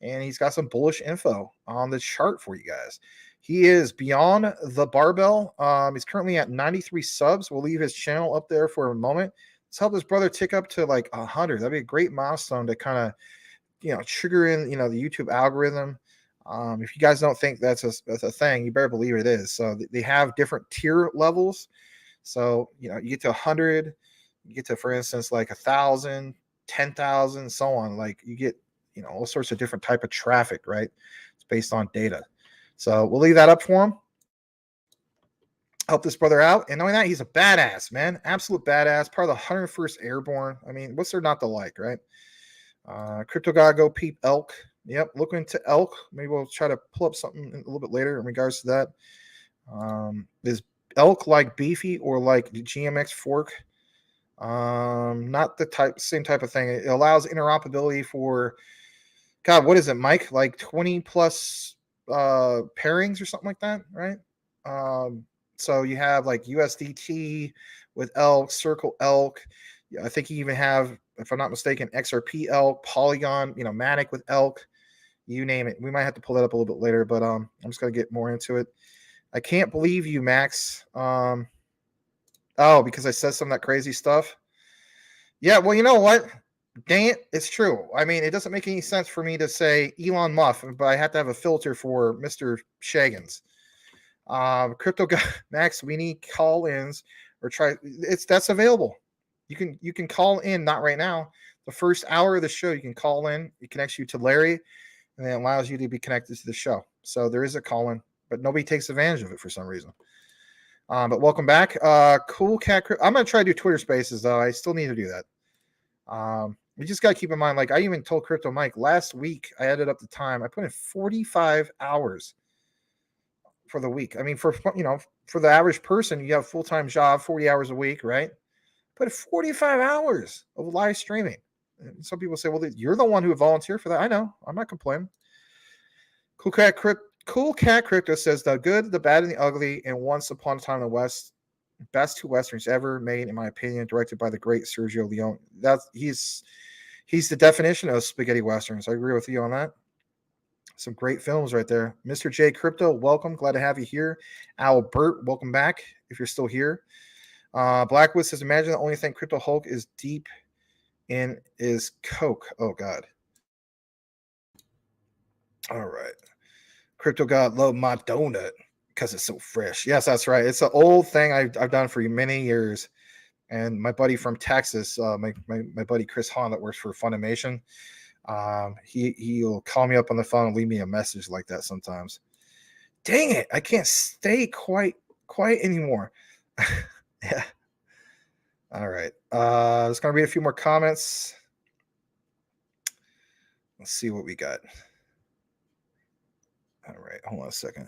and he's got some bullish info on the chart for you guys. He is Beyond the Barbell. He's currently at 93 subs. We'll leave his channel up there for a moment. Let's help his brother tick up to like 100. That'd be a great milestone to kind of, trigger in, the YouTube algorithm. If you guys don't think that's a thing, you better believe it is. So they have different tier levels. So, you get to 100, you get to, for instance, like 1,000, 10,000, so on. Like you get, all sorts of different type of traffic, right? It's based on data. So we'll leave that up for him. Help this brother out. And knowing that, he's a badass, man. Absolute badass. Part of the 101st Airborne. I mean, what's there not to like, right? Crypto God, go peep elk. Yep, look into elk. Maybe we'll try to pull up something a little bit later in regards to that. Is elk like beefy or like the GMX fork? Not the same type of thing. It allows interoperability for, God, what is it, Mike? Like 20 plus pairings or something like that, right? So you have like USDT with elk, Circle elk. I think you even have, if I'm not mistaken, XRP elk, Polygon, Matic with elk, you name it. We might have to pull that up a little bit later, but I'm just gonna get more into it. I can't believe you, Max. Oh, because I said some of that crazy stuff. Yeah, well, you know what? Dang it, it's true. I mean, it doesn't make any sense for me to say Elon Musk, but I have to have a filter for Mr. Shagans. Crypto guy, Max, we need call-ins or that's available. You can call in, not right now. The first hour of the show, you can call in. It connects you to Larry, and then it allows you to be connected to the show. So there is a call-in, but nobody takes advantage of it for some reason. But welcome back. Cool Cat. I'm going to try to do Twitter Spaces, though. I still need to do that. You just got to keep in mind, like I even told Crypto Mike last week, I added up the time. I put in 45 hours for the week. I mean, for the average person, you have a full-time job, 40 hours a week, right? Put 45 hours of live streaming. And some people say, well, you're the one who volunteered for that. I know. I'm not complaining. Cool Cat Crypto says, the good, the bad, and the ugly, and Once Upon a Time in the West, best two Westerns ever made, in my opinion, directed by the great Sergio Leone. He's He's the definition of spaghetti westerns. I agree with you on that. Some great films right there. Mr. J Crypto, welcome. Glad to have you here. Albert, welcome back if you're still here. Blackwood says, imagine the only thing Crypto Hulk is deep in is Coke. Oh, God. All right. Crypto God, love my donut because it's so fresh. Yes, that's right. It's an old thing I've done for many years. And my buddy from Texas, my buddy Chris Hahn that works for Funimation, he'll call me up on the phone and leave me a message like that sometimes. Dang it, I can't stay quiet anymore. Yeah. All right. Just gonna read a few more comments. Let's see what we got. All right, hold on a second.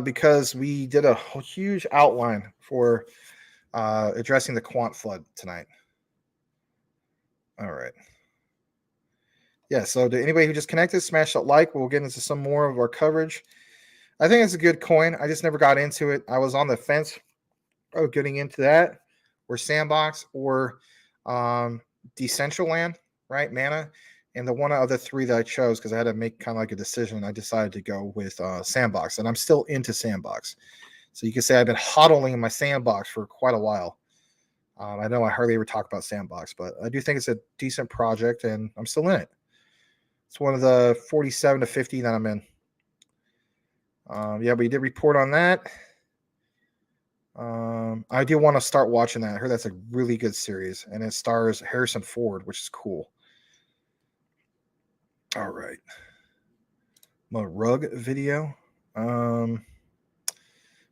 Because we did a huge outline for addressing the quant flood tonight. All right. Yeah, so to anybody who just connected, smash that like. We'll get into some more of our coverage. I think it's a good coin. I just never got into it. I was on the fence of getting into that, or Sandbox, or Decentraland, right? Mana. And the one of the three that I chose, because I had to make kind of like a decision, I decided to go with Sandbox. And I'm still into Sandbox. So you can say I've been hodling my Sandbox for quite a while. I know I hardly ever talk about Sandbox, but I do think it's a decent project, and I'm still in it. It's one of the 47 to 50 that I'm in. Yeah, we did report on that. I do want to start watching that. I heard that's a really good series, and it stars Harrison Ford, which is cool. All right. My rug video.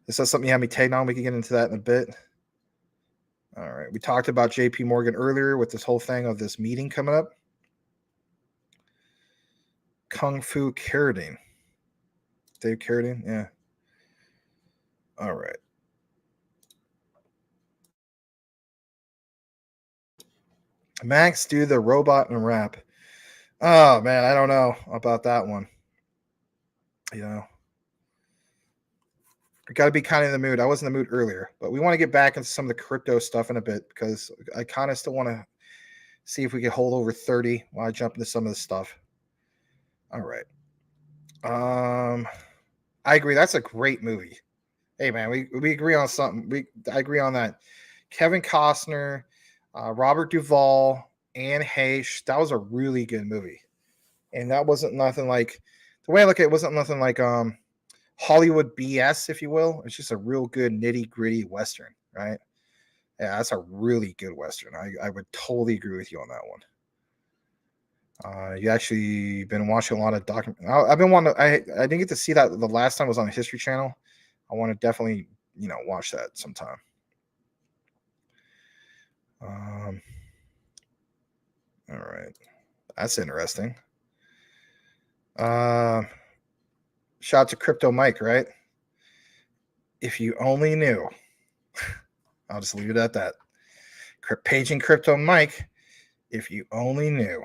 Is that something you have me tagged on? We can get into that in a bit. All right. We talked about JP Morgan earlier with this whole thing of this meeting coming up. Kung Fu Carradine. Dave Carradine? Yeah. All right. Max, do the robot and rap. Oh, man, I don't know about that one. You know, got to be kind of in the mood. I was in the mood earlier, but we want to get back into some of the crypto stuff in a bit, because I kind of still want to see if we can hold over 30 while I jump into some of the stuff. All right. I agree. That's a great movie. Hey, man, we agree on something. I agree on that. Kevin Costner, Robert Duvall, Anne Heche. That was a really good movie. And that wasn't nothing like, the way I look at it, wasn't nothing like Hollywood BS, if you will. It's just a real good nitty gritty Western, right? Yeah, that's a really good Western. I would totally agree with you on that one. You actually been watching a lot of I've been wanting to, I didn't get to see that the last time it was on the History Channel. I want to definitely, watch that sometime. All right. That's interesting. Shout out to Crypto Mike, right? If you only knew. I'll just leave it at that. Paging Crypto Mike. If you only knew.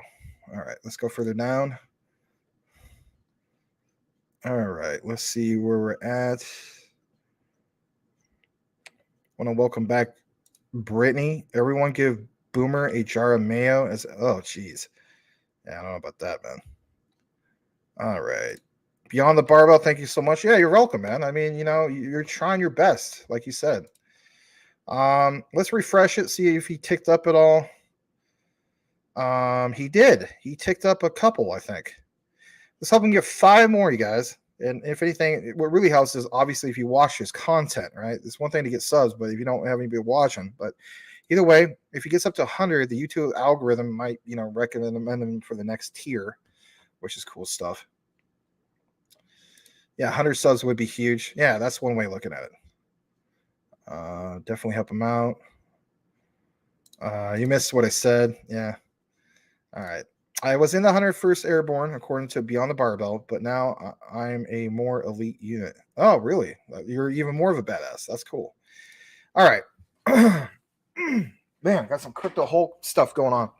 All right, let's go further down. All right, let's see where we're at. Want to welcome back Brittany. Everyone give Boomer a jar of mayo. Oh, geez. Yeah, I don't know about that, man. All right. Beyond the Barbell, thank you so much. Yeah, you're welcome, man. I mean, you're trying your best, like you said. Let's refresh it, see if he ticked up at all. He did. He ticked up a couple, I think. Let's help him get 5 more, you guys. And if anything, what really helps is obviously if you watch his content, right? It's one thing to get subs, but if you don't have anybody watching, but either way, if he gets up to 100, the YouTube algorithm might, recommend him for the next tier, which is cool stuff. Yeah, 100 subs would be huge. Yeah, that's one way of looking at it. Definitely help him out. You missed what I said. Yeah. All right. I was in the 101st Airborne, according to Beyond the Barbell, but now I'm a more elite unit. Oh, really? You're even more of a badass. That's cool. All right. Man, got some crypto Hulk stuff going on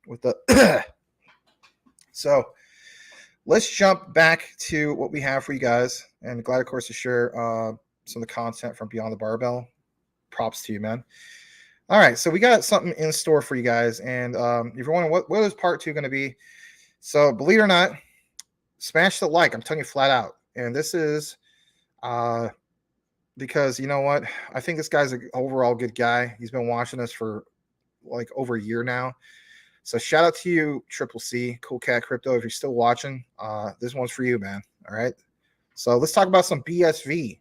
with the. So let's jump back to what we have for you guys. And glad, of course, to share some of the content from Beyond the Barbell. props to you, man. All right, so we got something in store for you guys, and if you're wondering what is part 2 going to be, so believe it or not, smash the like. I'm telling you flat out, and this is because you know what? I think this guy's an overall good guy. He's been watching us for like over a year now. So shout out to you, Triple C, Cool Cat Crypto. If you're still watching, this one's for you, man. All right. So let's talk about some BSV.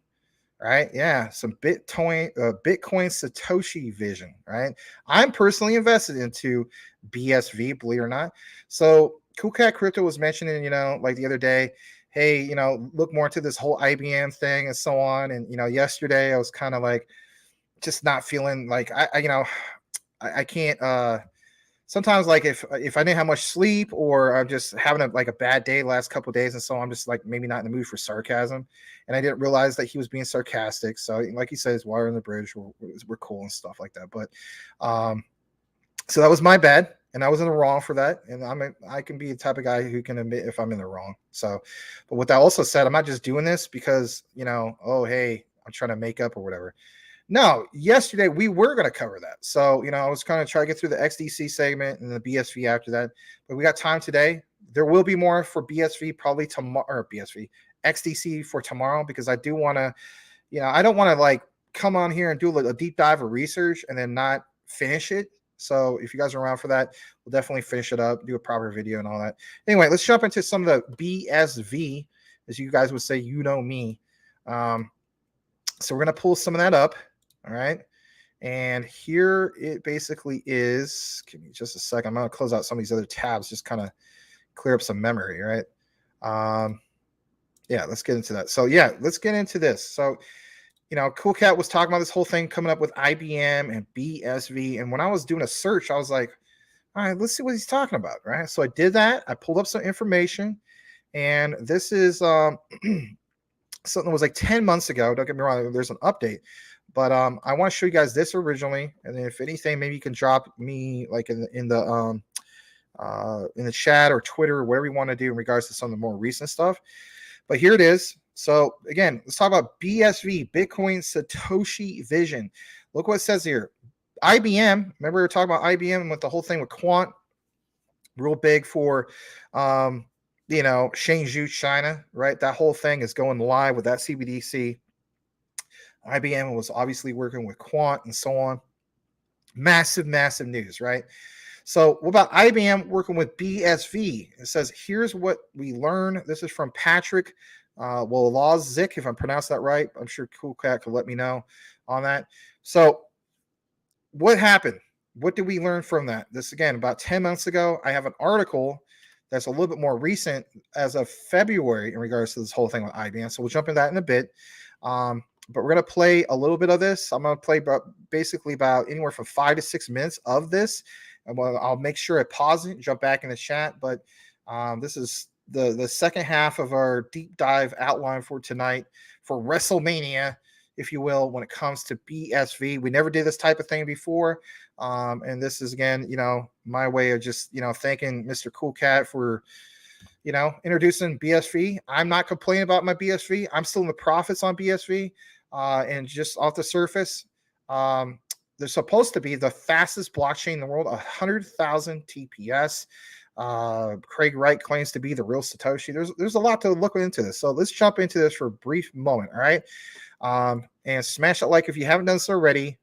Right. Yeah. Some Bitcoin Satoshi vision. Right. I'm personally invested into BSV, believe it or not. So Cool Cat Crypto was mentioning, like the other day, hey, look more into this whole IBM thing and so on. And, yesterday I was kind of like just not feeling like I can't sometimes like if I didn't have much sleep or I'm just having a bad day the last couple of days and so I'm just like maybe not in the mood for sarcasm, and I didn't realize that he was being sarcastic. So like he says, water in the bridge, we're cool and stuff like that. But so that was my bad, and I was in the wrong for that. And I can be the type of guy who can admit if I'm in the wrong. So, but with that also said, I'm not just doing this because oh hey, I'm trying to make up or whatever. No, yesterday we were going to cover that. So, I was kind of trying to get through the XDC segment and the BSV after that, but we got time today. There will be more for BSV probably tomorrow, or XDC for tomorrow, because I do want to, I don't want to like come on here and do a deep dive of research and then not finish it. So if you guys are around for that, we'll definitely finish it up, do a proper video and all that. Anyway, let's jump into some of the BSV, as you guys would say, me. So we're going to pull some of that up. All right. And here it basically is. Give me just a second. I'm going to close out some of these other tabs, just kind of clear up some memory. Right. Yeah, let's get into that. So yeah, let's get into this. So, Cool Cat was talking about this whole thing coming up with IBM and BSV. And when I was doing a search, I was like, all right, let's see what he's talking about. Right. So I did that. I pulled up some information, and this is something that was like 10 months ago. Don't get me wrong. There's an update. But I want to show you guys this originally, and then if anything, maybe you can drop me like in the chat or Twitter or whatever you want to do in regards to some of the more recent stuff. But here it is. So again, let's talk about BSV, Bitcoin Satoshi Vision. Look what it says here. IBM. Remember we were talking about IBM with the whole thing with quant, real big for Shenzhou, China, right? That whole thing is going live with that CBDC. IBM was obviously working with quant and so on. Massive news, right? So what about IBM working with BSV? It says, here's what we learned. This is from Patrick Wolozik, if I'm pronounced that right. I'm sure Cool Cat could let me know on that. So what happened? What did we learn from that? This, again, about 10 months ago. I have an article that's a little bit more recent as of February in regards to this whole thing with IBM. So we'll jump into that in a bit. But we're going to play a little bit of this. I'm going to play basically about anywhere from 5 to 6 minutes of this. And I'll make sure I pause it and jump back in the chat. But this is the second half of our deep dive outline for tonight for WrestleMania, if you will, when it comes to BSV. We never did this type of thing before. And this is, again, my way of just, thanking Mr. Cool Cat for introducing BSV. I'm not complaining about my BSV. I'm still in the profits on BSV. And just off the surface, they're supposed to be the fastest blockchain in the world, 100,000 TPS. Craig Wright claims to be the real Satoshi. There's a lot to look into this. So let's jump into this for a brief moment. All right. And smash that like if you haven't done so already.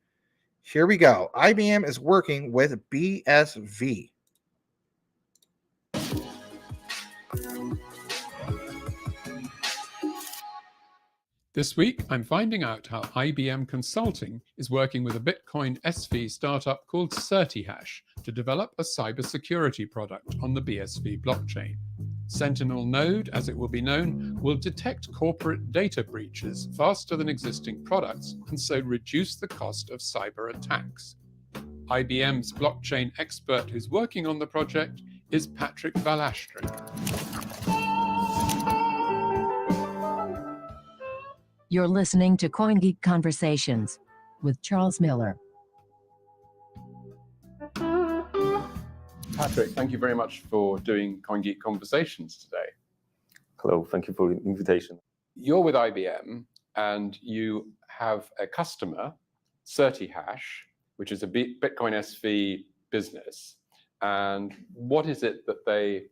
Here we go. IBM is working with BSV. This week, I'm finding out how IBM Consulting is working with a Bitcoin SV startup called CertiHash to develop a cybersecurity product on the BSV blockchain. Sentinel Node, as it will be known, will detect corporate data breaches faster than existing products and so reduce the cost of cyber attacks. IBM's blockchain expert who's working on the project is Patrick Valastrik. You're listening to CoinGeek Conversations with Charles Miller. Patrick, thank you very much for doing CoinGeek Conversations today. Hello, thank you for the invitation. You're with IBM and you have a customer CertiHash, which is a Bitcoin SV business. And what is it that they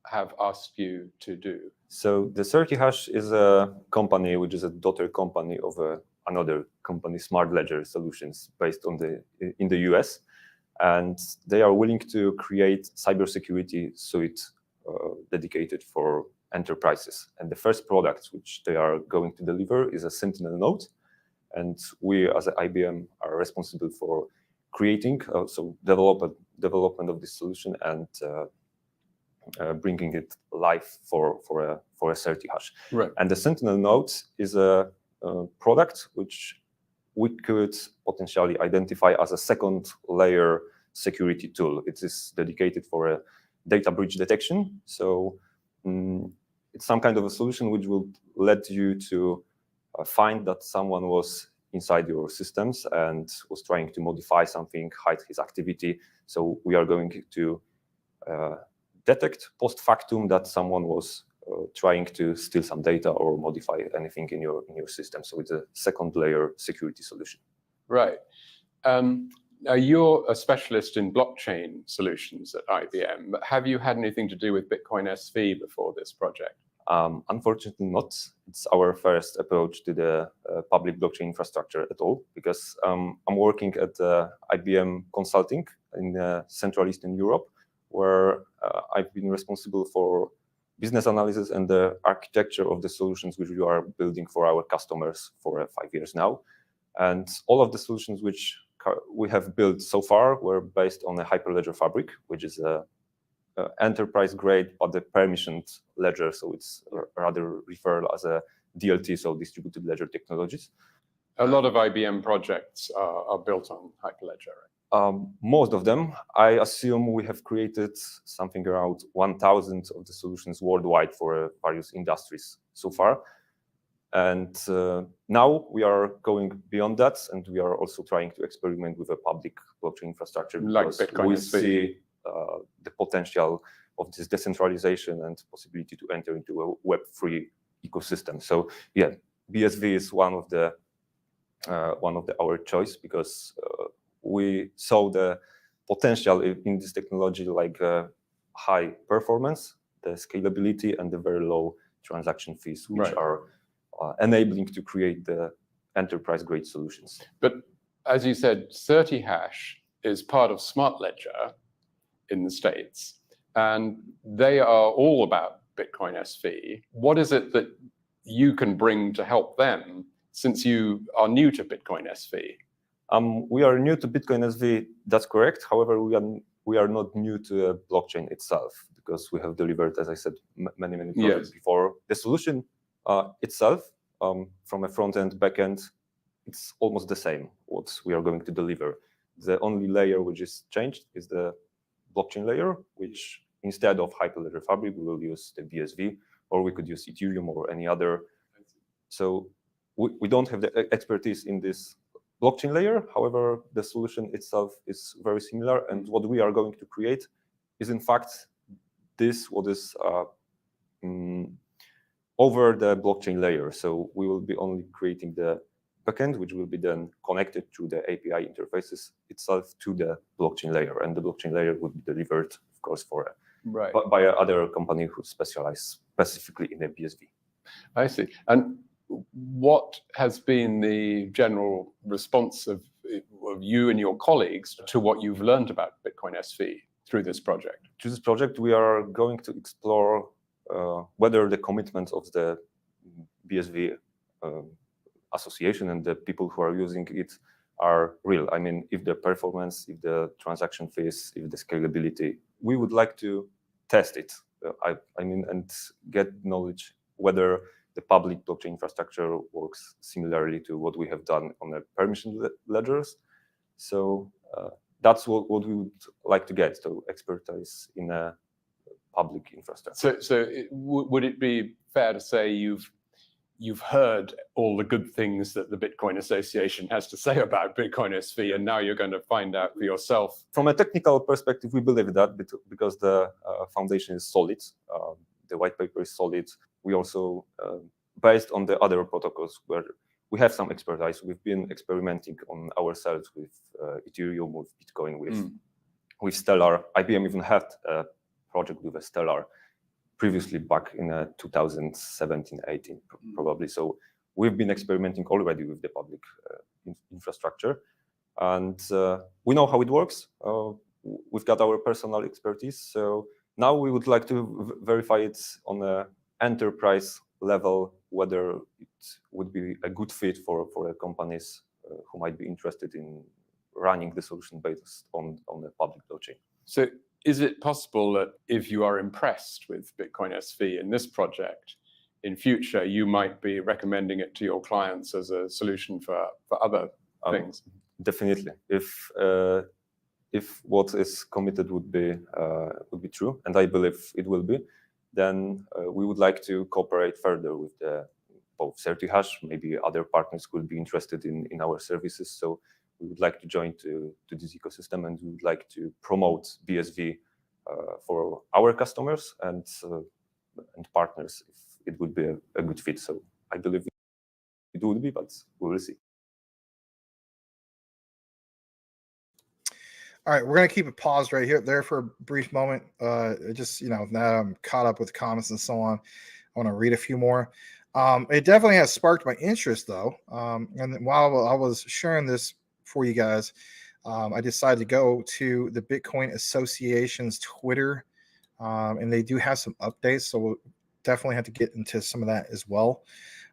have asked you to do? So the CertiHash is a company which is a daughter company of another company, Smart Ledger Solutions, based in the US, and they are willing to create cybersecurity suite dedicated for enterprises. And the first product which they are going to deliver is a Sentinel node, and we as IBM are responsible for creating, development of this solution and bringing it live for a CertiHash. Right. And the Sentinel node is a product which we could potentially identify as a second layer security tool. It is dedicated for a data breach detection. So it's some kind of a solution which will let you to find that someone was inside your systems and was trying to modify something, hide his activity. So we are going to detect post factum that someone was trying to steal some data or modify anything in your system. So it's a second layer security solution. Right. Now you're a specialist in blockchain solutions at IBM, but have you had anything to do with Bitcoin SV before this project? Unfortunately not. It's our first approach to the public blockchain infrastructure at all, because I'm working at IBM Consulting in Central Eastern Europe, where I've been responsible for business analysis and the architecture of the solutions which we are building for our customers for 5 years now. And all of the solutions which we have built so far were based on a Hyperledger Fabric, which is a enterprise grade, but the permissioned ledger. So it's rather referred as a DLT, so distributed ledger technologies. A lot of IBM projects are built on Hyperledger. Most of them. I assume we have created something around 1,000 of the solutions worldwide for various industries so far. And now we are going beyond that, and we are also trying to experiment with a public blockchain infrastructure. Like Bitcoin we SV. see the potential of this decentralization and possibility to enter into a Web3 ecosystem. So yeah, BSV is one of our choice, because we saw the potential in this technology, like high performance, the scalability, and the very low transaction fees, which are enabling to create the enterprise-grade solutions. But as you said, CertiHash is part of Smart Ledger in the States, and they are all about Bitcoin SV. What is it that you can bring to help them, since you are new to Bitcoin SV? We are new to Bitcoin SV, that's correct. However, we are not new to a blockchain itself, because we have delivered, as I said, many projects before. The solution itself, from a front end, back end, it's almost the same, what we are going to deliver. The only layer which is changed is the blockchain layer, which instead of Hyperledger Fabric, we will use the BSV, or we could use Ethereum or any other. So we don't have the expertise in this blockchain layer. However, the solution itself is very similar, and what we are going to create is in fact this, what is over the blockchain layer. So we will be only creating the backend, which will be then connected through the API interfaces itself to the blockchain layer, and the blockchain layer will be delivered, of course, by other company who specialize specifically in a BSV. I see. And what has been the general response of you and your colleagues to what you've learned about Bitcoin SV through this project? Through this project, we are going to explore whether the commitment of the BSV association and the people who are using it are real. I mean, if the performance, if the transaction fees, if the scalability, we would like to test it. I mean, and get knowledge whether the public blockchain infrastructure works similarly to what we have done on the permission ledgers. So that's what we would like to get, so expertise in a public infrastructure. So would it be fair to say you've heard all the good things that the Bitcoin Association has to say about Bitcoin SV, and now you're going to find out for yourself? From a technical perspective, we believe that because the foundation is solid, the white paper is solid. We also, based on the other protocols, where we have some expertise. We've been experimenting on ourselves with Ethereum, with Bitcoin, with Stellar. IBM even had a project with a Stellar previously back in 2017-18 probably. So we've been experimenting already with the public infrastructure, and we know how it works. We've got our personal expertise. So now we would like to verify it on an enterprise level, whether it would be a good fit for companies who might be interested in running the solution based on the public blockchain. So is it possible that if you are impressed with Bitcoin SV in this project, in future you might be recommending it to your clients as a solution for other things? Definitely. If what is committed would be true, and I believe it will be, then we would like to cooperate further with both CertiHash. Maybe other partners could be interested in our services. So we would like to join to this ecosystem, and we would like to promote BSV for our customers and partners if it would be a good fit. So I believe it would be, but we will see. All right, we're going to keep it paused right there for a brief moment. Just, now I'm caught up with comments and so on, I want to read a few more. It definitely has sparked my interest, though. And while I was sharing this for you guys, I decided to go to the Bitcoin Association's Twitter, and they do have some updates. So we'll definitely have to get into some of that as well.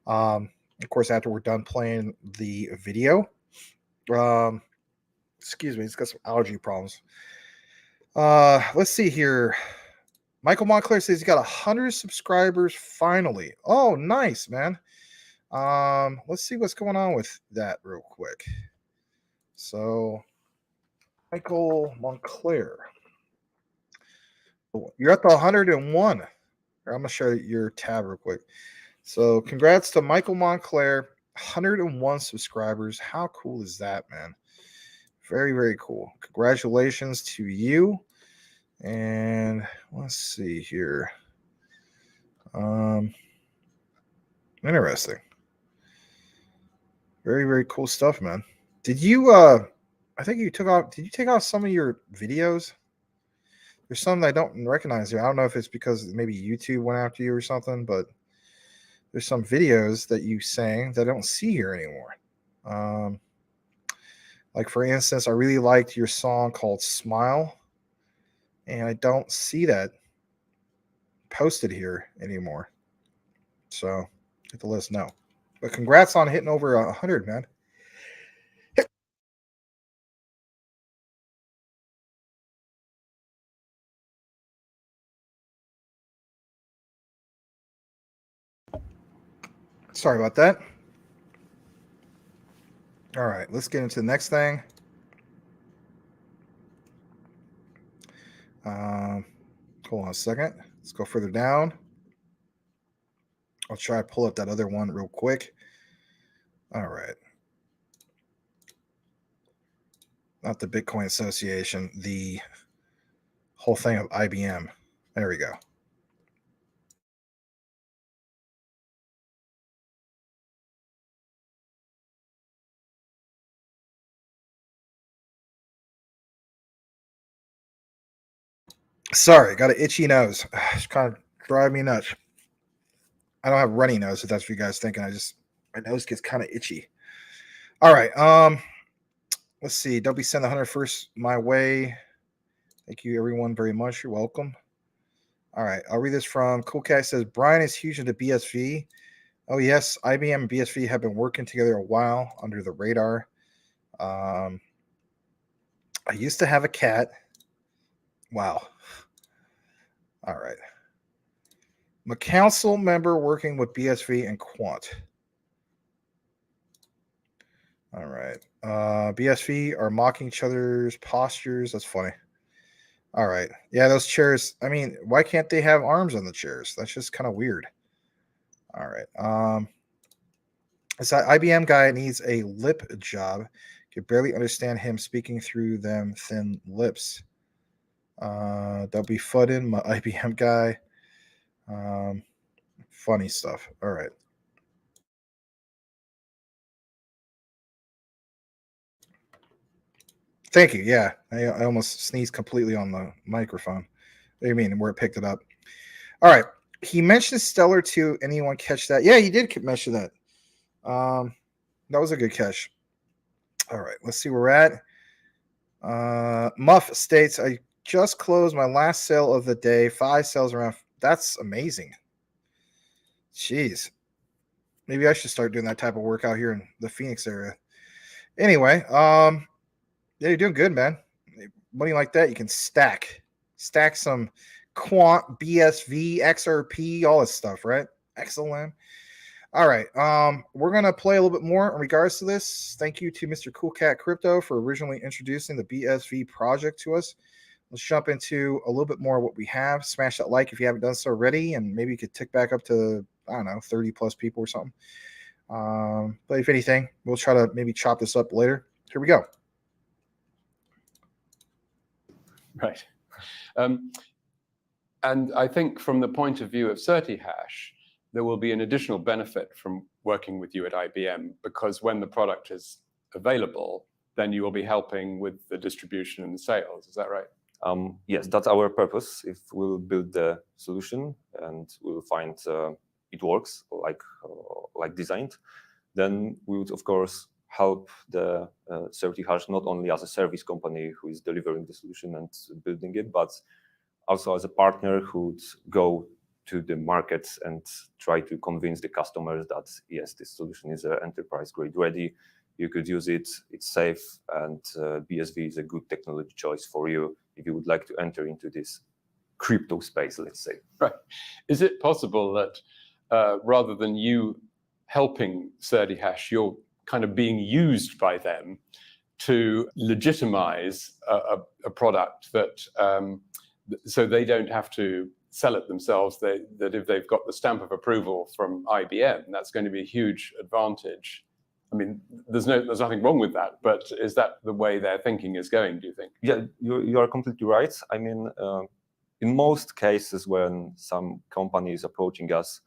Of course, after we're done playing the video. Excuse me, it's got some allergy problems. Let's see here. Michael Montclair says he got 100 subscribers finally. Oh, nice, man. Let's see what's going on with that real quick. So, Michael Montclair, you're at the 101. I'm going to show you your tab real quick. So, congrats to Michael Montclair, 101 subscribers. How cool is that, man? Very, very cool. Congratulations to you. And let's see here. Interesting. Very, very cool stuff, man. Did you I think you took off, did you take off some of your videos? There's some that I don't recognize here. I don't know if it's because maybe YouTube went after you or something, but there's some videos that you sang that I don't see here anymore. Like, for instance, I really liked your song called Smile, and I don't see that posted here anymore. So, you have to let us know. But congrats on hitting over 100, man. Sorry about that. All right, let's get into the next thing. Hold on a second. Let's go further down. I'll try to pull up that other one real quick. All right. Not the Bitcoin Association, the whole thing of IBM. There we go. Sorry, got an itchy nose. It's kind of driving me nuts. I don't have a runny nose, if that's what you guys thinking. My nose gets kind of itchy. All right. Let's see. Don't be send the 100 first my way. Thank you, everyone, very much. You're welcome. All right. I'll read this from Cool Cat. Says Brian is huge into BSV. Oh, yes. IBM and BSV have been working together a while under the radar. I used to have a cat. Wow. All right. I'm a council member working with BSV and Quant. All right. BSV are mocking each other's postures. That's funny. All right. Yeah, those chairs. I mean, why can't they have arms on the chairs? That's just kind of weird. All right. This IBM guy needs a lip job. Could barely understand him speaking through them thin lips. That'll be Fudden, my IBM guy. Funny stuff. All right. Thank you. Yeah, I almost sneezed completely on the microphone. What do you mean? Where it picked it up? All right. He mentioned Stellar 2. Anyone catch that? Yeah, he did mention that. That was a good catch. All right, let's see where we're at. Muff states, I just closed my last sale of the day. 5 sales around. That's amazing. Jeez. Maybe I should start doing that type of work out here in the Phoenix area. Anyway, yeah, you're doing good, man. Money like that, you can stack some quant, BSV, XRP, all this stuff, right? XLM. All right. We're gonna play a little bit more in regards to this. Thank you to Mr. Cool Cat Crypto for originally introducing the BSV project to us. Let's jump into a little bit more of what we have. Smash that like if you haven't done so already, and maybe you could tick back up to, I don't know, 30 plus people or something. But if anything, we'll try to maybe chop this up later. Here we go. Right. And I think from the point of view of CertiHash, there will be an additional benefit from working with you at IBM, because when the product is available, then you will be helping with the distribution and the sales. Is that right? Yes, that's our purpose. If we'll build the solution and we'll find it works like designed, then we would, of course, help the CertiHash not only as a service company who is delivering the solution and building it, but also as a partner who would go to the markets and try to convince the customers that, yes, this solution is enterprise grade ready. You could use it, it's safe, and BSV is a good technology choice for you if you would like to enter into this crypto space, let's say. Right. Is it possible that rather than you helping CertiHash, you're kind of being used by them to legitimize a product that, so they don't have to sell it themselves, that if they've got the stamp of approval from IBM, that's going to be a huge advantage? I mean, there's nothing wrong with that, but is that the way their thinking is going, do you think? Yeah, you are completely right. I mean, in most cases when some company is approaching us,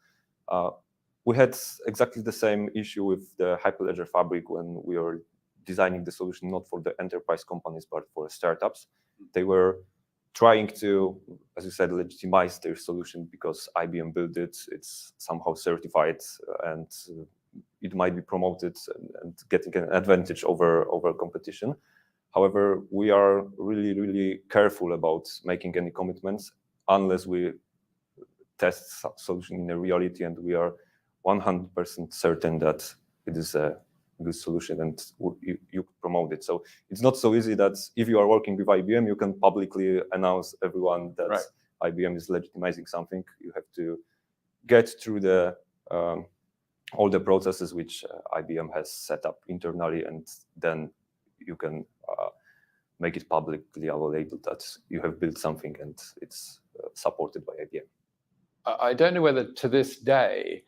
we had exactly the same issue with the Hyperledger Fabric when we were designing the solution, not for the enterprise companies, but for startups. They were trying to, as you said, legitimize their solution because IBM built it, it's somehow certified, and it might be promoted and getting an advantage over competition. However, we are really, really careful about making any commitments unless we test solution in a reality and we are 100% certain that it is a good solution and you promote it. So it's not so easy that if you are working with IBM, you can publicly announce everyone that right. IBM is legitimizing something. You have to get through the all the processes which IBM has set up internally, and then you can make it publicly available that you have built something and it's supported by IBM. I don't know whether to this day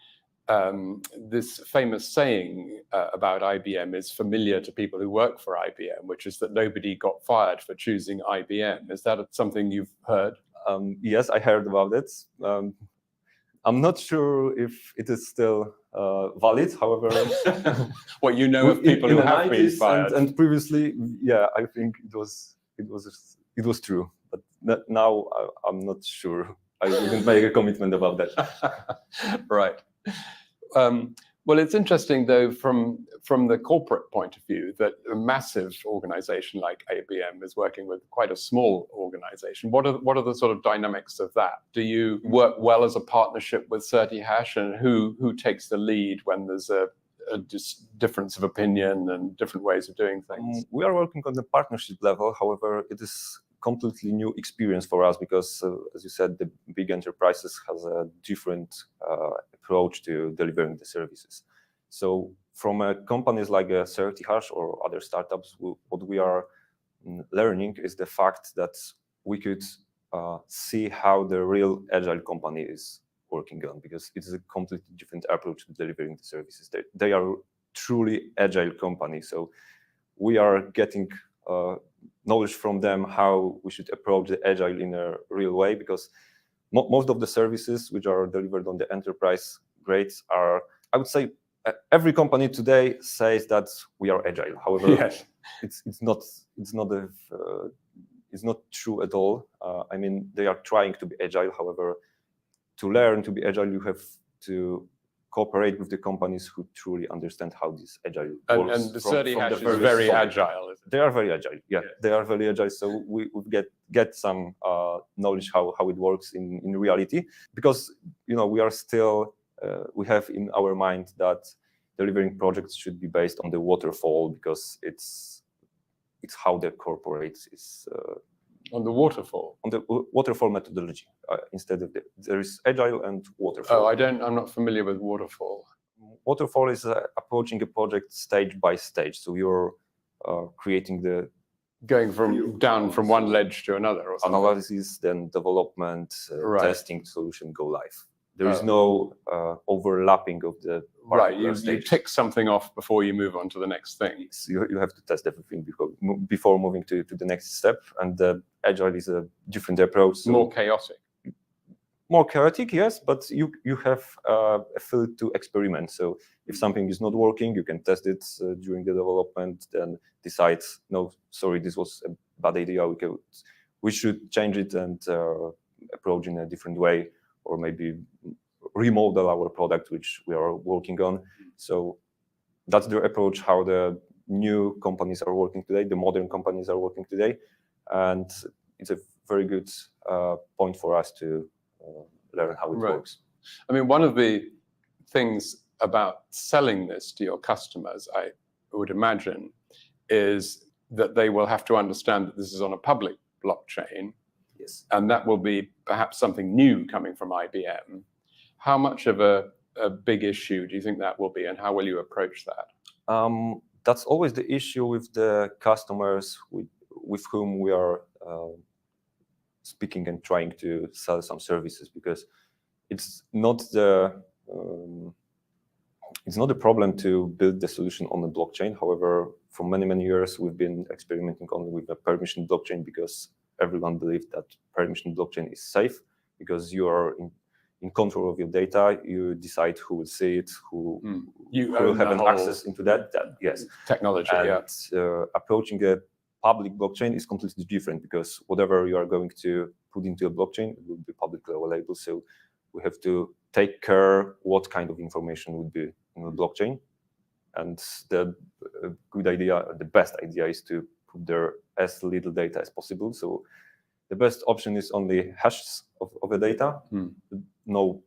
this famous saying about IBM is familiar to people who work for IBM, which is that nobody got fired for choosing IBM. Is that something you've heard? Yes, I heard about it. I'm not sure if it is still valid. However, what you know of people who have been fired, and previously, yeah, I think it was true. But now I'm not sure. I wouldn't make a commitment about that. Right. Well, it's interesting, though, from the corporate point of view, that a massive organization like IBM is working with quite a small organization. What are the sort of dynamics of that? Do you work well as a partnership with CertiHash, and who takes the lead when there's a difference of opinion and different ways of doing things? We are working on the partnership level. However, it is completely new experience for us because, as you said, the big enterprises has a different approach to delivering the services. So from companies like CertiHash or other startups, what we are learning is the fact that we could see how the real agile company is working on, because it is a completely different approach to delivering the services. They are truly agile company. So we are getting knowledge from them how we should approach the agile in a real way, because most of the services which are delivered on the enterprise grades are, I would say, every company today says that we are agile. However, yes. it's not true at all. I mean, they are trying to be agile. However, to learn to be agile, you have to cooperate with the companies who truly understand how this agile works. And the certihash is very agile. They are very agile. Yeah, they are very agile. So we get some knowledge how it works in reality, because we are still we have in our mind that delivering projects should be based on the waterfall, because it's how the corporate is on the waterfall. On the waterfall methodology, instead of there is agile and waterfall. Oh, I'm not familiar with waterfall. Waterfall is approaching a project stage by stage. So you're creating going down from one ledge to another, or something. Analysis, then development, testing, solution, go live. There is no overlapping of the you tick something off before you move on to the next thing. You have to test everything before moving to the next step, and the agile is a different approach. So more chaotic. More chaotic, yes, but you have a field to experiment. So if something is not working, you can test it during the development, then decide, no, sorry, this was a bad idea. We should change it and approach in a different way, or maybe remodel our product, which we are working on. So that's the approach how the new companies are working today, the modern companies are working today. And it's a very good point for us to learn how it works. I mean, one of the things about selling this to your customers, I would imagine, is that they will have to understand that this is on a public blockchain. Yes. And that will be perhaps something new coming from IBM. How much of a big issue do you think that will be, and how will you approach that? That's always the issue with the customers with whom we are speaking and trying to sell some services, because it's not the problem to build the solution on the blockchain. However, for many years we've been experimenting only with a permission blockchain, because everyone believed that permission blockchain is safe, because you are in control of your data. You decide who will see it, who will have an access into that. Yes, technology. And approaching a public blockchain is completely different, because whatever you are going to put into a blockchain, it will be publicly available. So we have to take care what kind of information would be in the blockchain. And the good idea, the best idea, is to put there as little data as possible. So the best option is only hashes of the data, no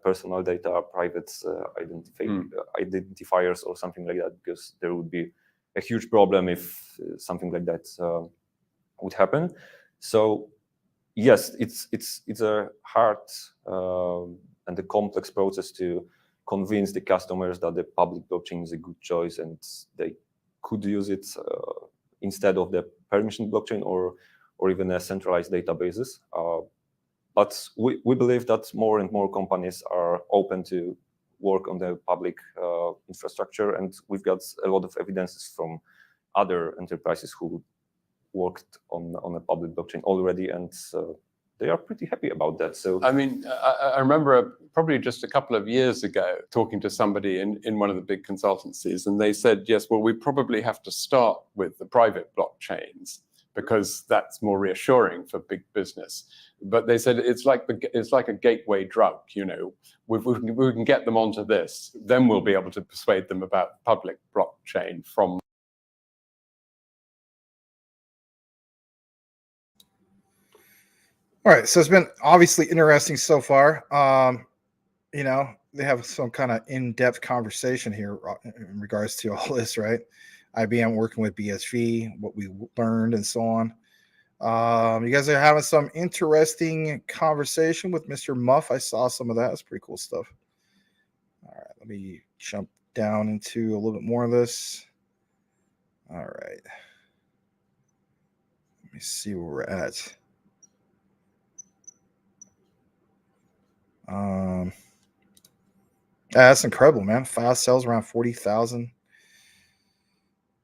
personal data, private identifiers or something like that, because there would be a huge problem if something like that would happen. So yes, it's a hard and a complex process to convince the customers that the public blockchain is a good choice and they could use it instead of the permission blockchain or even a centralized databases. But we believe that more and more companies are open to work on the public infrastructure, and we've got a lot of evidences from other enterprises who worked on a public blockchain already, and they are pretty happy about that. So I mean, I remember probably just a couple of years ago talking to somebody in one of the big consultancies, and they said, yes, well, we probably have to start with the private blockchains because that's more reassuring for big business. But they said it's like a gateway drug. You know, we can get them onto this, then we'll be able to persuade them about public blockchain from. All right, so it's been obviously interesting so far. You know, they have some kind of in-depth conversation here in regards to all this, right? IBM working with BSV, what we learned, and so on. You guys are having some interesting conversation with Mr. Muff. I saw some of that. It's pretty cool stuff. All right, let me jump down into a little bit more of this. All right. Let me see where we're at. That's incredible, man. Fast sells around 40,000.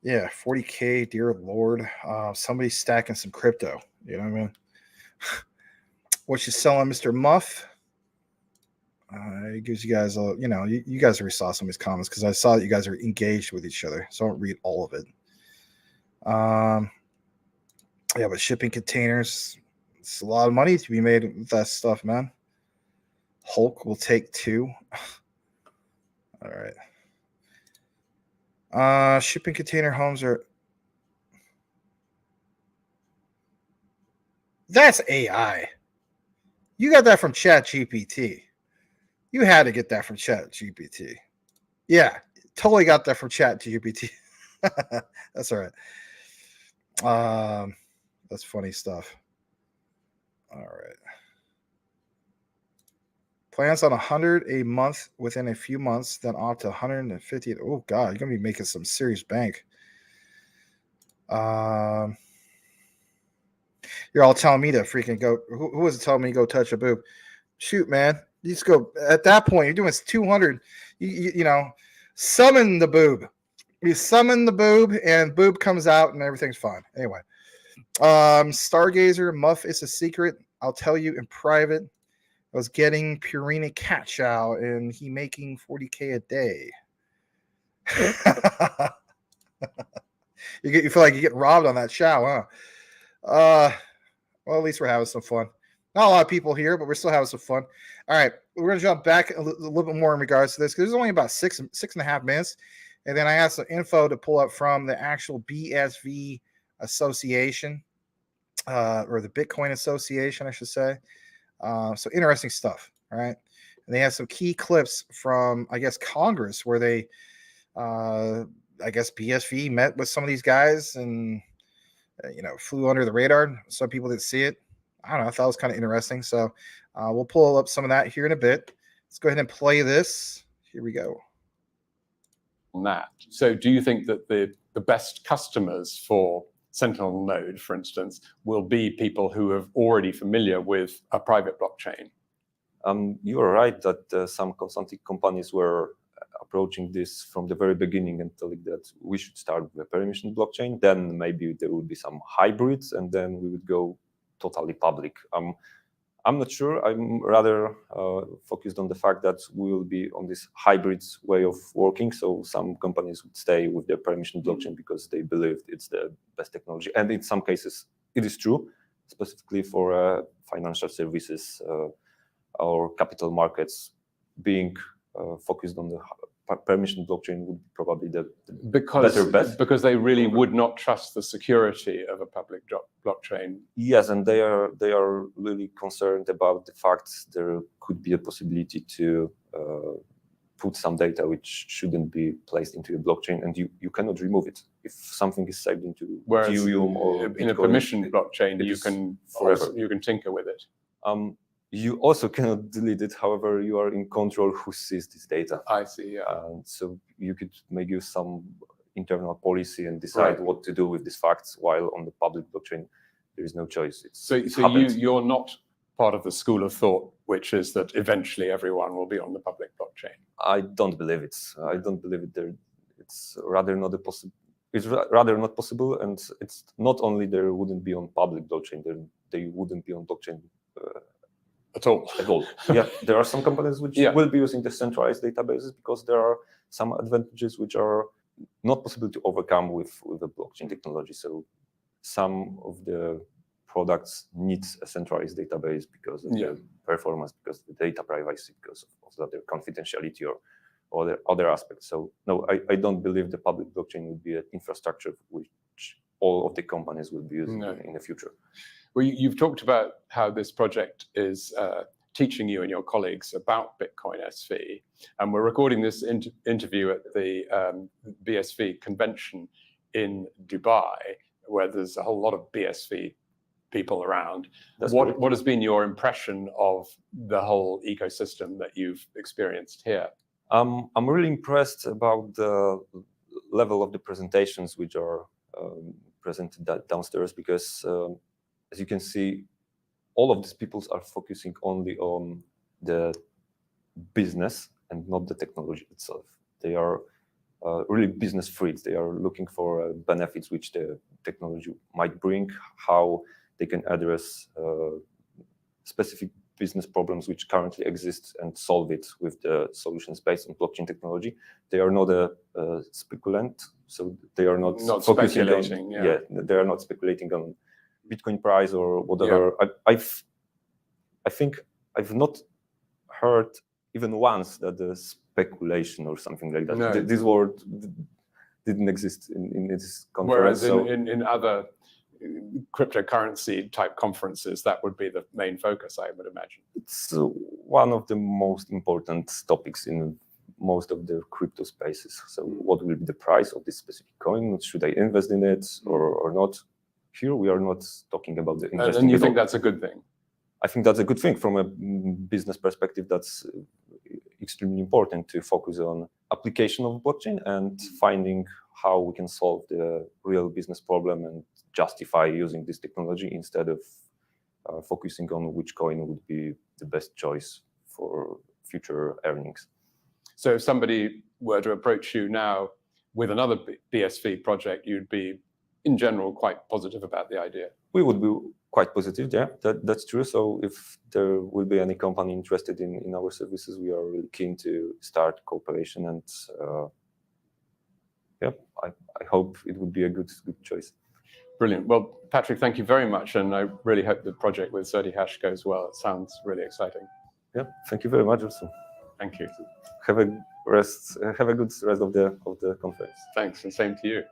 Yeah, 40K, dear Lord. Somebody's stacking some crypto. You know what I mean? What you selling, Mr. Muff? It gives you guys a, you know, you guys already saw some of his comments because I saw that you guys are engaged with each other. So I don't read all of it. Yeah, but shipping containers, it's a lot of money to be made with that stuff, man. Hulk will take 2. All right. Shipping container homes are. That's AI. You got that from ChatGPT. You had to get that from ChatGPT. Yeah, totally got that from ChatGPT. That's all right. That's funny stuff. All right. Plans on 100 a month within a few months, then off to 150. Oh God, you're gonna be making some serious bank. You're all telling me to freaking go. Who was it telling me to go touch a boob? Shoot, man. You just go. At that point, you're doing 200. You know, summon the boob. You summon the boob, and boob comes out, and everything's fine. Anyway, Stargazer Muff is a secret. I'll tell you in private. I was getting Purina cat chow, and he making 40K a day. You feel like you get robbed on that chow, huh? Well, at least we're having some fun. Not a lot of people here, but we're still having some fun. All right, we're gonna jump back a little bit more in regards to this because there's only about six and a half minutes, and then I have some info to pull up from the actual BSV Association, or the Bitcoin Association, I should say. So interesting stuff. All right, and they have some key clips from, I guess, Congress where they, I guess, BSV met with some of these guys and. Flew under the radar. Some people didn't see it. I don't know. I thought it was kind of interesting. So we'll pull up some of that here in a bit. Let's go ahead and play this. Here we go. That. So do you think that the best customers for Sentinel Node, for instance, will be people who are already familiar with a private blockchain? You are right that some consulting companies were approaching this from the very beginning and telling that we should start with a permission blockchain, then maybe there would be some hybrids, and then we would go totally public. I'm not sure. I'm rather focused on the fact that we will be on this hybrids way of working. So some companies would stay with their permission blockchain because they believe it's the best technology. And in some cases, it is true, specifically for financial services or capital markets. Being focused on the permission blockchain would be probably the better bet. Because they really would not trust the security of a public blockchain. Yes, and they are really concerned about the fact there could be a possibility to put some data which shouldn't be placed into a blockchain, and you cannot remove it. If something is saved into Ethereum or in Bitcoin, a permission blockchain, you can tinker with it. You also cannot delete it. However, you are in control who sees this data. I see, yeah. So you could make use some internal policy and decide what to do with these facts, while on the public blockchain, there is no choice. So you're not part of the school of thought, which is that eventually everyone will be on the public blockchain. I don't believe it. I don't believe it. It's rather not a possible. It's rather not possible, and it's not only there wouldn't be on public blockchain, they wouldn't be on blockchain at all. Yeah, there are some companies which will be using the centralized databases because there are some advantages which are not possible to overcome with the blockchain technology. So some of the products need a centralized database because of the performance, because of the data privacy, because of the confidentiality or other aspects. So no, I don't believe the public blockchain would be an infrastructure which all of the companies will be using in the future. Well, you've talked about how this project is teaching you and your colleagues about Bitcoin SV, and we're recording this interview at the BSV convention in Dubai, where there's a whole lot of BSV people around. What has been your impression of the whole ecosystem that you've experienced here? I'm really impressed about the level of the presentations which are presented downstairs, because as you can see, all of these people are focusing only on the business and not the technology itself. They are really business freaks. They are looking for benefits which the technology might bring, how they can address specific business problems which currently exist and solve it with the solutions based on blockchain technology. They are not a speculant, so they are not focusing speculating. they are not speculating on Bitcoin price or whatever. I think I've not heard even once that the speculation or something like that. No. This word didn't exist in this conference. Whereas in other cryptocurrency type conferences, that would be the main focus, I would imagine. It's one of the most important topics in most of the crypto spaces. So what will be the price of this specific coin? Should I invest in it or not? Here we are not talking about the investing. And you think that's a good thing? I think that's a good thing from a business perspective. That's extremely important to focus on application of blockchain and finding how we can solve the real business problem and justify using this technology instead of focusing on which coin would be the best choice for future earnings. So if somebody were to approach you now with another BSV project, you'd be, in general, quite positive about the idea? We would be quite positive, yeah, that's true. So if there will be any company interested in our services, we are really keen to start cooperation, and I hope it would be a good choice. Brilliant. Well, Patrick, thank you very much, and I really hope the project with CertiHash goes well. It sounds really exciting. Yeah, thank you very much also. Thank you. Have a good rest of the conference. Thanks, and same to you.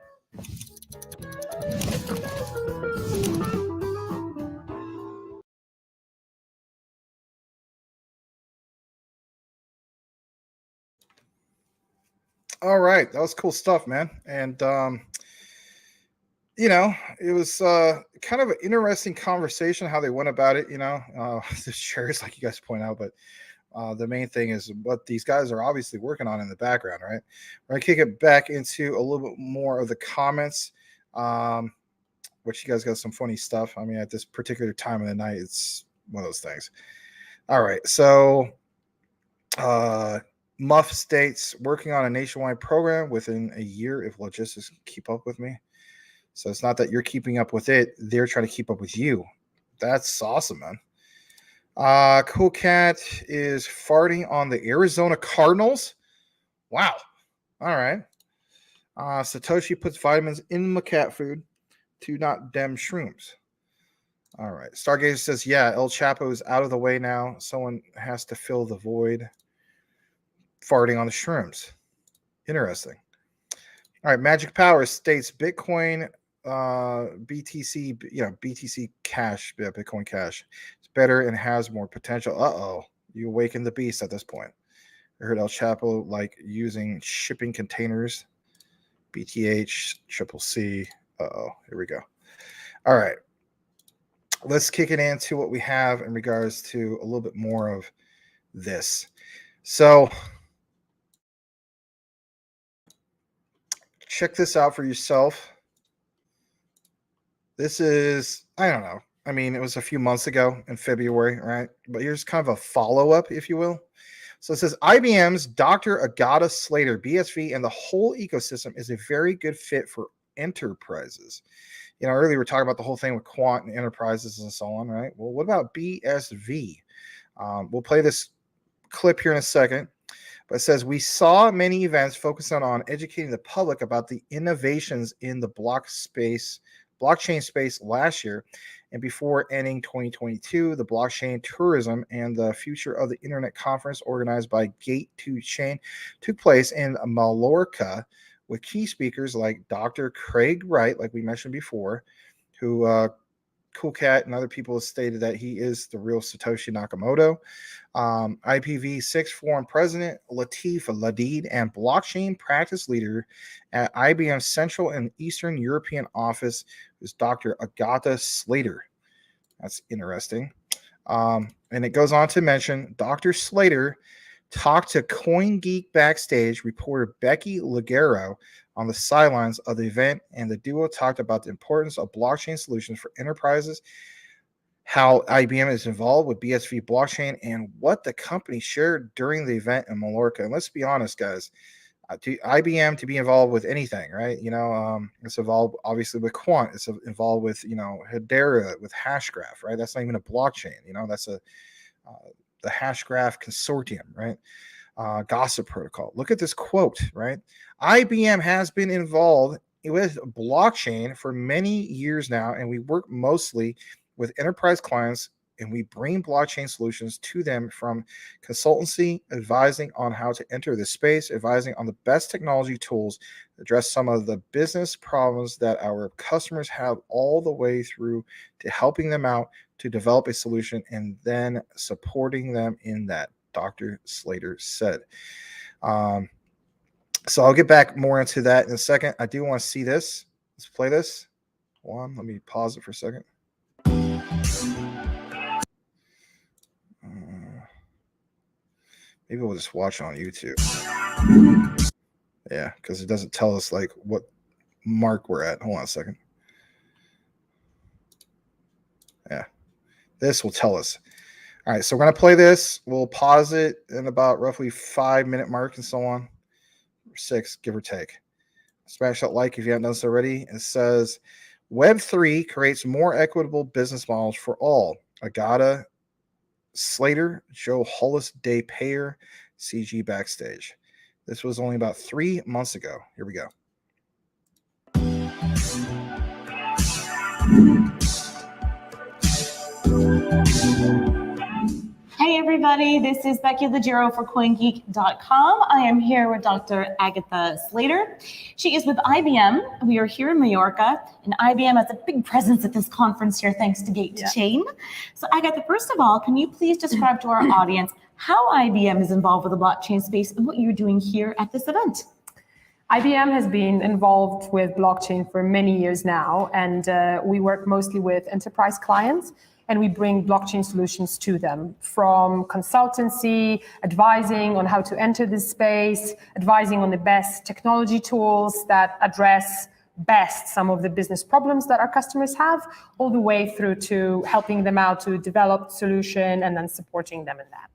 All right, that was cool stuff, man. And you know, it was kind of an interesting conversation how they went about it. You know, the shares, like you guys point out, but the main thing is what these guys are obviously working on in the background, right? We're gonna kick it back into a little bit more of the comments, which you guys got some funny stuff. I mean, at this particular time of the night, it's one of those things. All right, so Muff states working on a nationwide program within a year if logistics keep up with me. So it's not that you're keeping up with it; they're trying to keep up with you. That's awesome, man. Cool Cat is farting on the Arizona Cardinals. Wow. All right. Satoshi puts vitamins in my cat food to not dem shrooms. All right. Stargazer says, yeah, El Chapo is out of the way now. Someone has to fill the void. Farting on the shrooms. Interesting. All right. Magic Power states Bitcoin, BTC, BTC Cash, Bitcoin Cash. It's better and has more potential. Uh-oh. You awaken the beast at this point. I heard El Chapo like using shipping containers. BTH, Triple C. Uh-oh. Here we go. All right. Let's kick it into what we have in regards to a little bit more of this. So check this out for yourself. This is, I don't know. I mean, it was a few months ago in February, right? But here's kind of a follow-up, if you will. So it says IBM's Dr. Agata Slater, BSV, and the whole ecosystem is a very good fit for enterprises. You know, earlier we were talking about the whole thing with quant and enterprises and so on, right? Well, what about BSV? We'll play this clip here in a second. But it says, we saw many events focusing on educating the public about the innovations in the blockchain space last year. And before ending 2022, the blockchain tourism and the future of the internet conference organized by Gate 2 Chain took place in Mallorca with key speakers like Dr. Craig Wright, like we mentioned before, who Cool Cat and other people have stated that he is the real Satoshi Nakamoto. IPv6 Forum President Latif Ladid and blockchain practice leader at IBM's Central and Eastern European office is Dr. Agata Slater. That's interesting. And it goes on to mention Dr. Slater talked to CoinGeek backstage reporter Becky Ligero on the sidelines of the event, and the duo talked about the importance of blockchain solutions for enterprises, how IBM is involved with BSV blockchain, and what the company shared during the event in Mallorca. And let's be honest, guys, to IBM to be involved with anything, right? You know, it's involved obviously with quant, it's involved with, you know, Hedera, with Hashgraph, right? That's not even a blockchain, you know, that's a the Hashgraph Consortium, right? Gossip Protocol. Look at this quote, right? IBM has been involved with blockchain for many years now, and we work mostly with enterprise clients, and we bring blockchain solutions to them from consultancy, advising on how to enter the space, advising on the best technology tools, address some of the business problems that our customers have, all the way through to helping them out to develop a solution and then supporting them in that, Dr. Slater said. So I'll get back more into that in a second. I do want to see this. Let's play this. Let me pause it for a second. Maybe we'll just watch it on YouTube. Yeah, because it doesn't tell us like what mark we're at. Hold on a second. Yeah, this will tell us. All right, so we're going to play this. We'll pause it in about roughly 5-minute mark and so on. 6, give or take. Smash that like if you haven't done so already. It says, Web3 creates more equitable business models for all. Agata Slater, Joe Hollis Day Payer, CG Backstage. This was only about 3 months ago. Here we go. Hey everybody, this is Becky Legero for CoinGeek.com. I am here with Dr. Agatha Slater. She is with IBM. We are here in Mallorca, and IBM has a big presence at this conference here thanks to Gate to Chain. So Agatha, first of all, can you please describe to our audience how IBM is involved with the blockchain space and what you're doing here at this event? IBM has been involved with blockchain for many years now, and we work mostly with enterprise clients. And we bring blockchain solutions to them, from consultancy, advising on how to enter this space, advising on the best technology tools that address best some of the business problems that our customers have, all the way through to helping them out to develop solution and then supporting them in that.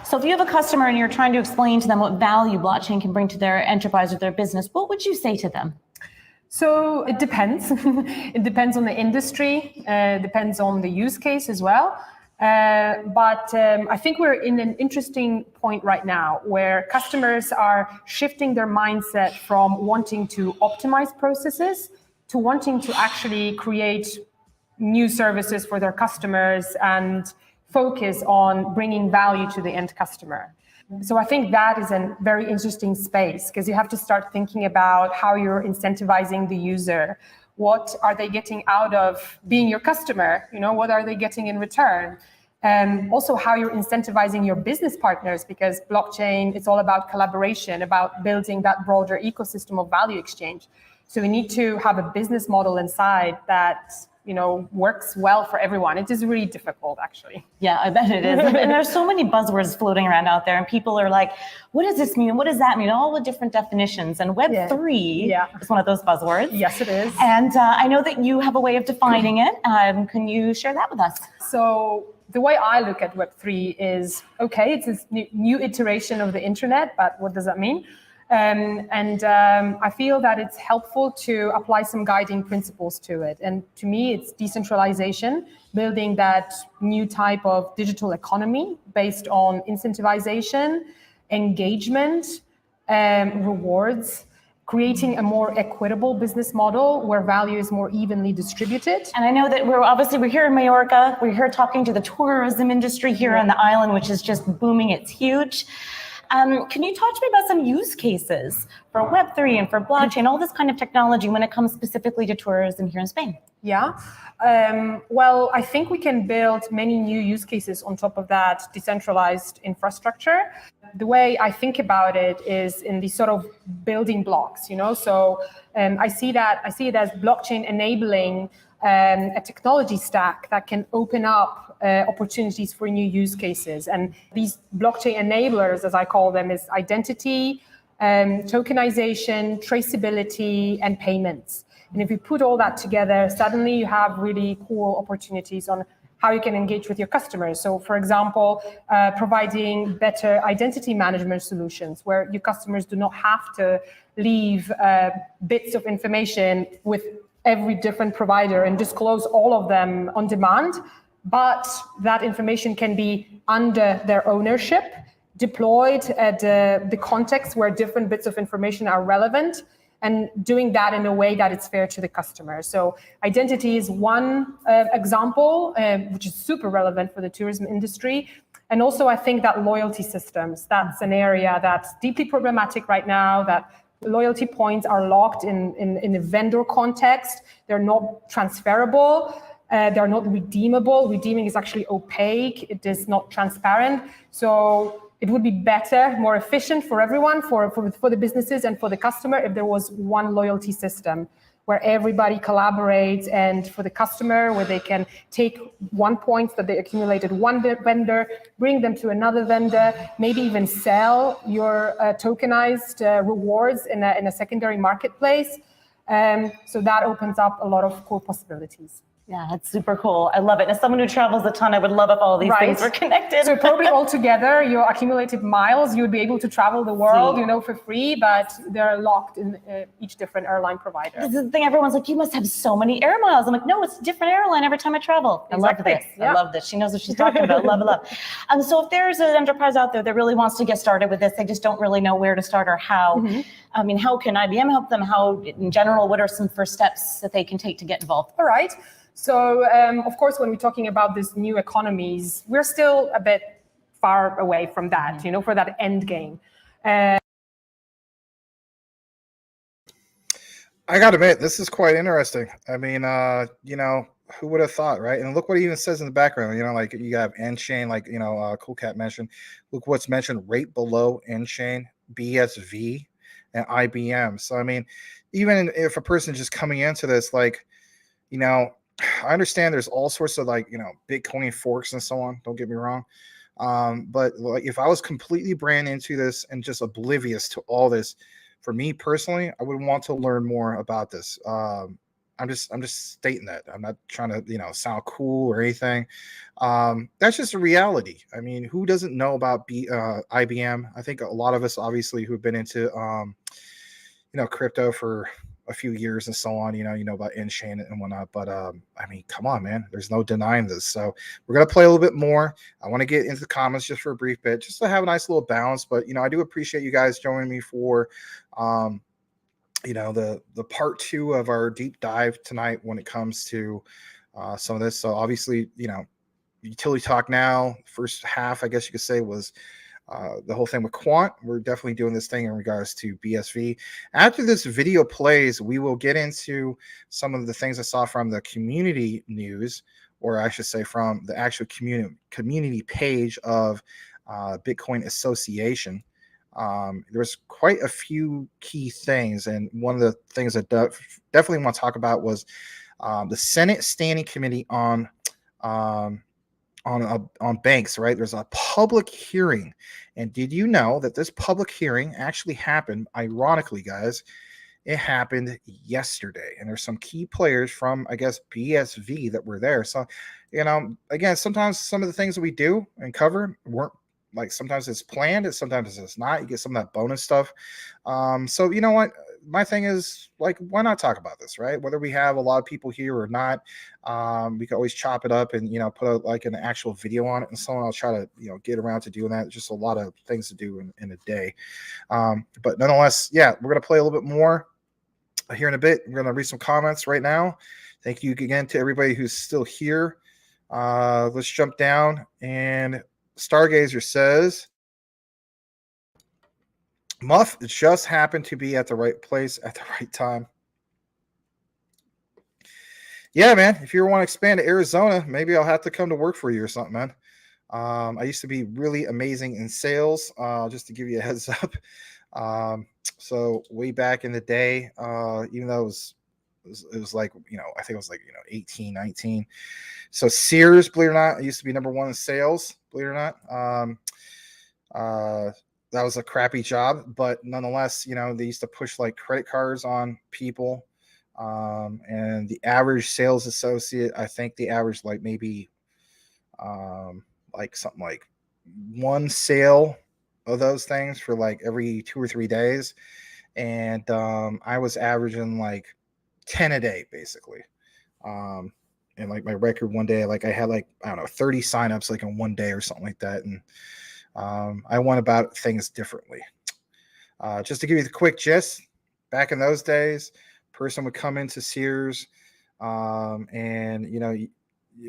So if you have a customer and you're trying to explain to them what value blockchain can bring to their enterprise or their business, what would you say to them? So it depends. It depends on the industry, depends on the use case as well. But I think we're in an interesting point right now where customers are shifting their mindset from wanting to optimize processes to wanting to actually create new services for their customers and focus on bringing value to the end customer. So I think that is a very interesting space because you have to start thinking about how you're incentivizing the user. What are they getting out of being your customer? You know, what are they getting in return? And also how you're incentivizing your business partners, because blockchain, it's all about collaboration, about building that broader ecosystem of value exchange. So we need to have a business model inside that, you know, works well for everyone. It is really difficult, actually. Yeah, I bet it is. And there's so many buzzwords floating around out there, and people are like, what does this mean? What does that mean? All the different definitions. And Web3 is one of those buzzwords. Yes, it is. And I know that you have a way of defining it. Can you share that with us? So the way I look at Web3 is, okay, it's this new iteration of the internet, but what does that mean? I feel that it's helpful to apply some guiding principles to it. And to me, it's decentralization, building that new type of digital economy based on incentivization, engagement, rewards, creating a more equitable business model where value is more evenly distributed. And I know that we're here in Mallorca. We're here talking to the tourism industry here on the island, which is just booming. It's huge. Can you talk to me about some use cases for Web3 and for blockchain, all this kind of technology when it comes specifically to tourism here in Spain? Yeah. Well, I think we can build many new use cases on top of that decentralized infrastructure. The way I think about it is in these sort of building blocks, you know, so I see it as blockchain enabling a technology stack that can open up opportunities for new use cases. And these blockchain enablers, as I call them, is identity, tokenization, traceability, and payments. And if you put all that together, suddenly you have really cool opportunities on how you can engage with your customers. So for example, providing better identity management solutions where your customers do not have to leave bits of information with every different provider and disclose all of them on demand, but that information can be under their ownership, deployed at the context where different bits of information are relevant, and doing that in a way that it's fair to the customer. So identity is one example, which is super relevant for the tourism industry. And also, I think that loyalty systems, that's an area that's deeply problematic right now, that loyalty points are locked in a vendor context. They're not transferable. They're not redeemable. Redeeming is actually opaque. It is not transparent. So it would be better, more efficient for everyone, for the businesses and for the customer, if there was one loyalty system where everybody collaborates, and for the customer, where they can take 1 point that they accumulated one vendor, bring them to another vendor, maybe even sell your tokenized rewards in a secondary marketplace. So that opens up a lot of cool possibilities. Yeah, that's super cool. I love it. As someone who travels a ton, I would love if all these things were connected. So probably all together, your accumulated miles, you would be able to travel the world, for free, but they're locked in each different airline provider. This is the thing. Everyone's like, you must have so many air miles. I'm like, no, it's a different airline every time I travel. I love this. Yeah. I love this. She knows what she's talking about. Love. So if there's an enterprise out there that really wants to get started with this, they just don't really know where to start or how. Mm-hmm. I mean, how can IBM help them? How, in general, what are some first steps that they can take to get involved? All right. So, of course, when we're talking about these new economies, we're still a bit far away from that, for that end game. I got to admit, this is quite interesting. I mean, who would have thought, right? And look what it even says in the background, like you have N-Chain, like, Cool Cat mentioned. Look what's mentioned right below N-Chain, BSV, and IBM. So, I mean, even if a person just coming into this, like, I understand there's all sorts of Bitcoin forks and so on. Don't get me wrong. But like, if I was completely brand into this and just oblivious to all this, for me personally, I would want to learn more about this. I'm just stating that. I'm not trying to, sound cool or anything. That's just a reality. I mean, who doesn't know about IBM? I think a lot of us, obviously, who've been into, crypto for a few years and so on, about N-Chain and whatnot. But I mean, come on, man, there's no denying this. So we're going to play a little bit more. I want to get into the comments just for a brief bit, just to have a nice little balance. But, I do appreciate you guys joining me for, the part 2 of our deep dive tonight when it comes to some of this. So obviously, utility talk now, first half, I guess you could say, was the whole thing with Quant. We're definitely doing this thing in regards to BSV. After this video plays, we will get into some of the things I saw from the community news, or I should say from the actual community page of Bitcoin Association. There's quite a few key things, and one of the things I definitely want to talk about was the Senate Standing Committee on banks, right? There's a public hearing. And did you know that this public hearing actually happened, ironically, guys, it happened yesterday. And there's some key players from, I guess, BSV that were there. So, again, sometimes some of the things that we do and cover weren't, like, sometimes it's planned and sometimes it's not. You get some of that bonus stuff. So you know what? My thing is, like, why not talk about this, right? Whether we have a lot of people here or not, we can always chop it up and, put like an actual video on it and so on. I'll try to, get around to doing that. Just a lot of things to do in a day. But nonetheless, yeah, we're going to play a little bit more here in a bit. We're going to read some comments right now. Thank you again to everybody who's still here. Let's jump down. And Stargazer says, Muff just happened to be at the right place at the right time. Yeah, man. If you want to expand to Arizona, maybe I'll have to come to work for you or something, man. I used to be really amazing in sales, just to give you a heads up. So way back in the day, even though it was like, I think it was like, 18, 19. So Sears, believe it or not, I used to be number 1 in sales, believe it or not. That was a crappy job, but nonetheless, they used to push like credit cards on people. And the average sales associate, I think the average like maybe like something like 1 sale of those things for like every 2 or 3 days. And I was averaging like 10 a day, basically. and like my record one day, like I had like, I don't know, 30 signups like in one day or something like that. And I went about things differently. Just to give you the quick gist, back in those days, person would come into Sears, and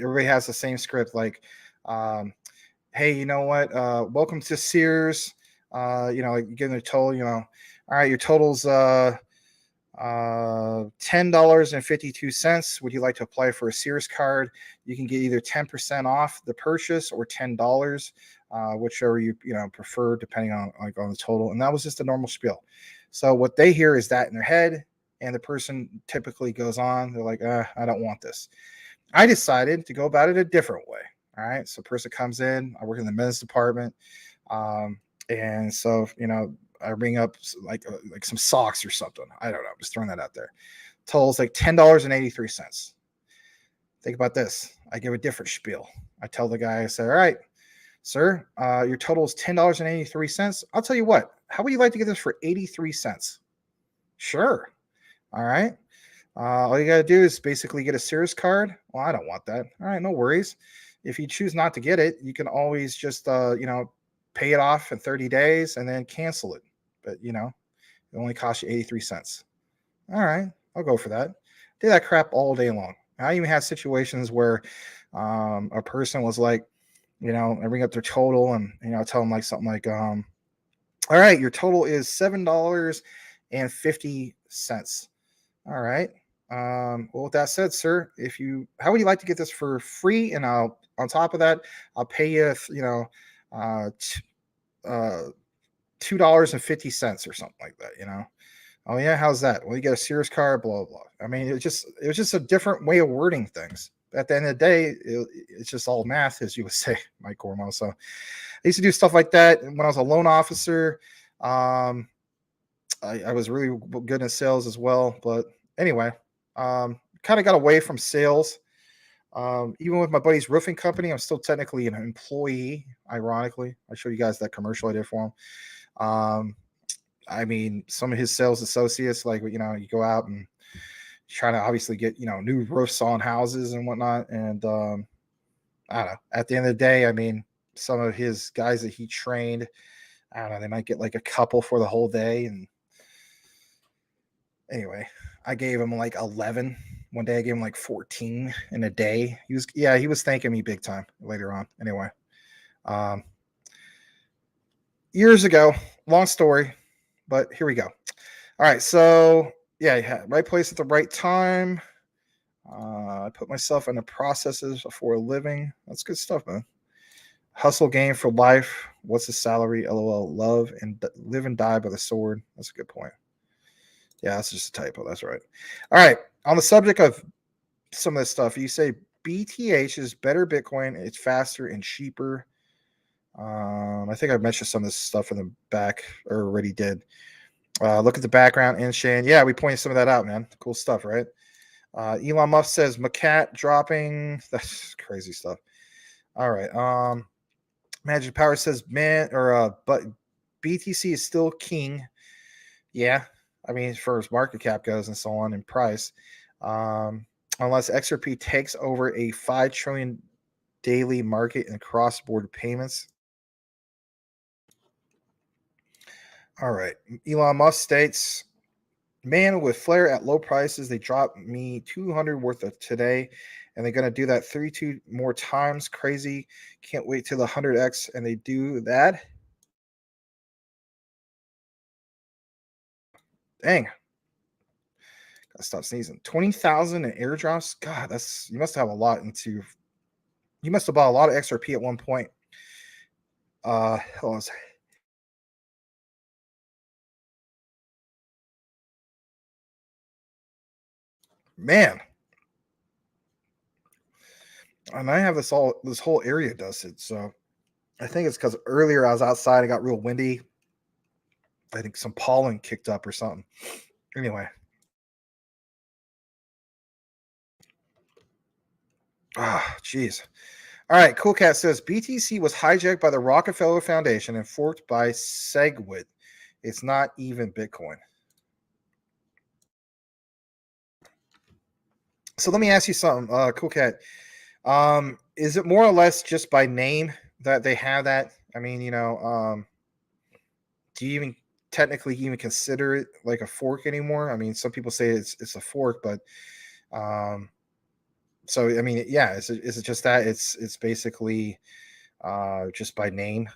everybody has the same script, like, hey, you know what? Welcome to Sears. Like you're getting a total. All right, your total's $10.52. Would you like to apply for a Sears card? You can get either 10% off the purchase or $10, whichever you prefer, depending on the total. And that was just a normal spiel. So what they hear is that in their head, and the person typically goes on. They're like, I don't want this. I decided to go about it a different way. All right. So person comes in. I work in the men's department, and so I bring up like some socks or something. I don't know. I'm just throwing that out there. Total's like $10.83. Think about this. I give a different spiel. I tell the guy, I say, all right, sir, your total is $10.83. I'll tell you what. How would you like to get this for 83 cents? Sure. All right. All you got to do is basically get a Sears card. Well, I don't want that. All right. No worries. If you choose not to get it, you can always just, pay it off in 30 days and then cancel it. But, it only costs you 83 cents. All right. I'll go for that. Do that crap all day long. I even had situations where a person was like, I bring up their total and, I tell them like something like, all right, your total is $7.50. All right. Well, with that said, sir, how would you like to get this for free? And on top of that, I'll pay you, $2.50 or something like that, Oh yeah, how's that? Well, you get a Sears card, blah blah. I mean, it was just a different way of wording things. At the end of the day, it's just all math, as you would say, Mike Cormo. So I used to do stuff like that when I was a loan officer. I was really good in sales as well. But anyway, kind of got away from sales. Even with my buddy's roofing company, I'm still technically an employee. Ironically, I showed you guys that commercial I did for him. I mean, some of his sales associates, like, you go out and trying to obviously get, new roofs on houses and whatnot. And I don't know. At the end of the day, I mean, some of his guys that he trained, I don't know, they might get like a couple for the whole day. And anyway, I gave him like 11. One day I gave him like 14 in a day. He was thanking me big time later on. Anyway, years ago, long story, but here we go. All right. So yeah, right place at the right time. I put myself in the processes for a living. That's good stuff, man. Hustle game for life. What's the salary? LOL. Love and live and die by the sword. That's a good point. Yeah, that's just a typo. That's right. All right. On the subject of some of this stuff, you say BTH is better Bitcoin. It's faster and cheaper. I think I mentioned some of this stuff in the back, or already did. Look at the background and Shane. Yeah, we pointed some of that out, man. Cool stuff, right? Elon Musk says Macat dropping. That's crazy stuff. All right. Magic Power says but BTC is still king. Yeah. I mean, as far as market cap goes and so on and price. Unless XRP takes over a 5 trillion daily market in cross-border payments. All right. Elon Musk states, man, with Flare at low prices, they dropped me 200 worth of today, and they're going to do that 32 more times. Crazy. Can't wait till the 100x, and they do that. Dang. Gotta stop sneezing. 20,000 in airdrops. God, you must have a lot you must have bought a lot of XRP at one point. Hold on a second. Man. And I have this whole area dusted. So I think it's because earlier I was outside, it got real windy. I think some pollen kicked up or something. Anyway. Jeez. All right, Cool Cat says BTC was hijacked by the Rockefeller Foundation and forked by SegWit. It's not even Bitcoin. So let me ask you something, Cool Cat. Is it more or less just by name that they have that? I mean, do you even technically even consider it like a fork anymore? I mean, some people say it's a fork, but so I mean, yeah, is it just that it's basically just by name,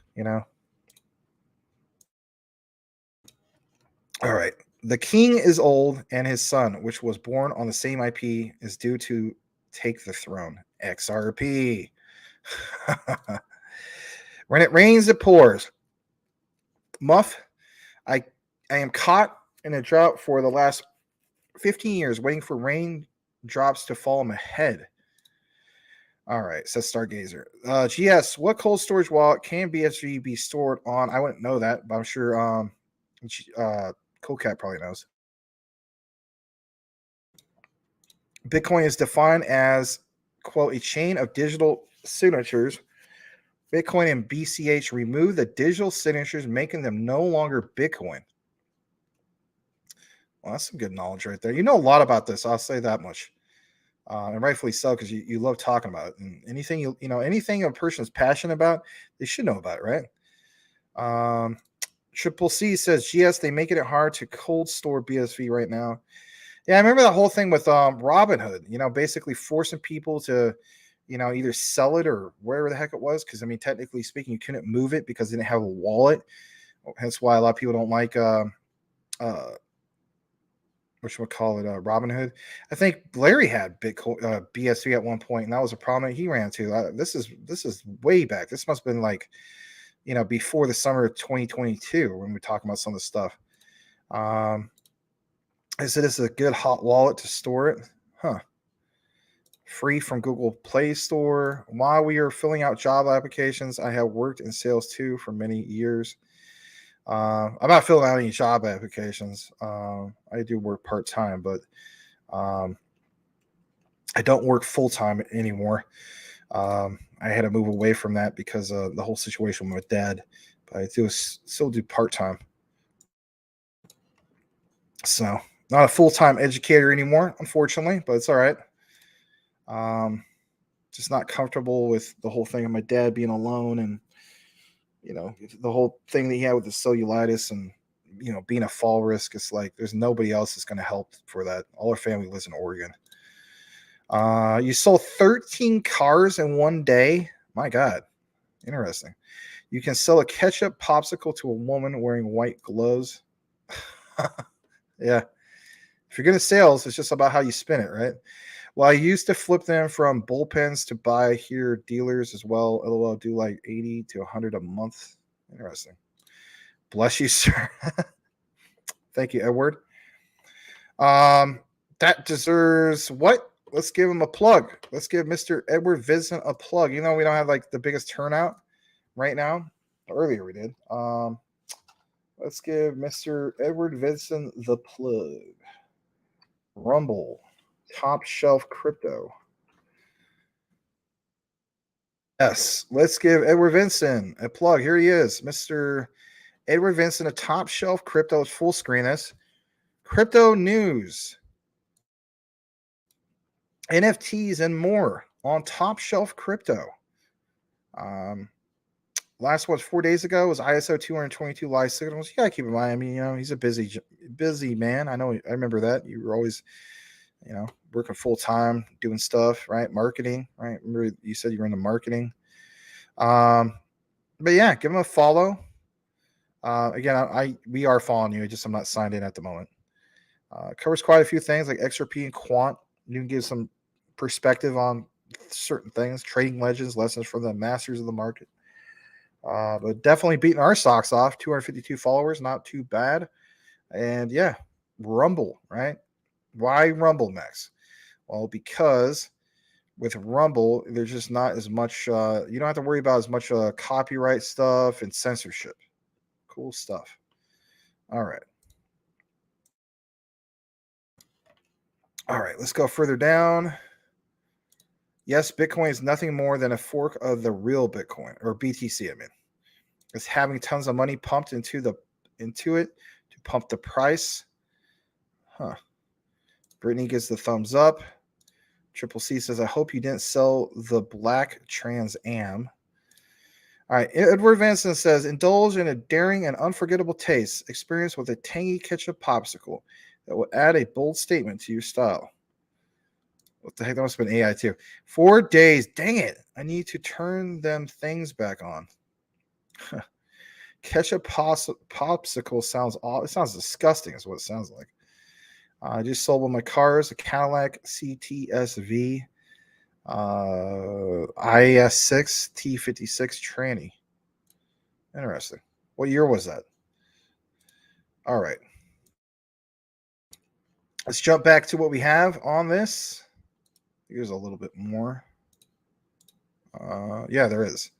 All right. The king is old, and his son, which was born on the same IP, is due to take the throne. XRP. When it rains, it pours. Muff, I am caught in a drought for the last 15 years, waiting for raindrops to fall on my head. All right, says Stargazer. GS, what cold storage wallet can BSV be stored on? I wouldn't know that, but I'm sure Cool Cat probably knows. Bitcoin is defined as, quote, a chain of digital signatures. Bitcoin and BCH remove the digital signatures, making them no longer Bitcoin. Well, that's some good knowledge right there. You know a lot about this. I'll say that much. And rightfully so, because you love talking about it. And anything anything a person is passionate about, they should know about it, right? Triple C says, GS, they making it hard to cold store BSV right now. Yeah, I remember the whole thing with Robinhood, basically forcing people to, either sell it or wherever the heck it was. Because, I mean, technically speaking, you couldn't move it because they didn't have a wallet. Hence why a lot of people don't like Robinhood. I think Larry had Bitcoin BSV at one point, and that was a problem that he ran into. This is way back. This must have been like, before the summer of 2022 when we're talking about some of the stuff. I said it's a good hot wallet to store it. Free from Google Play Store. While we are filling out job applications, I have worked in sales too for many years. I'm not filling out any job applications. I do work part-time, but I don't work full-time anymore. I had to move away from that because of the whole situation with Dad, but I still do part-time. So not a full-time educator anymore, unfortunately, but it's all right. Just not comfortable with the whole thing of my dad being alone, and the whole thing that he had with the cellulitis, and being a fall risk. It's like there's nobody else that's going to help for that. All our family lives in Oregon. You sold 13 cars in one day. My God, interesting. You can sell a ketchup popsicle to a woman wearing white gloves. Yeah. If you're good at sales, it's just about how you spin it, right? Well, I used to flip them from bullpens to buy here dealers as well. LOL, do like 80 to 100 a month. Interesting. Bless you, sir. Thank you, Edward. That deserves what? Let's give him a plug. Let's give Mr. Edward Vincent a plug. We don't have like the biggest turnout right now. Earlier we did. Let's give Mr. Edward Vincent the plug. Rumble, top shelf crypto. Yes, let's give Edward Vincent a plug. Here he is, Mr. Edward Vincent, a top shelf crypto. Let's full screen this. Crypto news, NFTs, and more on Top Shelf Crypto. Last 4 days ago was ISO 222 live signals. You gotta keep in mind. I mean, he's a busy man. I know. I remember that you were always, working full time, doing stuff, right? Marketing, right? Remember you said you were into marketing. But yeah, give him a follow. Again, we are following you. I'm not signed in at the moment. Covers quite a few things like XRP and quant. You can give some perspective on certain things, trading legends, lessons from the masters of the market. But definitely beating our socks off. 252 followers, not too bad. And yeah, Rumble, right? Why Rumble, Max? Well, because with Rumble, there's just not as much. You don't have to worry about as much copyright stuff and censorship. Cool stuff. All right. All right, let's go further down. Yes, Bitcoin is nothing more than a fork of the real Bitcoin, or BTC. I mean, it's having tons of money pumped into it to pump the price. Brittany gives the thumbs up. Triple C says, I hope you didn't sell the black Trans Am. All right. Edward Vanson says, indulge in a daring and unforgettable taste experience with a tangy ketchup popsicle that will add a bold statement to your style. What the heck? That must have been AI too. 4 days. Dang it. I need to turn them things back on. Ketchup popsicle sounds it sounds disgusting is what it sounds like. I just sold one of my cars, a Cadillac CTSV IS6 T56 tranny. Interesting. What year was that? All right. Let's jump back to what we have on this. Here's a little bit more. Yeah, there is.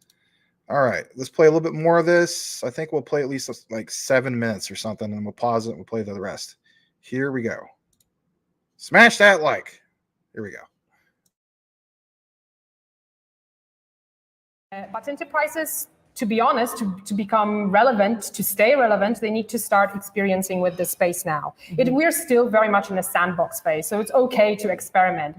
All right, let's play a little bit more of this. I think we'll play at least like 7 minutes or something, and we'll pause it and we'll play the rest. Here we go. Smash that like. Here we go. But enterprises, to be honest, to become relevant, to stay relevant, they need to start experiencing with this space now. We're still very much in a sandbox phase, so it's okay to experiment.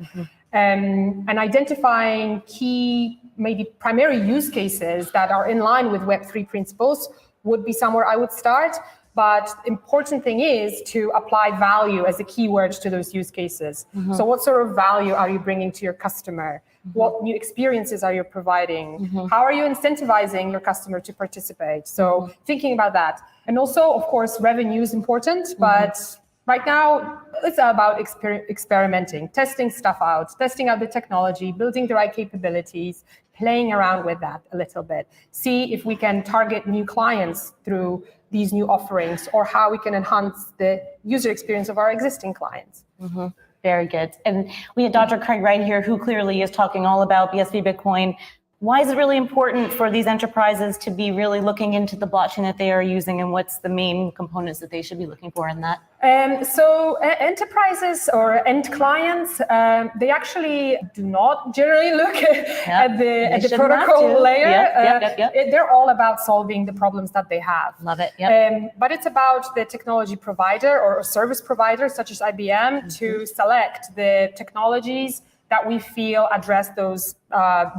And identifying key, maybe primary use cases that are in line with Web3 principles would be somewhere I would start. But important thing is to apply value as a keyword to those use cases. So what sort of value are you bringing to your customer? What new experiences are you providing? How are you incentivizing your customer to participate? So thinking about that. And also, of course, revenue is important, but right now it's about experimenting, testing stuff out, testing out the technology, building the right capabilities, playing around with that a little bit. See if we can target new clients through these new offerings, or how we can enhance the user experience of our existing clients. Very good. And we had Dr. Craig right here, who clearly is talking all about BSV Bitcoin. Why is it really important for these enterprises to be really looking into the blockchain that they are using, and what's the main components that they should be looking for in that? So enterprises or end clients, they actually do not generally look at the protocol layer. They're all about solving the problems that they have. Love it. But it's about the technology provider or a service provider, such as IBM, to select the technologies that we feel address those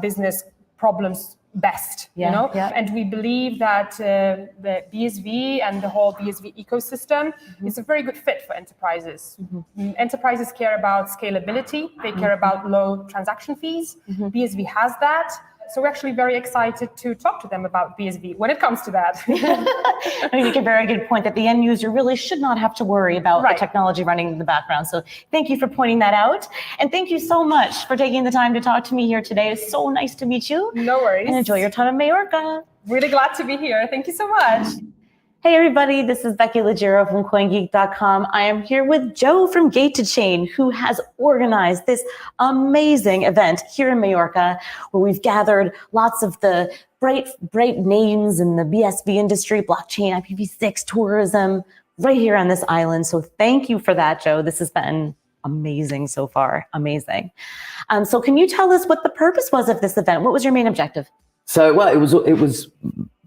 business problems best, and we believe that the BSV and the whole BSV ecosystem is a very good fit for enterprises. Enterprises care about scalability, they care about low transaction fees. BSV has that. So we're actually very excited to talk to them about BSV when it comes to that. I mean, you make a very good point that the end user really should not have to worry about the technology running in the background. So thank you for pointing that out. And thank you so much for taking the time to talk to me here today. It's so nice to meet you. No worries. And enjoy your time in Majorca. Really glad to be here. Thank you so much. Hey everybody, this is Becky Leggero from CoinGeek.com. I am here with Joe from Gate to Chain, who has organized this amazing event here in Majorca, where we've gathered lots of the bright names in the BSV industry, blockchain, IPv6, tourism, right here on this island. So thank you for that, Joe. This has been amazing so far, amazing. So can you tell us what the purpose was of this event? What was your main objective? So, well, it was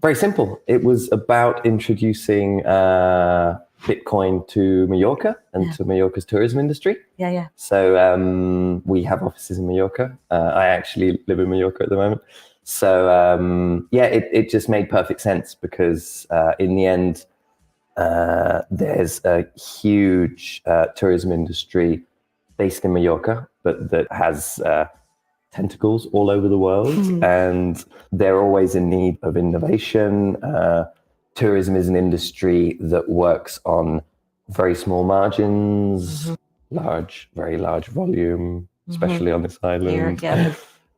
very simple. It was about introducing Bitcoin to Majorca and to Majorca's tourism industry. So we have offices in Majorca. I actually live in Majorca at the moment. So it just made perfect sense because in the end, there's a huge tourism industry based in Majorca, but that has tentacles all over the world, and they're always in need of innovation. Tourism is an industry that works on very small margins, very large volume, especially on this island.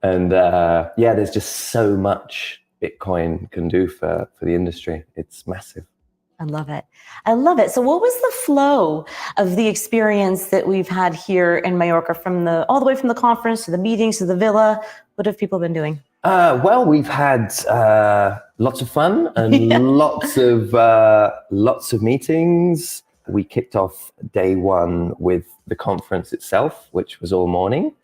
And there's just so much Bitcoin can do for the industry. It's massive. I love it. I love it. So what was the flow of the experience that we've had here in Majorca, all the way from the conference to the meetings to the villa? What have people been doing? Well, we've had lots of fun and lots of meetings. We kicked off day one with the conference itself, which was all morning.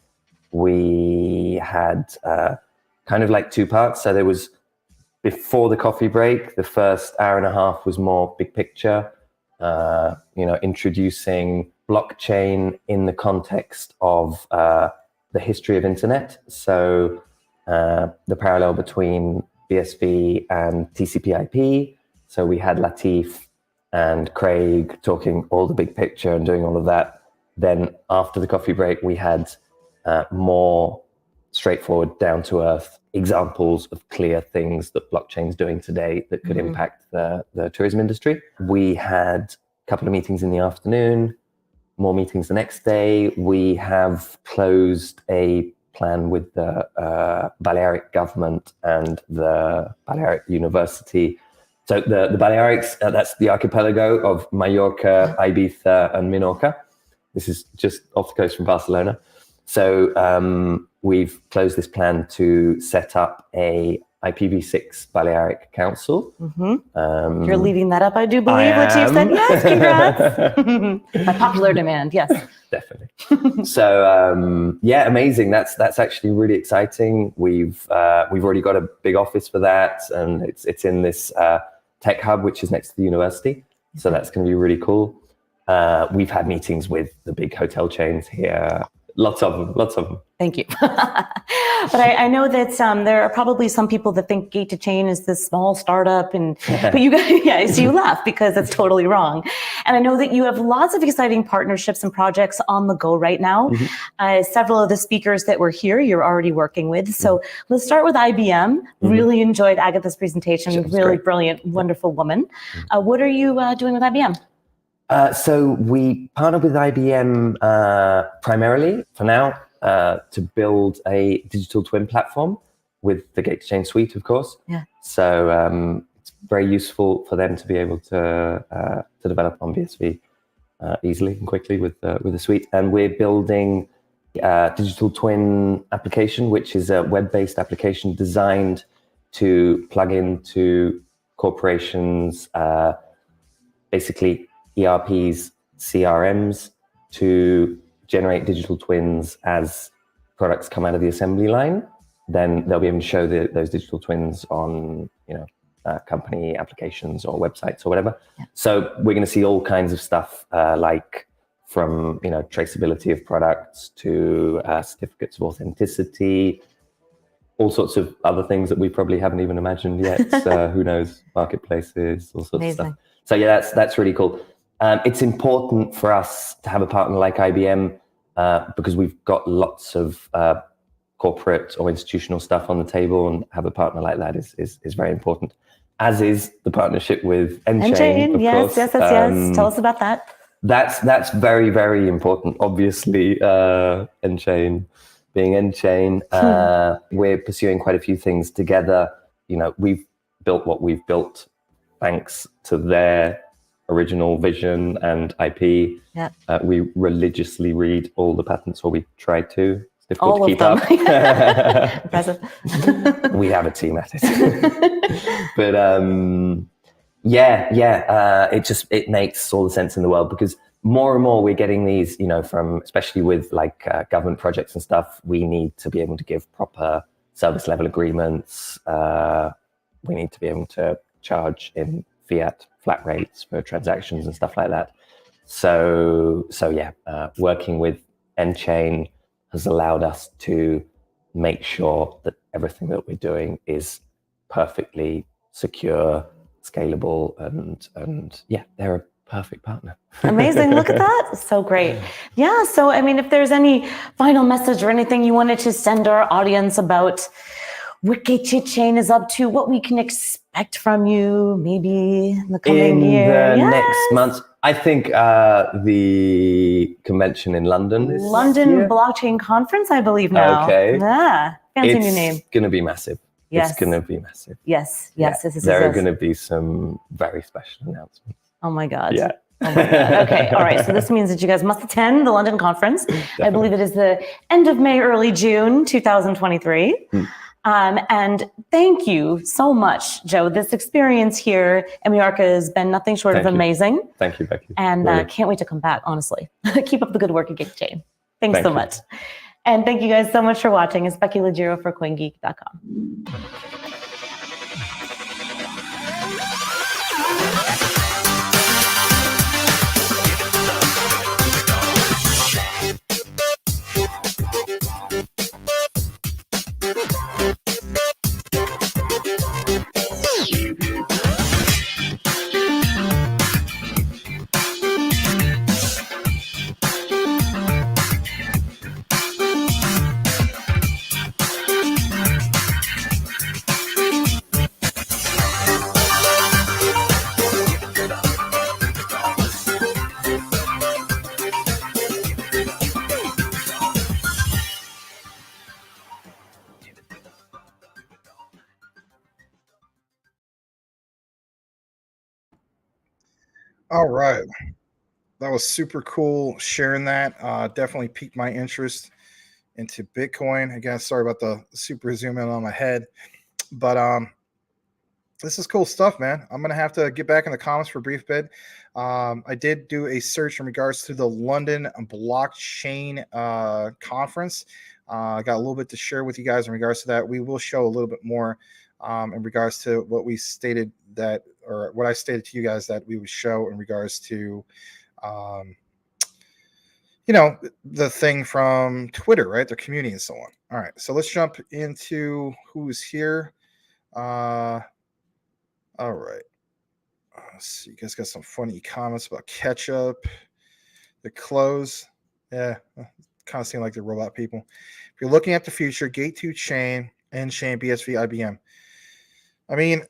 We had kind of like two parts. So there was, before the coffee break, the first hour and a half was more big picture, introducing blockchain in the context of the history of internet. So the parallel between BSV and TCP/IP. So we had Latif and Craig talking all the big picture and doing all of that. Then after the coffee break, we had more straightforward, down-to-earth examples of clear things that blockchain's doing today that could impact the tourism industry. We had a couple of meetings in the afternoon, more meetings the next day. We have closed a plan with the Balearic government and the Balearic University. So the Balearics, that's the archipelago of Mallorca, Ibiza, and Minorca. This is just off the coast from Barcelona. So we've closed this plan to set up a IPv6 Balearic Council. You're leading that up, I do believe, which you've said, yes, congrats. By popular demand, yes. Definitely. So yeah, amazing. That's actually really exciting. We've already got a big office for that, and it's in this tech hub, which is next to the university. So that's going to be really cool. We've had meetings with the big hotel chains here. Lots of them. Thank you. But I know that there are probably some people that think Gate to Chain is this small startup, but you guys, yeah, so you laugh because it's totally wrong. And I know that you have lots of exciting partnerships and projects on the go right now. Several of the speakers that were here, you're already working with. So let's start with IBM. Really enjoyed Agatha's presentation. Really brilliant, wonderful woman. What are you doing with IBM? So we partnered with IBM primarily for now to build a digital twin platform with the Gate to Chain suite, of course. Yeah. So it's very useful for them to be able to develop on BSV easily and quickly with the suite. And we're building a digital twin application, which is a web-based application designed to plug into corporations, basically ERPs, CRMs, to generate digital twins as products come out of the assembly line. Then they'll be able to show those digital twins on, company applications or websites or whatever. Yeah. So we're going to see all kinds of stuff like from, traceability of products to certificates of authenticity, all sorts of other things that we probably haven't even imagined yet. Who knows? Marketplaces, all sorts of stuff. So yeah, that's really cool. It's important for us to have a partner like IBM because we've got lots of corporate or institutional stuff on the table, and have a partner like that is very important. As is the partnership with nChain, of course. Yes. Tell us about that. That's very, very important. Obviously, nChain being nChain, we're pursuing quite a few things together. We've built what we've built thanks to their original vision and IP. Yeah. We religiously read all the patents, or we try to. It's difficult to keep up. Impressive. We have a team at it. But it makes all the sense in the world, because more and more we're getting these, from, especially with like government projects and stuff, we need to be able to give proper service level agreements. We need to be able to charge in fiat flat rates for transactions and stuff like that. So working with nChain has allowed us to make sure that everything that we're doing is perfectly secure, scalable, and they're a perfect partner. Amazing. Look at that. So great. Yeah. So, if there's any final message or anything you wanted to send our audience about what Gate to Chain is up to, what we can expect from you maybe in the coming year. In the next month. I think the convention in London is London Blockchain Conference, I believe now. Okay. Yeah. Fancy new name. It's going to be massive. Yes. It's going to be massive. Yes. There are going to be some very special announcements. Oh my God. Yeah. Oh my God. Okay. All right. So this means that you guys must attend the London conference. Definitely. I believe it is the end of May, early June, 2023. And thank you so much, Joe. This experience here in Mallorca has been nothing short of amazing. Thank you, Becky. And can't wait to come back, honestly. Keep up the good work at Gate to Chain. Thanks so much. And thank you guys so much for watching. It's Becky Leggero for CoinGeek.com. All right. That was super cool sharing that. Definitely piqued my interest into Bitcoin. Again, sorry about the super zoom in on my head. But this is cool stuff, man. I'm going to have to get back in the comments for a brief bit. I did do a search in regards to the London blockchain conference. I got a little bit to share with you guys in regards to that. We will show a little bit more in regards to what we stated that, or what I stated to you guys that we would show in regards to, the thing from Twitter, right? Their community and so on. All right. So let's jump into who's here. All right. Let's see. You guys got some funny comments about ketchup, the clothes. Yeah. Kind of seem like they're robot people. If you're looking at the future, Gate 2 chain, N-chain, BSV, IBM. I mean,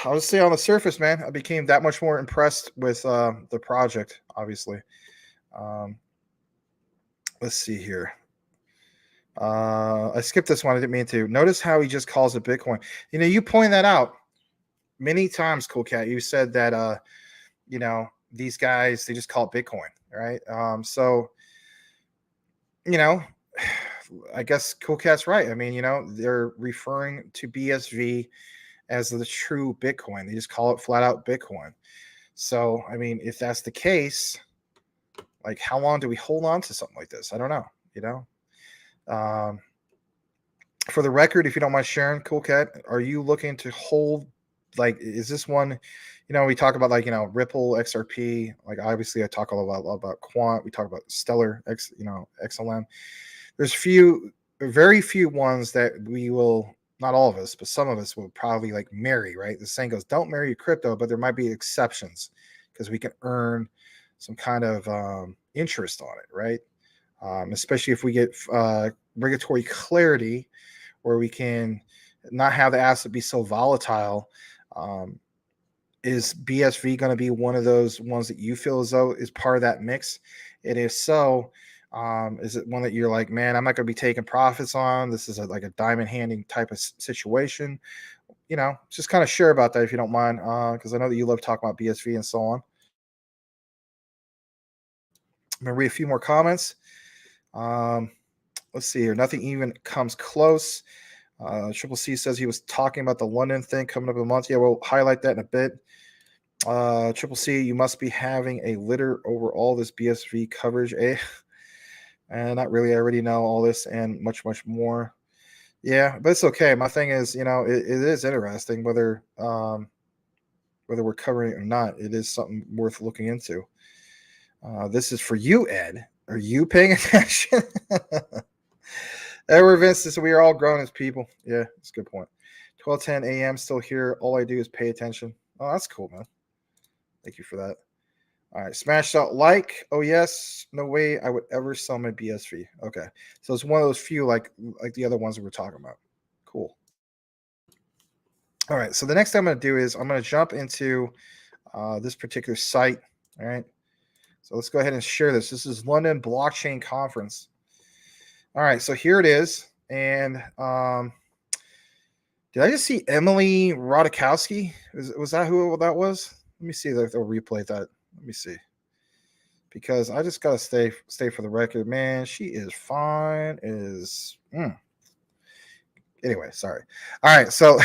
I would say on the surface, man, I became that much more impressed with the project, obviously. Let's see here. I skipped this one. I didn't mean to. Notice how he just calls it Bitcoin. You point that out many times, Cool Cat. You said that, these guys, they just call it Bitcoin, right? So, I guess Cool Cat's right. I mean, they're referring to BSV as the true Bitcoin. They just call it flat out Bitcoin. So, I mean, if that's the case, like, how long do we hold on to something like this? I don't know, for the record, if you don't mind sharing, Cool Cat, are you looking to hold, like, is this one, we talk about, like, Ripple, XRP, like, obviously I talk a lot about Quant, we talk about Stellar, XLM. There's very few ones that we will, not all of us, but some of us will probably like marry, right? The saying goes, don't marry crypto, but there might be exceptions because we can earn some kind of interest on it, right? Especially if we get regulatory clarity where we can not have the asset be so volatile. Is BSV going to be one of those ones that you feel as though is part of that mix? And if so, is it one that you're like, man, I'm not going to be taking profits on? This is like a diamond handing type of situation. Just kind of share about that if you don't mind, because I know that you love talking about BSV and so on. I'm going to read a few more comments. Let's see here. Nothing even comes close. Triple C says he was talking about the London thing coming up in a month. Yeah, we'll highlight that in a bit. Triple C, you must be having a litter over all this BSV coverage, eh? And not really. I already know all this and much, much more. Yeah, but it's okay. My thing is, it is interesting whether we're covering it or not. It is something worth looking into. This is for you, Ed. Are you paying attention? Edward Vince says we are all grown as people. Yeah, that's a good point. 12:10 a.m. still here. All I do is pay attention. Oh, that's cool, man. Thank you for that. All right, smash out like. Oh yes, no way I would ever sell my BSV. Okay, so it's one of those few like the other ones that we're talking about. Cool. All right, so the next thing I'm going to do is I'm going to jump into this particular site. All right, so let's go ahead and share this. This is London Blockchain Conference. All right, so here it is, and did I just see Emily Rodakowski? Was that who that was? Let me see if they'll replay that. Let me see, because I just gotta stay for the record, man. She is fine. Anyway, sorry. All right, so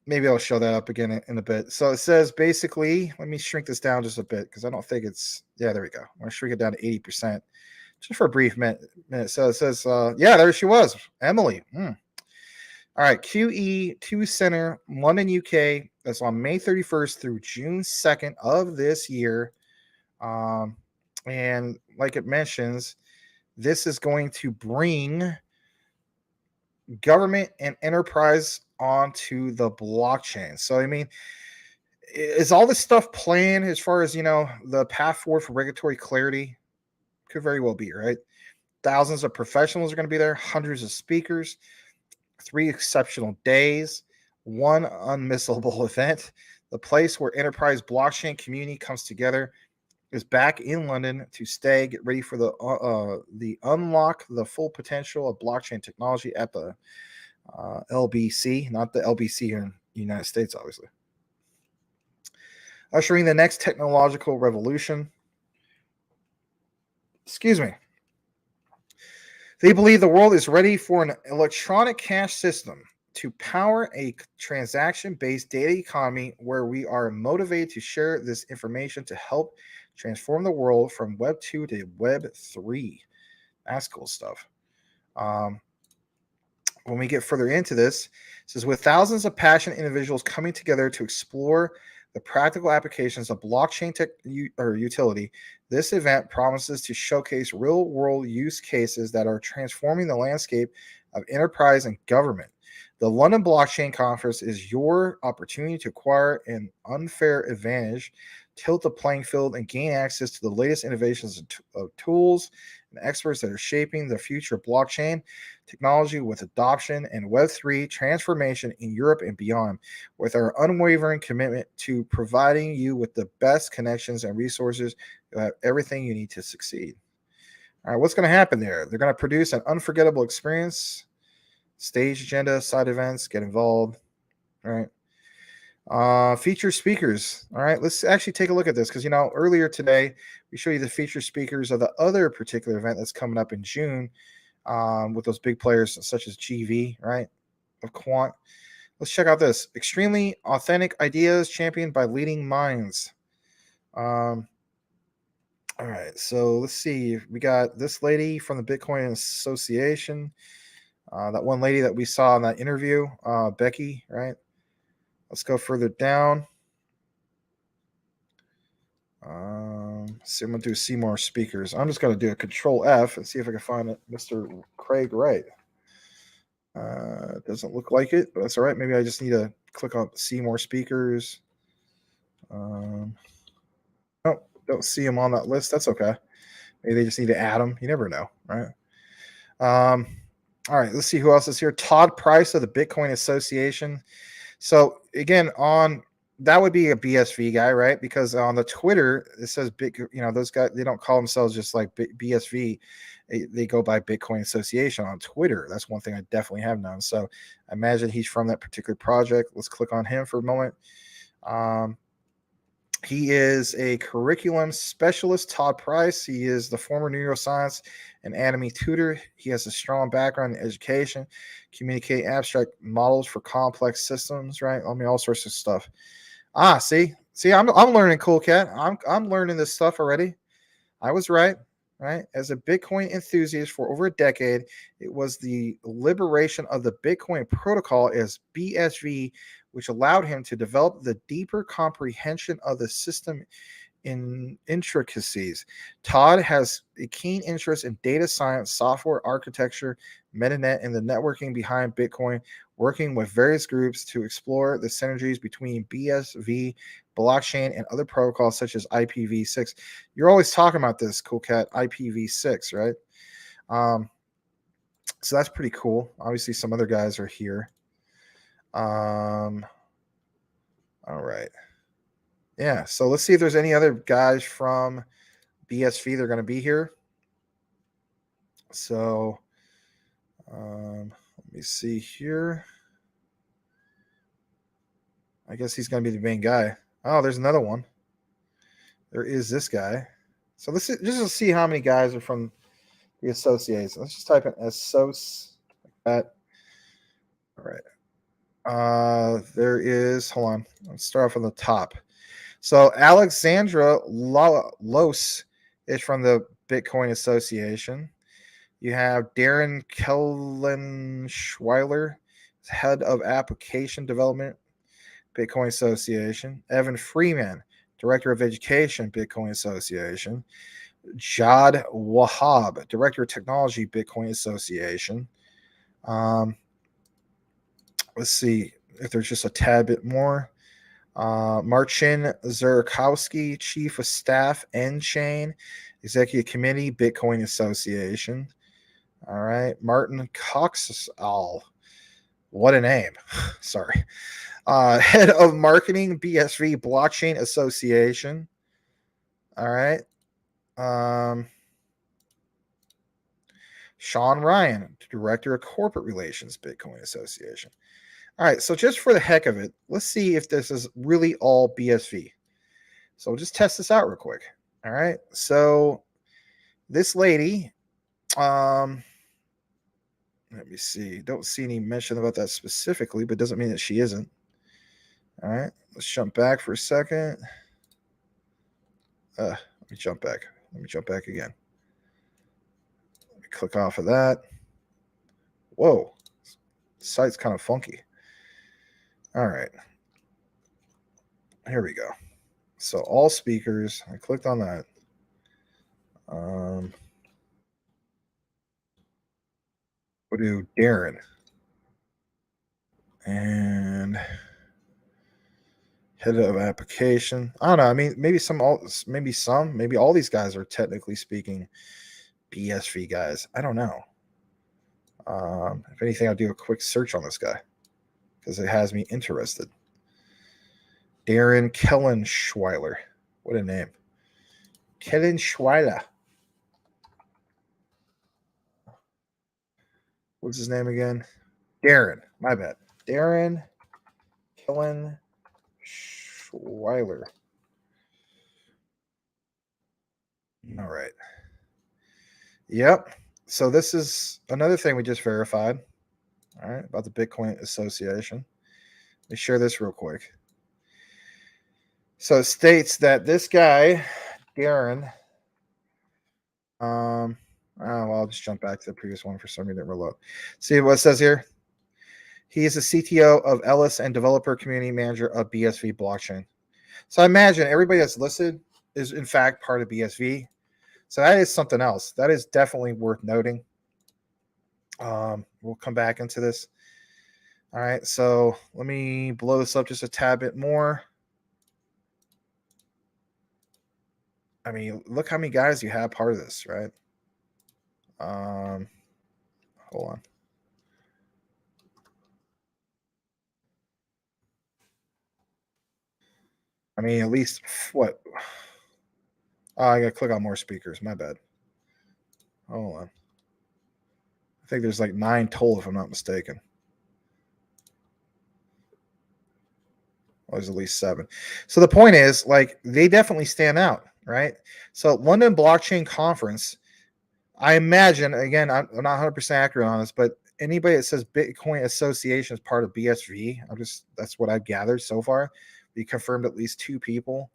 maybe I'll show that up again in a bit. So it says basically, let me shrink this down just a bit because I don't think it's. Yeah, there we go. I'm gonna shrink it down to 80%, just for a brief minute. So it says, yeah, there she was, Emily. All right, QE2 Center, London, UK. That's on May 31st through June 2nd of this year. And like it mentions, this is going to bring government and enterprise onto the blockchain. So, I mean, is all this stuff planned as far as, the path forward for regulatory clarity? Could very well be, right? Thousands of professionals are going to be there, hundreds of speakers. 3 exceptional days, 1 unmissable event. The place where enterprise blockchain community comes together is back in London to stay. Get ready for the unlock the full potential of blockchain technology at the LBC, not the LBC here in the United States, obviously. ushering the next technological revolution. Excuse me. They believe the world is ready for an electronic cash system to power a transaction-based data economy where we are motivated to share this information to help transform the world from Web 2 to Web 3. That's cool stuff. When we get further into this, it says, with thousands of passionate individuals coming together to explore the practical applications of blockchain utility, this event promises to showcase real-world use cases that are transforming the landscape of enterprise and government. The London Blockchain Conference is your opportunity to acquire an unfair advantage, tilt the playing field, and gain access to the latest innovations of tools and experts that are shaping the future of blockchain technology with adoption and Web3 transformation in Europe and beyond, with our unwavering commitment to providing you with the best connections and resources. You'll have everything you need to succeed. All right, what's going to happen there? They're going to produce an unforgettable experience, stage agenda, side events, get involved. All right. Featured speakers. All right, let's actually take a look at this because, earlier today, we showed you the featured speakers of the other particular event that's coming up in June with those big players such as GV, right, of Quant. Let's check out this. Extremely authentic ideas championed by leading minds. All right, so let's see. We got this lady from the Bitcoin Association, that one lady that we saw in that interview, Becky, right? Let's go further down. See, I'm going to do see more speakers. I'm just going to do a Control F and see if I can find it. Mr. Craig Wright. Doesn't look like it, but that's all right. Maybe I just need to click on see more speakers. Oh, don't see him on that list. That's okay. Maybe they just need to add him. You never know, right? All right, let's see who else is here. Todd Price of the Bitcoin Association. So again, that would be a BSV guy, right? Because on the Twitter, it says those guys, they don't call themselves just like BSV. They go by Bitcoin Association on Twitter. That's one thing I definitely have known. So I imagine he's from that particular project. Let's click on him for a moment. He is a curriculum specialist, Todd Price. He is the former neuroscience and anatomy tutor. He has a strong background in education, communicate abstract models for complex systems, right? I mean, all sorts of stuff. See, I'm learning, Cool Cat. I'm learning this stuff already. I was right? As a Bitcoin enthusiast for over a decade, it was the liberation of the Bitcoin protocol as BSV, which allowed him to develop the deeper comprehension of the system in intricacies. Todd has a keen interest in data science, software architecture, metanet, and the networking behind Bitcoin, working with various groups to explore the synergies between BSV, blockchain, and other protocols such as IPv6. You're always talking about this, Cool Cat, IPv6, right? So that's pretty cool. Obviously, some other guys are here. All right. Yeah, so let's see if there's any other guys from BSV that are going to be here. So let me see here. I guess he's going to be the main guy. Oh, there's another one. There is this guy. So let's just to see how many guys are from the association. Let's just type in assoc like that. All right. There is, hold on. Let's start off on the top. So Alexandra Los is from the Bitcoin Association. You have Darren Kellenschweiler, head of application development, Bitcoin Association. Evan Freeman, director of education, Bitcoin Association. Jad Wahab, director of technology, Bitcoin Association. Let's see if there's just a tad bit more. Marcin Zurkowski, chief of staff, N-Chain, executive committee, Bitcoin Association. All right. Martin Coxall. What a name. Sorry. Head of marketing, BSV, Blockchain Association. All right. Sean Ryan, director of corporate relations, Bitcoin Association. All right, so just for the heck of it, let's see if this is really all BSV. So we'll just test this out real quick. All right. So this lady, let me see. Don't see any mention about that specifically, but doesn't mean that she isn't. All right. Let's jump back for a second. Let me jump back. Let me jump back again. Let me click off of that. Whoa. The site's kind of funky. All right. Here we go. So all speakers. I clicked on that. We'll do Darren. And head of application. I don't know. I mean, maybe all these guys are technically speaking BSV guys. I don't know. If anything, I'll do a quick search on this guy because it has me interested. Darren Kellenschweiler. What a name. Kellenschweiler. What's his name again? Darren. My bad. Darren Kellenschweiler. All right. Yep. So this is another thing we just verified. All right. About the Bitcoin Association. Let me share this real quick. So it states that this guy, Darren, well, I'll just jump back to the previous one for some reason. Reload. See what it says here? He is the CTO of Ellis and developer community manager of BSV blockchain. So I imagine everybody that's listed is in fact part of BSV. So that is something else. That is definitely worth noting. We'll come back into this. All right. So let me blow this up just a tad bit more. I mean, look how many guys you have part of this, right? Hold on. I mean, at least what? Oh, I gotta click on more speakers. My bad. Hold on. I think there's like 9 total, if I'm not mistaken. Well, there's at least 7. So the point is, like, they definitely stand out, right? So London Blockchain Conference, I imagine, again, I'm not 100% accurate on this, but anybody that says Bitcoin Association is part of BSV, that's what I've gathered so far. We confirmed at least 2 people,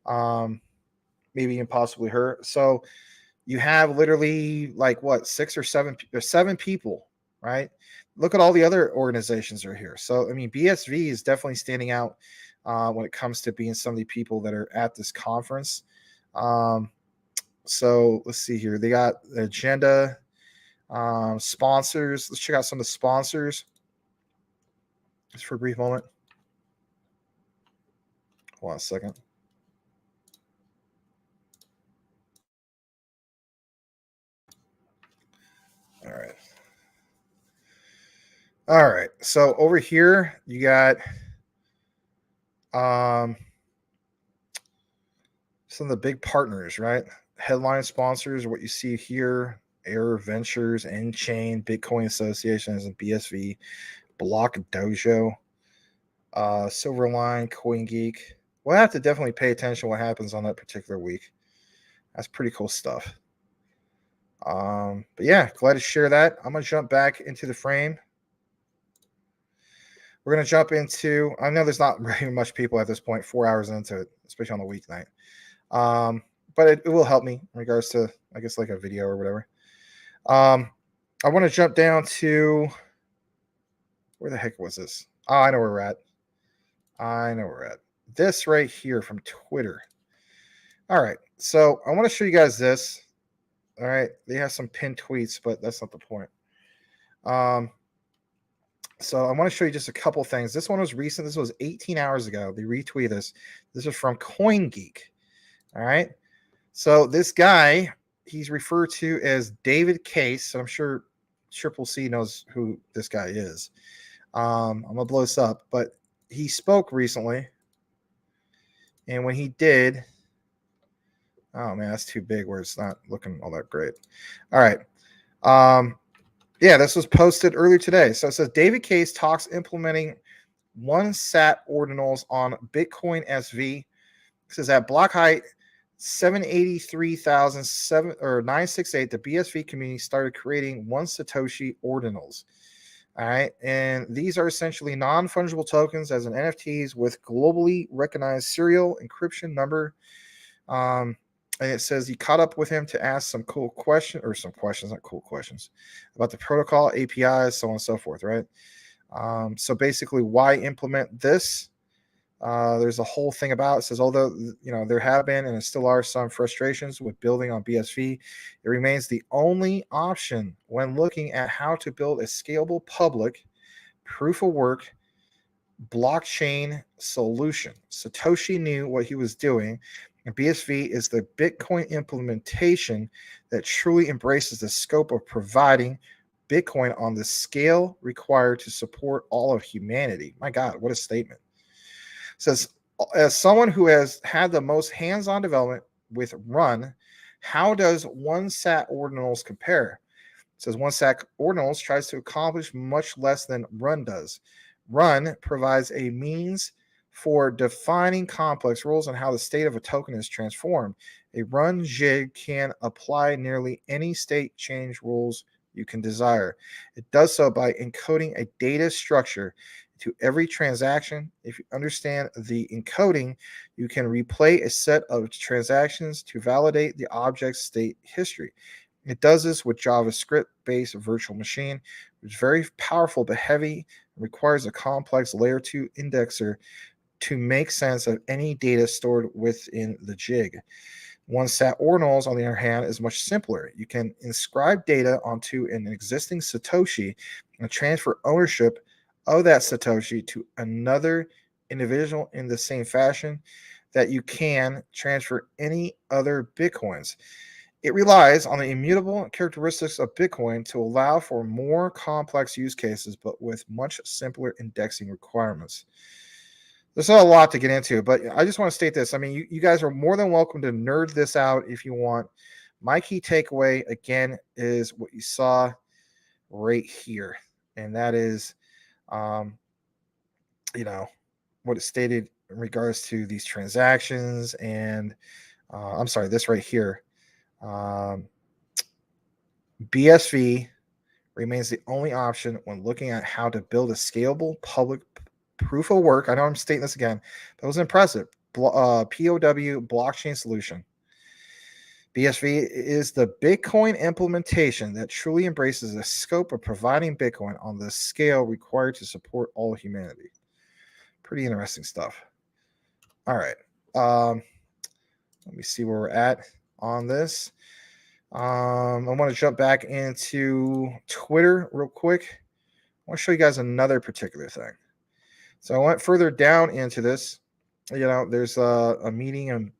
maybe even possibly her. So you have literally like what, 6 or 7, there's 7 people, right? Look at all the other organizations that are here. So, I mean, BSV is definitely standing out when it comes to being some of the people that are at this conference. So let's see here. They got the agenda, sponsors. Let's check out some of the sponsors just for a brief moment. Hold on a second. All right. All right. So over here, you got some of the big partners, right? Headline sponsors, what you see here: Air Ventures, N-Chain, Bitcoin Associations, and BSV, Block Dojo, Silverline, CoinGeek. We'll have to definitely pay attention to what happens on that particular week. That's pretty cool stuff. But yeah, glad to share that. I'm gonna jump back into the frame. We're gonna jump into. I know there's not very much people at this point, 4 hours into it, especially on the weeknight. But it will help me in regards to, I guess, like a video or whatever. I want to jump down to where the heck was this? Oh, I know where we're at. This right here from Twitter. All right, so I want to show you guys this. All right, they have some pinned tweets, but that's not the point. So I want to show you just a couple things. This one was recent. This was 18 hours ago. They retweeted this. This is from CoinGeek. All right. So this guy, he's referred to as David Case. So I'm sure Triple C knows who this guy is. I'm going to blow this up, but he spoke recently. And when he did, oh man, that's too big where it's not looking all that great. All right. Yeah, this was posted earlier today. So it says David Case talks implementing 1 sat ordinals on Bitcoin SV says at block height 783,968, the BSV community started creating 1 Satoshi ordinals. All right. And these are essentially non-fungible tokens as in NFTs with globally recognized serial encryption number. And it says he caught up with him to ask some cool questions, not cool questions, about the protocol, APIs, so on and so forth, right? So basically, why implement this? There's a whole thing about it. Says although there have been and still are some frustrations with building on BSV, it remains the only option when looking at how to build a scalable public proof of work blockchain solution. Satoshi knew what he was doing, and BSV is the Bitcoin implementation that truly embraces the scope of providing Bitcoin on the scale required to support all of humanity. My God, what a statement. Says, as someone who has had the most hands-on development with Run, how does 1 Sat ordinals compare? It says 1 Sat ordinals tries to accomplish much less than Run does. Run provides a means for defining complex rules on how the state of a token is transformed. A Run jig can apply nearly any state change rules you can desire. It does so by encoding a data structure to every transaction. If you understand the encoding, you can replay a set of transactions to validate the object's state history. It does this with JavaScript-based virtual machine, which is very powerful but heavy, and requires a complex layer 2 indexer to make sense of any data stored within the jig. 1 Sat ordinals, on the other hand, is much simpler. You can inscribe data onto an existing Satoshi and transfer ownership of that Satoshi to another individual in the same fashion that you can transfer any other Bitcoins. It relies on the immutable characteristics of Bitcoin to allow for more complex use cases, but with much simpler indexing requirements. There's not a lot to get into, but I just want to state this. I mean, you guys are more than welcome to nerd this out if you want. My key takeaway, again, is what you saw right here, and that is what it stated in regards to these transactions and this right here. BSV remains the only option when looking at how to build a scalable public proof of work. I know I'm stating this again, but it was impressive. POW blockchain solution. BSV is the Bitcoin implementation that truly embraces the scope of providing Bitcoin on the scale required to support all humanity. Pretty interesting stuff. All right. Let me see where we're at on this. I want to jump back into Twitter real quick. I want to show you guys another particular thing. So I went further down into this. There's a meeting in,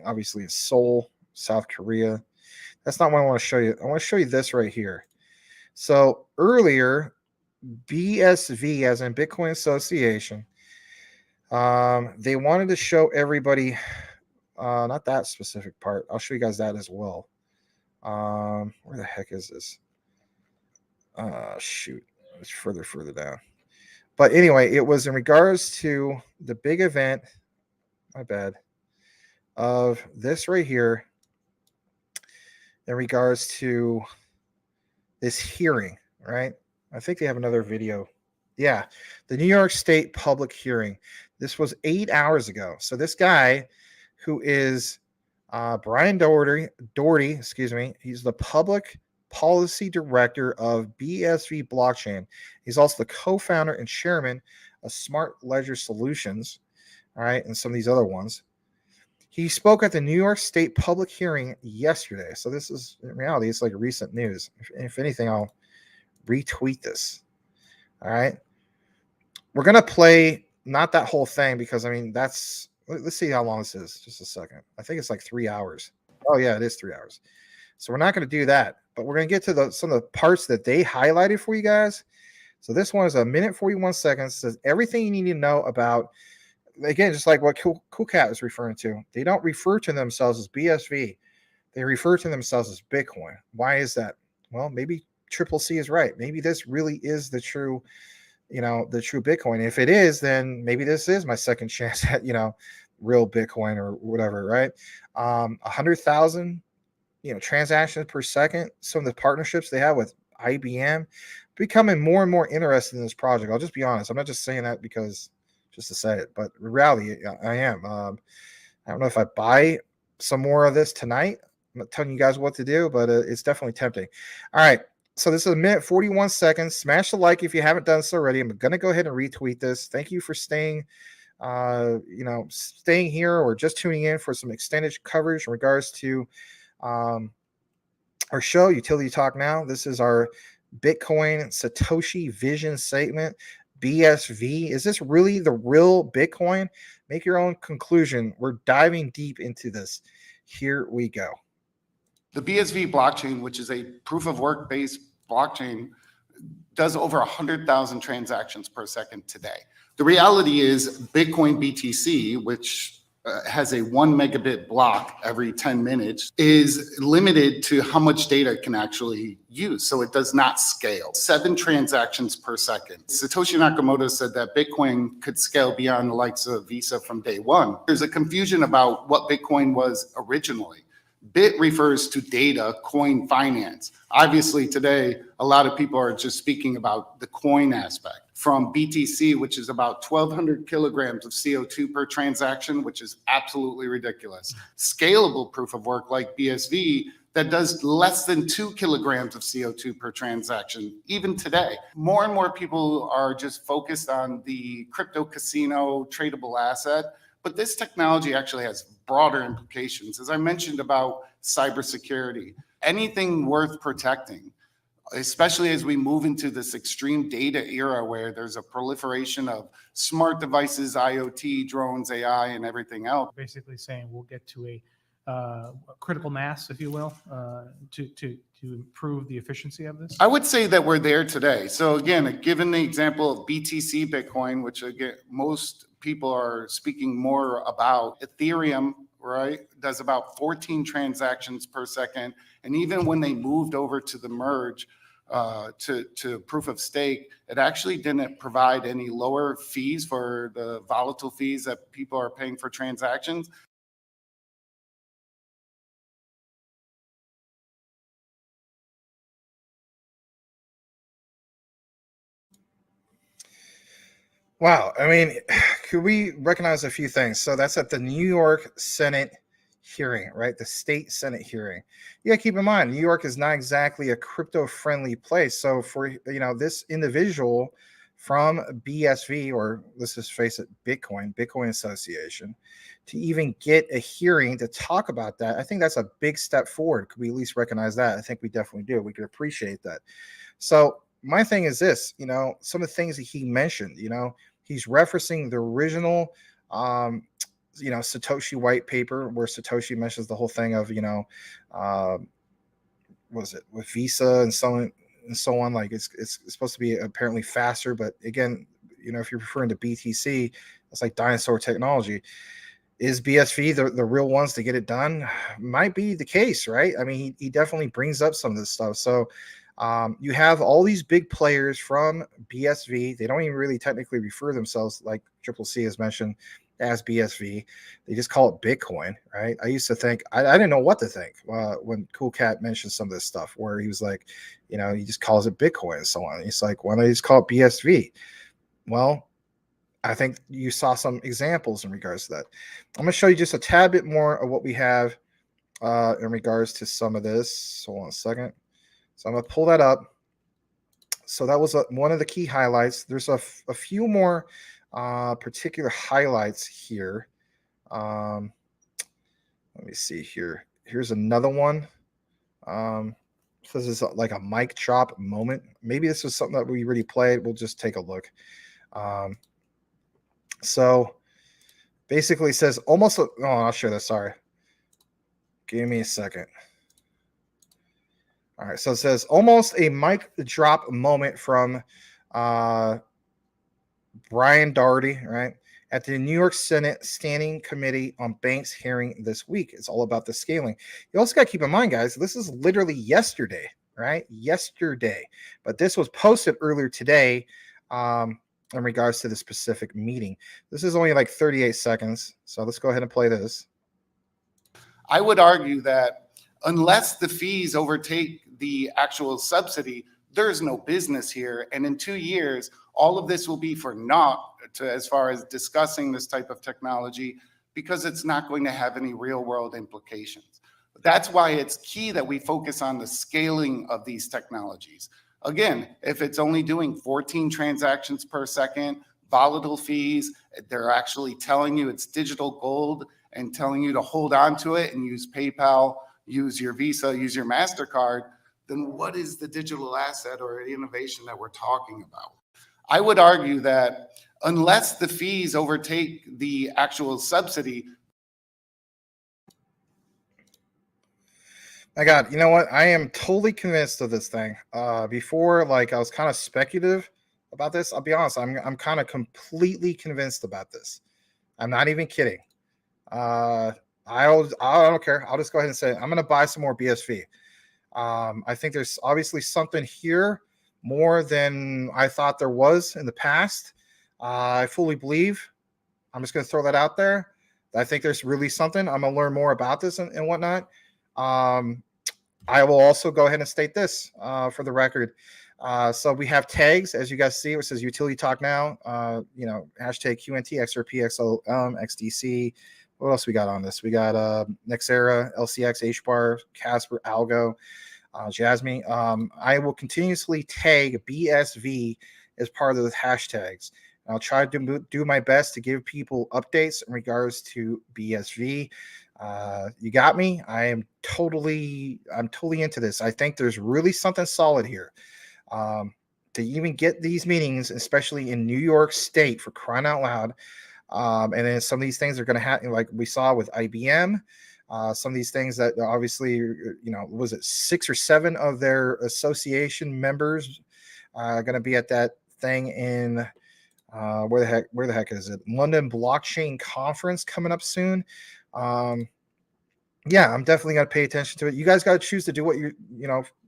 obviously, in Seoul, South Korea. That's not what I want to show you. I want to show you this right here. So earlier, BSV, as in Bitcoin Association, they wanted to show everybody, not that specific part. I'll show you guys that as well. Where the heck is this? Shoot, it's further down. But anyway, it was in regards to the big event, my bad, of this right here, in regards to this hearing, right? I think they have another video. Yeah, the New York State public hearing. This was 8 hours ago. So this guy, who is Brian Doherty, excuse me, he's the public policy director of BSV Blockchain. He's also the co-founder and chairman of Smart Ledger Solutions, all right, and some of these other ones. He spoke at the New York State public hearing yesterday. So this is, in reality, it's like recent news. If anything, I'll retweet this. All right. We're going to play not that whole thing because, I mean, let's see how long this is. Just a second. I think it's like 3 hours. Oh, yeah, it is 3 hours. So we're not going to do that, but we're going to get to some of the parts that they highlighted for you guys. So this one is 1 minute, 41 seconds. It says everything you need to know about, again, just like what Cool Cat is referring to. They don't refer to themselves as BSV. They refer to themselves as Bitcoin. Why is that? Well, maybe Triple C is right. Maybe this really is the true, the true Bitcoin. If it is, then maybe this is my second chance at, real Bitcoin or whatever, right? 100,000, transactions per second. Some of the partnerships they have with IBM, becoming more and more interested in this project. I'll just be honest. I'm not just saying that because just to say it, but in reality, I am. I don't know if I buy some more of this tonight. I'm not telling you guys what to do, but it's definitely tempting. All right. So this is 1 minute 41 seconds. Smash the like if you haven't done so already. I'm going to go ahead and retweet this. Thank you for staying staying here or just tuning in for some extended coverage in regards to our show, Utility Talk Now. This is our Bitcoin Satoshi Vision Statement, BSV. Is this really the real Bitcoin? Make your own conclusion. We're diving deep into this. Here we go. The BSV blockchain, which is a proof of work based blockchain, does over 100,000 transactions per second today. The reality is Bitcoin BTC, which has a 1 megabit block every 10 minutes, is limited to how much data it can actually use. So it does not scale. 7 transactions per second. Satoshi Nakamoto said that Bitcoin could scale beyond the likes of Visa from day one. There's a confusion about what Bitcoin was originally. Bit refers to data, coin finance. Obviously today, a lot of people are just speaking about the coin aspect. From BTC, which is about 1,200 kilograms of CO2 per transaction, which is absolutely ridiculous. Scalable proof of work like BSV that does less than 2 kilograms of CO2 per transaction, even today. More and more people are just focused on the crypto casino tradable asset, but this technology actually has broader implications. As I mentioned about cybersecurity, anything worth protecting, especially as we move into this extreme data era where there's a proliferation of smart devices, IoT, drones, AI, and everything else. Basically saying we'll get to a critical mass, if you will, to improve the efficiency of this? I would say that we're there today. So again, given the example of BTC Bitcoin, which again, most people are speaking more about, Ethereum, right, does about 14 transactions per second. And even when they moved over to the merge, to proof of stake, it actually didn't provide any lower fees for the volatile fees that people are paying for transactions. Wow. I mean, could we recognize a few things? So that's at the New York Senate hearing, right? The state Senate hearing. Yeah, keep in mind, New York is not exactly a crypto-friendly place. So for, this individual from BSV, or let's just face it, Bitcoin Association, to even get a hearing to talk about that, I think that's a big step forward. Could we at least recognize that? I think we definitely do. We could appreciate that. So my thing is this, some of the things that he mentioned, he's referencing the original, Satoshi white paper where Satoshi mentions the whole thing of, what was it with Visa and so on. Like it's supposed to be apparently faster, but again, if you're referring to BTC, it's like dinosaur technology. Is BSV the real ones to get it done? Might be the case, right? I mean, he definitely brings up some of this stuff. So you have all these big players from BSV. They don't even really technically refer themselves, like Triple C has mentioned, as BSV. They just call it Bitcoin, right? I used to think, I didn't know what to think when Cool Cat mentioned some of this stuff where he was like, he just calls it Bitcoin and so on. He's like, why don't they just call it BSV? Well, I think you saw some examples in regards to that. I'm going to show you just a tad bit more of what we have in regards to some of this. Hold on a second. So I'm going to pull that up. So that was one of the key highlights. There's a few more particular highlights here. Let me see here. Here's another one. So this is like a mic drop moment. Maybe this was something that we already played. We'll just take a look. So basically it says almost, I'll share this. Sorry. Give me a second. All right, so it says almost a mic drop moment from Brian Doherty, right, at the New York Senate Standing Committee on Banks hearing this week. It's all about the scaling. You also got to keep in mind, guys, this is literally yesterday, right? Yesterday. But this was posted earlier today. in regards to the specific meeting. This is only like 38 seconds. So let's go ahead and play this. I would argue that unless the fees overtake the actual subsidy, there's no business here. And in 2 years, all of this will be for naught as far as discussing this type of technology, because it's not going to have any real world implications. That's why it's key that we focus on the scaling of these technologies. Again, if it's only doing 14 transactions per second, volatile fees, they're actually telling you it's digital gold and telling you to hold on to it and use PayPal, use your Visa, use your MasterCard, then what is the digital asset or innovation that we're talking about? I would argue that unless the fees overtake the actual subsidy. My God, you know what? I am totally convinced of this thing. Before, like, I was kind of speculative about this. I'll be honest, I'm kind of completely convinced about this. I'm not even kidding. I don't care. I'll just go ahead and say it. I'm going to buy some more BSV. I think there's obviously something here more than I thought there was in the past. I fully believe. I'm just going to throw that out there. I think there's really something. I'm going to learn more about this and whatnot. I will also go ahead and state this for the record. So we have tags, as you guys see, which says utility talk now, hashtag QNT, XRP, XLM, XDC. What else we got on this? We got Nexera, LCX, HBAR, Casper, Algo, Jasmine. I will continuously tag BSV as part of the hashtags. I'll try to do my best to give people updates in regards to BSV. You got me. I'm totally into this. I think there's really something solid here. To even get these meetings, especially in New York State, for crying out loud. And then some of these things are going to happen, like we saw with IBM. Some of these things that obviously, was it 6 or 7 of their association members are going to be at that thing in where the heck is it? London Blockchain Conference coming up soon. Yeah, I'm definitely going to pay attention to it. You guys got to choose to do what whatever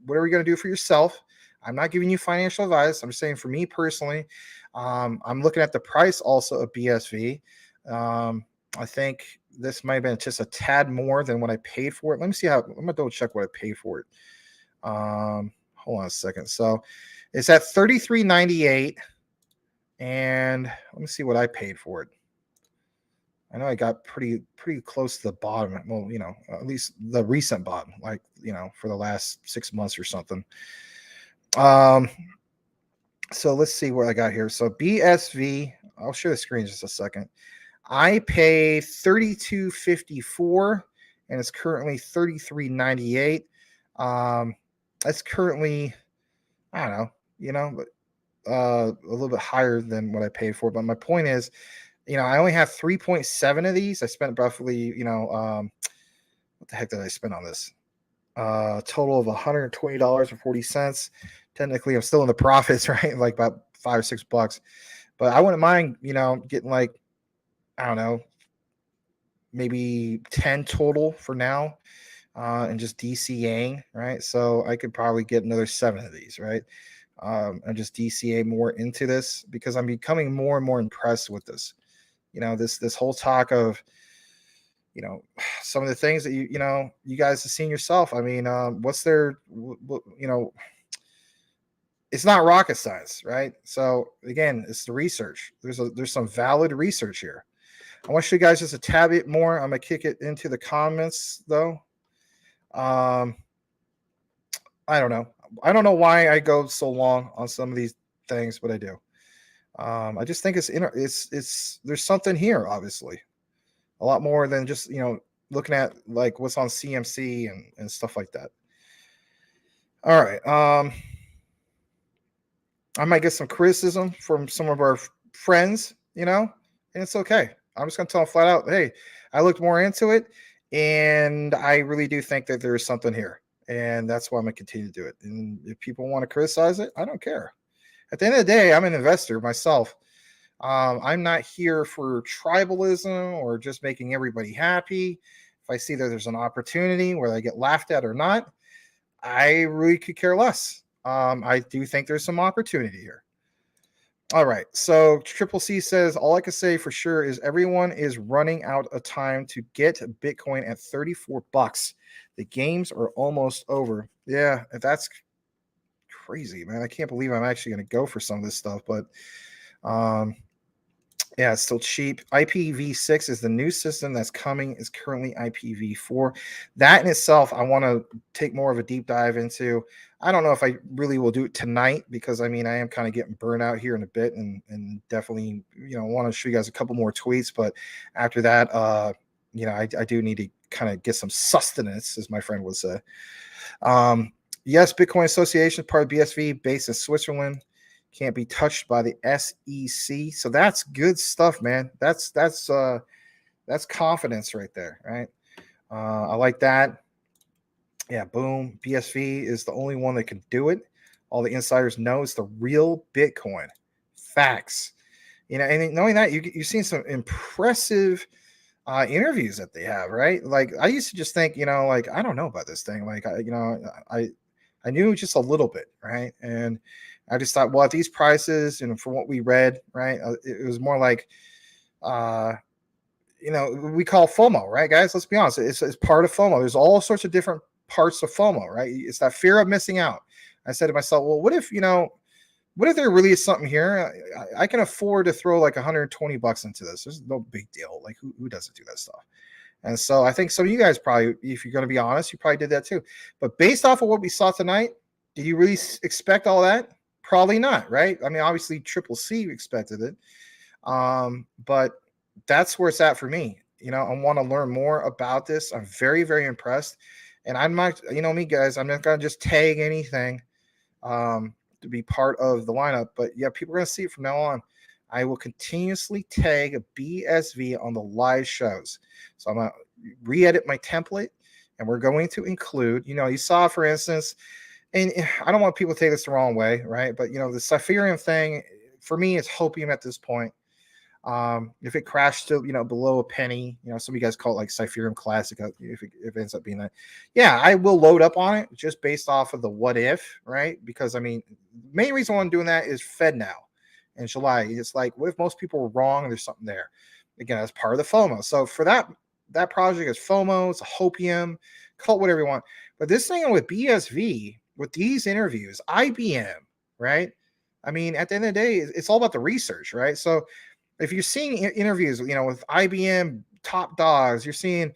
you're going to do for yourself. I'm not giving you financial advice. I'm just saying for me personally, I'm looking at the price also of BSV. I think this might have been just a tad more than what I paid for it. Let me see I'm going to double check what I paid for it. Hold on a second. So it's at $33.98. And let me see what I paid for it. I know I got pretty close to the bottom. Well, at least the recent bottom, like, for the last 6 months or something. So let's see what I got here. So BSV, I'll share the screen in just a second. I pay $32.54 and it's currently $33.98. That's currently, I don't know, but a little bit higher than what I paid for. But my point is, I only have 3.7 of these. I spent roughly, what the heck did I spend on this? Total of $120.40. Technically, I'm still in the profits, right? Like about $5 or $6. But I wouldn't mind, getting like, I don't know, maybe 10 total for now, and just DCAing, right? So I could probably get another 7 of these, right? And just DCA more into this because I'm becoming more and more impressed with this. This whole talk of, some of the things that you guys have seen yourself. I mean, it's not rocket science, right? So again, it's the research. There's some valid research here. I want you guys just a tad bit more. I'm gonna kick it into the comments though. I don't know. I don't know why I go so long on some of these things, but I do. I just think it's there's something here, obviously, a lot more than just looking at like what's on CMC and stuff like that. All right. I might get some criticism from some of our friends, and it's okay. I'm just gonna tell them flat out, hey, I looked more into it, and I really do think that there is something here, and that's why I'm gonna continue to do it. And if people want to criticize it, I don't care. At the end of the day, I'm an investor myself. I'm not here for tribalism or just making everybody happy. If I see that there's an opportunity where I get laughed at or not, I really could care less. I do think there's some opportunity here. All right. So Triple C says, all I can say for sure is everyone is running out of time to get Bitcoin at $34. The games are almost over. Yeah, that's crazy, man. I can't believe I'm actually going to go for some of this stuff, but yeah, it's still cheap. IPv6 is the new system that's coming. Is currently IPv4. That in itself, I want to take more of a deep dive into. I don't know if I really will do it tonight because I mean I am kind of getting burned out here in a bit, and definitely want to show you guys a couple more tweets. But after that, I do need to kind of get some sustenance, as my friend would say. Yes, Bitcoin Association, part of BSV, based in Switzerland. Can't be touched by the SEC. So that's good stuff, man. That's confidence right there, right? I like that. Yeah, boom. BSV is the only one that can do it. All the insiders know it's the real Bitcoin. Facts. And knowing that, you've seen some impressive interviews that they have, right? Like I used to just think, like I don't know about this thing. Like I knew just a little bit, right? And I just thought, well, at these prices, and from what we read, right, it was more like, we call FOMO, right, guys? Let's be honest. It's part of FOMO. There's all sorts of different parts of FOMO, right? It's that fear of missing out. I said to myself, well, what if there really is something here? I can afford to throw like $120 into this. There's no big deal. Like who doesn't do that stuff? And so I think some of you guys probably, if you're going to be honest, you probably did that too. But based off of what we saw tonight, did you really expect all that? Probably not, right? I mean, obviously Triple C expected it. But that's where it's at for me. I want to learn more about this. I'm very, very impressed. And I'm not, me guys, I'm not going to just tag anything to be part of the lineup. But yeah, people are going to see it from now on. I will continuously tag a BSV on the live shows. So I'm going to re-edit my template, and we're going to include, you saw, for instance, and I don't want people to take this the wrong way, right? But, the Cypherium thing, for me, it's hopium at this point. If it crashed to, below a penny, some of you guys call it like Cypherium Classic, if it ends up being that. Yeah, I will load up on it just based off of the what if, right? Because, I mean, the main reason why I'm doing that is FedNow in July. It's like, what if most people were wrong and there's something there? Again, that's part of the FOMO. So for that project is FOMO, it's a hopium, call it whatever you want. But this thing with BSV, with these interviews, IBM, right? I mean, at the end of the day, it's all about the research, right? So if you're seeing interviews, with IBM top dogs, you're seeing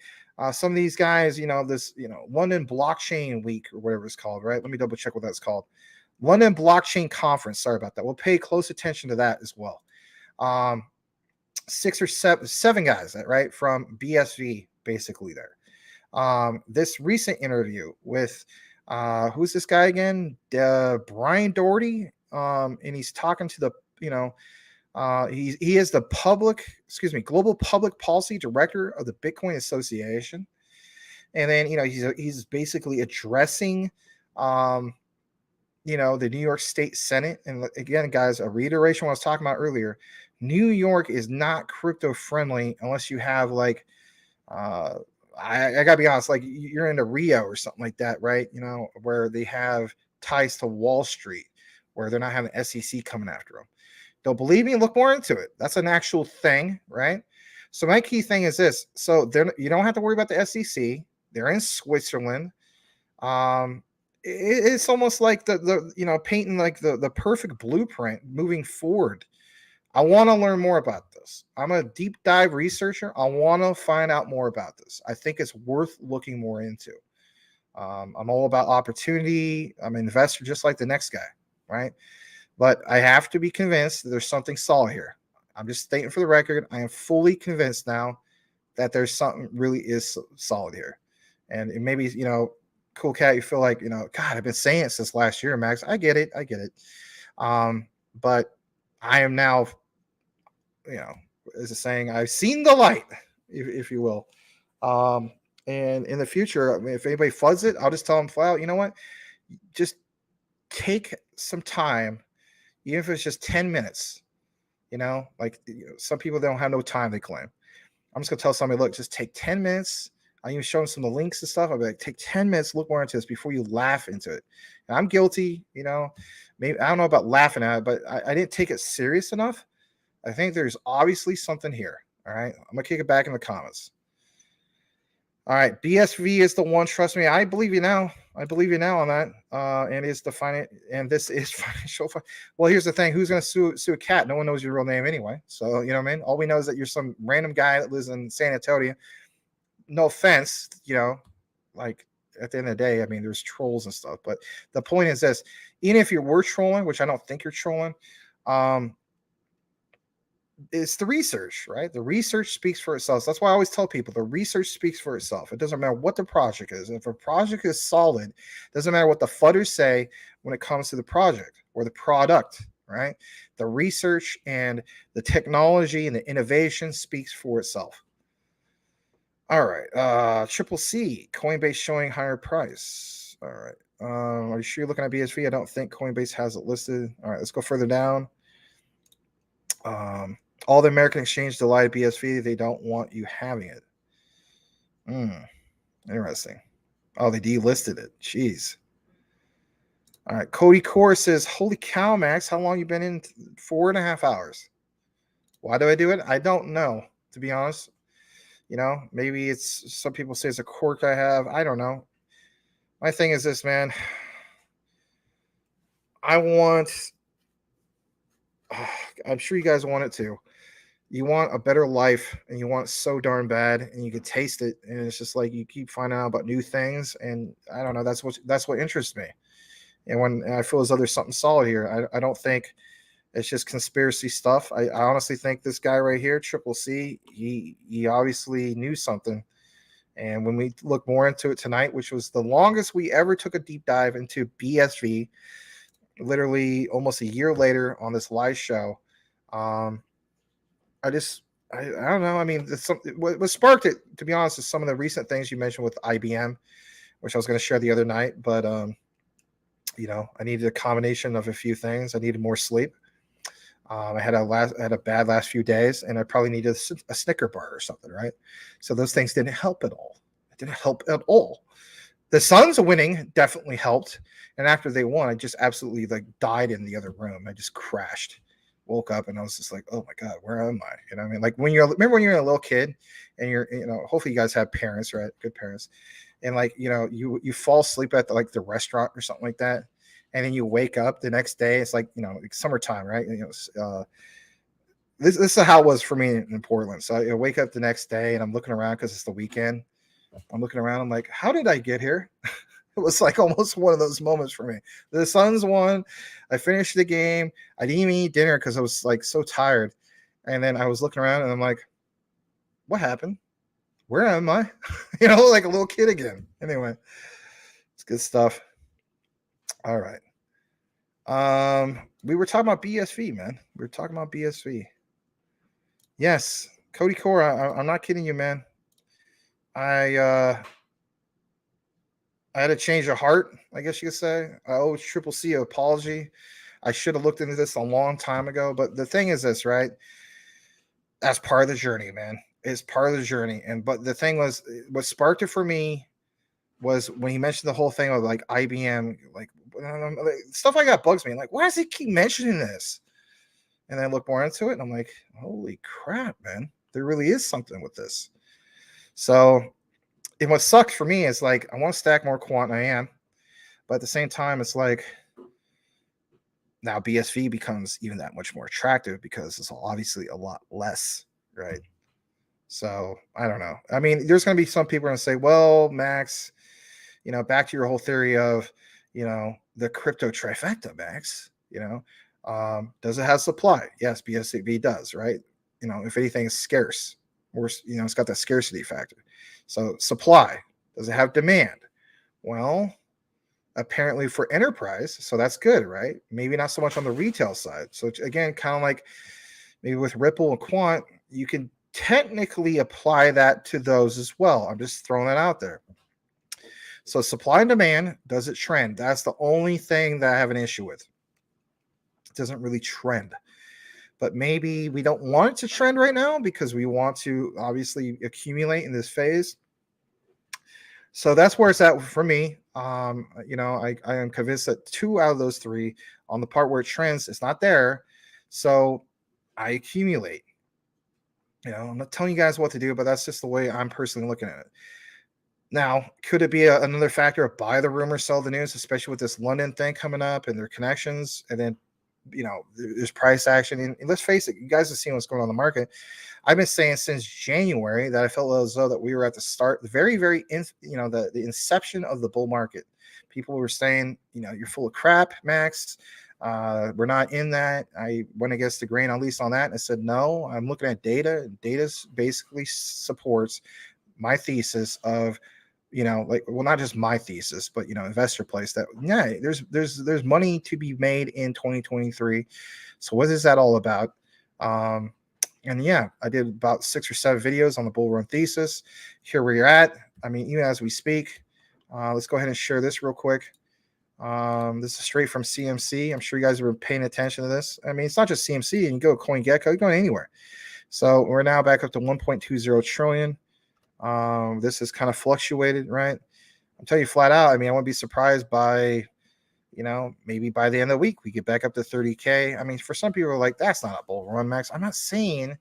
some of these guys, this, London Blockchain Week or whatever it's called, right? Let me double check what that's called. London Blockchain Conference. Sorry about that. We'll pay close attention to that as well. 6 or 7 guys, right, from BSV basically there. This recent interview with who's this guy again? Brian Doherty. And he's talking to the, he is the global public policy director of the Bitcoin Association. And then, he's basically addressing, the New York State Senate. And again, guys, a reiteration what I was talking about earlier, New York is not crypto friendly unless you have like, I gotta be honest, like you're into Rio or something like that, right? Where they have ties to Wall Street, where they're not having the SEC coming after them. Don't believe me? Look more into it. That's an actual thing, right? So my key thing is this. So you don't have to worry about the SEC. They're in Switzerland. It's almost like the painting like the perfect blueprint moving forward. I want to learn more about this. I'm a deep dive researcher. I want to find out more about this. I think it's worth looking more into. I'm all about opportunity. I'm an investor just like the next guy, right? But I have to be convinced that there's something solid here. I'm just stating for the record, I am fully convinced now that there's something really is solid here. And maybe, Cool Cat, you feel like, God, I've been saying it since last year, Max. I get it. But I am now, as a saying, I've seen the light, if you will. And in the future, I mean, if anybody floods it, I'll just tell them flat out, you know what? Just take some time, even if it's just 10 minutes, some people don't have no time, they claim. I'm just going to tell somebody, look, just take 10 minutes I even show them some of the links and stuff. I'll be like, take 10 minutes, look more into this before you laugh into it. And I'm guilty, you know. Maybe I don't know about laughing at it, but I didn't take it serious enough. I think there's obviously something here. All right. I'm gonna kick it back in the comments. All right, BSV is the one. Trust me, I believe you now. I believe you now on that. And it's the and this is financial. Well, here's the thing: who's going to sue a cat? No one knows your real name anyway. So you know what I mean. All we know is that you're some random guy that lives in San Antonio. No offense, you know, like at the end of the day, I mean, there's trolls and stuff. But the point is this: even if you were trolling, which I don't think you're trolling, it's the research, right? The research speaks for itself. So that's why I always tell people the research speaks for itself. It doesn't matter what the project is. If a project is solid, it doesn't matter what the fudders say when it comes to the project or the product, right? The research and the technology and the innovation speaks for itself. All right. Triple C, Coinbase showing higher price. All right. Are you sure you're looking at BSV? I don't think Coinbase has it listed. All right, let's go further down. All the American Exchange delighted BSV. They don't want you having it. Interesting. Oh, they delisted it. Jeez. All right. Cody Core says, holy cow, Max, how long you been in? 4.5 hours. Why do I do it? I don't know, to be honest. You know, maybe it's some people say it's a quirk I have. I don't know. My thing is this, man. I'm sure you guys want it too. You want a better life and you want it so darn bad and you can taste it. And it's just like you keep finding out about new things. And I don't know, that's what interests me. And when I feel as though there's something solid here, I don't think it's just conspiracy stuff. I honestly think this guy right here, Triple C, he obviously knew something. And when we look more into it tonight, which was the longest we ever took a deep dive into BSV, literally almost a year later on this live show, I don't know. I mean, what sparked it, to be honest, is some of the recent things you mentioned with IBM, which I was going to share the other night. But, you know, I needed a combination of a few things. I needed more sleep. I had a bad last few days, and I probably needed a Snicker bar or something, right? So those things didn't help at all. It didn't help at all. The Suns winning definitely helped. And after they won, I just absolutely died in the other room. I just crashed. Woke up and I was just like, oh my God, where am I? You know what I mean? Like remember when you're a little kid and you're, you know, hopefully you guys have parents, right? Good parents. And like, you know, you fall asleep at the restaurant or something like that. And then you wake up the next day. It's like, you know, like summertime, right? You know, this is how it was for me in Portland. So I wake up the next day and I'm looking around because it's the weekend. I'm looking around. I'm like, how did I get here? It was like almost one of those moments for me. The Suns won. I finished the game. I didn't even eat dinner because I was like so tired. And then I was looking around and I'm like, what happened? Where am I? You know, like a little kid again. Anyway, it's good stuff. All right. We were talking about BSV, man. We were talking about BSV. Yes, Cody Core. I'm not kidding you, man. I had a change of heart, I guess you could say. I owe Triple C an apology. I should have looked into this a long time ago. But the thing is this, right? That's part of the journey, man. It's part of the journey. But the thing was, what sparked it for me was when he mentioned the whole thing of like IBM, like stuff like that bugs me. Like, why does he keep mentioning this? And then I look more into it, and I'm like, holy crap, man. There really is something with this. So, and what sucks for me is like I want to stack more quant than I am, but at the same time, it's like now BSV becomes even that much more attractive because it's obviously a lot less, right? So I don't know. I mean, there's going to be some people going to say, well, Max, you know, back to your whole theory of, you know, the crypto trifecta, Max, you know, does it have supply? Yes, BSV does, right? You know, if anything is scarce, or, you know, it's got that scarcity factor. So supply, does it have demand? Well, apparently for enterprise, so that's good, right? Maybe not so much on the retail side. So again, kind of like maybe with Ripple and Quant, you can technically apply that to those as well. I'm just throwing that out there. So supply and demand, does it trend? That's the only thing that I have an issue with. It doesn't really trend. But maybe we don't want it to trend right now because we want to obviously accumulate in this phase. So that's where it's at for me. I am convinced that 2 out of those 3 on the part where it trends, it's not there. So I accumulate. I'm not telling you guys what to do, but that's just the way I'm personally looking at it. Now, could it be another factor of buy the rumor, sell the news, especially with this London thing coming up and their connections, and then there's price action. And let's face it, you guys have seen what's going on in the market. I've been saying since January that I felt as though that we were at the start, the very, the inception of the bull market. People were saying, you're full of crap, Max. We're not in that. I went against the grain, at least on that. And I said, no, I'm looking at data. And data basically supports my thesis of, not just my thesis, but, investor place that, there's money to be made in 2023. So what is that all about? And yeah, I did about 6 or 7 videos on the bull run thesis. Here where you're at. I mean, even as we speak, let's go ahead and share this real quick. This is straight from CMC. I'm sure you guys have been paying attention to this. I mean, it's not just CMC. You can go CoinGecko, you're going anywhere. So we're now back up to 1.20 trillion. This has kind of fluctuated, right? I'm telling you flat out. I mean, I wouldn't be surprised by, maybe by the end of the week, we get back up to 30K. I mean, for some people are like, that's not a bull run, Max. I'm not saying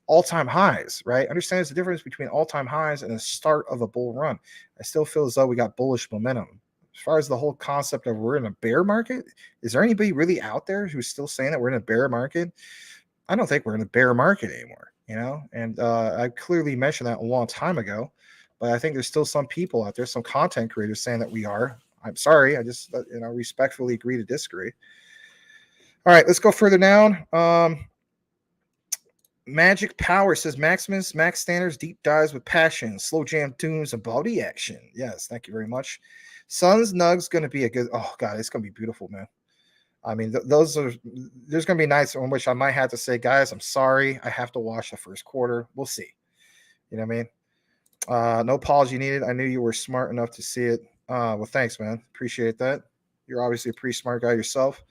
all-time highs, right? Understand there's a difference between all-time highs and the start of a bull run. I still feel as though we got bullish momentum. As far as the whole concept of we're in a bear market, is there anybody really out there who's still saying that we're in a bear market? I don't think we're in a bear market anymore, and I clearly mentioned that a long time ago, but I think there's still some people out there, some content creators saying that we are. I'm sorry. I just, respectfully agree to disagree. All right, let's go further down. Magic Power says Maximus, Max Standards, deep dives with passion, slow jam tunes, and body action. Yes, thank you very much. Suns Nugs going to be a good, oh God, it's going to be beautiful, man. I mean, there's going to be nights on which I might have to say, guys, I'm sorry. I have to watch the first quarter. We'll see. You know what I mean? No apology needed. I knew you were smart enough to see it. Well, thanks, man. Appreciate that. You're obviously a pretty smart guy yourself.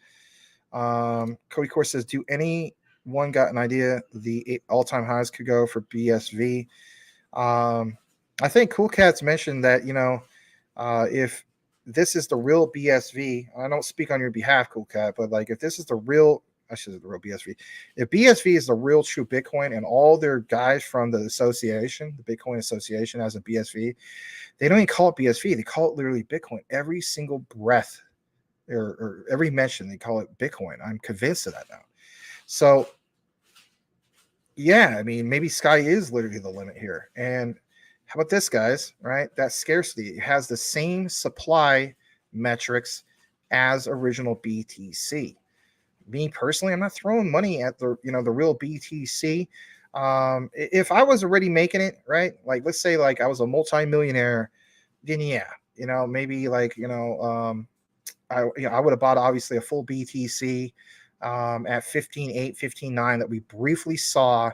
Cody Core says, do anyone got an idea the all-time highs could go for BSV? I think Cool Cats mentioned that, if this is the real BSV, I don't speak on your behalf, Cool Cat, but like if this is the real, I should say the real BSV. If BSV is the real true Bitcoin and all their guys from the association, the Bitcoin Association as a BSV, they don't even call it BSV. They call it literally Bitcoin. Every single breath or every mention, they call it Bitcoin. I'm convinced of that now. So yeah, I mean, maybe sky is literally the limit here. And how about this, guys, right? That scarcity has the same supply metrics as original BTC. Me personally, I'm not throwing money at the real BTC. If I was already making it, right? Like, let's say like I was a multi-millionaire, then yeah, maybe like, I would have bought obviously a full BTC at 15.8, 15.9 that we briefly saw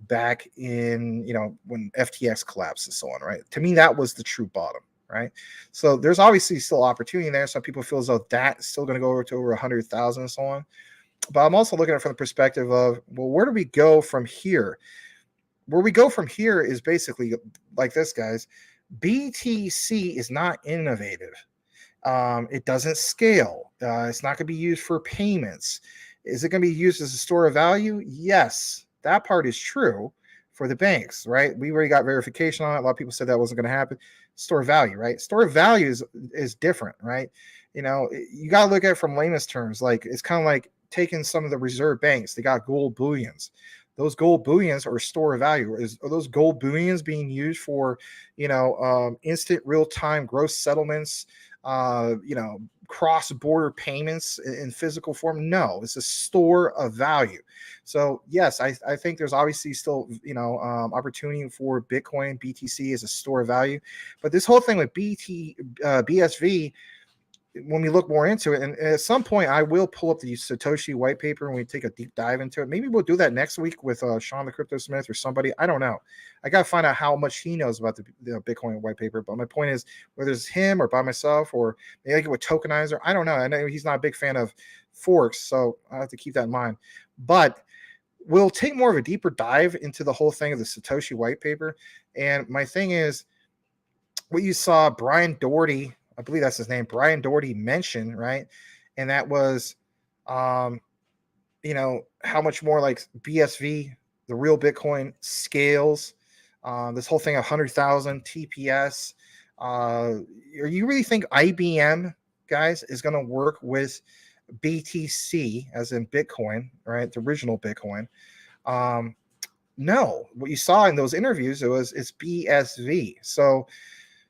back in, when FTX collapsed and so on, right? To me, that was the true bottom, right? So there's obviously still opportunity there. Some people feel as though that's still going to go over to over 100,000 and so on. But I'm also looking at it from the perspective of, well, where do we go from here? Where we go from here is basically like this, guys. BTC is not innovative. It doesn't scale. It's not going to be used for payments. Is it going to be used as a store of value? Yes, that part is true for the banks, right? We already got verification on it. A lot of people said that wasn't going to happen. Store of value, right? Store of value is different, right? You got to look at it from layman's terms. Like, it's kind of like taking some of the reserve banks. They got gold bullions. Those gold bullions are a store of value. Are those gold bullions being used for, instant real-time gross settlements, cross-border payments in physical form? No, it's a store of value. So yes, I think there's obviously still, opportunity for Bitcoin, BTC as a store of value. But this whole thing with BSV, when we look more into it, and at some point I will pull up the Satoshi white paper and we take a deep dive into it. Maybe we'll do that next week with Sean the Crypto Smith or somebody. I don't know. I got to find out how much he knows about the Bitcoin white paper. But my point is, whether it's him or by myself or maybe I get with Tokenizer, I don't know. I know he's not a big fan of forks, so I have to keep that in mind. But we'll take more of a deeper dive into the whole thing of the Satoshi white paper. And my thing is, what you saw Brian Doherty, I believe that's his name, Brian Doherty mention, right? And that was, you know, how much more like BSV, the real Bitcoin, scales. This whole thing, 100,000 TPS. You really think IBM, guys, is going to work with BTC, as in Bitcoin, right? The original Bitcoin. No, what you saw in those interviews, it's BSV. So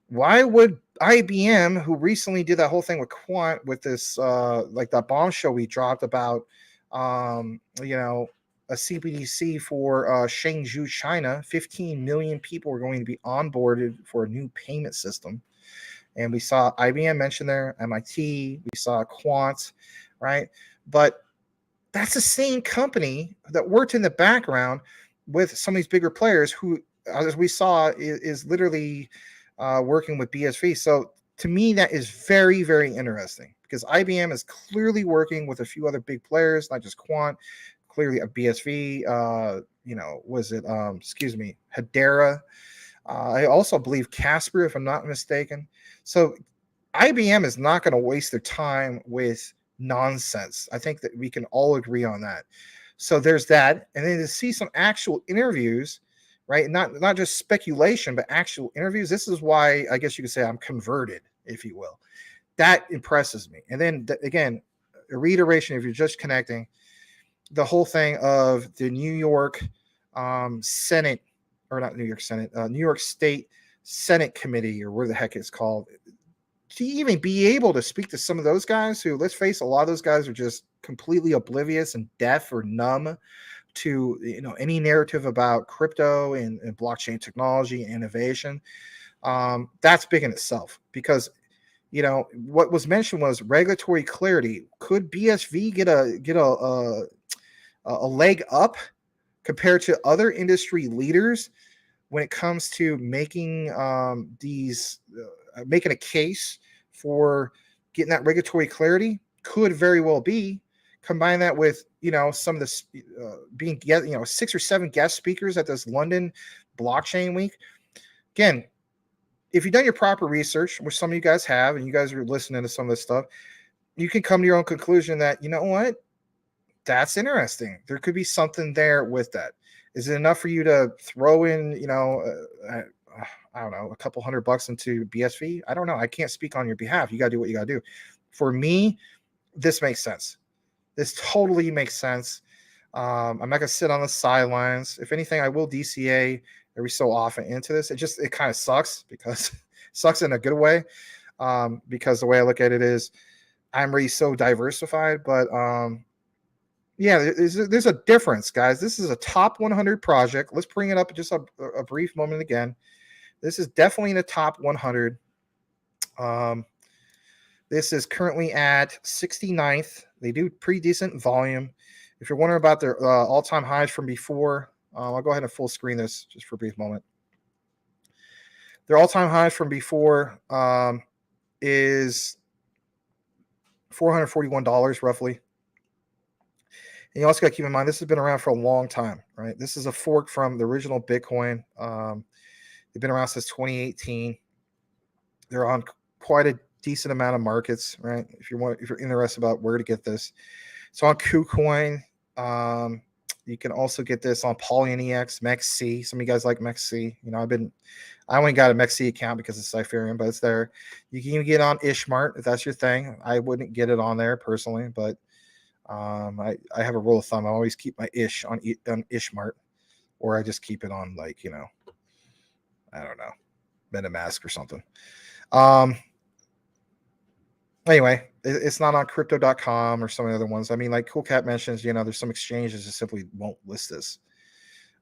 why would IBM, who recently did that whole thing with Quant, with this like that bombshell we dropped about you know, a CBDC for Chengdu, China, 15 million people are going to be onboarded for a new payment system. And we saw IBM mentioned there, MIT, we saw Quant, right? But that's the same company that worked in the background with some of these bigger players who, as we saw, is literally working with BSV. So to me, that is very, very interesting because IBM is clearly working with a few other big players, not just Quant, clearly a BSV, you know, was it, excuse me, Hedera. I also believe Casper, if I'm not mistaken. So IBM is not going to waste their time with nonsense. I think that we can all agree on that. So there's that. And then to see some actual interviews, right? Not just speculation, but actual interviews. This is why I guess you could say I'm converted, if you will. That impresses me. And then again, a reiteration, if you're just connecting, the whole thing of the New York Senate, or not New York Senate, New York State Senate Committee, or where the heck it's called, to even be able to speak to some of those guys who, let's face, a lot of those guys are just completely oblivious and deaf or numb to, you know, any narrative about crypto and blockchain technology and innovation. That's big in itself because, you know, what was mentioned was regulatory clarity. Could BSV get a leg up compared to other industry leaders when it comes to making making a case for getting that regulatory clarity? Could very well be. Combine that with, you know, some of this being, you know, 6 or 7 guest speakers at this London blockchain week. Again, if you've done your proper research, which some of you guys have, and you guys are listening to some of this stuff, you can come to your own conclusion that, you know what, that's interesting. There could be something there with that. Is it enough for you to throw in, you know, I don't know, a couple $100 into BSV? I don't know. I can't speak on your behalf. You got to do what you got to do. For me, this makes sense. This totally makes sense. I'm not going to sit on the sidelines. If anything, I will DCA every so often into this. It kind of sucks because it sucks in a good way. Because the way I look at it is I'm already so diversified, but yeah, there's a difference, guys. This is a top 100 project. Let's bring it up just a brief moment again. This is definitely in the top 100. This is currently at 69th. They do pretty decent volume. If you're wondering about their all-time highs from before, I'll go ahead and full screen this just for a brief moment. Their all-time highs from before is $441 roughly. And you also got to keep in mind, this has been around for a long time, right? This is a fork from the original Bitcoin. They've been around since 2018. They're on quite a decent amount of markets, right? If you're interested about where to get this, so on KuCoin, you can also get this on PolyNEX, MEXC. Some of you guys like MEXC. You know, I only got a MEXC account because it's Cypherium, but it's there. You can even get it on Ishmart if that's your thing. I wouldn't get it on there personally, but I have a rule of thumb. I always keep my Ish on Ishmart, or I just keep it on, like, you know, I don't know, MetaMask or something. Anyway, it's not on crypto.com or some of the other ones. I mean, like Cool Cat mentions, you know, there's some exchanges that simply won't list this.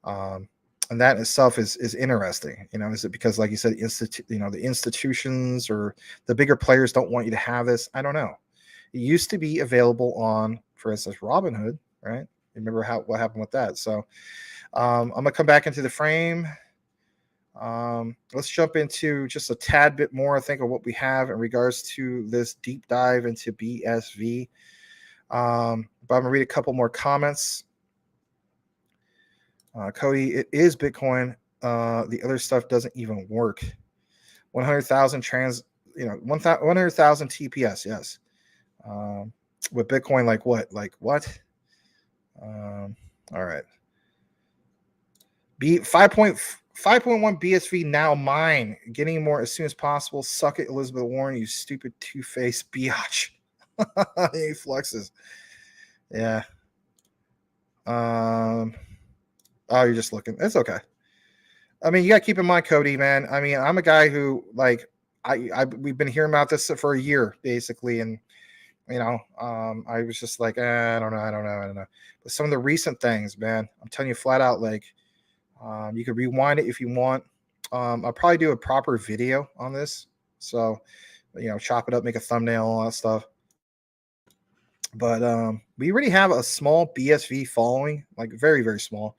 And that in itself is interesting. You know, is it because, like you said, the institutions or the bigger players don't want you to have this? I don't know. It used to be available on, for instance, Robinhood, right? Remember what happened with that? So I'm gonna come back into the frame. Let's jump into just a tad bit more, I think, of what we have in regards to this deep dive into BSV. But I'm gonna read a couple more comments. Cody, it is Bitcoin. The other stuff doesn't even work. 100,000 100,000 TPS. Yes. With Bitcoin, like what? All right. 5.1 BSV now mine. Getting more as soon as possible. Suck it, Elizabeth Warren, you stupid two-faced biatch. He flexes. Yeah. Oh, you're just looking. It's okay. I mean, you got to keep in mind, Cody, man. I mean, I'm a guy who, like, we've been hearing about this for a year, basically, and I was just like, I don't know. But some of the recent things, man, I'm telling you flat out, like, you could rewind it if you want. I'll probably do a proper video on this, so chop it up, make a thumbnail, all that stuff. But we already have a small BSV following, like very, very small.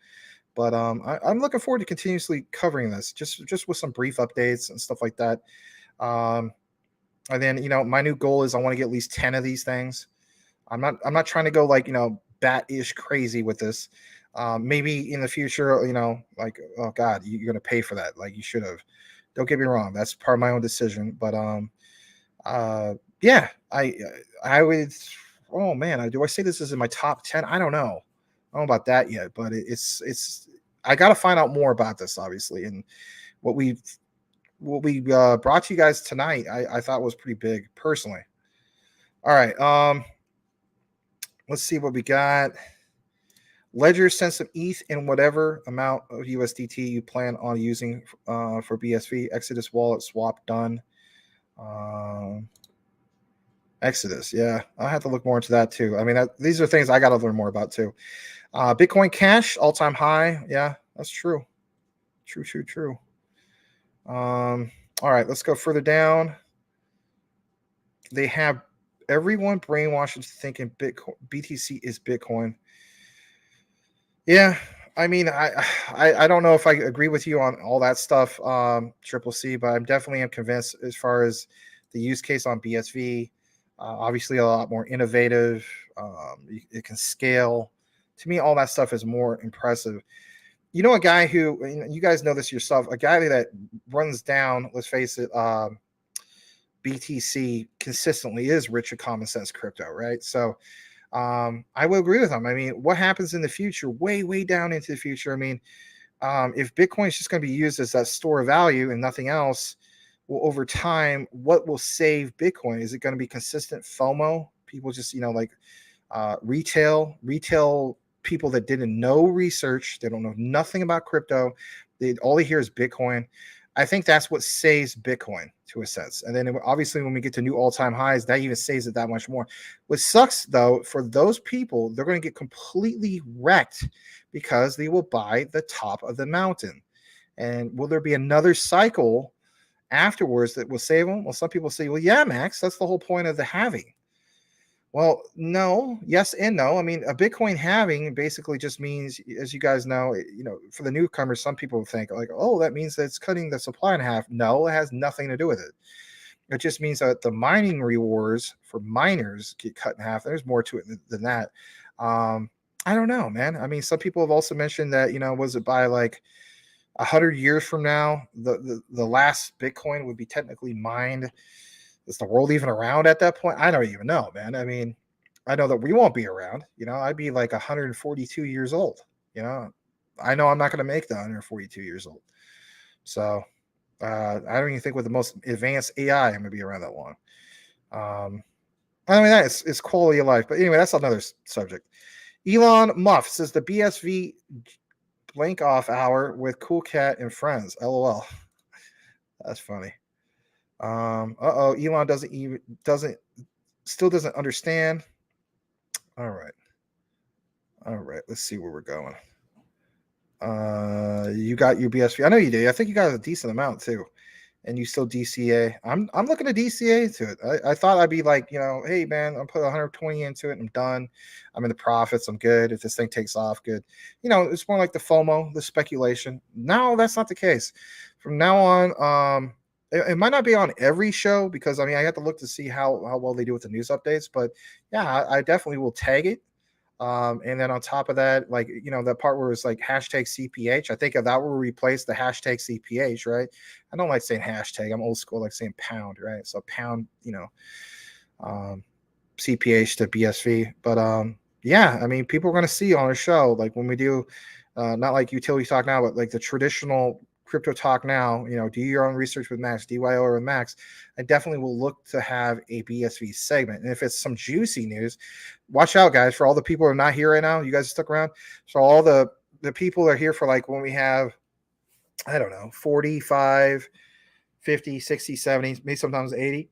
But I'm looking forward to continuously covering this, just with some brief updates and stuff like that. And then my new goal is I want to get at least 10 of these things. I'm not trying to go like bat-ish crazy with this. Maybe in the future, like, oh God, you're gonna pay for that. Like, you should have. Don't get me wrong, that's part of my own decision. But yeah, I would. Oh man, do I say this is in my top 10? I don't know. I don't know about that yet, but it's. I got to find out more about this, obviously, and what we brought to you guys tonight. I thought was pretty big, personally. All right, let's see what we got. Ledger sent some ETH in whatever amount of USDT you plan on using for BSV. Exodus wallet swap done. Exodus, yeah, I'll have to look more into that too. I mean, these are things I got to learn more about too. Bitcoin Cash all-time high. Yeah, that's true. True. All right, let's go further down. They have everyone brainwashed into thinking BTC is Bitcoin. Yeah, I mean, I don't know if I agree with you on all that stuff, Triple C, but I'm definitely am convinced as far as the use case on BSV. Obviously, a lot more innovative. It can scale. To me, all that stuff is more impressive. A guy who, you guys know this yourself, a guy that runs down, let's face it, BTC consistently is Richard Common Sense Crypto, right? So I will agree with him. I mean, what happens in the future, way down into the future? I mean, if Bitcoin is just going to be used as that store of value and nothing else, well, over time, what will save Bitcoin? Is it going to be consistent FOMO? People just, retail people that didn't know research, they don't know nothing about crypto. All they hear is Bitcoin. I think that's what saves Bitcoin to a sense. And then obviously when we get to new all-time highs, that even saves it that much more. What sucks though, for those people, they're going to get completely wrecked because they will buy the top of the mountain. And will there be another cycle afterwards that will save them? Well, some people say, well, yeah, Max, that's the whole point of the halving. Well, no, yes and no. I mean, a Bitcoin halving basically just means, as you guys know, for the newcomers, some people think like, oh, that means that it's cutting the supply in half. No, it has nothing to do with it. It just means that the mining rewards for miners get cut in half. There's more to it than that. I don't know, man. I mean, some people have also mentioned that, was it by like 100 years from now, the last Bitcoin would be technically mined. Is the world even around at that point? I don't even know, man. I mean, I know that we won't be around. I'd be like 142 years old. I know I'm not going to make the 142 years old. So I don't even think with the most advanced AI, I'm going to be around that long. I mean, it's quality of life. But anyway, that's another subject. Elon Muff says the BSV blank off hour with Cool Cat and friends. LOL. That's funny. Elon still doesn't understand. All right, let's see where we're going. You got your BSV. I know you do. I think you got a decent amount too, and you still DCA. I'm looking to DCA to it. I thought I'd be like, hey man, I'm putting 120 into it. I'm done. I'm in the profits. I'm good. If this thing takes off, good. It's more like the FOMO, the speculation. No, that's not the case. From now on, it might not be on every show because I have to look to see how well they do with the news updates. But yeah, I definitely will tag it. And then on top of that, like, that part where it's like hashtag CPH, I think that will replace the hashtag CPH, right? I don't like saying hashtag. I'm old school, like saying pound, right? So pound, CPH to BSV. But yeah, I mean, people are going to see on our show, like when we do, not like utility talk now, but like the traditional crypto talk now, do your own research with Max, DYO or with Max. I definitely will look to have a BSV segment. And if it's some juicy news, watch out, guys, for all the people who are not here right now. You guys stuck around. So all the people that are here for like when we have, I don't know, 45, 50, 60, 70, maybe sometimes 80.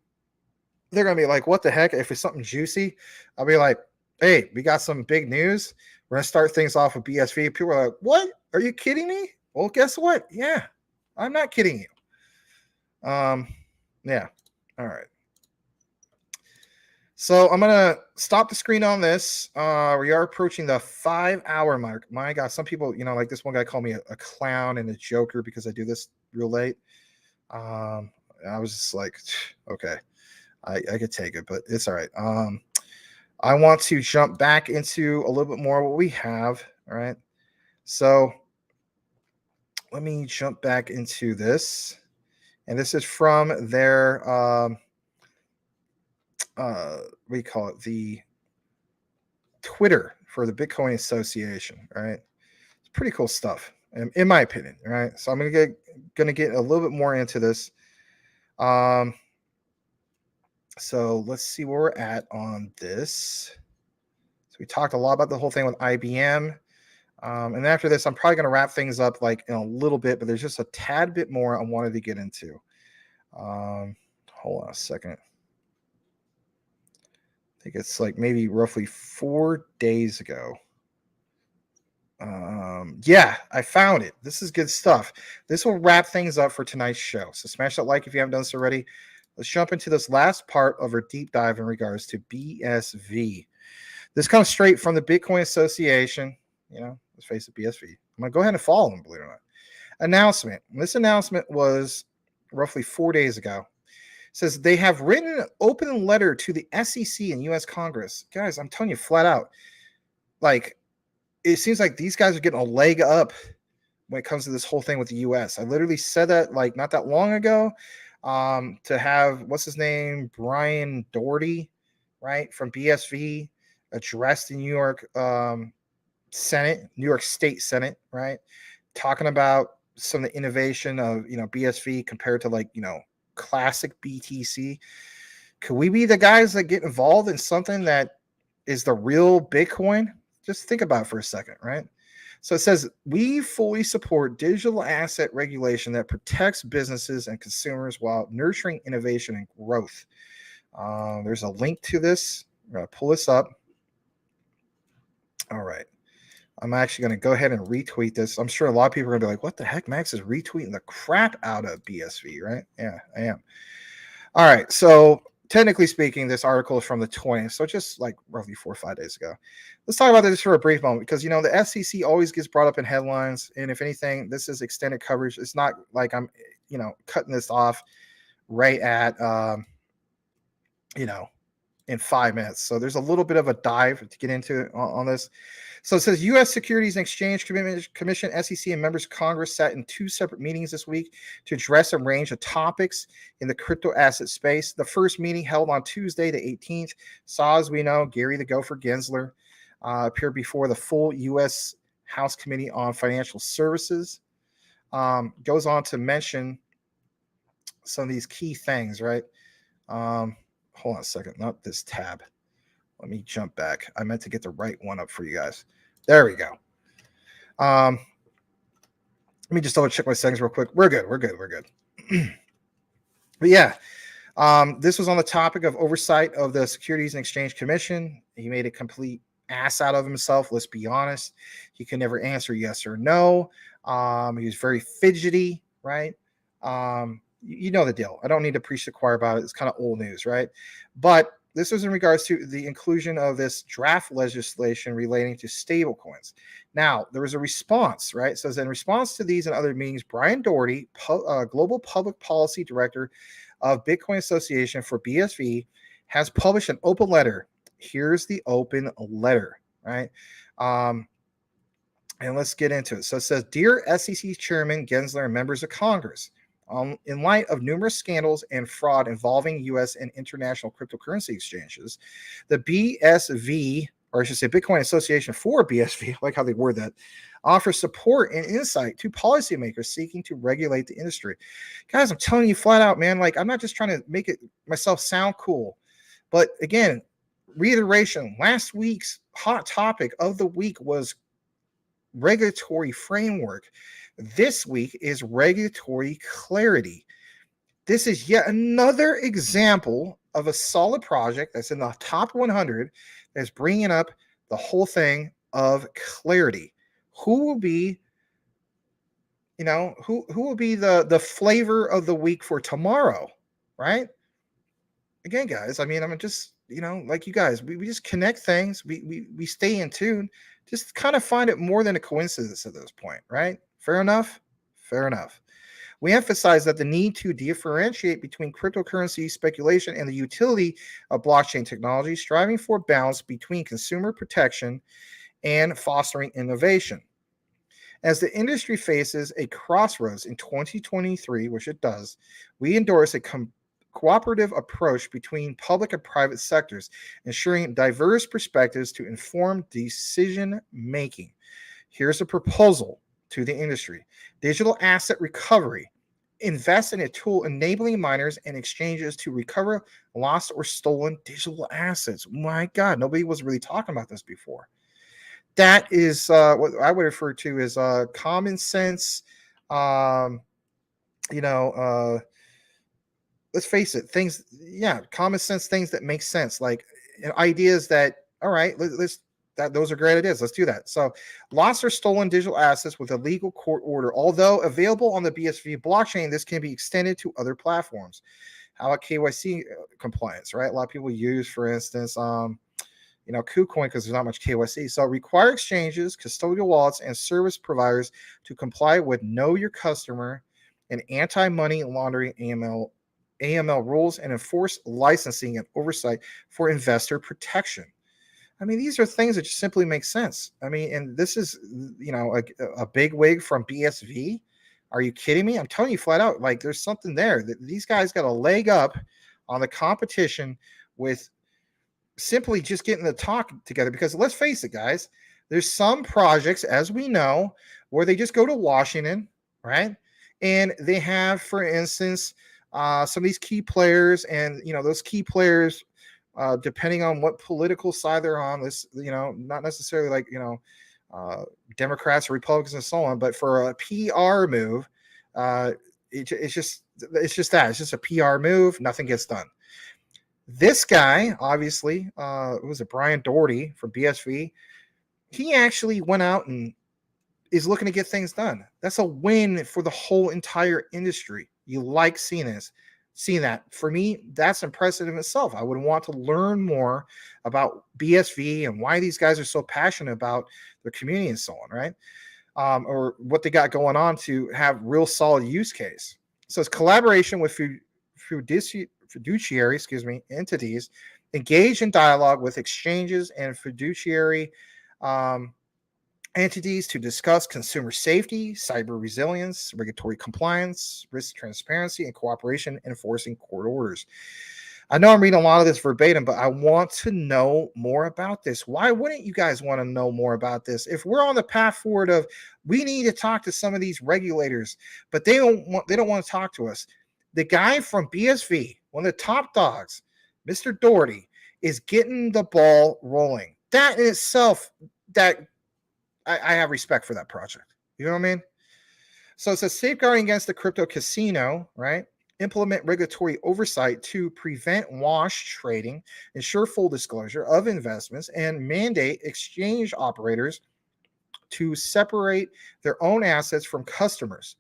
They're going to be like, what the heck? If it's something juicy, I'll be like, hey, we got some big news. We're going to start things off with BSV. People are like, what? Are you kidding me? Well, guess what? Yeah, I'm not kidding you. Yeah. All right. So I'm going to stop the screen on this. We are approaching the 5-hour mark. My God, some people, like this one guy called me a clown and a joker because I do this real late. I was just like, okay, I could take it, but it's all right. I want to jump back into a little bit more what we have. All right. So let me jump back into this. And this is from their, what do you call it? The Twitter for the Bitcoin Association. All right. It's pretty cool stuff, in my opinion. All right. So I'm going to get a little bit more into this. So let's see where we're at on this. So we talked a lot about the whole thing with IBM. And after this, I'm probably going to wrap things up like in a little bit, but there's just a tad bit more I wanted to get into. Hold on a second. I think it's like maybe roughly 4 days ago. Yeah, I found it. This is good stuff. This will wrap things up for tonight's show. So smash that like if you haven't done this already. Let's jump into this last part of our deep dive in regards to BSV. This comes straight from the Bitcoin Association. Let's face it, BSV. I'm going to go ahead and follow them, believe it or not. Announcement. This announcement was roughly 4 days ago. It says they have written an open letter to the SEC and U.S. Congress. Guys, I'm telling you flat out, like, it seems like these guys are getting a leg up when it comes to this whole thing with the U.S. I literally said that like not that long ago. To have, what's his name, Brian Doherty, right, from BSV, addressed the New York Senate, New York State Senate, right, talking about some of the innovation of BSV compared to like classic BTC. Could we be the guys that get involved in something that is the real Bitcoin? Just think about it for a second, right? So it says, we fully support digital asset regulation that protects businesses and consumers while nurturing innovation and growth. There's a link to this. I'm going to pull this up. All right. I'm actually going to go ahead and retweet this. I'm sure a lot of people are going to be like, what the heck? Max is retweeting the crap out of BSV, right? Yeah, I am. All right. So technically speaking, this article is from the 20th, so just like roughly 4 or 5 days ago. Let's talk about this for a brief moment because, the SEC always gets brought up in headlines. And if anything, this is extended coverage. It's not like I'm, cutting this off right at, in 5 minutes. So there's a little bit of a dive to get into on this. So it says U.S. Securities and Exchange Commission, SEC, and members of Congress sat in 2 separate meetings this week to address a range of topics in the crypto asset space. The first meeting held on Tuesday, the 18th, saw, as we know, Gary the Gopher Gensler appear before the full U.S. House Committee on Financial Services. Goes on to mention some of these key things, right? Hold on a second, not this tab. Let me jump back. I meant to get the right one up for you guys. There we go. Let me just double check my settings real quick. We're good. But yeah, this was on the topic of oversight of the Securities and Exchange Commission. He made a complete ass out of himself. Let's be honest. He could never answer yes or no. He was very fidgety, right? You know the deal. I don't need to preach the choir about it. It's kind of old news, right? But this was in regards to the inclusion of this draft legislation relating to stablecoins. Now, there was a response, right? It says, in response to these and other meetings, Brian Doherty, Global Public Policy Director of Bitcoin Association for BSV, has published an open letter. Here's the open letter, right? And let's get into it. So it says, Dear SEC Chairman Gensler and members of Congress, in light of numerous scandals and fraud involving U.S. and international cryptocurrency exchanges, the BSV, or I should say Bitcoin Association for BSV, I like how they word that, offers support and insight to policymakers seeking to regulate the industry. Guys, I'm telling you flat out, man, like I'm not just trying to make it myself sound cool. But again, reiteration, last week's hot topic of the week was regulatory framework. This week is regulatory clarity. This is yet another example of a solid project that's in the top 100 that's bringing up the whole thing of clarity. Who will be, who will be the flavor of the week for tomorrow, right? Again, guys, I mean, I'm just, like you guys, we just connect things. We stay in tune. Just kind of find it more than a coincidence at this point, right? Fair enough? Fair enough. We emphasize that the need to differentiate between cryptocurrency speculation and the utility of blockchain technology, striving for balance between consumer protection and fostering innovation. As the industry faces a crossroads in 2023, which it does, we endorse a cooperative approach between public and private sectors, ensuring diverse perspectives to inform decision making. Here's a proposal to the industry. Digital asset recovery. Invest in a tool enabling miners and exchanges to recover lost or stolen digital assets. My God, nobody was really talking about this before. That is what I would refer to as common sense, let's face it, things, common sense things that make sense, like ideas that, all right, those are great ideas. Let's do that. So lost or stolen digital assets with a legal court order. Although available on the BSV blockchain, this can be extended to other platforms. How about KYC compliance, right? A lot of people use, for instance, KuCoin, because there's not much KYC. So require exchanges, custodial wallets, and service providers to comply with Know Your Customer and anti-money laundering AML rules, and enforce licensing and oversight for investor protection. I mean, these are things that just simply make sense. I mean, and this is, a big wig from BSV. Are you kidding me? I'm telling you flat out, like there's something there. These guys got a leg up on the competition with simply just getting the talk together. Because let's face it, guys, there's some projects, as we know, where they just go to Washington, right? And they have, for instance, some of these key players, and those key players, depending on what political side they're on, this, not necessarily like Democrats or Republicans and so on, but for a PR move, it's just that. It's just a PR move. Nothing gets done. This guy, obviously, was it Brian Doherty from BSV? He actually went out and is looking to get things done. That's a win for the whole entire industry. You like seeing that. For me, that's impressive in itself. I would want to learn more about BSV and why these guys are so passionate about their community and so on, right? Or what they got going on to have real solid use case. So it's collaboration with fiduciary entities, engage in dialogue with exchanges and fiduciary entities to discuss consumer safety, cyber resilience, regulatory compliance, risk transparency, and cooperation enforcing court orders. I know I'm reading a lot of this verbatim, but I want to know more about this. Why wouldn't you guys want to know more about this? If we're on the path forward of we need to talk to some of these regulators, but they don't want to talk to us. The guy from BSV, one of the top dogs, Mr. Doherty, is getting the ball rolling. That in itself, I have respect for that project. You know what I mean? So it says safeguarding against the crypto casino, right? Implement regulatory oversight to prevent wash trading, ensure full disclosure of investments, and mandate exchange operators to separate their own assets from customers.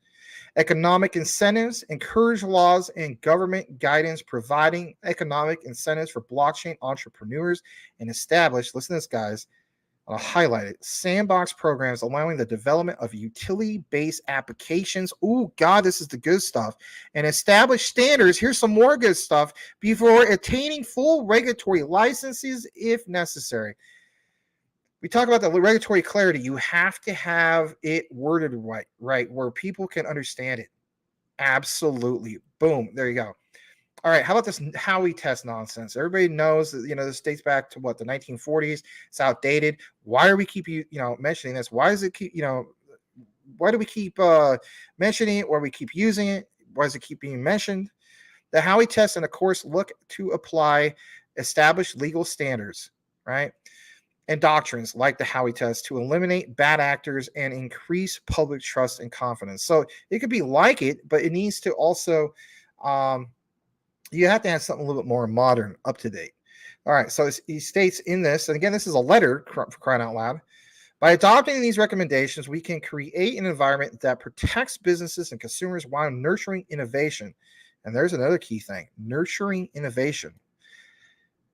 Economic incentives, encourage laws and government guidance providing economic incentives for blockchain entrepreneurs, and establish, listen to this, guys, I'll highlight it, sandbox programs allowing the development of utility-based applications. Oh, God, this is the good stuff. And establish standards, here's some more good stuff, before attaining full regulatory licenses if necessary. we talk about the regulatory clarity. You have to have it worded right, where people can understand it. Absolutely. Boom. There you go. All right. How about this Howey test nonsense? Everybody knows that, this dates back to what, the 1940s. It's outdated. Why do we keep mentioning this? Why does it keep, why do we keep mentioning it, or we keep using it? Why does it keep being mentioned? The Howey test, and of course, look to apply established legal standards, right? And doctrines like the Howey test to eliminate bad actors and increase public trust and confidence. So it could be like it, but it needs to also, you have to have something a little bit more modern, up to date. All right. So he states in this, and again, this is a letter, for crying out loud. By adopting these recommendations, we can create an environment that protects businesses and consumers while nurturing innovation. And there's another key thing, nurturing innovation.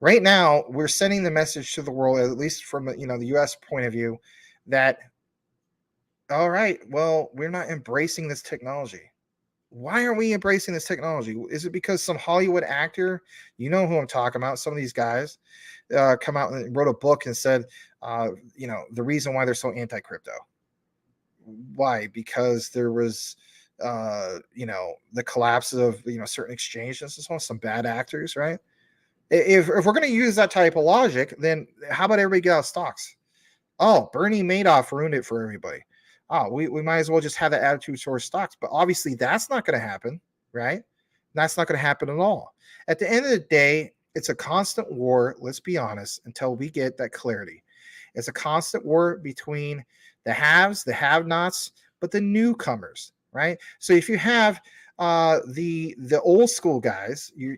Right now, we're sending the message to the world, at least from the U.S. point of view, that, all right, well, we're not embracing this technology. Why are we embracing this technology? Is it because some Hollywood actor, you know who I'm talking about, some of these guys come out and wrote a book and said, the reason why they're so anti-crypto? Why? Because there was, the collapse of, certain exchanges and so on, some bad actors, right? If we're going to use that type of logic, then how about everybody get out of stocks? Oh, Bernie Madoff ruined it for everybody. Oh, we might as well just have that attitude towards stocks. But obviously that's not going to happen, right? That's not going to happen at all. At the end of the day, it's a constant war, let's be honest, until we get that clarity. It's a constant war between the haves, the have-nots, but the newcomers, right? So if you have the old school guys, I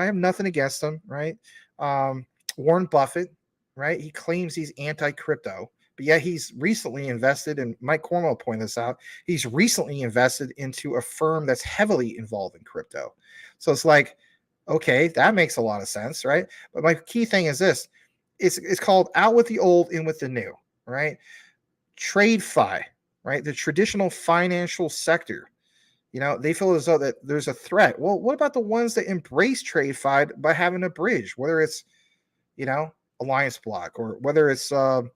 have nothing against them, right? Warren Buffett, right? He claims he's anti-crypto, but yet he's recently invested, and Mike Cornwell pointed this out, he's recently invested into a firm that's heavily involved in crypto. So it's like, okay, that makes a lot of sense, right? But my key thing is this, it's called out with the old, in with the new, right? TradeFi, right? The traditional financial sector, they feel as though that there's a threat. Well, what about the ones that embrace TradeFi by having a bridge, whether it's, Alliance Block, or whether it's what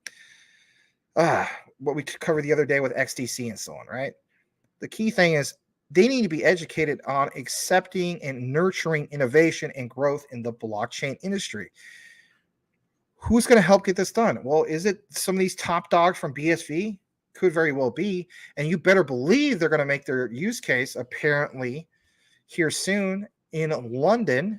we covered the other day with XDC and so on, right? The key thing is they need to be educated on accepting and nurturing innovation and growth in the blockchain industry. Who's going to help get this done? Well, is it some of these top dogs from BSV? Could very well be. And you better believe they're going to make their use case apparently here soon in London.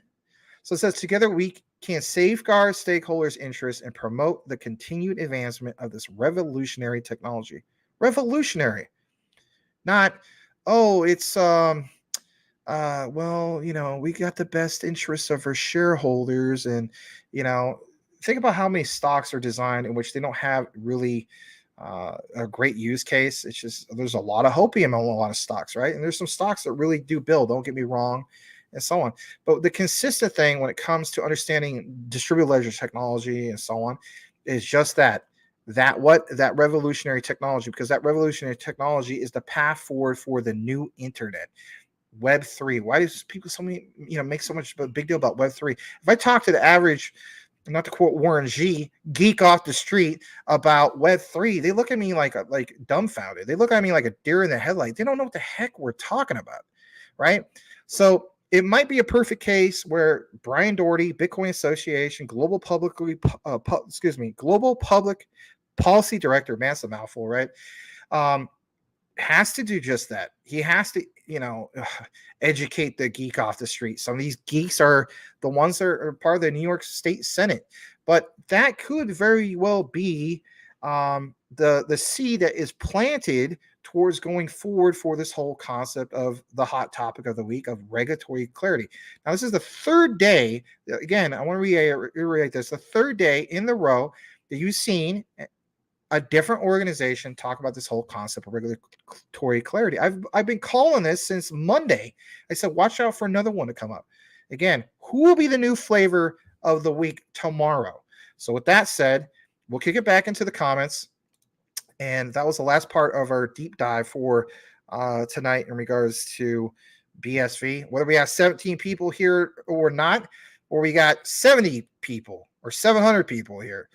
So it says, together we can safeguard stakeholders' interests and promote the continued advancement of this revolutionary technology. Revolutionary. Not, it's, we got the best interests of our shareholders. And, think about how many stocks are designed in which they don't have really a great use case. It's just, there's a lot of hopium on a lot of stocks, right? And there's some stocks that really do build, don't get me wrong, and so on. But the consistent thing when it comes to understanding distributed ledger technology and so on is just that revolutionary technology, because that revolutionary technology is the path forward for the new internet. Web3. Why does people make so much of a big deal about Web3? If I talk to the average, not to quote Warren G, geek off the street about Web3, they look at me like dumbfounded. They look at me like a deer in the headlight. They don't know what the heck we're talking about, right? So it might be a perfect case where Brian Doherty, Bitcoin Association, Global Public Policy Director, massive mouthful, right? Has to do just that. He has to, educate the geek off the street. Some of these geeks are the ones that are part of the New York State Senate, but that could very well be the seed that is planted towards going forward for this whole concept of the hot topic of the week of regulatory clarity. Now, this is the third day. Again, I want to reiterate this: the third day in the row that you've seen a different organization talk about this whole concept of regulatory clarity. I've been calling this since Monday. I said, watch out for another one to come up. Again, who will be the new flavor of the week tomorrow? So with that said, we'll kick it back into the comments. And that was the last part of our deep dive for tonight in regards to BSV. Whether we have 17 people here or not, or we got 70 people or 700 people here.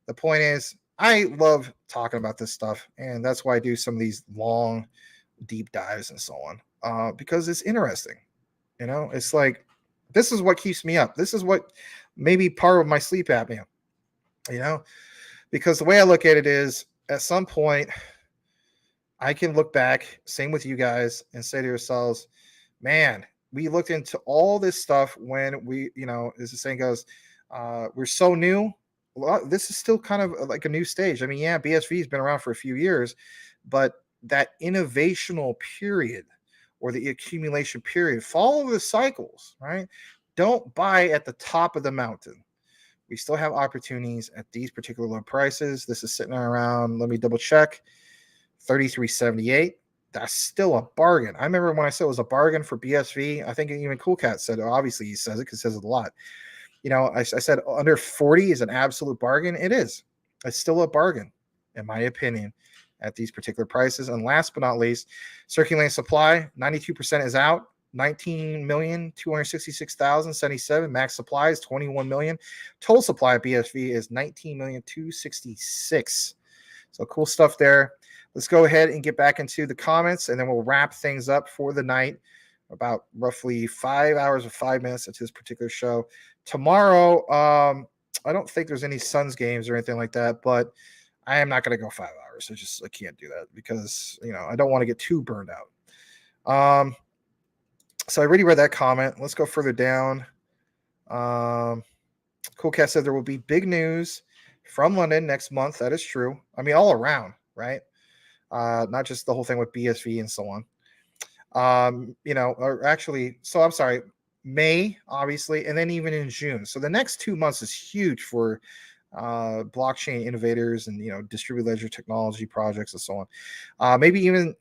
The point is, I love talking about this stuff, and that's why I do some of these long, deep dives and so on, because it's interesting. It's like, this is what keeps me up. This is what maybe part of my sleep apnea, because the way I look at it is, at some point, I can look back, same with you guys, and say to yourselves, man, we looked into all this stuff when we, as the saying goes, we're so new. This is still kind of like a new stage. I mean, yeah, BSV has been around for a few years, but that innovational period or the accumulation period, follow the cycles, right? Don't buy at the top of the mountain. We still have opportunities at these particular low prices. This is sitting around, let me double check, 33.78. That's still a bargain. I remember when I said it was a bargain for BSV, I think even Cool Cat said, obviously he says it because he says it a lot. I said under 40 is an absolute bargain. It is. It's still a bargain, in my opinion, at these particular prices. And last but not least, circulating supply, 92% is out. 19,266,077. Max supply is 21 million. Total supply at BSV is 19,266,000. So cool stuff there. Let's go ahead and get back into the comments, and then we'll wrap things up for the night. About roughly 5 hours or 5 minutes into this particular show. Tomorrow, I don't think there's any Suns games or anything like that, but I am not going to go 5 hours. I can't do that because, I don't want to get too burned out. So I already read that comment. Let's go further down. Cool Cat said there will be big news from London next month. That is true. I mean, all around, right? Not just the whole thing with BSV and so on. Or actually, so I'm sorry, May, obviously, and then even in June. So the next 2 months is huge for blockchain innovators and, distributed ledger technology projects and so on. Maybe even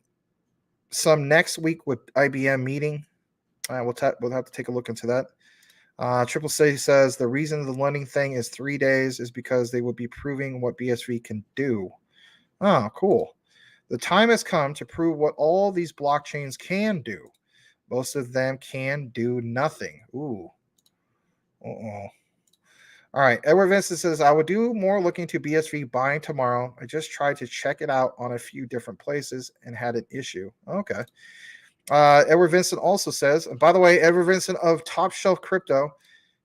some next week with IBM meeting. We'll have to take a look into that. Triple C says the reason the lending thing is 3 days is because they will be proving what BSV can do. Oh, cool. The time has come to prove what all these blockchains can do. Most of them can do nothing. Ooh. Uh-oh. All right. Edward Vincent says, I will do more looking to BSV buying tomorrow. I just tried to check it out on a few different places and had an issue. Okay. Edward Vincent also says, by the way, Edward Vincent of Top Shelf Crypto,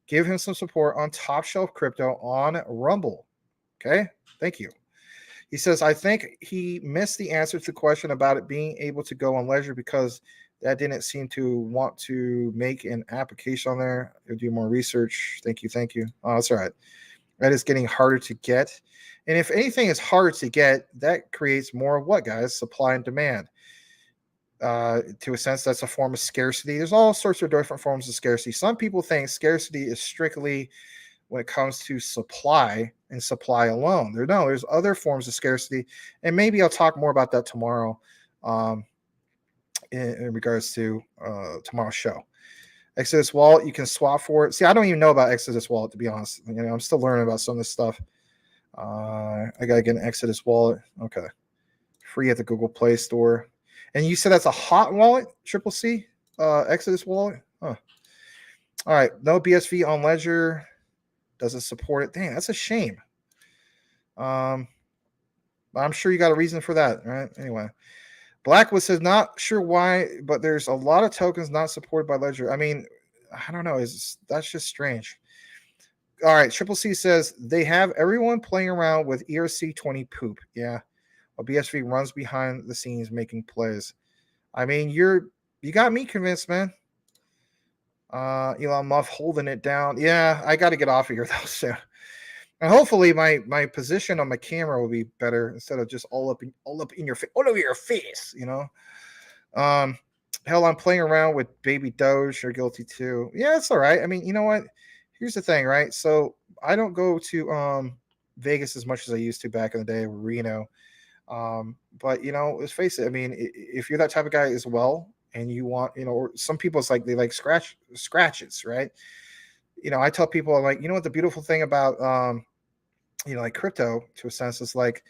give him some support on Top Shelf Crypto on Rumble. Okay. Thank you. He says, I think he missed the answer to the question about it being able to go on Ledger because that didn't seem to want to make an application on there. He'll do more research. Thank you. Thank you. Oh, that's all right. That is getting harder to get. And if anything is harder to get, that creates more of what, guys? Supply and demand. To a sense, that's a form of scarcity. There's all sorts of different forms of scarcity. Some people think scarcity is strictly when it comes to supply and supply alone. There's other forms of scarcity, and maybe I'll talk more about that tomorrow in regards to tomorrow's show. Exodus Wallet, you can swap for it. See, I don't even know about Exodus Wallet, to be honest. I'm still learning about some of this stuff. I got to get an Exodus Wallet. Okay. Free at the Google Play Store. And you said that's a hot wallet, Triple C? Exodus Wallet? Huh. All right. No BSV on Ledger. Doesn't support it. Dang, that's a shame. I'm sure you got a reason for that, right? Anyway. Blackwood says, not sure why, but there's a lot of tokens not supported by Ledger. I mean, I don't know. That's just strange. All right. Triple C says, they have everyone playing around with ERC20 poop. Yeah. Well, BSV runs behind the scenes making plays. I mean, you got me convinced, man. Elon Musk holding it down. Yeah, I got to get off of here though soon. And hopefully my position on my camera will be better instead of just all up in your face, all over your face. Hell, I'm playing around with Baby Doge. You're guilty too. Yeah, it's all right. I mean, you know what? Here's the thing, right? So I don't go to Vegas as much as I used to back in the day, Reno. But let's face it. I mean, if you're that type of guy as well, and you want, or some people, it's like they like scratches, right? I tell people, I'm like, what the beautiful thing about, like crypto to a sense is like,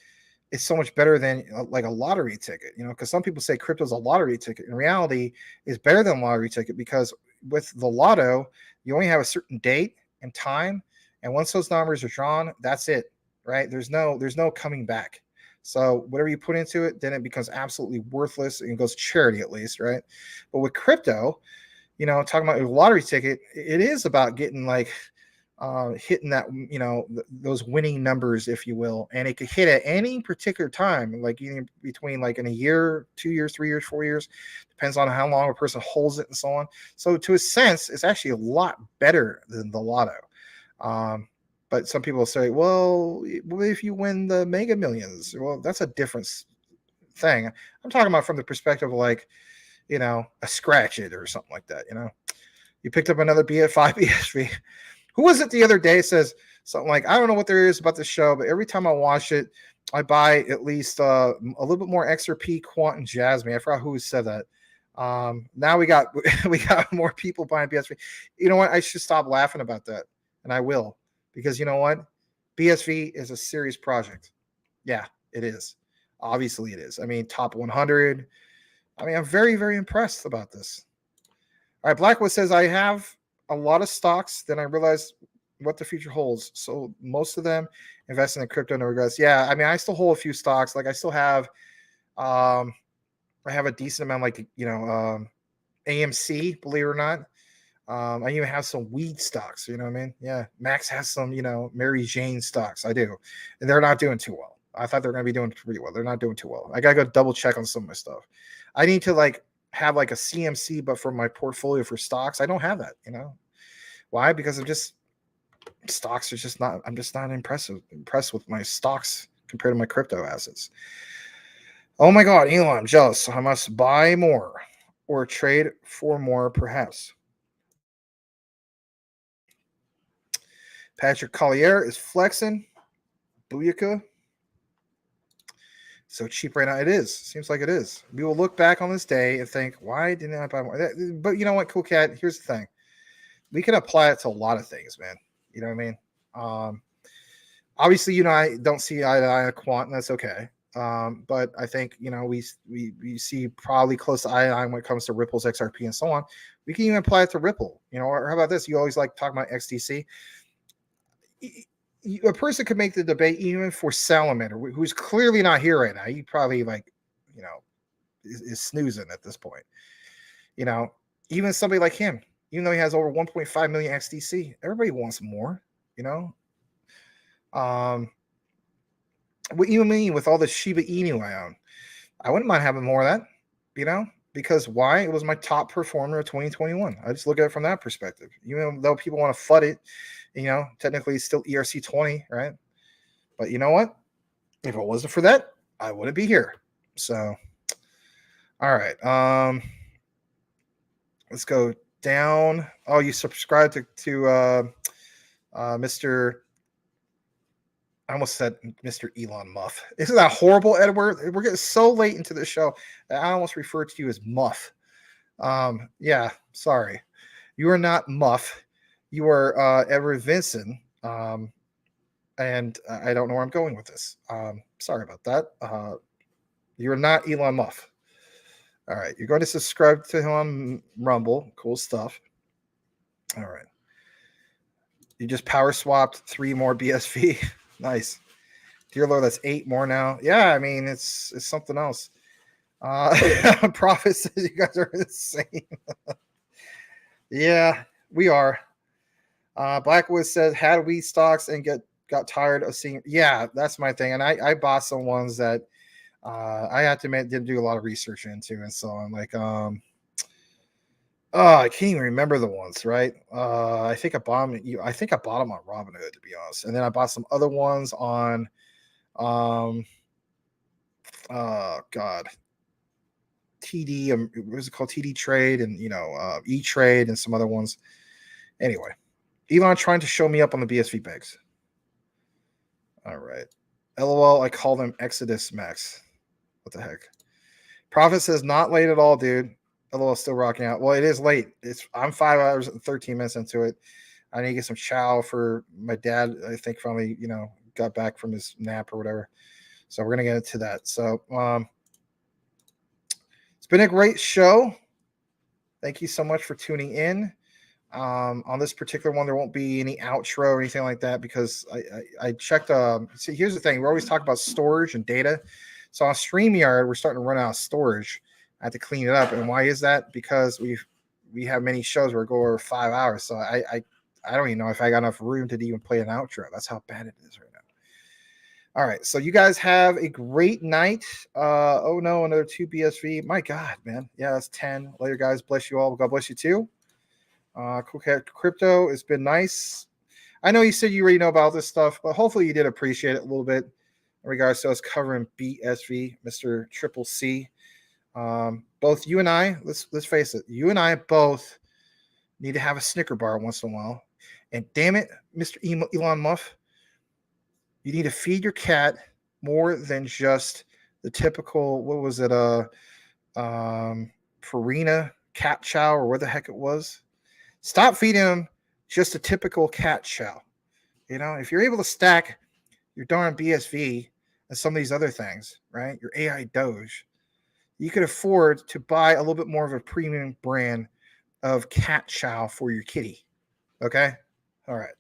it's so much better than like a lottery ticket, because some people say crypto is a lottery ticket. In reality, it's better than a lottery ticket because with the lotto, you only have a certain date and time, And once those numbers are drawn, that's it, right? There's no coming back. So whatever you put into it, then it becomes absolutely worthless and it goes to charity at least, right? But with crypto, you know, talking about a lottery ticket, it is about getting like hitting that, you know, those winning numbers, if you will, and it could hit at any particular time, like between like in a year, 2 years, 3 years, 4 years, depends on how long a person holds it and so on. So to a sense, it's actually a lot better than the lotto. But some people say, well, if you win the Mega Millions, well, that's a different thing. I'm talking about from the perspective of like, you know, a scratch it or something like that. You know, you picked up another BF5 BSV. Who was it the other day says something like, I don't know what there is about the show, but every time I watch it, I buy at least a little bit more XRP, Quant, and Jasmine. I forgot who said that. Now we got more people buying BSV. You know what? I should stop laughing about that, and I will, because you know what? BSV is a serious project. Yeah, it is. Obviously, it is. I mean, top 100. I mean, I'm very, very impressed about this. All right, Blackwood says, I have a lot of stocks, then I realized what the future holds. So most of them investing in crypto, no regrets. Yeah, I mean, I still hold a few stocks. Like I still have, I have a decent amount, like, you know, AMC, believe it or not. I even have some weed stocks, you know what I mean? Yeah, Max has some, you know, Mary Jane stocks. I do. And they're not doing too well. I thought they were going to be doing pretty well. They're not doing too well. I got to go double check on some of my stuff. I need to like have like a CMC, but for my portfolio for stocks, I don't have that, you know? Why? Because I'm just, stocks are just not, I'm just not impressed with my stocks compared to my crypto assets. Oh my God, Elon, I'm jealous. I must buy more or trade for more, perhaps. Patrick Collier is flexing. Booyaka. So cheap right now. It is. Seems like it is. We will look back on this day and think, why didn't I buy more? But you know what, Cool Cat? Here's the thing. We can apply it to a lot of things, man. You know what I mean? Obviously, you know, I don't see eye to eye on Quant, and that's okay. But I think, you know, we see probably close to eye to eye when it comes to Ripple's XRP and so on. We can even apply it to Ripple. You know, or how about this? You always like talking about XDC. A person could make the debate even for Salamander, who's clearly not here right now. He probably, like, you know, is snoozing at this point. You know, even somebody like him, even though he has over 1.5 million XDC, everybody wants more, you know. Even me with all the Shiba Inu I own, I wouldn't mind having more of that, you know, because why? It was my top performer of 2021. I just look at it from that perspective. Even though people want to flood it, you know, technically it's still ERC20, right? But you know what? If it wasn't for that, I wouldn't be here. So, all right. Let's go down. Oh, you subscribed to Mr. I almost said Mr. Elon Muff. Isn't that horrible, Edward? We're getting so late into the show that I almost referred to you as Muff. Yeah, sorry. You are not Muff. You are Edward Vinson. And I don't know where I'm going with this. Sorry about that. You're not Elon Muff. All right. You're going to subscribe to him on Rumble. Cool stuff. All right. You just power swapped 3 more BSV. Nice. Dear Lord, that's 8 more now. Yeah, I mean, it's something else. Prophet says you guys are insane. Yeah, we are. Blackwood said, had weed stocks and got tired of seeing. Yeah, that's my thing. And I bought some ones that I have to admit didn't do a lot of research into and so on. Like, I can't even remember the ones, right? I think I bought them. I think I bought them on Robinhood, to be honest. And then I bought some other ones on, God, TD. What is it called? TD Trade and E Trade and some other ones. Anyway, Elon trying to show me up on the BSV pegs. All right. LOL. I call them Exodus Max. What the heck? Prophet says not late at all, dude. LOL still rocking out. Well, it is late. I'm 5 hours and 13 minutes into it. I need to get some chow for my dad. I think finally, got back from his nap or whatever. So we're gonna get into that. So it's been a great show. Thank you so much for tuning in. On this particular one, there won't be any outro or anything like that because I checked. See, here's the thing: we always talk about storage and data. So on StreamYard, we're starting to run out of storage. I have to clean it up, and why is that? Because we have many shows where we go over 5 hours. So I don't even know if I got enough room to even play an outro. That's how bad it is right now. All right, so you guys have a great night. Oh no, another 2 BSV. My God, man. Yeah, that's 10. Later, guys. Bless you all. God bless you too. Cool Cat Crypto, it's been nice. I know you said you already know about this stuff, but hopefully you did appreciate it a little bit in regards to us covering BSV, Mr. Triple C. Both you and I, let's face it, you and I both need to have a Snicker bar once in a while. And damn it, Mr. Elon Musk, you need to feed your cat more than just the typical, what was it, Purina cat chow or what the heck it was. Stop feeding him just a typical cat chow. You know, if you're able to stack your darn BSV and some of these other things, right? Your AI DOGE, you could afford to buy a little bit more of a premium brand of cat chow for your kitty. Okay? All right.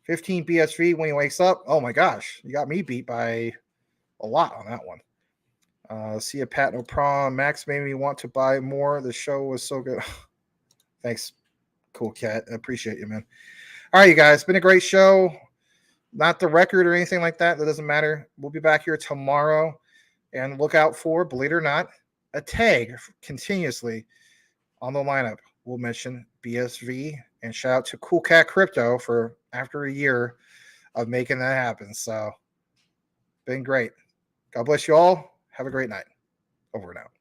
15 BSV when he wakes up. Oh my gosh, you got me beat by a lot on that one. See a Pat, no problem. Max made me want to buy more. The show was so good. Thanks, Cool Cat. I appreciate you, man. All right, you guys. It's been a great show. Not the record or anything like that. That doesn't matter. We'll be back here tomorrow. And look out for, believe it or not, a tag continuously on the lineup. We'll mention BSV and shout out to Cool Cat Crypto for after a year of making that happen. So, been great. God bless you all. Have a great night. Over and out.